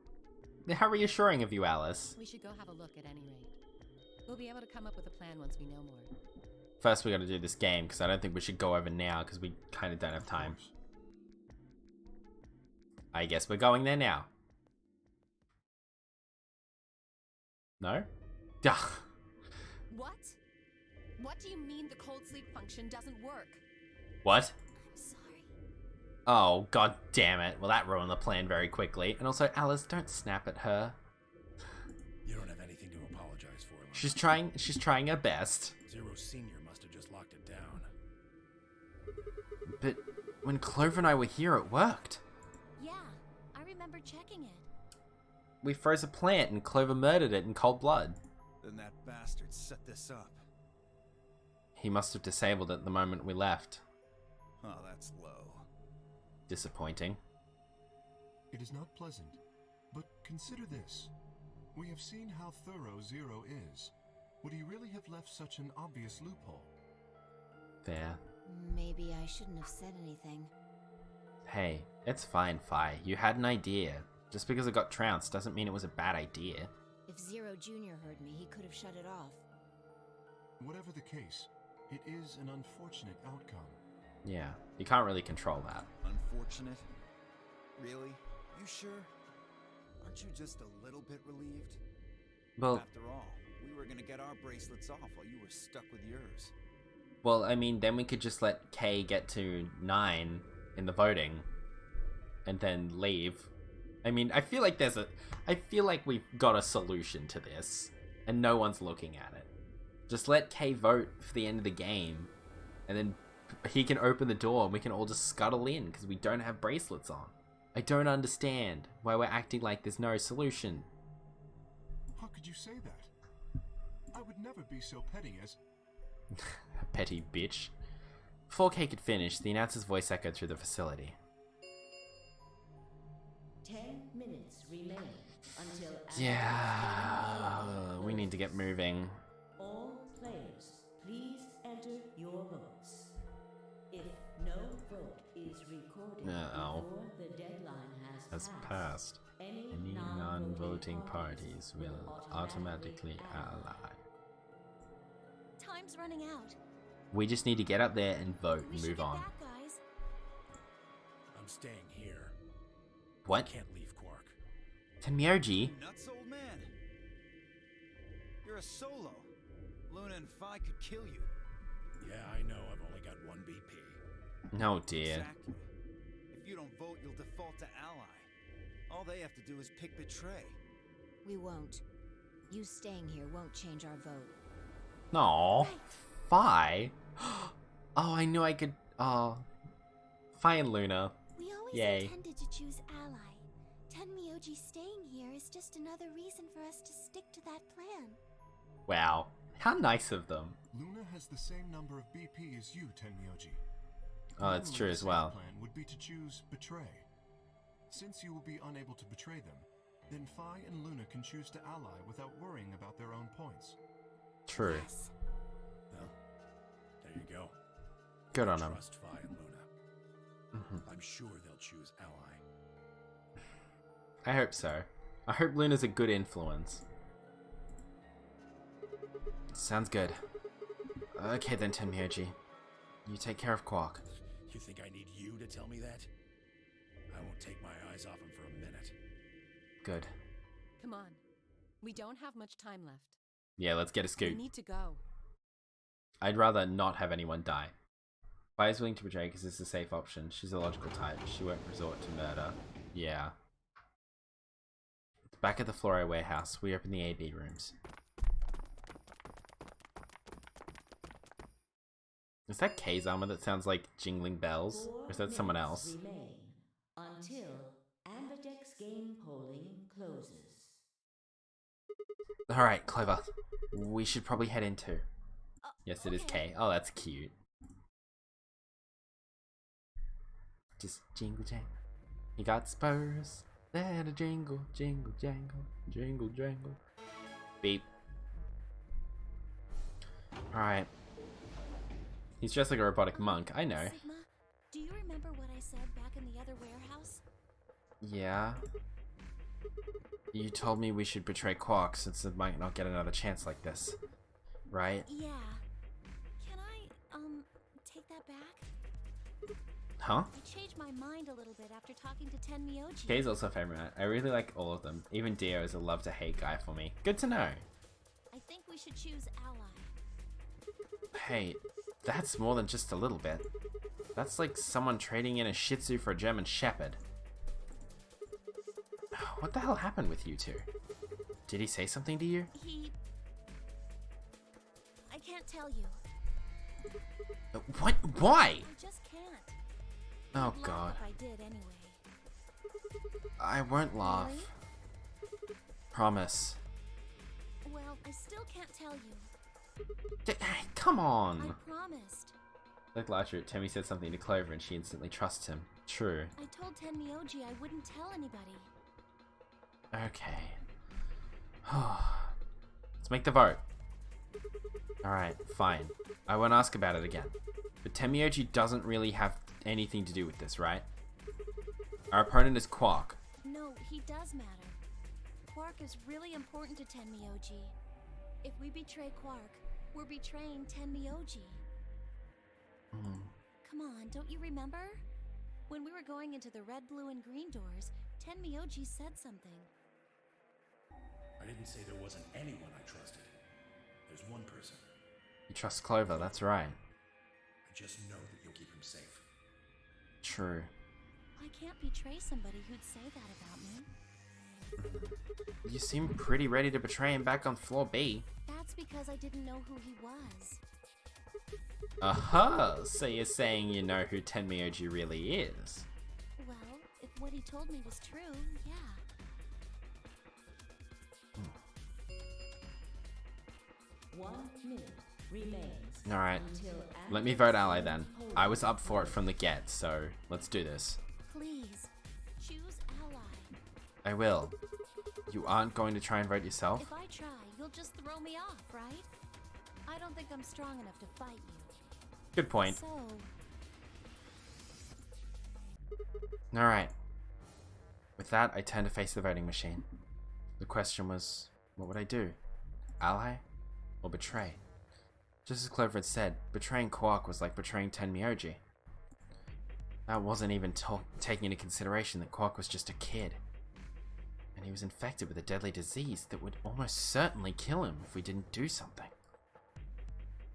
How reassuring of you, Alice. We should go have a look at any rate. We'll be able to come up with a plan once we know more. First we gotta do this game, because I don't think we should go over now, because we kinda don't have time. I guess we're going there now. No? Ugh. What? What do you mean the cold sleep function doesn't work? What? I'm sorry. Oh, god damn it. Well, that ruined the plan very quickly. And also, Alice, don't snap at her. You don't have anything to apologize for. She's trying her best. Zero Senior must have just locked it down. But When Clover and I were here, it worked. Yeah, I remember checking it. We froze a plant and Clover murdered it in cold blood. Then that bastard set this up. He must have disabled it the moment we left. Oh, that's low. Disappointing. It is not pleasant, but consider this. We have seen how thorough Zero is. Would he really have left such an obvious loophole? Fair. Maybe I shouldn't have said anything. Hey, it's fine, Fi. You had an idea. Just because it got trounced doesn't mean it was a bad idea. If Zero Jr. heard me, he could have shut it off. Whatever the case, it is an unfortunate outcome. Yeah, you can't really control that. Unfortunate? Really? You sure? Aren't you just a little bit relieved? Well, After all, we were gonna get our bracelets off while you were stuck with yours. well, I mean, then we could just let Kay get to 9 in the voting and then leave. I mean, I feel like we've got a solution to this and no one's looking at it. Just let Kay vote for the end of the game and then he can open the door and we can all just scuttle in because we don't have bracelets on. I don't understand why we're acting like there's no solution. How could you say that? I would never be so petty as... Petty bitch. Before Kay could finish, the announcer's voice echoed through the facility. 10 minutes remain until... Yeah, we need to get moving. All players, please enter your votes. If no vote is recorded before the deadline has passed, any non-voting parties will automatically ally. Time's running out. We just need to get up there and vote and move on. Back, guys. I'm staying here. What? Can't leave Quark. Tenmyoji? Nuts, old man. You're a solo. Luna and Phi could kill you. Yeah, I know. I've only got 1 BP. No, dear. Exactly. If you don't vote, you'll default to ally. All they have to do is pick betray. We won't. You staying here won't change our vote. No. Phi? Oh, I knew I could. Oh. Phi and Luna. We always Yay. intended to choose ally. Tenmyoji staying here is just another reason for us to stick to that plan. Wow. How nice of them. Luna has the same number of BP as you, Tenmyoji. Oh, that's true as well. The plan would be to choose betray. Since you will be unable to betray them, then Phi and Luna can choose to ally without worrying about their own points. True. Yes. Well, there you go. Good on them. Trust Phi and Luna. I'm sure they'll choose ally. I hope so. I hope Luna's a good influence. Sounds good. Okay then, Tenmyoji. You take care of Quark. You think I need you to tell me that? I won't take my eyes off him for a minute. Good. Come on. We don't have much time left. Yeah, let's get a We scoop. need to go. I'd rather not have anyone die. Phi is willing to betray because it's a safe option. She's a logical type. She won't resort to murder. Yeah. Back at the Fluoro warehouse, we open the AB rooms. Is that Kay's armor that sounds like jingling bells? Or is that someone else? Remain until Ambidex game polling closes. Alright, Clover. We should probably head into. Yes, it is Kay. Oh, that's cute. Just jingle jangle. He got spurs. Then a jingle, jingle, jangle, jingle, jangle. Beep. Alright. He's just like a robotic monk, I know. Sigma, do you remember what I said back in the other warehouse? Yeah. You told me we should betray Quark since it might not get another chance like this. Right? Yeah. Can I, take that back? Huh? I changed my mind a little bit after talking to Tenmyoji. Kay's also a favorite. I really like all of them. Even Dio is a love to hate guy for me. Good to know. I think we should choose ally. Hey, that's more than just a little bit. That's like someone trading in a Shih Tzu for a German Shepherd. What the hell happened with you two? Did he say something to you? I can't tell you. What? Why? I just can't. Oh You'd god. laugh if I did anyway. I won't laugh. Really? Promise. Well, I still can't tell you. Hey, come on! I promised. Like last year, Temmie said something to Clover and she instantly trusts him. True. I told Tenmyoji I wouldn't tell anybody. Okay. Let's make the vote. Alright, fine. I won't ask about it again. But Tenmyoji doesn't really have anything to do with this, right? Our opponent is Quark. No, he does matter. Quark is really important to Tenmyoji. If we betray Quark, we're betraying Tenmyoji. Come on, don't you remember? When we were going into the red, blue, and green doors, Tenmyoji said something. I didn't say there wasn't anyone I trusted. There's one person. You trust Clover, that's right. I just know that you'll keep him safe. True. I can't betray somebody who'd say that about me. You seem pretty ready to betray him back on floor B. That's because I didn't know who he was. Aha! So you're saying you know who Tenmyoji really is? Well, if what he told me was true, yeah. 1 minute remains. Alright. until Let me vote ally then. I was up for it from the get, so let's do this. Please, choose ally. I will. You aren't going to try and vote yourself? If I try, you'll just throw me off, right? I don't think I'm strong enough to fight you. Good point. So, Alright. With that, I turn to face the voting machine. The question was, what would I do? Ally? Or betray? Just as Clover had said, betraying Quark was like betraying Tenmyoji. That wasn't even taking into consideration that Quark was just a kid. And he was infected with a deadly disease that would almost certainly kill him if we didn't do something.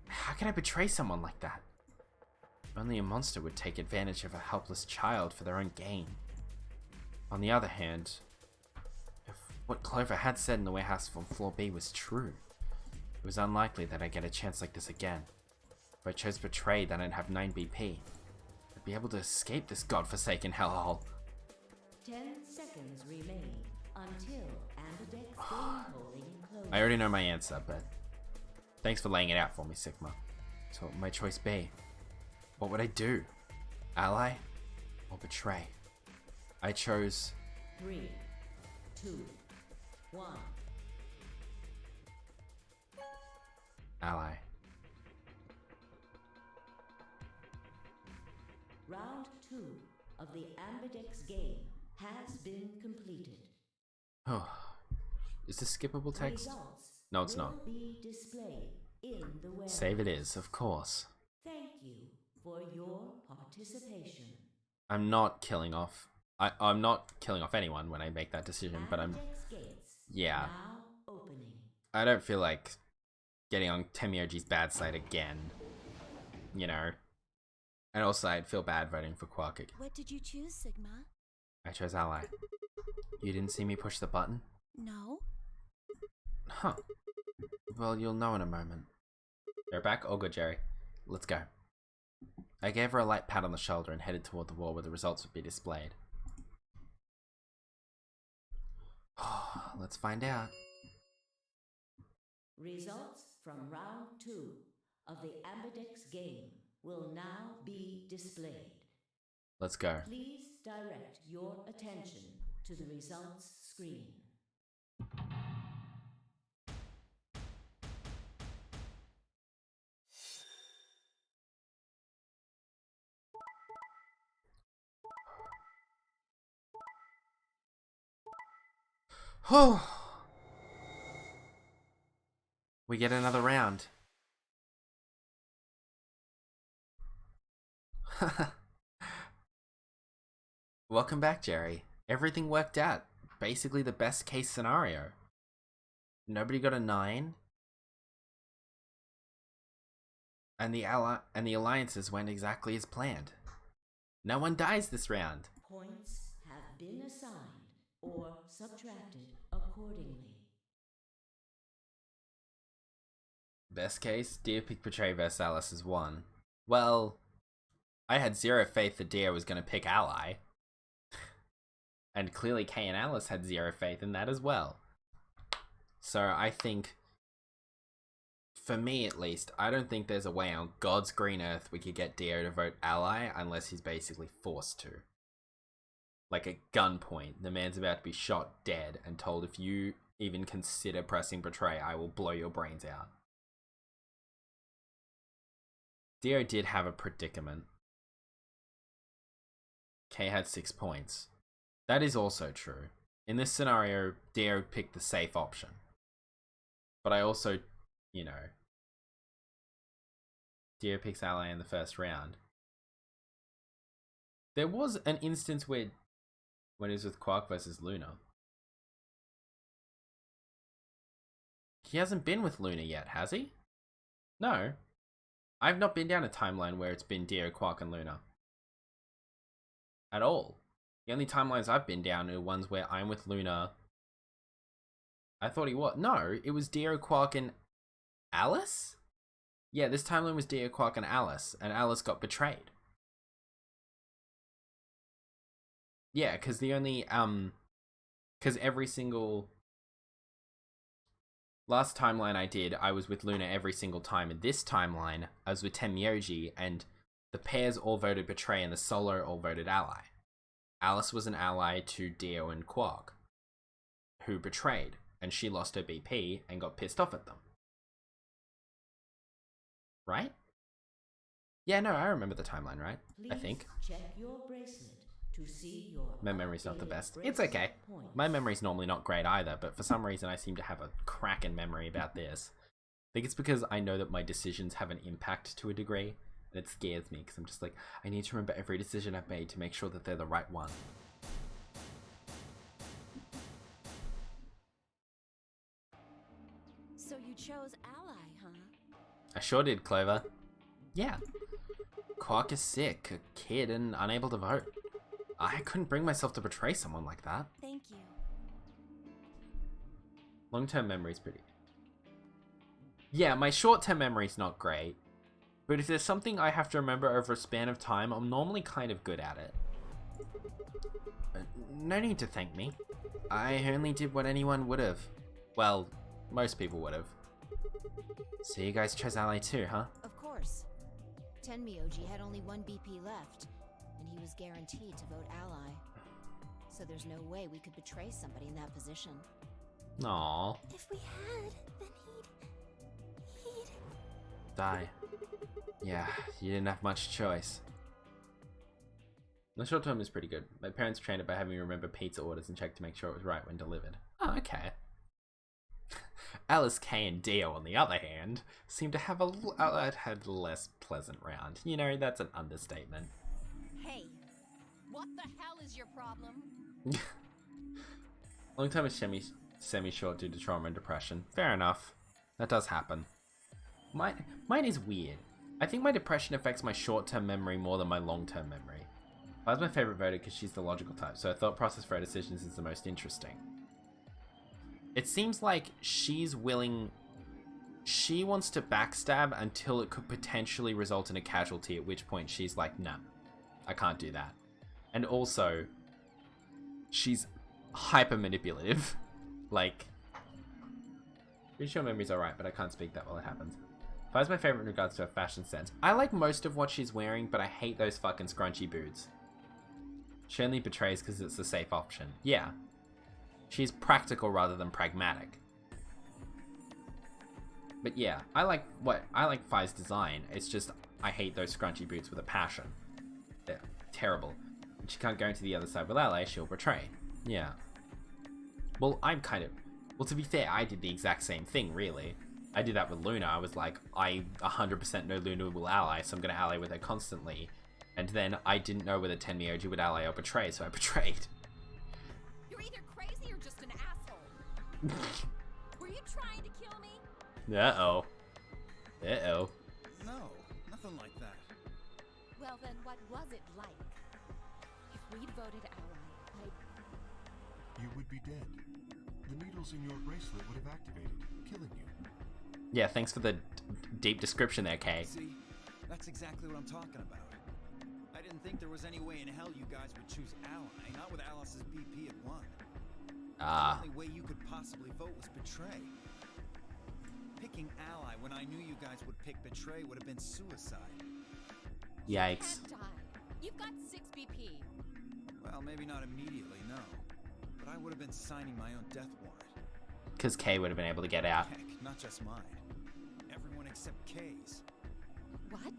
How can I betray someone like that? Only a monster would take advantage of a helpless child for their own gain. On the other hand, if what Clover had said in the warehouse on floor B was true, it was unlikely that I'd get a chance like this again. If I chose betray, then I'd have 9 BP. I'd be able to escape this godforsaken hellhole. 10 seconds remain until Ambidex's game polling closes. I already know my answer, but thanks for laying it out for me, Sigma. So what would my choice be? What would I do? Ally or betray? I chose 3, 2, 1. ally. Round 2 of the Ambidex game has been completed. Oh, is this skippable text? Results No, it's not. will be displayed in the warehouse. Save it is, of course. Thank you for your participation. I'm not killing off. I'm not killing off anyone when I make that decision, but I'm. Ambidex gates Yeah. now opening. I don't feel like getting on Tenmyoji's bad side again. You know. And also, I'd feel bad voting for Quark again. what did you choose, Sigma? I chose ally. You didn't see me push the button? No? Huh. Well, you'll know in a moment. You're back? All good, Jerry. Let's go. I gave her a light pat on the shoulder and headed toward the wall where the results would be displayed. Let's find out. Results from round 2 of the Ambidex game will now be displayed. Let's go. Please direct your attention to the results screen. We get another round. Welcome back, Jerry. Everything worked out. Basically the best case scenario. Nobody got a 9. And the alliances went exactly as planned. No one dies this round. Points have been assigned or subtracted accordingly. Best case, Deer Pick Betray vs Alice is 1. Well, I had zero faith that Dio was going to pick ally. And clearly Kay and Alice had zero faith in that as well. So I think, for me at least, I don't think there's a way on God's green earth we could get Dio to vote ally unless he's basically forced to. Like at gunpoint, the man's about to be shot dead and told, if you even consider pressing betray, I will blow your brains out. Dio did have a predicament. Kay had 6 points. That is also true. In this scenario, Dio picked the safe option. But I also, you know, Dio picks ally in the first round. There was an instance where, when he was with Quark versus Luna. He hasn't been with Luna yet, has he? No. I've not been down a timeline where it's been Dio, Quark, and Luna. At all. The only timelines I've been down are ones where I'm with Luna. I thought he was. No, it was Dio, Quark, and Alice? Yeah, this timeline was Dio, Quark, and Alice got betrayed. Yeah, because the only, because every single last timeline I did, I was with Luna every single time. In this timeline, I was with Tenmyoji, and the pairs all voted betray, and the solo all voted ally. Alice was an ally to Dio and Quark, who betrayed, and she lost her BP and got pissed off at them. Right? Yeah, no, I remember the timeline, right? Please I think. check your bracelet to see your My memory's not the best. It's okay. My memory's normally not great either, but for some reason I seem to have a cracking memory about this. I think it's because I know that my decisions have an impact to a degree, and it scares me, because I'm just like, I need to remember every decision I've made to make sure that they're the right one. So you chose ally, huh? I sure did, Clover. Yeah. Quark is sick, a kid, and unable to vote. I couldn't bring myself to betray someone like that. Thank you. Long-term memory's pretty. Yeah, my short-term memory's not great. But if there's something I have to remember over a span of time, I'm normally kind of good at it. No need to thank me. I only did what anyone would have. Well, most people would have. So you guys chose ally too, huh? Of course. Tenmyoji had only 1 BP left, and he was guaranteed to vote ally. So there's no way we could betray somebody in that position. Aww. If we had, then he'd... Die. Yeah, you didn't have much choice. The short term is pretty good. My parents trained it by having me remember pizza orders and check to make sure it was right when delivered. Oh, okay. Alice, Kay, and Dio, on the other hand, seem to have had less pleasant round. You know, that's an understatement. Hey, what the hell is your problem? Long time is semi-short due to trauma and depression. Fair enough. That does happen. Mine is weird. I think my depression affects my short-term memory more than my long-term memory. Vi's my favorite voter because she's the logical type, so her thought process for her decisions is the most interesting. It seems like she wants to backstab until it could potentially result in a casualty, at which point she's like, nah, I can't do that. And also, she's hyper manipulative. Like, pretty sure memory's alright, but I can't speak that while it happens. Vi's my favorite in regards to her fashion sense. I like most of what she's wearing, but I hate those fucking scrunchy boots. She only betrays because it's the safe option. Yeah. She's practical rather than pragmatic. But yeah, I like Vi's design. It's just, I hate those scrunchy boots with a passion. They're terrible. And she can't go into the other side with ally, she'll betray. Yeah. Well, to be fair, I did the exact same thing, really. I did that with Luna. I was like, I 100% know Luna will ally, so I'm going to ally with her constantly. And then I didn't know whether Tenmyoji would ally or betray, so I betrayed. You're either crazy or just an asshole. Were you trying to kill me? Uh-oh. Uh-oh. No, nothing like that. Well then, what was it like? If we'd voted ally, You would be dead. The needles in your bracelet would have activated, killing you. Yeah, thanks for the deep description there, Kay. See, that's exactly what I'm talking about. think there was any way in hell you guys would choose Ally, not with Alice's BP at 1. Ah. The only way you could possibly vote was Betray. Picking Ally when I knew you guys would pick Betray would have been suicide. Yikes. You can't die. You've got 6 BP. Well, maybe not immediately, no. But I would have been signing my own death warrant. Because Kay would have been able to get out. Heck, not just mine. Everyone except Kay's. What?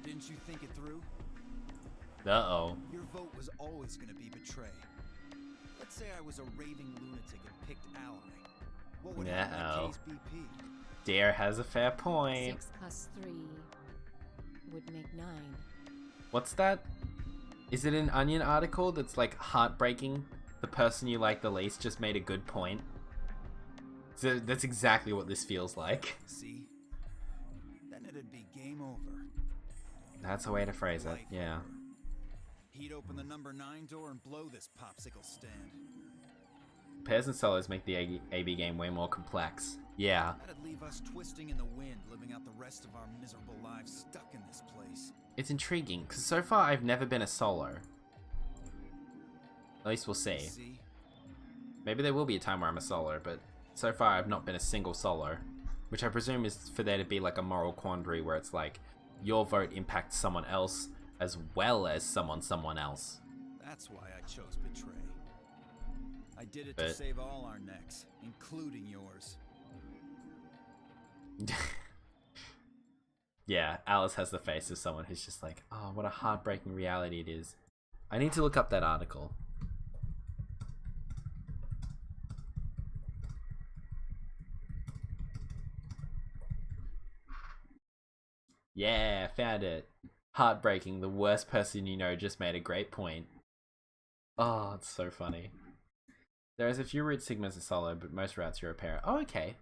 Didn't you think it through? Uh-oh. Your vote was always going to be Betray. Let's say I was a raving lunatic and picked Ally. What would happen to Kay's BP? Dare has a fair point. 6 plus 3 would make 9. What's that? Is it an Onion article that's like heartbreaking? The person you like the least just made a good point. So that's exactly what this feels like. See? Then it'd be game over. That's a way to phrase it, yeah. He'd open the number 9 door and blow this popsicle stand. Pairs and solos make the AB game way more complex. Yeah. That'd leave us twisting in the wind, living out the rest of our miserable lives stuck in this place. It's intriguing, because so far I've never been a solo. At least we'll see. Maybe there will be a time where I'm a solo, but so far I've not been a single solo. Which I presume is for there to be like a moral quandary where it's like, your vote impacts someone else as well as someone else. That's why I chose Betray. I did it to save all our necks, including yours. Yeah, Alice has the face of someone who's just like, oh, what a heartbreaking reality it is. I need to look up that article. Yeah, found it. Heartbreaking, the worst person you know just made a great point. Oh, it's so funny. There is a few route sigmas are solo, but most routes you're a pair. Oh, okay.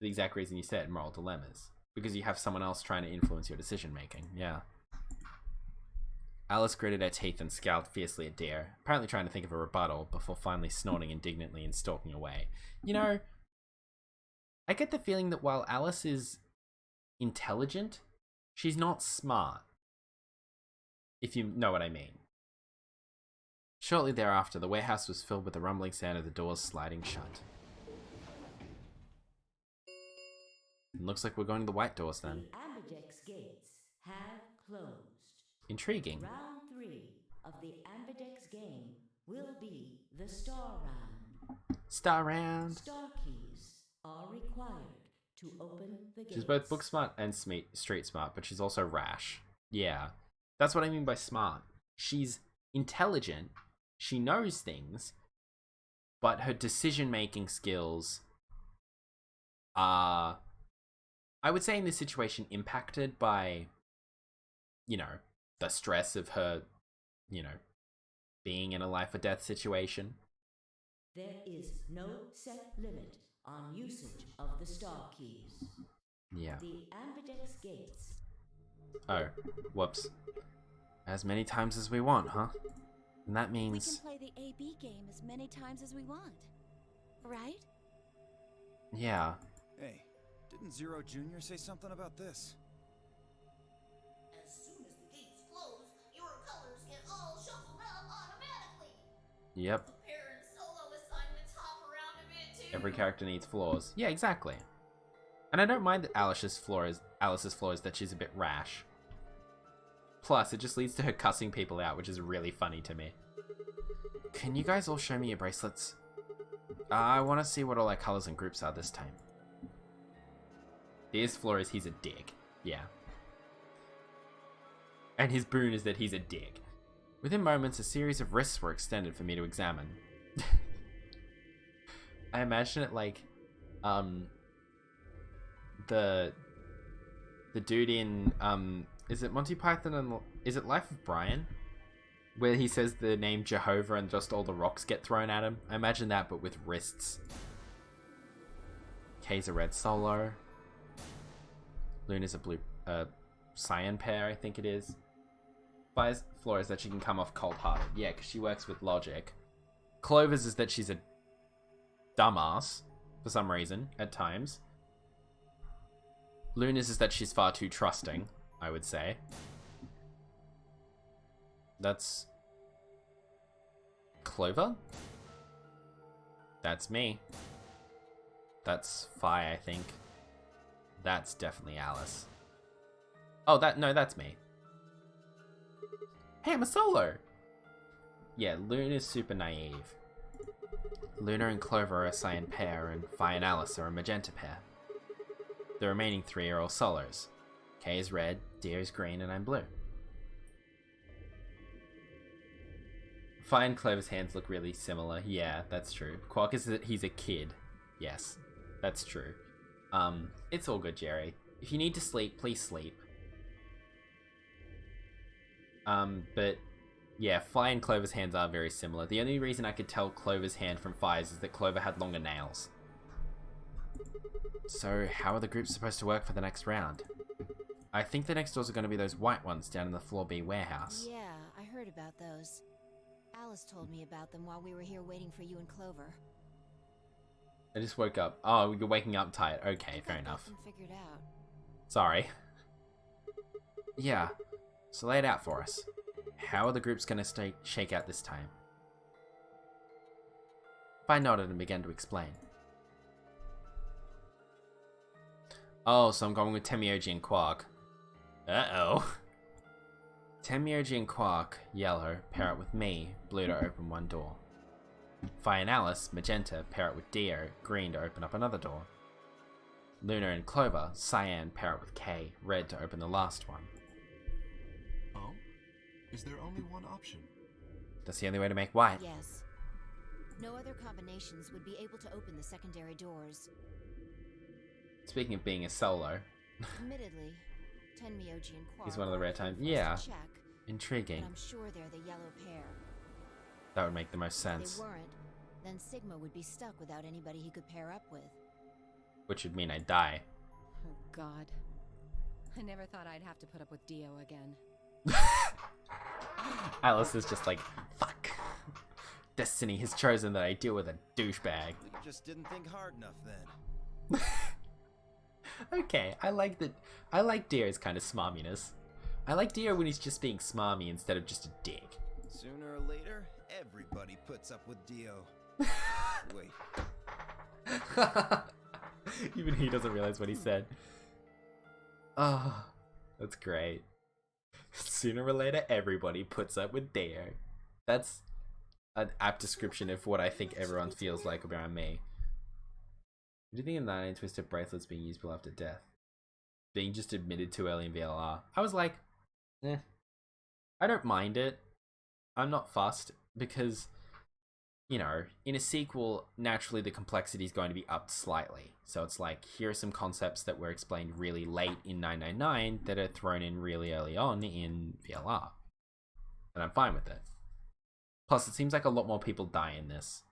The exact reason you said moral dilemmas. Because you have someone else trying to influence your decision making, yeah. Alice gritted her teeth and scowled fiercely at Dare, apparently trying to think of a rebuttal before finally snorting indignantly and stalking away. You know, I get the feeling that while Alice is intelligent, she's not smart. If you know what I mean. Shortly thereafter, the warehouse was filled with the rumbling sound of the doors sliding shut. It looks like we're going to the white doors then. The Ambidex gates have closed. Intriguing. Round 3 of the Ambidex game will be the Star Round. Star Round. Star keys are required to open the gates. She's both book smart and street smart, but she's also rash. Yeah, that's what I mean by smart. She's intelligent, she knows things, but her decision-making skills are, I would say in this situation, impacted by, you know, the stress of her, you know, being in a life or death situation. There is no set limit on usage of the star keys. Yeah. The Ambidex gates. Oh, whoops. As many times as we want, huh? And that means... We can play the AB game as many times as we want. Right? Yeah. Hey, didn't Zero Jr. say something about this? As soon as the gates close, your colors get all shuffled up automatically. Yep. The pair and solo assignments hop around a bit too. Every character needs flaws. Yeah, exactly. And I don't mind that Alice's flaw is that she's a bit rash. Plus, it just leads to her cussing people out, which is really funny to me. Can you guys all show me your bracelets? I want to see what all our colors and groups are this time. His flaw is he's a dick. Yeah. And his boon is that he's a dick. Within moments, a series of wrists were extended for me to examine. I imagine it like, the dude in, is it Monty Python and, is it Life of Brian? Where he says the name Jehovah and just all the rocks get thrown at him. I imagine that, but with wrists. Kay's a red solo. Luna's a blue, cyan pair, I think it is. Fire's flaw is that she can come off cold-hearted. Yeah, because she works with logic. Clover's is that she's a dumbass, for some reason, at times. Luna's is that she's far too trusting, I would say. That's Clover? That's me. That's Fi, I think. That's definitely Alice. Oh, no, that's me. Hey, I'm a solo! Yeah, Luna's super naive. Luna and Clover are a cyan pair, and Fi and Alice are a magenta pair. The remaining 3 are all solos. Kay is red, Deer is green, and I'm blue. Fi and Clover's hands look really similar. Yeah, that's true. Quark is that he's a kid. Yes, that's true. It's all good, Jerry. If you need to sleep, please sleep. But yeah, Fi and Clover's hands are very similar. The only reason I could tell Clover's hand from Fi's is that Clover had longer nails. So, how are the groups supposed to work for the next round? I think the next doors are going to be those white ones down in the floor B warehouse. Yeah, I heard about those. Alice told me about them while we were here waiting for you and Clover. I just woke up. Oh, you're waking up tired. Okay, fair enough. Figured out. Sorry. Yeah, so lay it out for us. How are the groups going to shake out this time? Fi nodded and began to explain. Oh, so I'm going with Temioji and Quark. Uh-oh. Temioji and Quark, yellow, pair up with me, blue to open one door. Fi and Alice, magenta, pair up with Dio, green to open up another door. Luna and Clover, cyan, pair up with Kay, red to open the last one. Oh? Is there only one option? That's the only way to make white. Yes. No other combinations would be able to open the secondary doors. Speaking of being a solo. Admittedly, Tenmyoji and Quark He's one of the rare times. Yeah. Intriguing. But I'm sure they're the yellow pair. That would make the most sense. If they weren't, then Sigma would be stuck without anybody he could pair up with. Which would mean I'd die. Oh god. I never thought I'd have to put up with Dio again. Alice is just like, fuck. Destiny has chosen that I deal with a douchebag. You just didn't think hard enough then. Okay, I like that. I like Dio's kind of smarminess. I like Dio when he's just being smarmy instead of just a dick. Sooner or later, everybody puts up with Dio. Wait. Even he doesn't realize what he said. Oh, that's great. Sooner or later, everybody puts up with Dio. That's an apt description of what I think everyone feels like around me. Do you think in 9 twisted bracelets being usable after death? Being just admitted too early in VLR? I was like, eh. I don't mind it. I'm not fussed because, you know, in a sequel, naturally the complexity is going to be upped slightly. So it's like, here are some concepts that were explained really late in 999 that are thrown in really early on in VLR. And I'm fine with it. Plus, it seems like a lot more people die in this.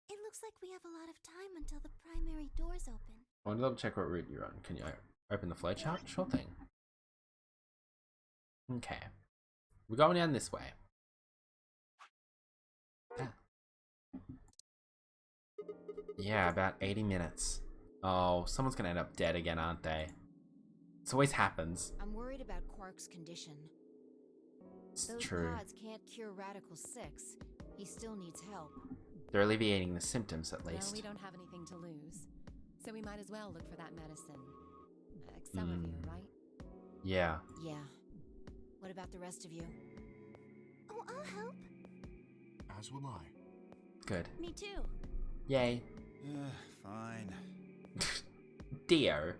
It looks like we have a lot of time until the primary doors open. I want to double check what route you're on. Can you open the flowchart? Sure thing. Okay. We're going down this way. Yeah, about 80 minutes. Oh, someone's gonna end up dead again, aren't they? It always happens. I'm worried about Quark's condition. It's Those true. pods can't cure Radical 6. He still needs help. They're alleviating the symptoms, at least. Well, we don't have anything to lose, so we might as well look for that medicine. Accelavir, right? Yeah. Yeah. What about the rest of you? Oh, I'll help. As will I. Good. Me too. Yay. Fine. Dio,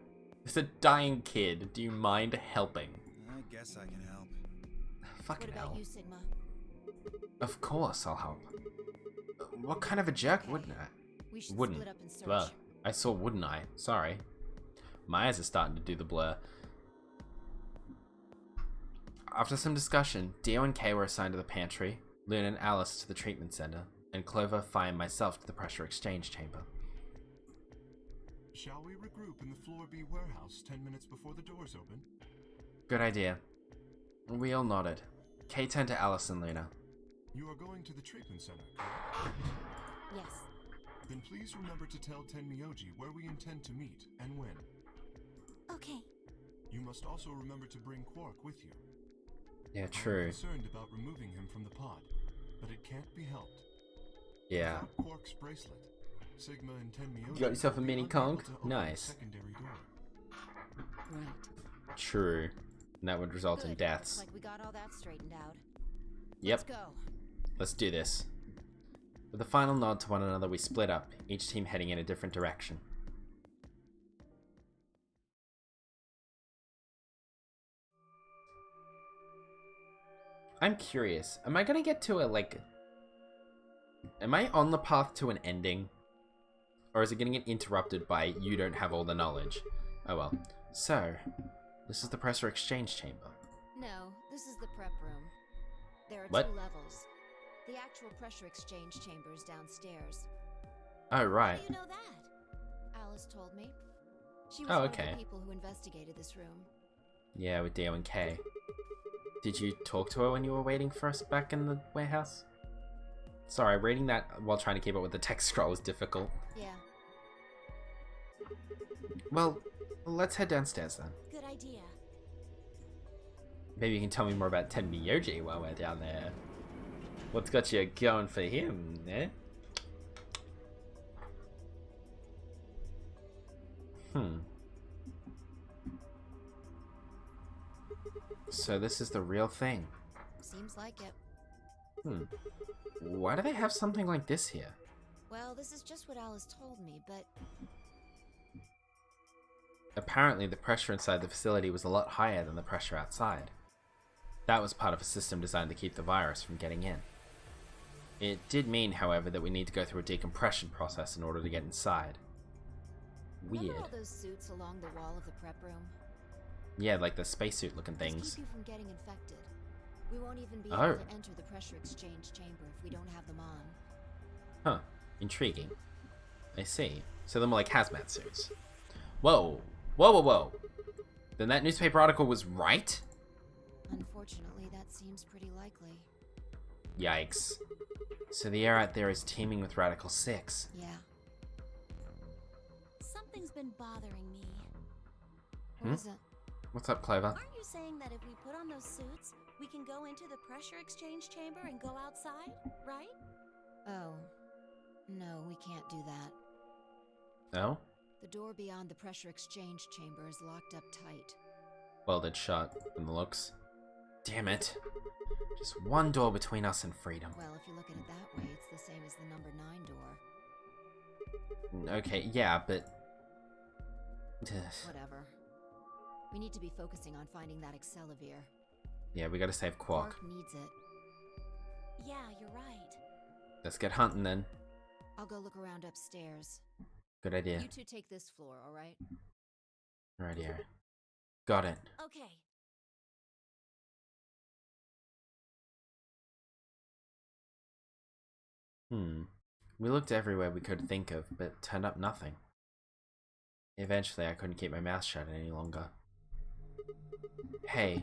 it's a dying kid. Do you mind helping? I guess I can help. Fucking What about hell. you, Sigma? Of course I'll help. What kind of a jerk Okay. wouldn't I? We should Wouldn't. split up and search. Blur. I saw wouldn't I? Sorry. My eyes are starting to do the blur. After some discussion, Dio and Kay were assigned to the pantry, Luna and Alice to the treatment center, and Clover, Fi, and myself to the pressure exchange chamber. Shall we regroup in the floor B warehouse 10 minutes before the doors open? Good idea. We all nodded. Kay turned to Alice and Luna. You are going to the treatment center, correct? Yes. Then please remember to tell Tenmyoji where we intend to meet and when. Okay. You must also remember to bring Quark with you. Yeah, I'm true. concerned about removing him from the pod, but it can't be helped. Yeah. Without Quark's bracelet, Sigma and Tenmyoji You got yourself a will be mini unable conch? to open the Nice. secondary door. Right. True. And that would result in Good. deaths. Looks like we got all that straightened out. Yep. Let's go. Let's do this. With a final nod to one another, we split up, each team heading in a different direction. I'm curious, am I gonna get to a, like... Am I on the path to an ending? Or is it gonna get interrupted by, you don't have all the knowledge? Oh well. So, this is the pressure exchange chamber. No, this is the prep room. There are What? 2 levels. The actual pressure exchange chamber is downstairs. Oh, right. How do you know that? Alice told me. She was Oh, one okay. of the people who investigated this room. Yeah, with Dio and Kay. Did you talk to her when you were waiting for us back in the warehouse? Sorry, reading that while trying to keep up with the text scroll is difficult. Yeah. Well, let's head downstairs then. Good idea. Maybe you can tell me more about Tenmyoji while we're down there. What's got you going for him, eh? So this is the real thing. Seems like it. Why do they have something like this here? Well, this is just what Alice told me, but Apparently the pressure inside the facility was a lot higher than the pressure outside. That was part of a system designed to keep the virus from getting in. It did mean, however, that we need to go through a decompression process in order to get inside. Weird. remember all those suits along the wall of the prep room? Yeah, like the spacesuit looking Those things. keep you from getting infected. We won't even be Oh. able to enter the pressure exchange chamber if we don't have them on. Huh. Intriguing. I see. So they're more like hazmat suits. Whoa. Whoa, whoa, whoa. Then that newspaper article was right? Unfortunately, that seems pretty likely. Yikes. So the air out there is teeming with Radical 6. Yeah. Something's been bothering me. What is it? What's up, Clover? Aren't you saying that if we put on those suits, we can go into the pressure exchange chamber and go outside, right? Oh. No, we can't do that. Oh? The door beyond the pressure exchange chamber is locked up tight. Welded shut from the looks. Damn it. Just one door between us and freedom. Well, if you look at it that way, it's the same as the number 9 door. Okay, yeah, but... Whatever. We need to be focusing on finding that Excelivir. Yeah, we gotta save Quark. Quark needs it. Yeah, you're right. Let's get hunting then. I'll go look around upstairs. Good idea. You two take this floor, alright? Right here. Got it. Okay. We looked everywhere we could think of, but turned up nothing. Eventually, I couldn't keep my mouth shut any longer. Hey,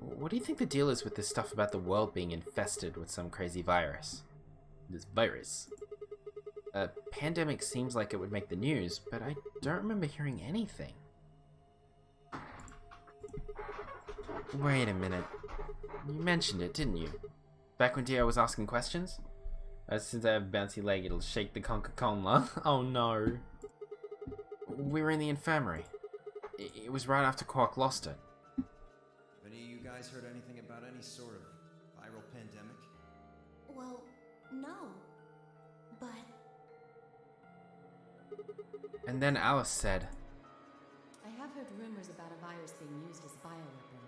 what do you think the deal is with this stuff about the world being infested with some crazy virus? This virus. A pandemic seems like it would make the news, but I don't remember hearing anything. Wait a minute. You mentioned it, didn't you? Back when Dio was asking questions? Since I have a bouncy leg, it'll shake the Coca-Cola. Oh no. We were in the infirmary. It was right after Quark lost it. Have any of you guys heard anything about any sort of viral pandemic? Well, no. But And then Alice said, I have heard rumors about a virus being used as a bioweapon.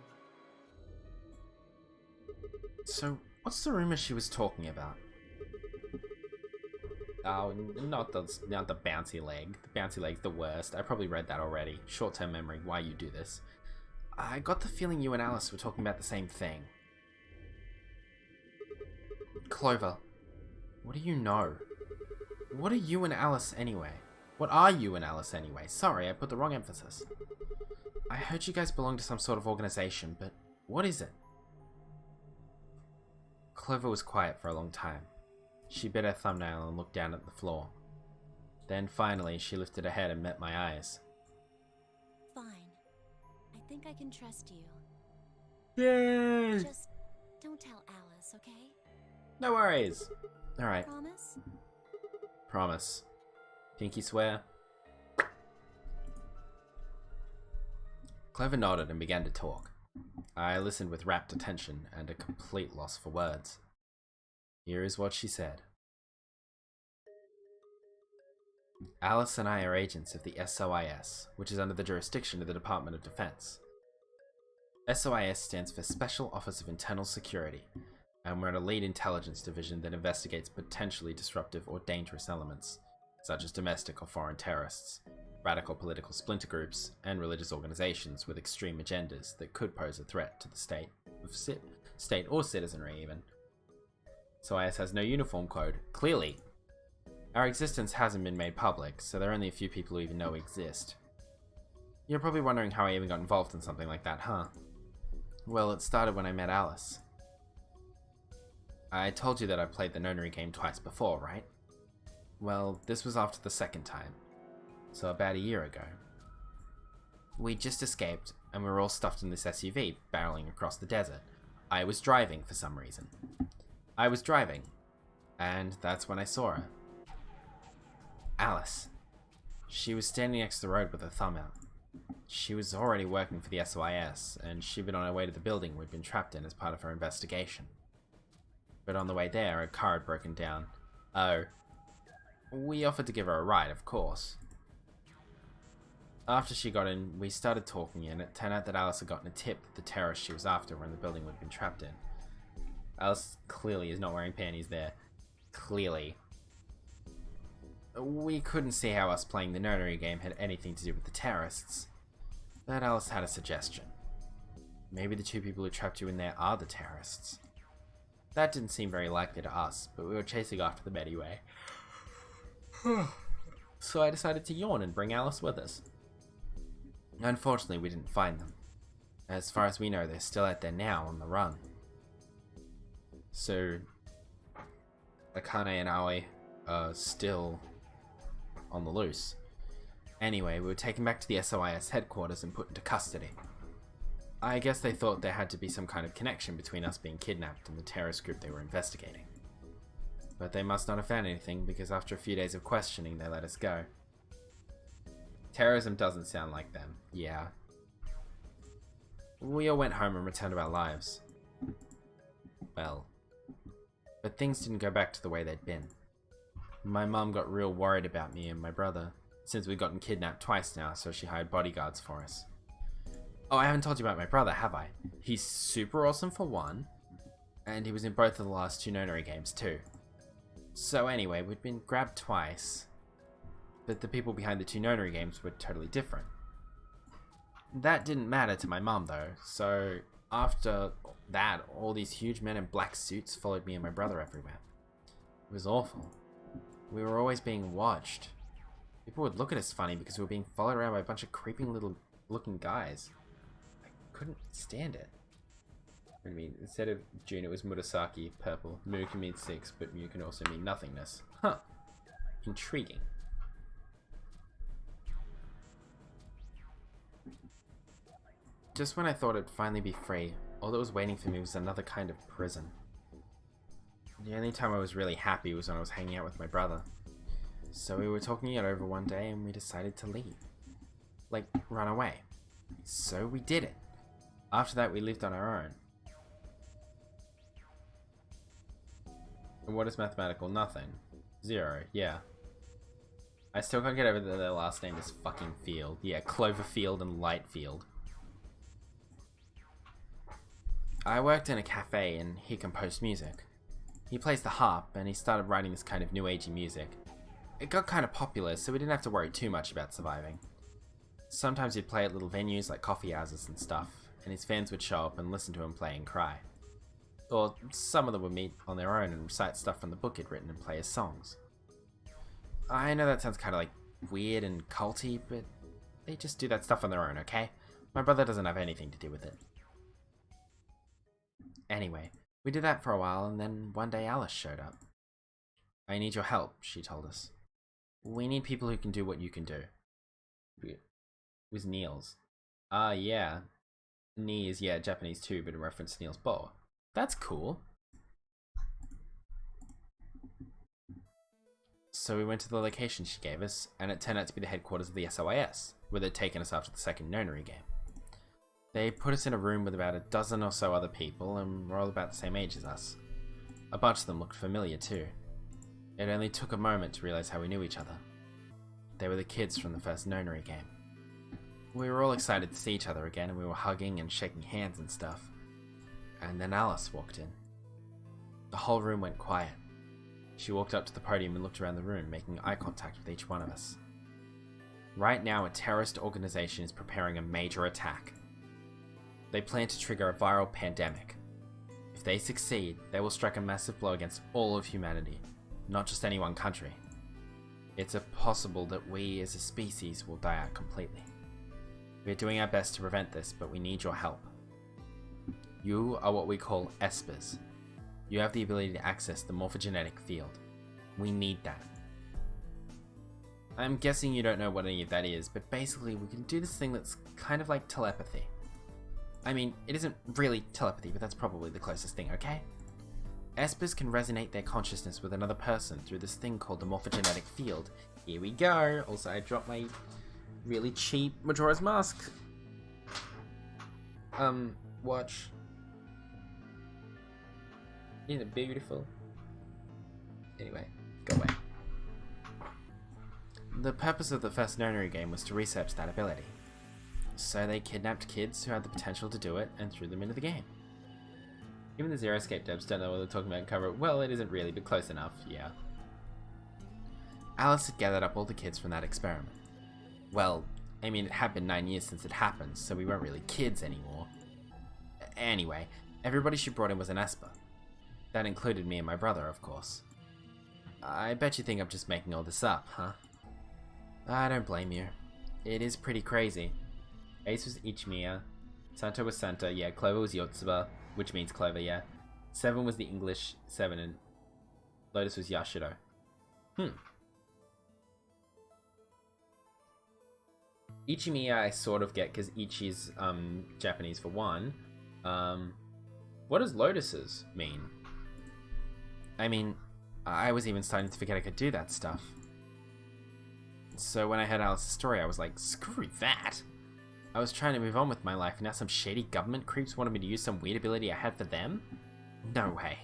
so what's the rumor she was talking about? Oh, not the bouncy leg. The bouncy leg's the worst. I probably read that already. Short-term memory, why you do this. I got the feeling you and Alice were talking about the same thing. Clover, what do you know? What are you and Alice anyway? What are you and Alice anyway? Sorry, I put the wrong emphasis. I heard you guys belong to some sort of organization, but what is it? Clover was quiet for a long time. She bit her thumbnail and looked down at the floor. Then finally, she lifted her head and met my eyes. fine. I think I can trust you. Yay! Just don't tell Alice, okay? No worries. Alright. Promise? Promise. Pinky swear. Clover nodded and began to talk. I listened with rapt attention and a complete loss for words. Here is what she said. Alice and I are agents of the SOIS, which is under the jurisdiction of the Department of Defense. SOIS stands for Special Office of Internal Security, and we're an elite intelligence division that investigates potentially disruptive or dangerous elements, such as domestic or foreign terrorists, radical political splinter groups, and religious organizations with extreme agendas that could pose a threat to the state or citizenry even. SOIS has no uniform code, clearly. Our existence hasn't been made public, so there are only a few people who even know we exist. You're probably wondering how I even got involved in something like that, huh? Well, it started when I met Alice. I told you that I played the nonary game twice before, right? Well, this was after the second time, so about a year ago. We just escaped, and we were all stuffed in this SUV, barreling across the desert. I was driving for some reason. I was driving, and that's when I saw her. Alice. She was standing next to the road with her thumb out. She was already working for the SOIS, and she'd been on her way to the building we'd been trapped in as part of her investigation. But on the way there, her car had broken down. Oh. We offered to give her a ride, of course. After she got in, we started talking, and it turned out that Alice had gotten a tip that the terrorists she was after were in the building we'd been trapped in. Alice clearly is not wearing panties there. Clearly. We couldn't see how us playing the nonary game had anything to do with the terrorists, but Alice had a suggestion. Maybe the two people who trapped you in there are the terrorists. That didn't seem very likely to us, but we were chasing after them anyway. So I decided to yawn and bring Alice with us. Unfortunately, we didn't find them. As far as we know, they're still out there now on the run. So, Akane and Aoi are still on the loose. Anyway, we were taken back to the SOIS headquarters and put into custody. I guess they thought there had to be some kind of connection between us being kidnapped and the terrorist group they were investigating. But they must not have found anything, because after a few days of questioning, they let us go. Terrorism doesn't sound like them, yeah. We all went home and returned to our lives. Well, but things didn't go back to the way they'd been. My mum got real worried about me and my brother, since we'd gotten kidnapped twice now, so she hired bodyguards for us. Oh, I haven't told you about my brother, have I? He's super awesome for one, and he was in both of the last two nonary games too. So anyway, we'd been grabbed twice, but the people behind the two nonary games were totally different. That didn't matter to my mum though, so after that, all these huge men in black suits followed me and my brother everywhere. It was awful. We were always being watched. People would look at us funny because we were being followed around by a bunch of creeping little looking guys. I couldn't stand it. I mean, instead of June, it was Murasaki, purple. Mu can mean 6, but Mu can also mean nothingness. Huh. Intriguing. Just when I thought it'd finally be free, all that was waiting for me was another kind of prison. The only time I was really happy was when I was hanging out with my brother. So we were talking it over one day and we decided to leave. Like, run away. So we did it. After that, we lived on our own. And what is mathematical? Nothing. 0, yeah. I still can't get over that their last name is fucking Field. Yeah, Cloverfield and Lightfield. I worked in a cafe and he composed music. He plays the harp and he started writing this kind of new agey music. It got kind of popular, so we didn't have to worry too much about surviving. Sometimes he'd play at little venues like coffee houses and stuff, and his fans would show up and listen to him play and cry. Or some of them would meet on their own and recite stuff from the book he'd written and play his songs. I know that sounds kind of like weird and culty, but they just do that stuff on their own, okay? My brother doesn't have anything to do with it. Anyway, we did that for a while, and then one day Alice showed up. I need your help, she told us. We need people who can do what you can do. It was Niels. Yeah. Ni is, yeah, Japanese too, but in reference to Niels Bohr. That's cool. So we went to the location she gave us, and it turned out to be the headquarters of the SOIS, where they'd taken us after the second nonary game. They put us in a room with about a dozen or so other people, and were all about the same age as us. A bunch of them looked familiar too. It only took a moment to realize how we knew each other. They were the kids from the first nonary game. We were all excited to see each other again, and we were hugging and shaking hands and stuff. And then Alice walked in. The whole room went quiet. She walked up to the podium and looked around the room, making eye contact with each one of us. Right now, a terrorist organization is preparing a major attack. They plan to trigger a viral pandemic. If they succeed, they will strike a massive blow against all of humanity, not just any one country. It's possible that we as a species will die out completely. We're doing our best to prevent this, but we need your help. You are what we call espers. You have the ability to access the morphogenetic field. We need that. I'm guessing you don't know what any of that is, but basically we can do this thing that's kind of like telepathy. I mean, it isn't really telepathy, but that's probably the closest thing, okay? Espers can resonate their consciousness with another person through this thing called the morphogenetic field. Here we go! Also, I dropped my really cheap Majora's Mask watch. Isn't it beautiful? Anyway, go away. The purpose of the first nonary game was to research that ability. So they kidnapped kids who had the potential to do it and threw them into the game. Even the Zero Escape devs don't know what they're talking about and cover it. Well, it isn't really, but close enough, yeah. Alice had gathered up all the kids from that experiment. Well, I mean, it had been 9 years since it happened, so we weren't really kids anymore. Anyway, everybody she brought in was an Esper. That included me and my brother, of course. I bet you think I'm just making all this up, huh? I don't blame you. It is pretty crazy. Ace was Ichimiya, Santo was Santa, yeah, Clover was Yotsuba, which means Clover, yeah. Seven was the English Seven, and Lotus was Yashiro. Ichimiya I sort of get, because Ichi's Japanese for one. What does Lotus's mean? I mean, I was even starting to forget I could do that stuff. So when I heard Alice's story, I was like, screw that! I was trying to move on with my life, and now some shady government creeps wanted me to use some weird ability I had for them? No way.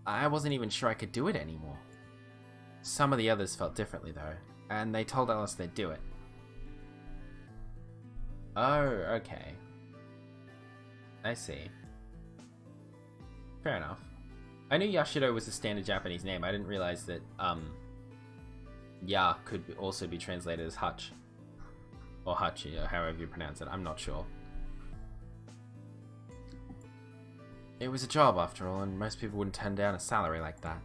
I wasn't even sure I could do it anymore. Some of the others felt differently though, and they told Alice they'd do it. Oh, okay. I see. Fair enough. I knew Yashiro was a standard Japanese name. I didn't realize that, Ya could also be translated as Hutch. Or Hachi, or however you pronounce it. I'm not sure. It was a job, after all, and most people wouldn't turn down a salary like that.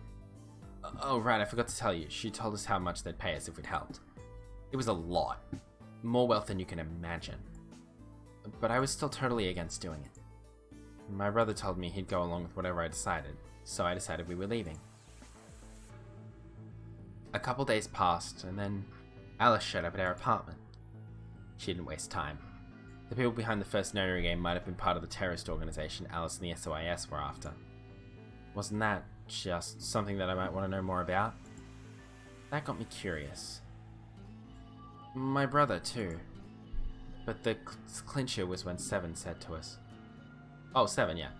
Oh, right, I forgot to tell you. She told us how much they'd pay us if we'd helped. It was a lot. More wealth than you can imagine. But I was still totally against doing it. My brother told me he'd go along with whatever I decided, so I decided we were leaving. A couple days passed, and then Alice showed up at our apartment. She didn't waste time. The people behind the first nonary game might have been part of the terrorist organization Alice and the SOIS were after. Wasn't that just something that I might want to know more about? That got me curious. My brother, too. But the clincher was when Seven said to us. Oh, Seven, yeah.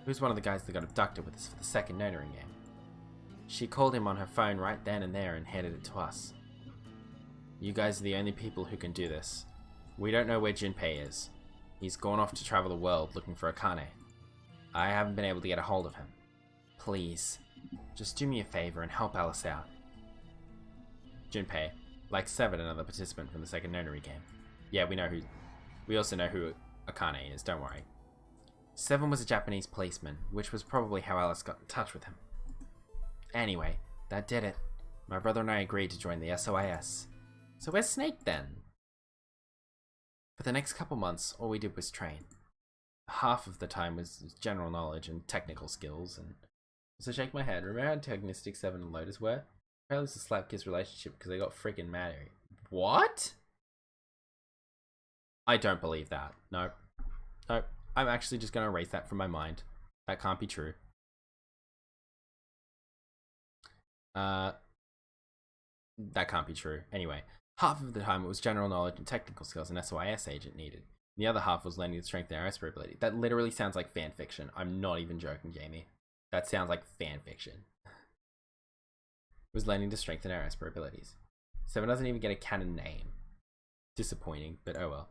He was one of the guys that got abducted with us for the second nonary game. She called him on her phone right then and there and handed it to us. You guys are the only people who can do this. We don't know where Junpei is. He's gone off to travel the world looking for Akane. I haven't been able to get a hold of him. Please, just do me a favor and help Alice out. Junpei, like Seven, another participant from the second nonary game. Yeah, we also know who Akane is, don't worry. Seven was a Japanese policeman, which was probably how Alice got in touch with him. Anyway, that did it. My brother and I agreed to join the SOIS. So where's Snake then? For the next couple months, all we did was train. Half of the time was general knowledge and technical skills, and so shake my head. Remember how antagonistic Seven and Lotus were? Apparently it's a slap-kiss relationship because they got freaking married. What? I don't believe that. Nope. No, I'm actually just going to erase that from my mind. That can't be true. That can't be true. Anyway, half of the time it was general knowledge and technical skills an SOIS agent needed. The other half was learning the strength and aerospace ability. That literally sounds like fan fiction. I'm not even joking, Jamie. That sounds like fan fiction. Was learning to strengthen our Esper abilities. Seven doesn't even get a canon name. Disappointing, but oh well.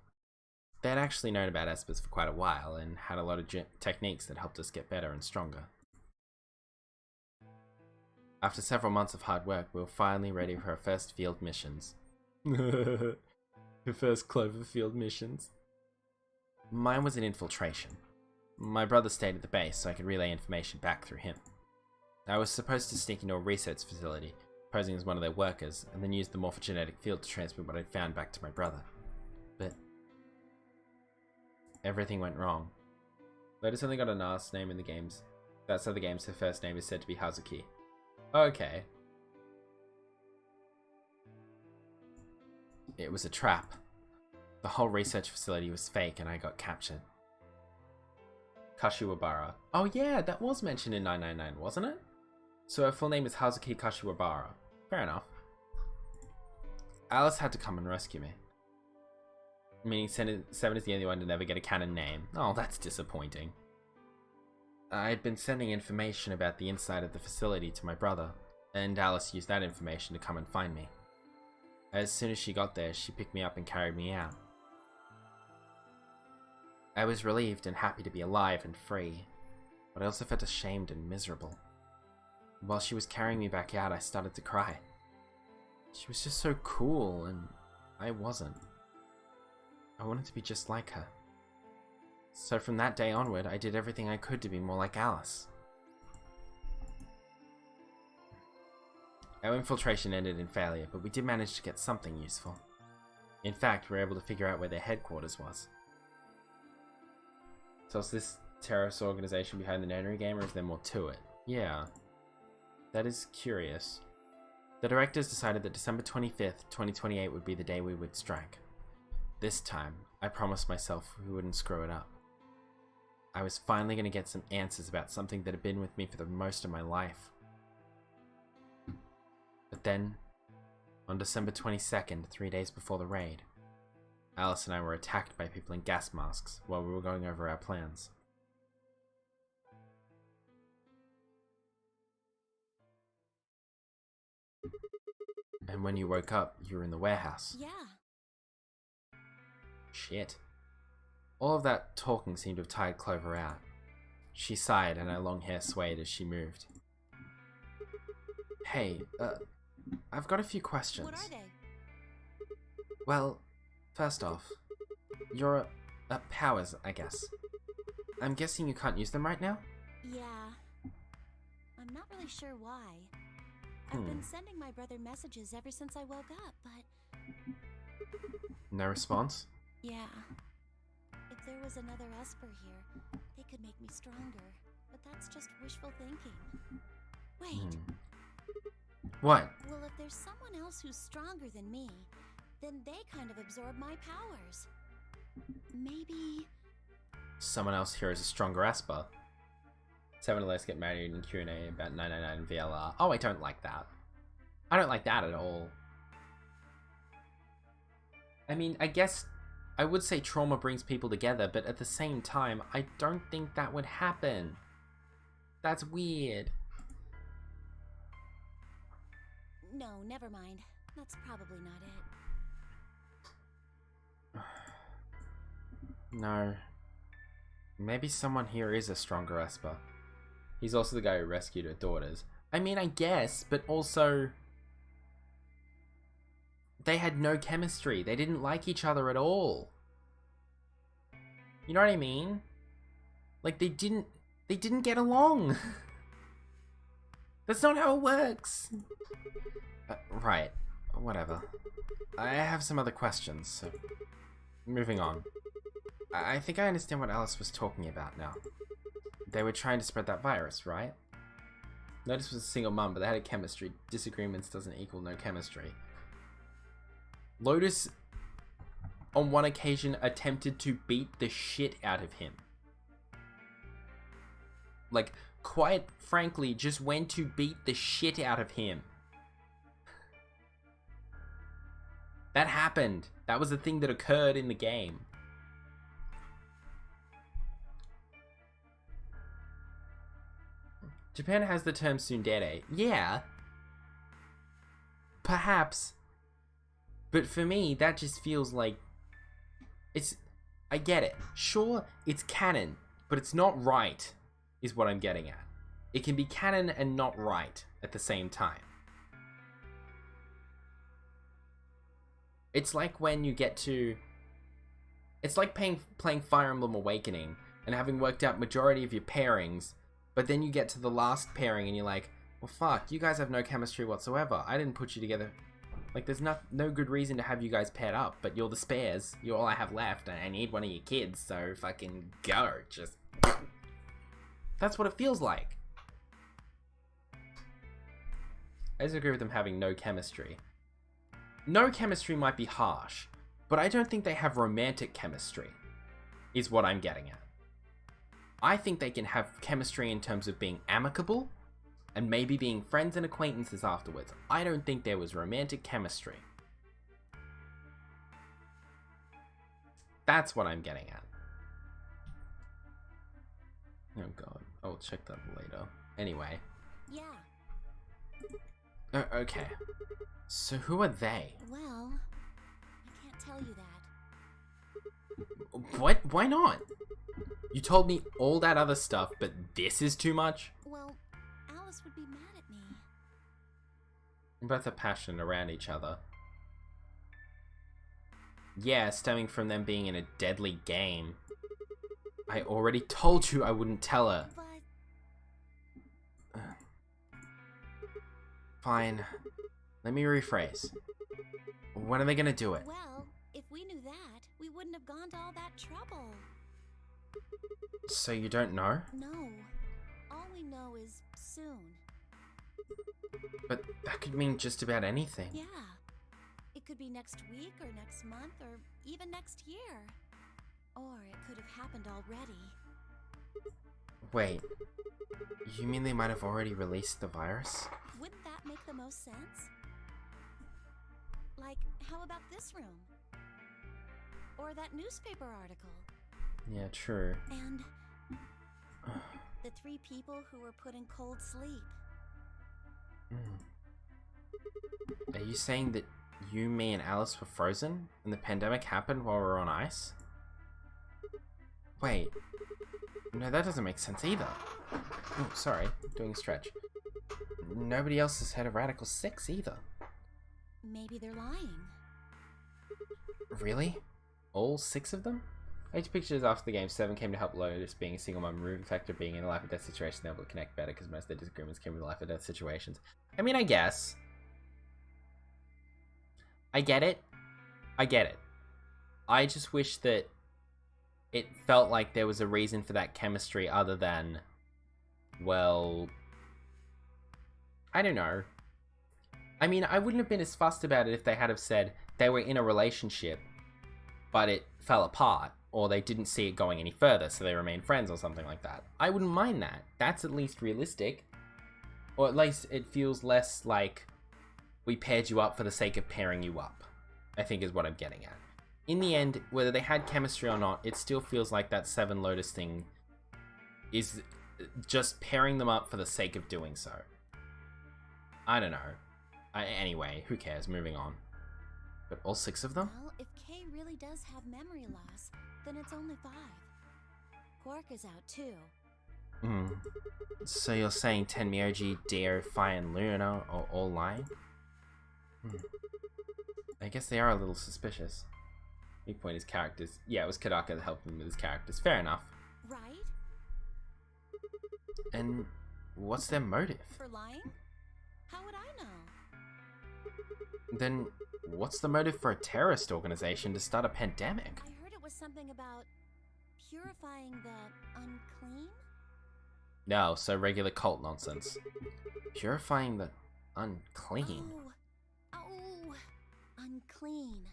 They had actually known about Espers for quite a while and had a lot of techniques that helped us get better and stronger. After several months of hard work, we were finally ready for our first field missions. The first Cloverfield missions. Mine was an infiltration. My brother stayed at the base so I could relay information back through him. I was supposed to sneak into a research facility, posing as one of their workers, and then use the morphogenetic field to transmit what I'd found back to my brother. But everything went wrong. Lotus only got a last name in the games. That's other games, her first name is said to be Hazuki. Okay. It was a trap. The whole research facility was fake and I got captured. Kashiwabara. Oh yeah, that was mentioned in 999, wasn't it? So her full name is Hazuki Kashiwabara. Fair enough. Alice had to come and rescue me. Meaning Seven is the only one to never get a canon name. Oh, that's disappointing. I had been sending information about the inside of the facility to my brother, and Alice used that information to come and find me. As soon as she got there, she picked me up and carried me out. I was relieved and happy to be alive and free, but I also felt ashamed and miserable. While she was carrying me back out, I started to cry. She was just so cool, and I wasn't. I wanted to be just like her. So from that day onward, I did everything I could to be more like Alice. Our infiltration ended in failure, but we did manage to get something useful. In fact, we were able to figure out where their headquarters was. So is this terrorist organization behind the Nanary game, or is there more to it? Yeah. That is curious. The directors decided that December 25th, 2028 would be the day we would strike. This time, I promised myself we wouldn't screw it up. I was finally going to get some answers about something that had been with me for the most of my life. But then, on December 22nd, 3 days before the raid, Alice and I were attacked by people in gas masks while we were going over our plans. And when you woke up, you were in the warehouse. Yeah. Shit. All of that talking seemed to have tired Clover out. She sighed and her long hair swayed as she moved. Hey, I've got a few questions. What are they? Well, first off, your powers, I guess. I'm guessing you can't use them right now? Yeah. I'm not really sure why. I've been sending my brother messages ever since I woke up, but... No response? Yeah. If there was another Esper here, they could make me stronger. But that's just wishful thinking. Wait. What? Well, if there's someone else who's stronger than me, then they kind of absorb my powers. Maybe... Someone else here is a stronger Esper. 7 Let's Get Married in Q&A about 999 VLR. Oh, I don't like that. I don't like that at all. I mean, I guess I would say trauma brings people together, but at the same time, I don't think that would happen. That's weird. No, never mind. That's probably not it. No. Maybe someone here is a stronger Esper. He's also the guy who rescued her daughters. I mean, I guess, but also... They had no chemistry. They didn't like each other at all. You know what I mean? Like, they didn't get along. That's not how it works. Right. Whatever. I have some other questions, so... Moving on. I think I understand what Alice was talking about now. They were trying to spread that virus, right? Lotus was a single mum, but they had a chemistry. Disagreements doesn't equal no chemistry. Lotus on one occasion attempted to beat the shit out of him. Like, quite frankly, just went to beat the shit out of him. That happened. That was a thing that occurred in the game. Japan has the term tsundere. Yeah. Perhaps. But for me, that just feels like... I get it. Sure, it's canon, but it's not right, is what I'm getting at. It can be canon and not right at the same time. It's like when you get to... It's like playing Fire Emblem Awakening and having worked out majority of your pairings, but then you get to the last pairing and you're like, well fuck, you guys have no chemistry whatsoever. I didn't put you together. Like, there's no good reason to have you guys paired up, but you're the spares. You're all I have left, and I need one of your kids, so fucking go. Just... That's what it feels like. I disagree with them having no chemistry. No chemistry might be harsh, but I don't think they have romantic chemistry, is what I'm getting at. I think they can have chemistry in terms of being amicable, and maybe being friends and acquaintances afterwards. I don't think there was romantic chemistry. That's what I'm getting at. Oh god, I'll check that later. Anyway. Yeah. Okay. So who are they? Well, I can't tell you that. What? Why not? You told me all that other stuff, but this is too much? Well, Alice would be mad at me. Both are passionate around each other. Yeah, stemming from them being in a deadly game. I already told you I wouldn't tell her. But... Fine. Let me rephrase. When are they gonna do it? Well, if we knew that, we wouldn't have gone to all that trouble. So you don't know? No. All we know is soon. But that could mean just about anything. Yeah. It could be next week or next month or even next year. Or it could have happened already. Wait. You mean they might have already released the virus? Wouldn't that make the most sense? Like, how about this room? Or that newspaper article? Yeah, true. And the 3 people who were put in cold sleep. Are you saying that you, me, and Alice were frozen and the pandemic happened while we were on ice? Wait. No, that doesn't make sense either. Oh, sorry. Doing a stretch. Nobody else has heard of Radical 6 either. Maybe they're lying. Really? All 6 of them? 8 pictures after the game, 7 came to help Lotus being a single mom, removing the fact of being in a life or death situation, they were able to connect better because most of their disagreements came with life or death situations. I mean, I guess. I get it. I get it. I just wish that it felt like there was a reason for that chemistry other than, well, I don't know. I mean, I wouldn't have been as fussed about it if they had have said they were in a relationship, but it fell apart, or they didn't see it going any further, so they remained friends or something like that. I wouldn't mind that. That's at least realistic. Or at least it feels less like we paired you up for the sake of pairing you up, I think is what I'm getting at. In the end, whether they had chemistry or not, it still feels like that 7 Lotus thing is just pairing them up for the sake of doing so. I don't know. Anyway, who cares? Moving on. But all 6 of them? Well, if Kay really does have memory loss, then it's only 5. Quark is out too. So you're saying Tenmyoji, Dio, Fi, and Luna are all lying? I guess they are a little suspicious. Big point, his characters. Yeah, it was Kadaka that helped him with his characters. Fair enough. Right? And what's their motive? For lying? How would I know? Then what's the motive for a terrorist organization to start a pandemic? I heard it was something about purifying the unclean? No, so regular cult nonsense. Purifying the unclean. Oh, unclean.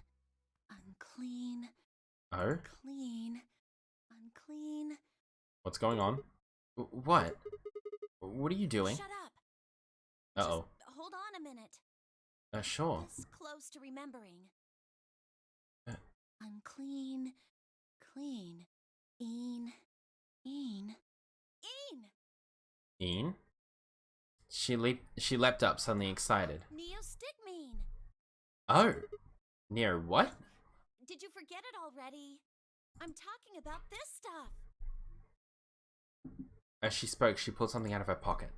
Unclean. Unclean. Oh? Clean. Unclean. What's going on? What? What are you doing? Shut up. Uh-oh. Just hold on a minute. Sure. This close to remembering. Unclean. Clean. Een. Een? She leapt up, suddenly excited. Neostigmine. Oh! Near what? Did you forget it already? I'm talking about this stuff. As she spoke, she pulled something out of her pocket.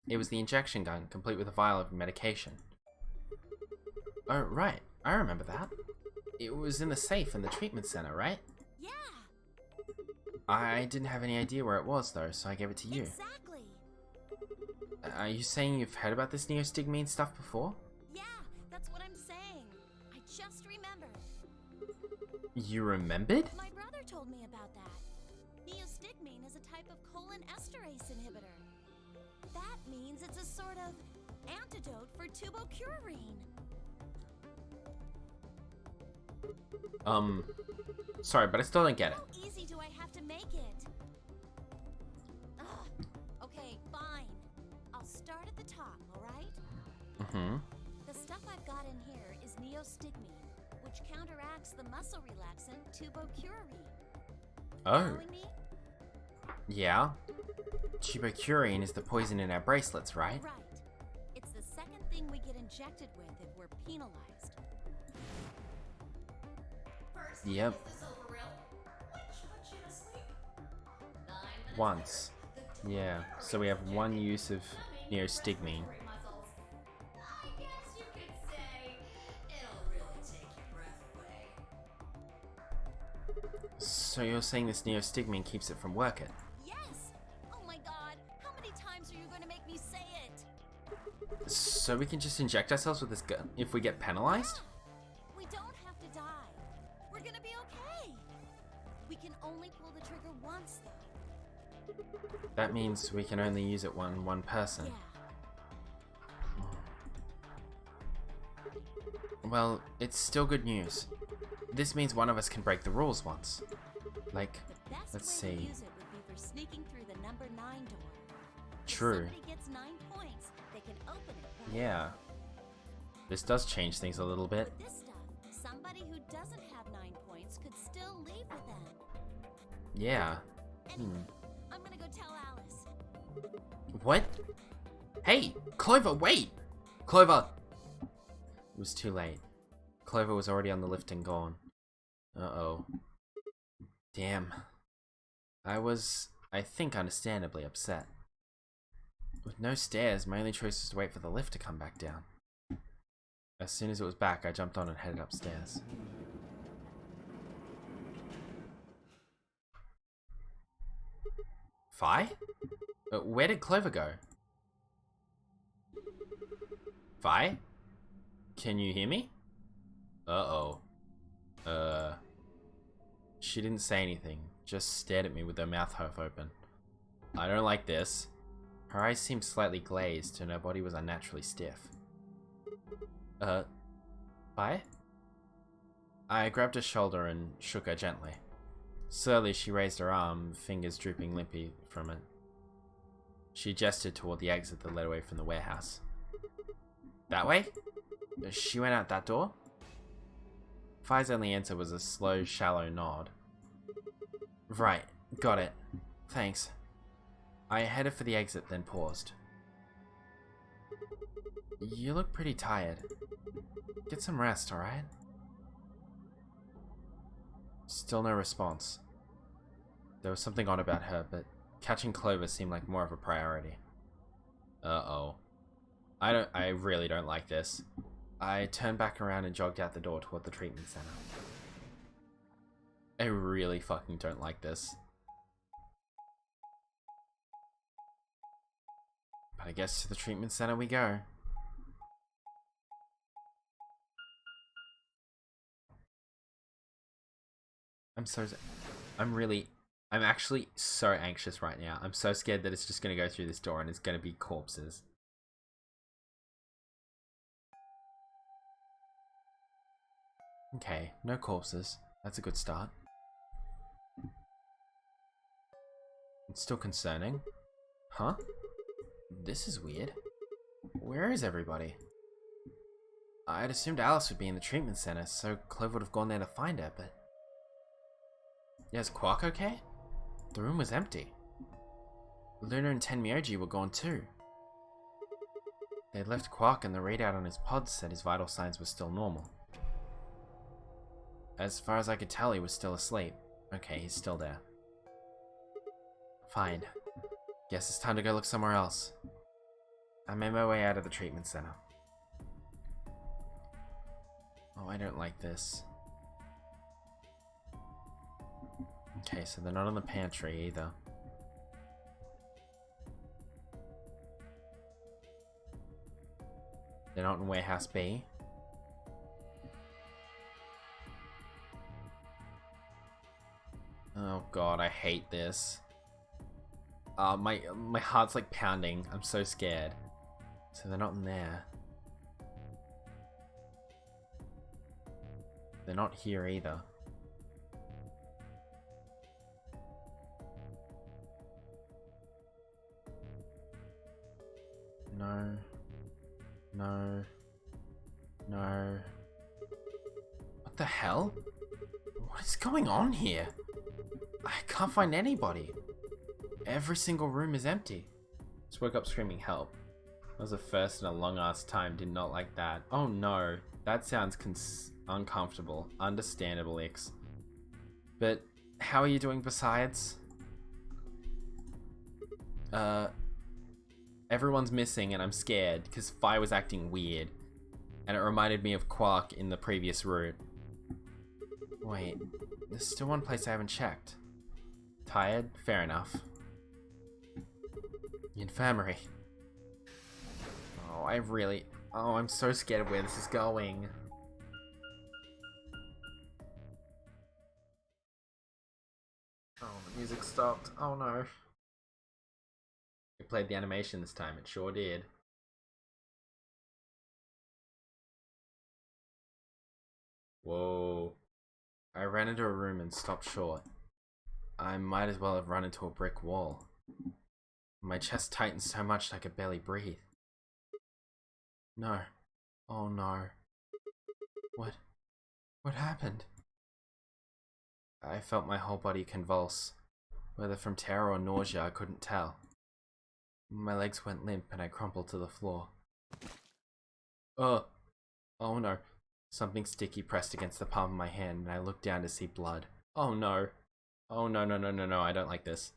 It was the injection gun, complete with a vial of medication. Oh, right. I remember that. It was in the safe in the treatment center, right? Yeah. I didn't have any idea where it was, though, so I gave it to you. Exactly. Are you saying you've heard about this neostigmine stuff before? Yeah, that's what I'm saying. I just remembered. You remembered? My brother told me about that. Neostigmine is a type of colon esterase inhibitor. That means it's a sort of antidote for tubocurarine. Sorry, but I still don't get it. How easy do I have to make it? Ugh. Okay, fine. I'll start at the top, alright? Mm-hmm. The stuff I've got in here is neostigmine, which counteracts the muscle relaxant tubocurarine. Oh. Following me? Yeah. Tubocurarine is the poison in our bracelets, right? Right. It's the second thing we get injected with if we're penalized. First, Yep. is the silver rail, which puts you to sleep. 9 minutes Once. later, Yeah. So we have one use of neostigmine. muscles. I guess you could say it'll really take your breath away. So you're saying this neostigmine keeps it from working? Yes! Oh my god, how many times are you going to make me say it? So we can just inject ourselves with this gun if we get penalized? We don't have to die. We're gonna be okay. We can only pull the trigger once, though. That means we can only use it on one person. Yeah. Well, it's still good news. This means one of us can break the rules once. Like, The best let's way to see. use it would be for sneaking through the number 9 door. True. If somebody gets 9 points, they can open it. Right? Yeah. This does change things a little bit. With this stuff, somebody who doesn't have 9 points could still leave with them. Yeah. Anyway, I'm gonna go tell Alice. What? Hey, Clover, wait! Clover! It was too late. Clover was already on the lift and gone. Uh-oh. Damn. I was, I think, understandably upset. With no stairs, my only choice was to wait for the lift to come back down. As soon as it was back, I jumped on and headed upstairs. Vi? Where did Clover go? Vi? Can you hear me? Uh-oh. She didn't say anything, just stared at me with her mouth half open. I don't like this. Her eyes seemed slightly glazed and her body was unnaturally stiff. Vi? I grabbed her shoulder and shook her gently. Slowly, she raised her arm, fingers drooping limply from it. She gestured toward the exit that led away from the warehouse. That way? She went out that door? Vi's only answer was a slow, shallow nod. Right, got it. Thanks. I headed for the exit, then paused. You look pretty tired. Get some rest, alright? Still no response. There was something odd about her, but catching Clover seemed like more of a priority. Uh-oh. I really don't like this. I turned back around and jogged out the door toward the treatment center. I really fucking don't like this. But I guess to the treatment center we go. I'm actually so anxious right now. I'm so scared that it's just gonna go through this door and it's gonna be corpses. Okay, no corpses. That's a good start. It's still concerning. Huh? This is weird. Where is everybody? I'd assumed Alice would be in the treatment center, so Clove would have gone there to find her, but... Yeah, is Quark okay? The room was empty. Luna and Tenmyoji were gone too. They had left Quark and the readout on his pod said his vital signs were still normal. As far as I could tell, he was still asleep. Okay, he's still there. Fine. Guess it's time to go look somewhere else. I made my way out of the treatment center. Oh, I don't like this. Okay, so they're not in the pantry either. They're not in Warehouse B. Oh god, I hate this. My heart's like pounding. I'm so scared. So they're not in there. They're not here either. No. No. No. What the hell? What is going on here? I can't find anybody. Every single room is empty. Just woke up screaming help. That was the first in a long ass time. Did not like that. Oh no. That sounds uncomfortable. Understandable, Ix. But how are you doing besides? Everyone's missing and I'm scared because Fi was acting weird. And it reminded me of Quark in the previous route. Wait, there's still one place I haven't checked. Tired? Fair enough. The infirmary. Oh, I'm so scared of where this is going. Oh, the music stopped. Oh no. It played the animation this time, it sure did. Whoa. I ran into a room and stopped short. I might as well have run into a brick wall. My chest tightened so much I could barely breathe. No. Oh no. What happened? I felt my whole body convulse. Whether from terror or nausea, I couldn't tell. My legs went limp and I crumpled to the floor. Oh no. Something sticky pressed against the palm of my hand and I looked down to see blood. Oh no. Oh no, I don't like this.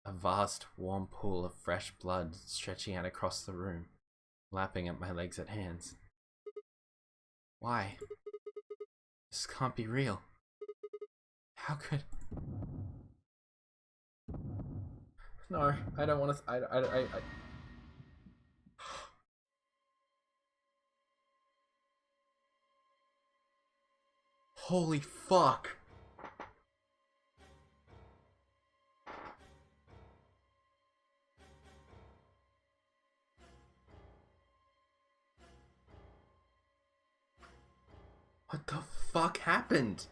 A vast, warm pool of fresh blood stretching out across the room, lapping at my legs and hands. Why? This can't be real. How could... No, I don't want to... I... Holy fuck! What the fuck happened?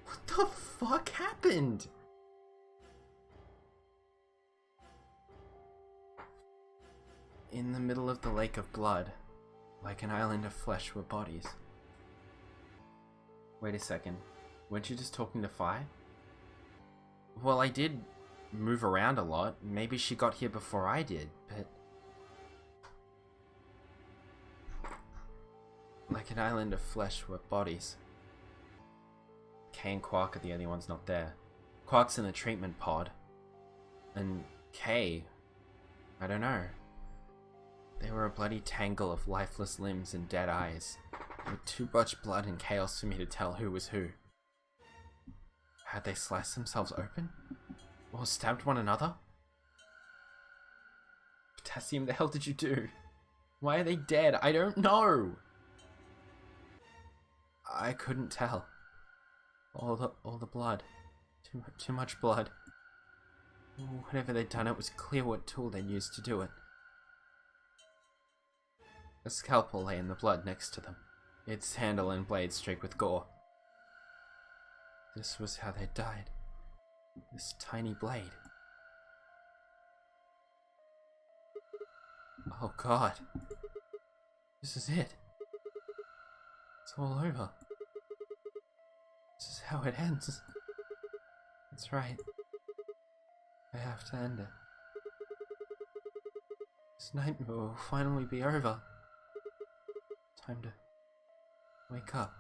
What the fuck happened? In the middle of the lake of blood, like an island of flesh were bodies. Wait a second, weren't you just talking to Fi? Well, I did move around a lot. Maybe she got here before I did, but... Like an island of flesh were bodies. Kay and Quark are the only ones not there. Quark's in the treatment pod. And Kay... I don't know. They were a bloody tangle of lifeless limbs and dead eyes, with too much blood and chaos for me to tell who was who. Had they sliced themselves open? Or stabbed one another? Potassium, the hell did you do? Why are they dead? I don't know! I couldn't tell. All the blood. Too much blood. Whatever they'd done, it was clear what tool they'd used to do it. A scalpel lay in the blood next to them, its handle and blade streaked with gore. This was how they died. This tiny blade. Oh God. This is it. It's all over. This is how it ends. That's right. I have to end it. This nightmare will finally be over. Time to wake up.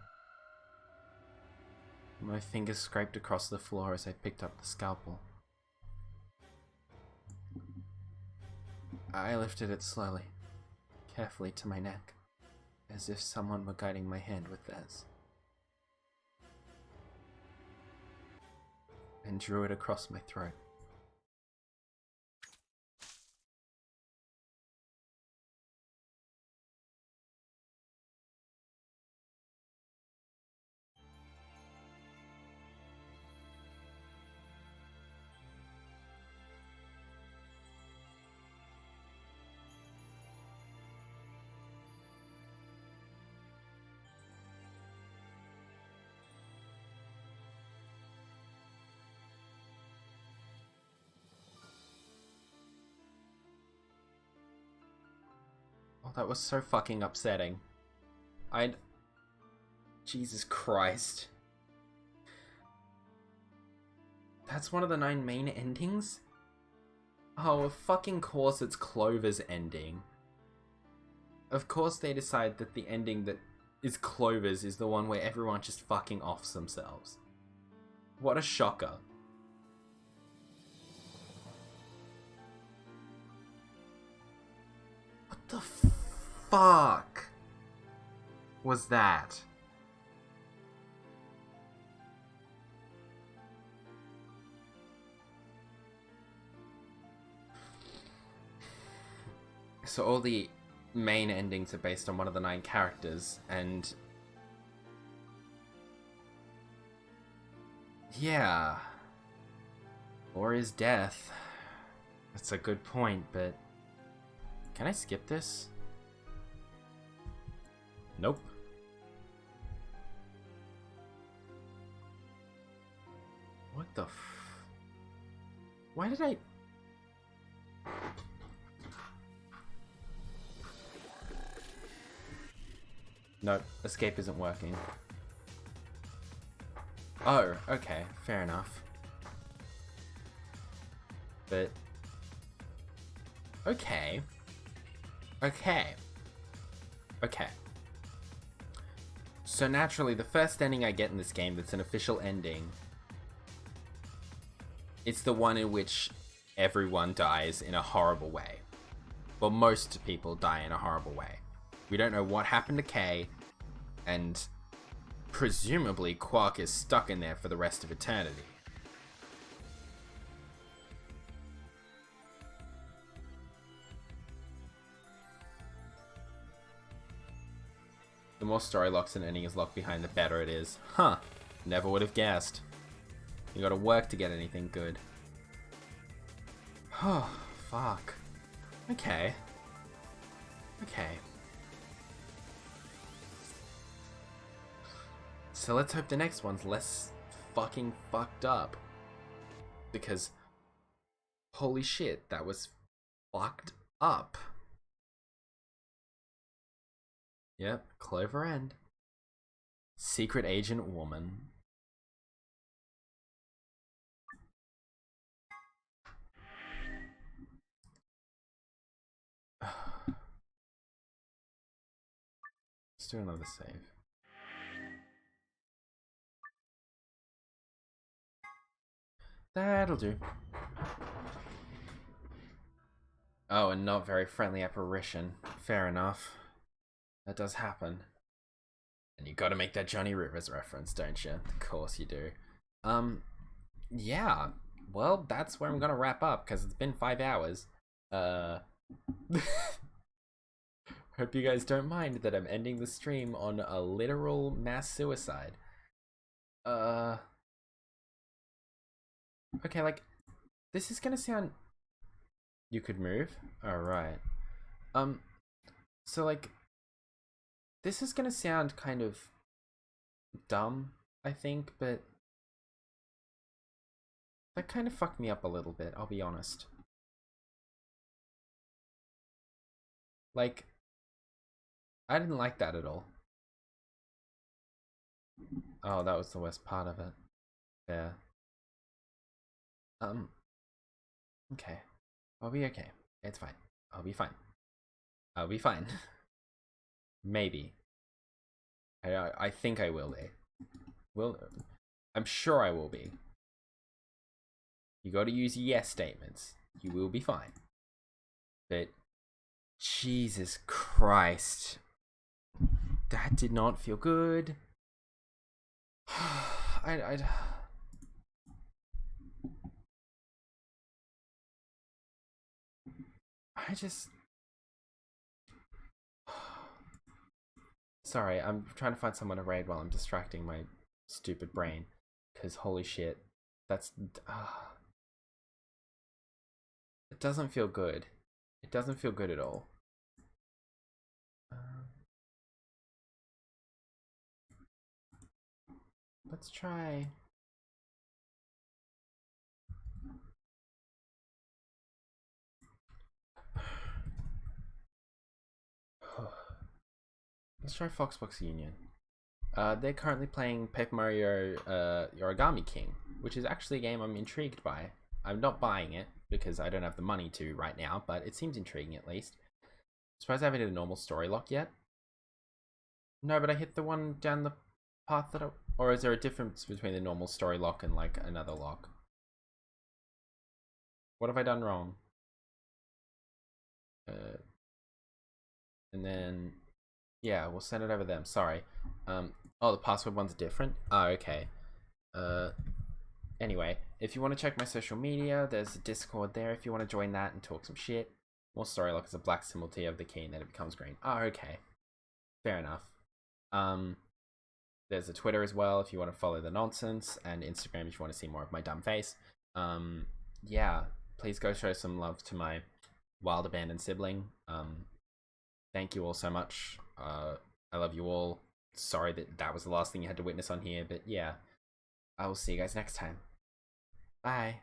My fingers scraped across the floor as I picked up the scalpel. I lifted it slowly, carefully to my neck, as if someone were guiding my hand with theirs, and drew it across my throat. Oh, that was so fucking upsetting. Jesus Christ. That's one of the 9 main endings? Oh, of fucking course it's Clover's ending. Of course they decide that the ending that is Clover's is the one where everyone just fucking offs themselves. What a shocker. What the fuck was that? So all the main endings are based on one of the 9 characters, and yeah, or his death. That's a good point, but can I skip this? Nope. What the Why did I... Nope, escape isn't working. Oh, okay, fair enough. But... Okay. Okay. So naturally, the first ending I get in this game that's an official ending, it's the one in which everyone dies in a horrible way. Well, most people die in a horrible way. We don't know what happened to Kay, and presumably Quark is stuck in there for the rest of eternity. The more story locks an ending is locked behind, the better it is. Huh. Never would have guessed. You gotta work to get anything good. Oh, fuck. Okay. So let's hope the next one's less fucking fucked up. Because, holy shit, that was fucked up. Yep, Clover End. Secret Agent Woman. Let's do another save. That'll do. Oh, and not very friendly apparition. Fair enough. That does happen. And you gotta make that Johnny Rivers reference, don't you? Of course you do. Yeah. Well, that's where I'm gonna wrap up, because it's been 5 hours. Hope you guys don't mind that I'm ending the stream on a literal mass suicide. Okay, like, This is gonna sound... You could move? Alright. So like... This is gonna sound kind of dumb, I think, but... That kind of fucked me up a little bit, I'll be honest. Like... I didn't like that at all. Oh, that was the worst part of it. Yeah. Okay. I'll be okay. It's fine. I'll be fine. I'll be fine. Maybe. I think I will be. I'm sure I will be. You gotta use yes statements. You will be fine. But Jesus Christ. That did not feel good. I just... Sorry, I'm trying to find someone to raid while I'm distracting my stupid brain. Because holy shit, that's... It doesn't feel good. It doesn't feel good at all. Let's try... Let's try Foxbox Union. They're currently playing Paper Mario Origami King, which is actually a game I'm intrigued by. I'm not buying it because I don't have the money to right now, but it seems intriguing at least. Surprised I haven't hit a normal story lock yet. No, but I hit the one down the path that or is there a difference between the normal story lock and like another lock? What have I done wrong? And then... Yeah, we'll send it over them. Sorry. Oh, the password one's different? Oh, okay. Anyway, if you want to check my social media, there's a Discord there if you want to join that and talk some shit. More story lock is a black symbol T of the key and then it becomes green. Oh, okay. Fair enough. There's a Twitter as well if you want to follow the nonsense, and Instagram if you want to see more of my dumb face. Yeah, please go show some love to my wild abandoned sibling. Thank you all so much. I love you all. Sorry that was the last thing you had to witness on here, but yeah. I will see you guys next time. Bye.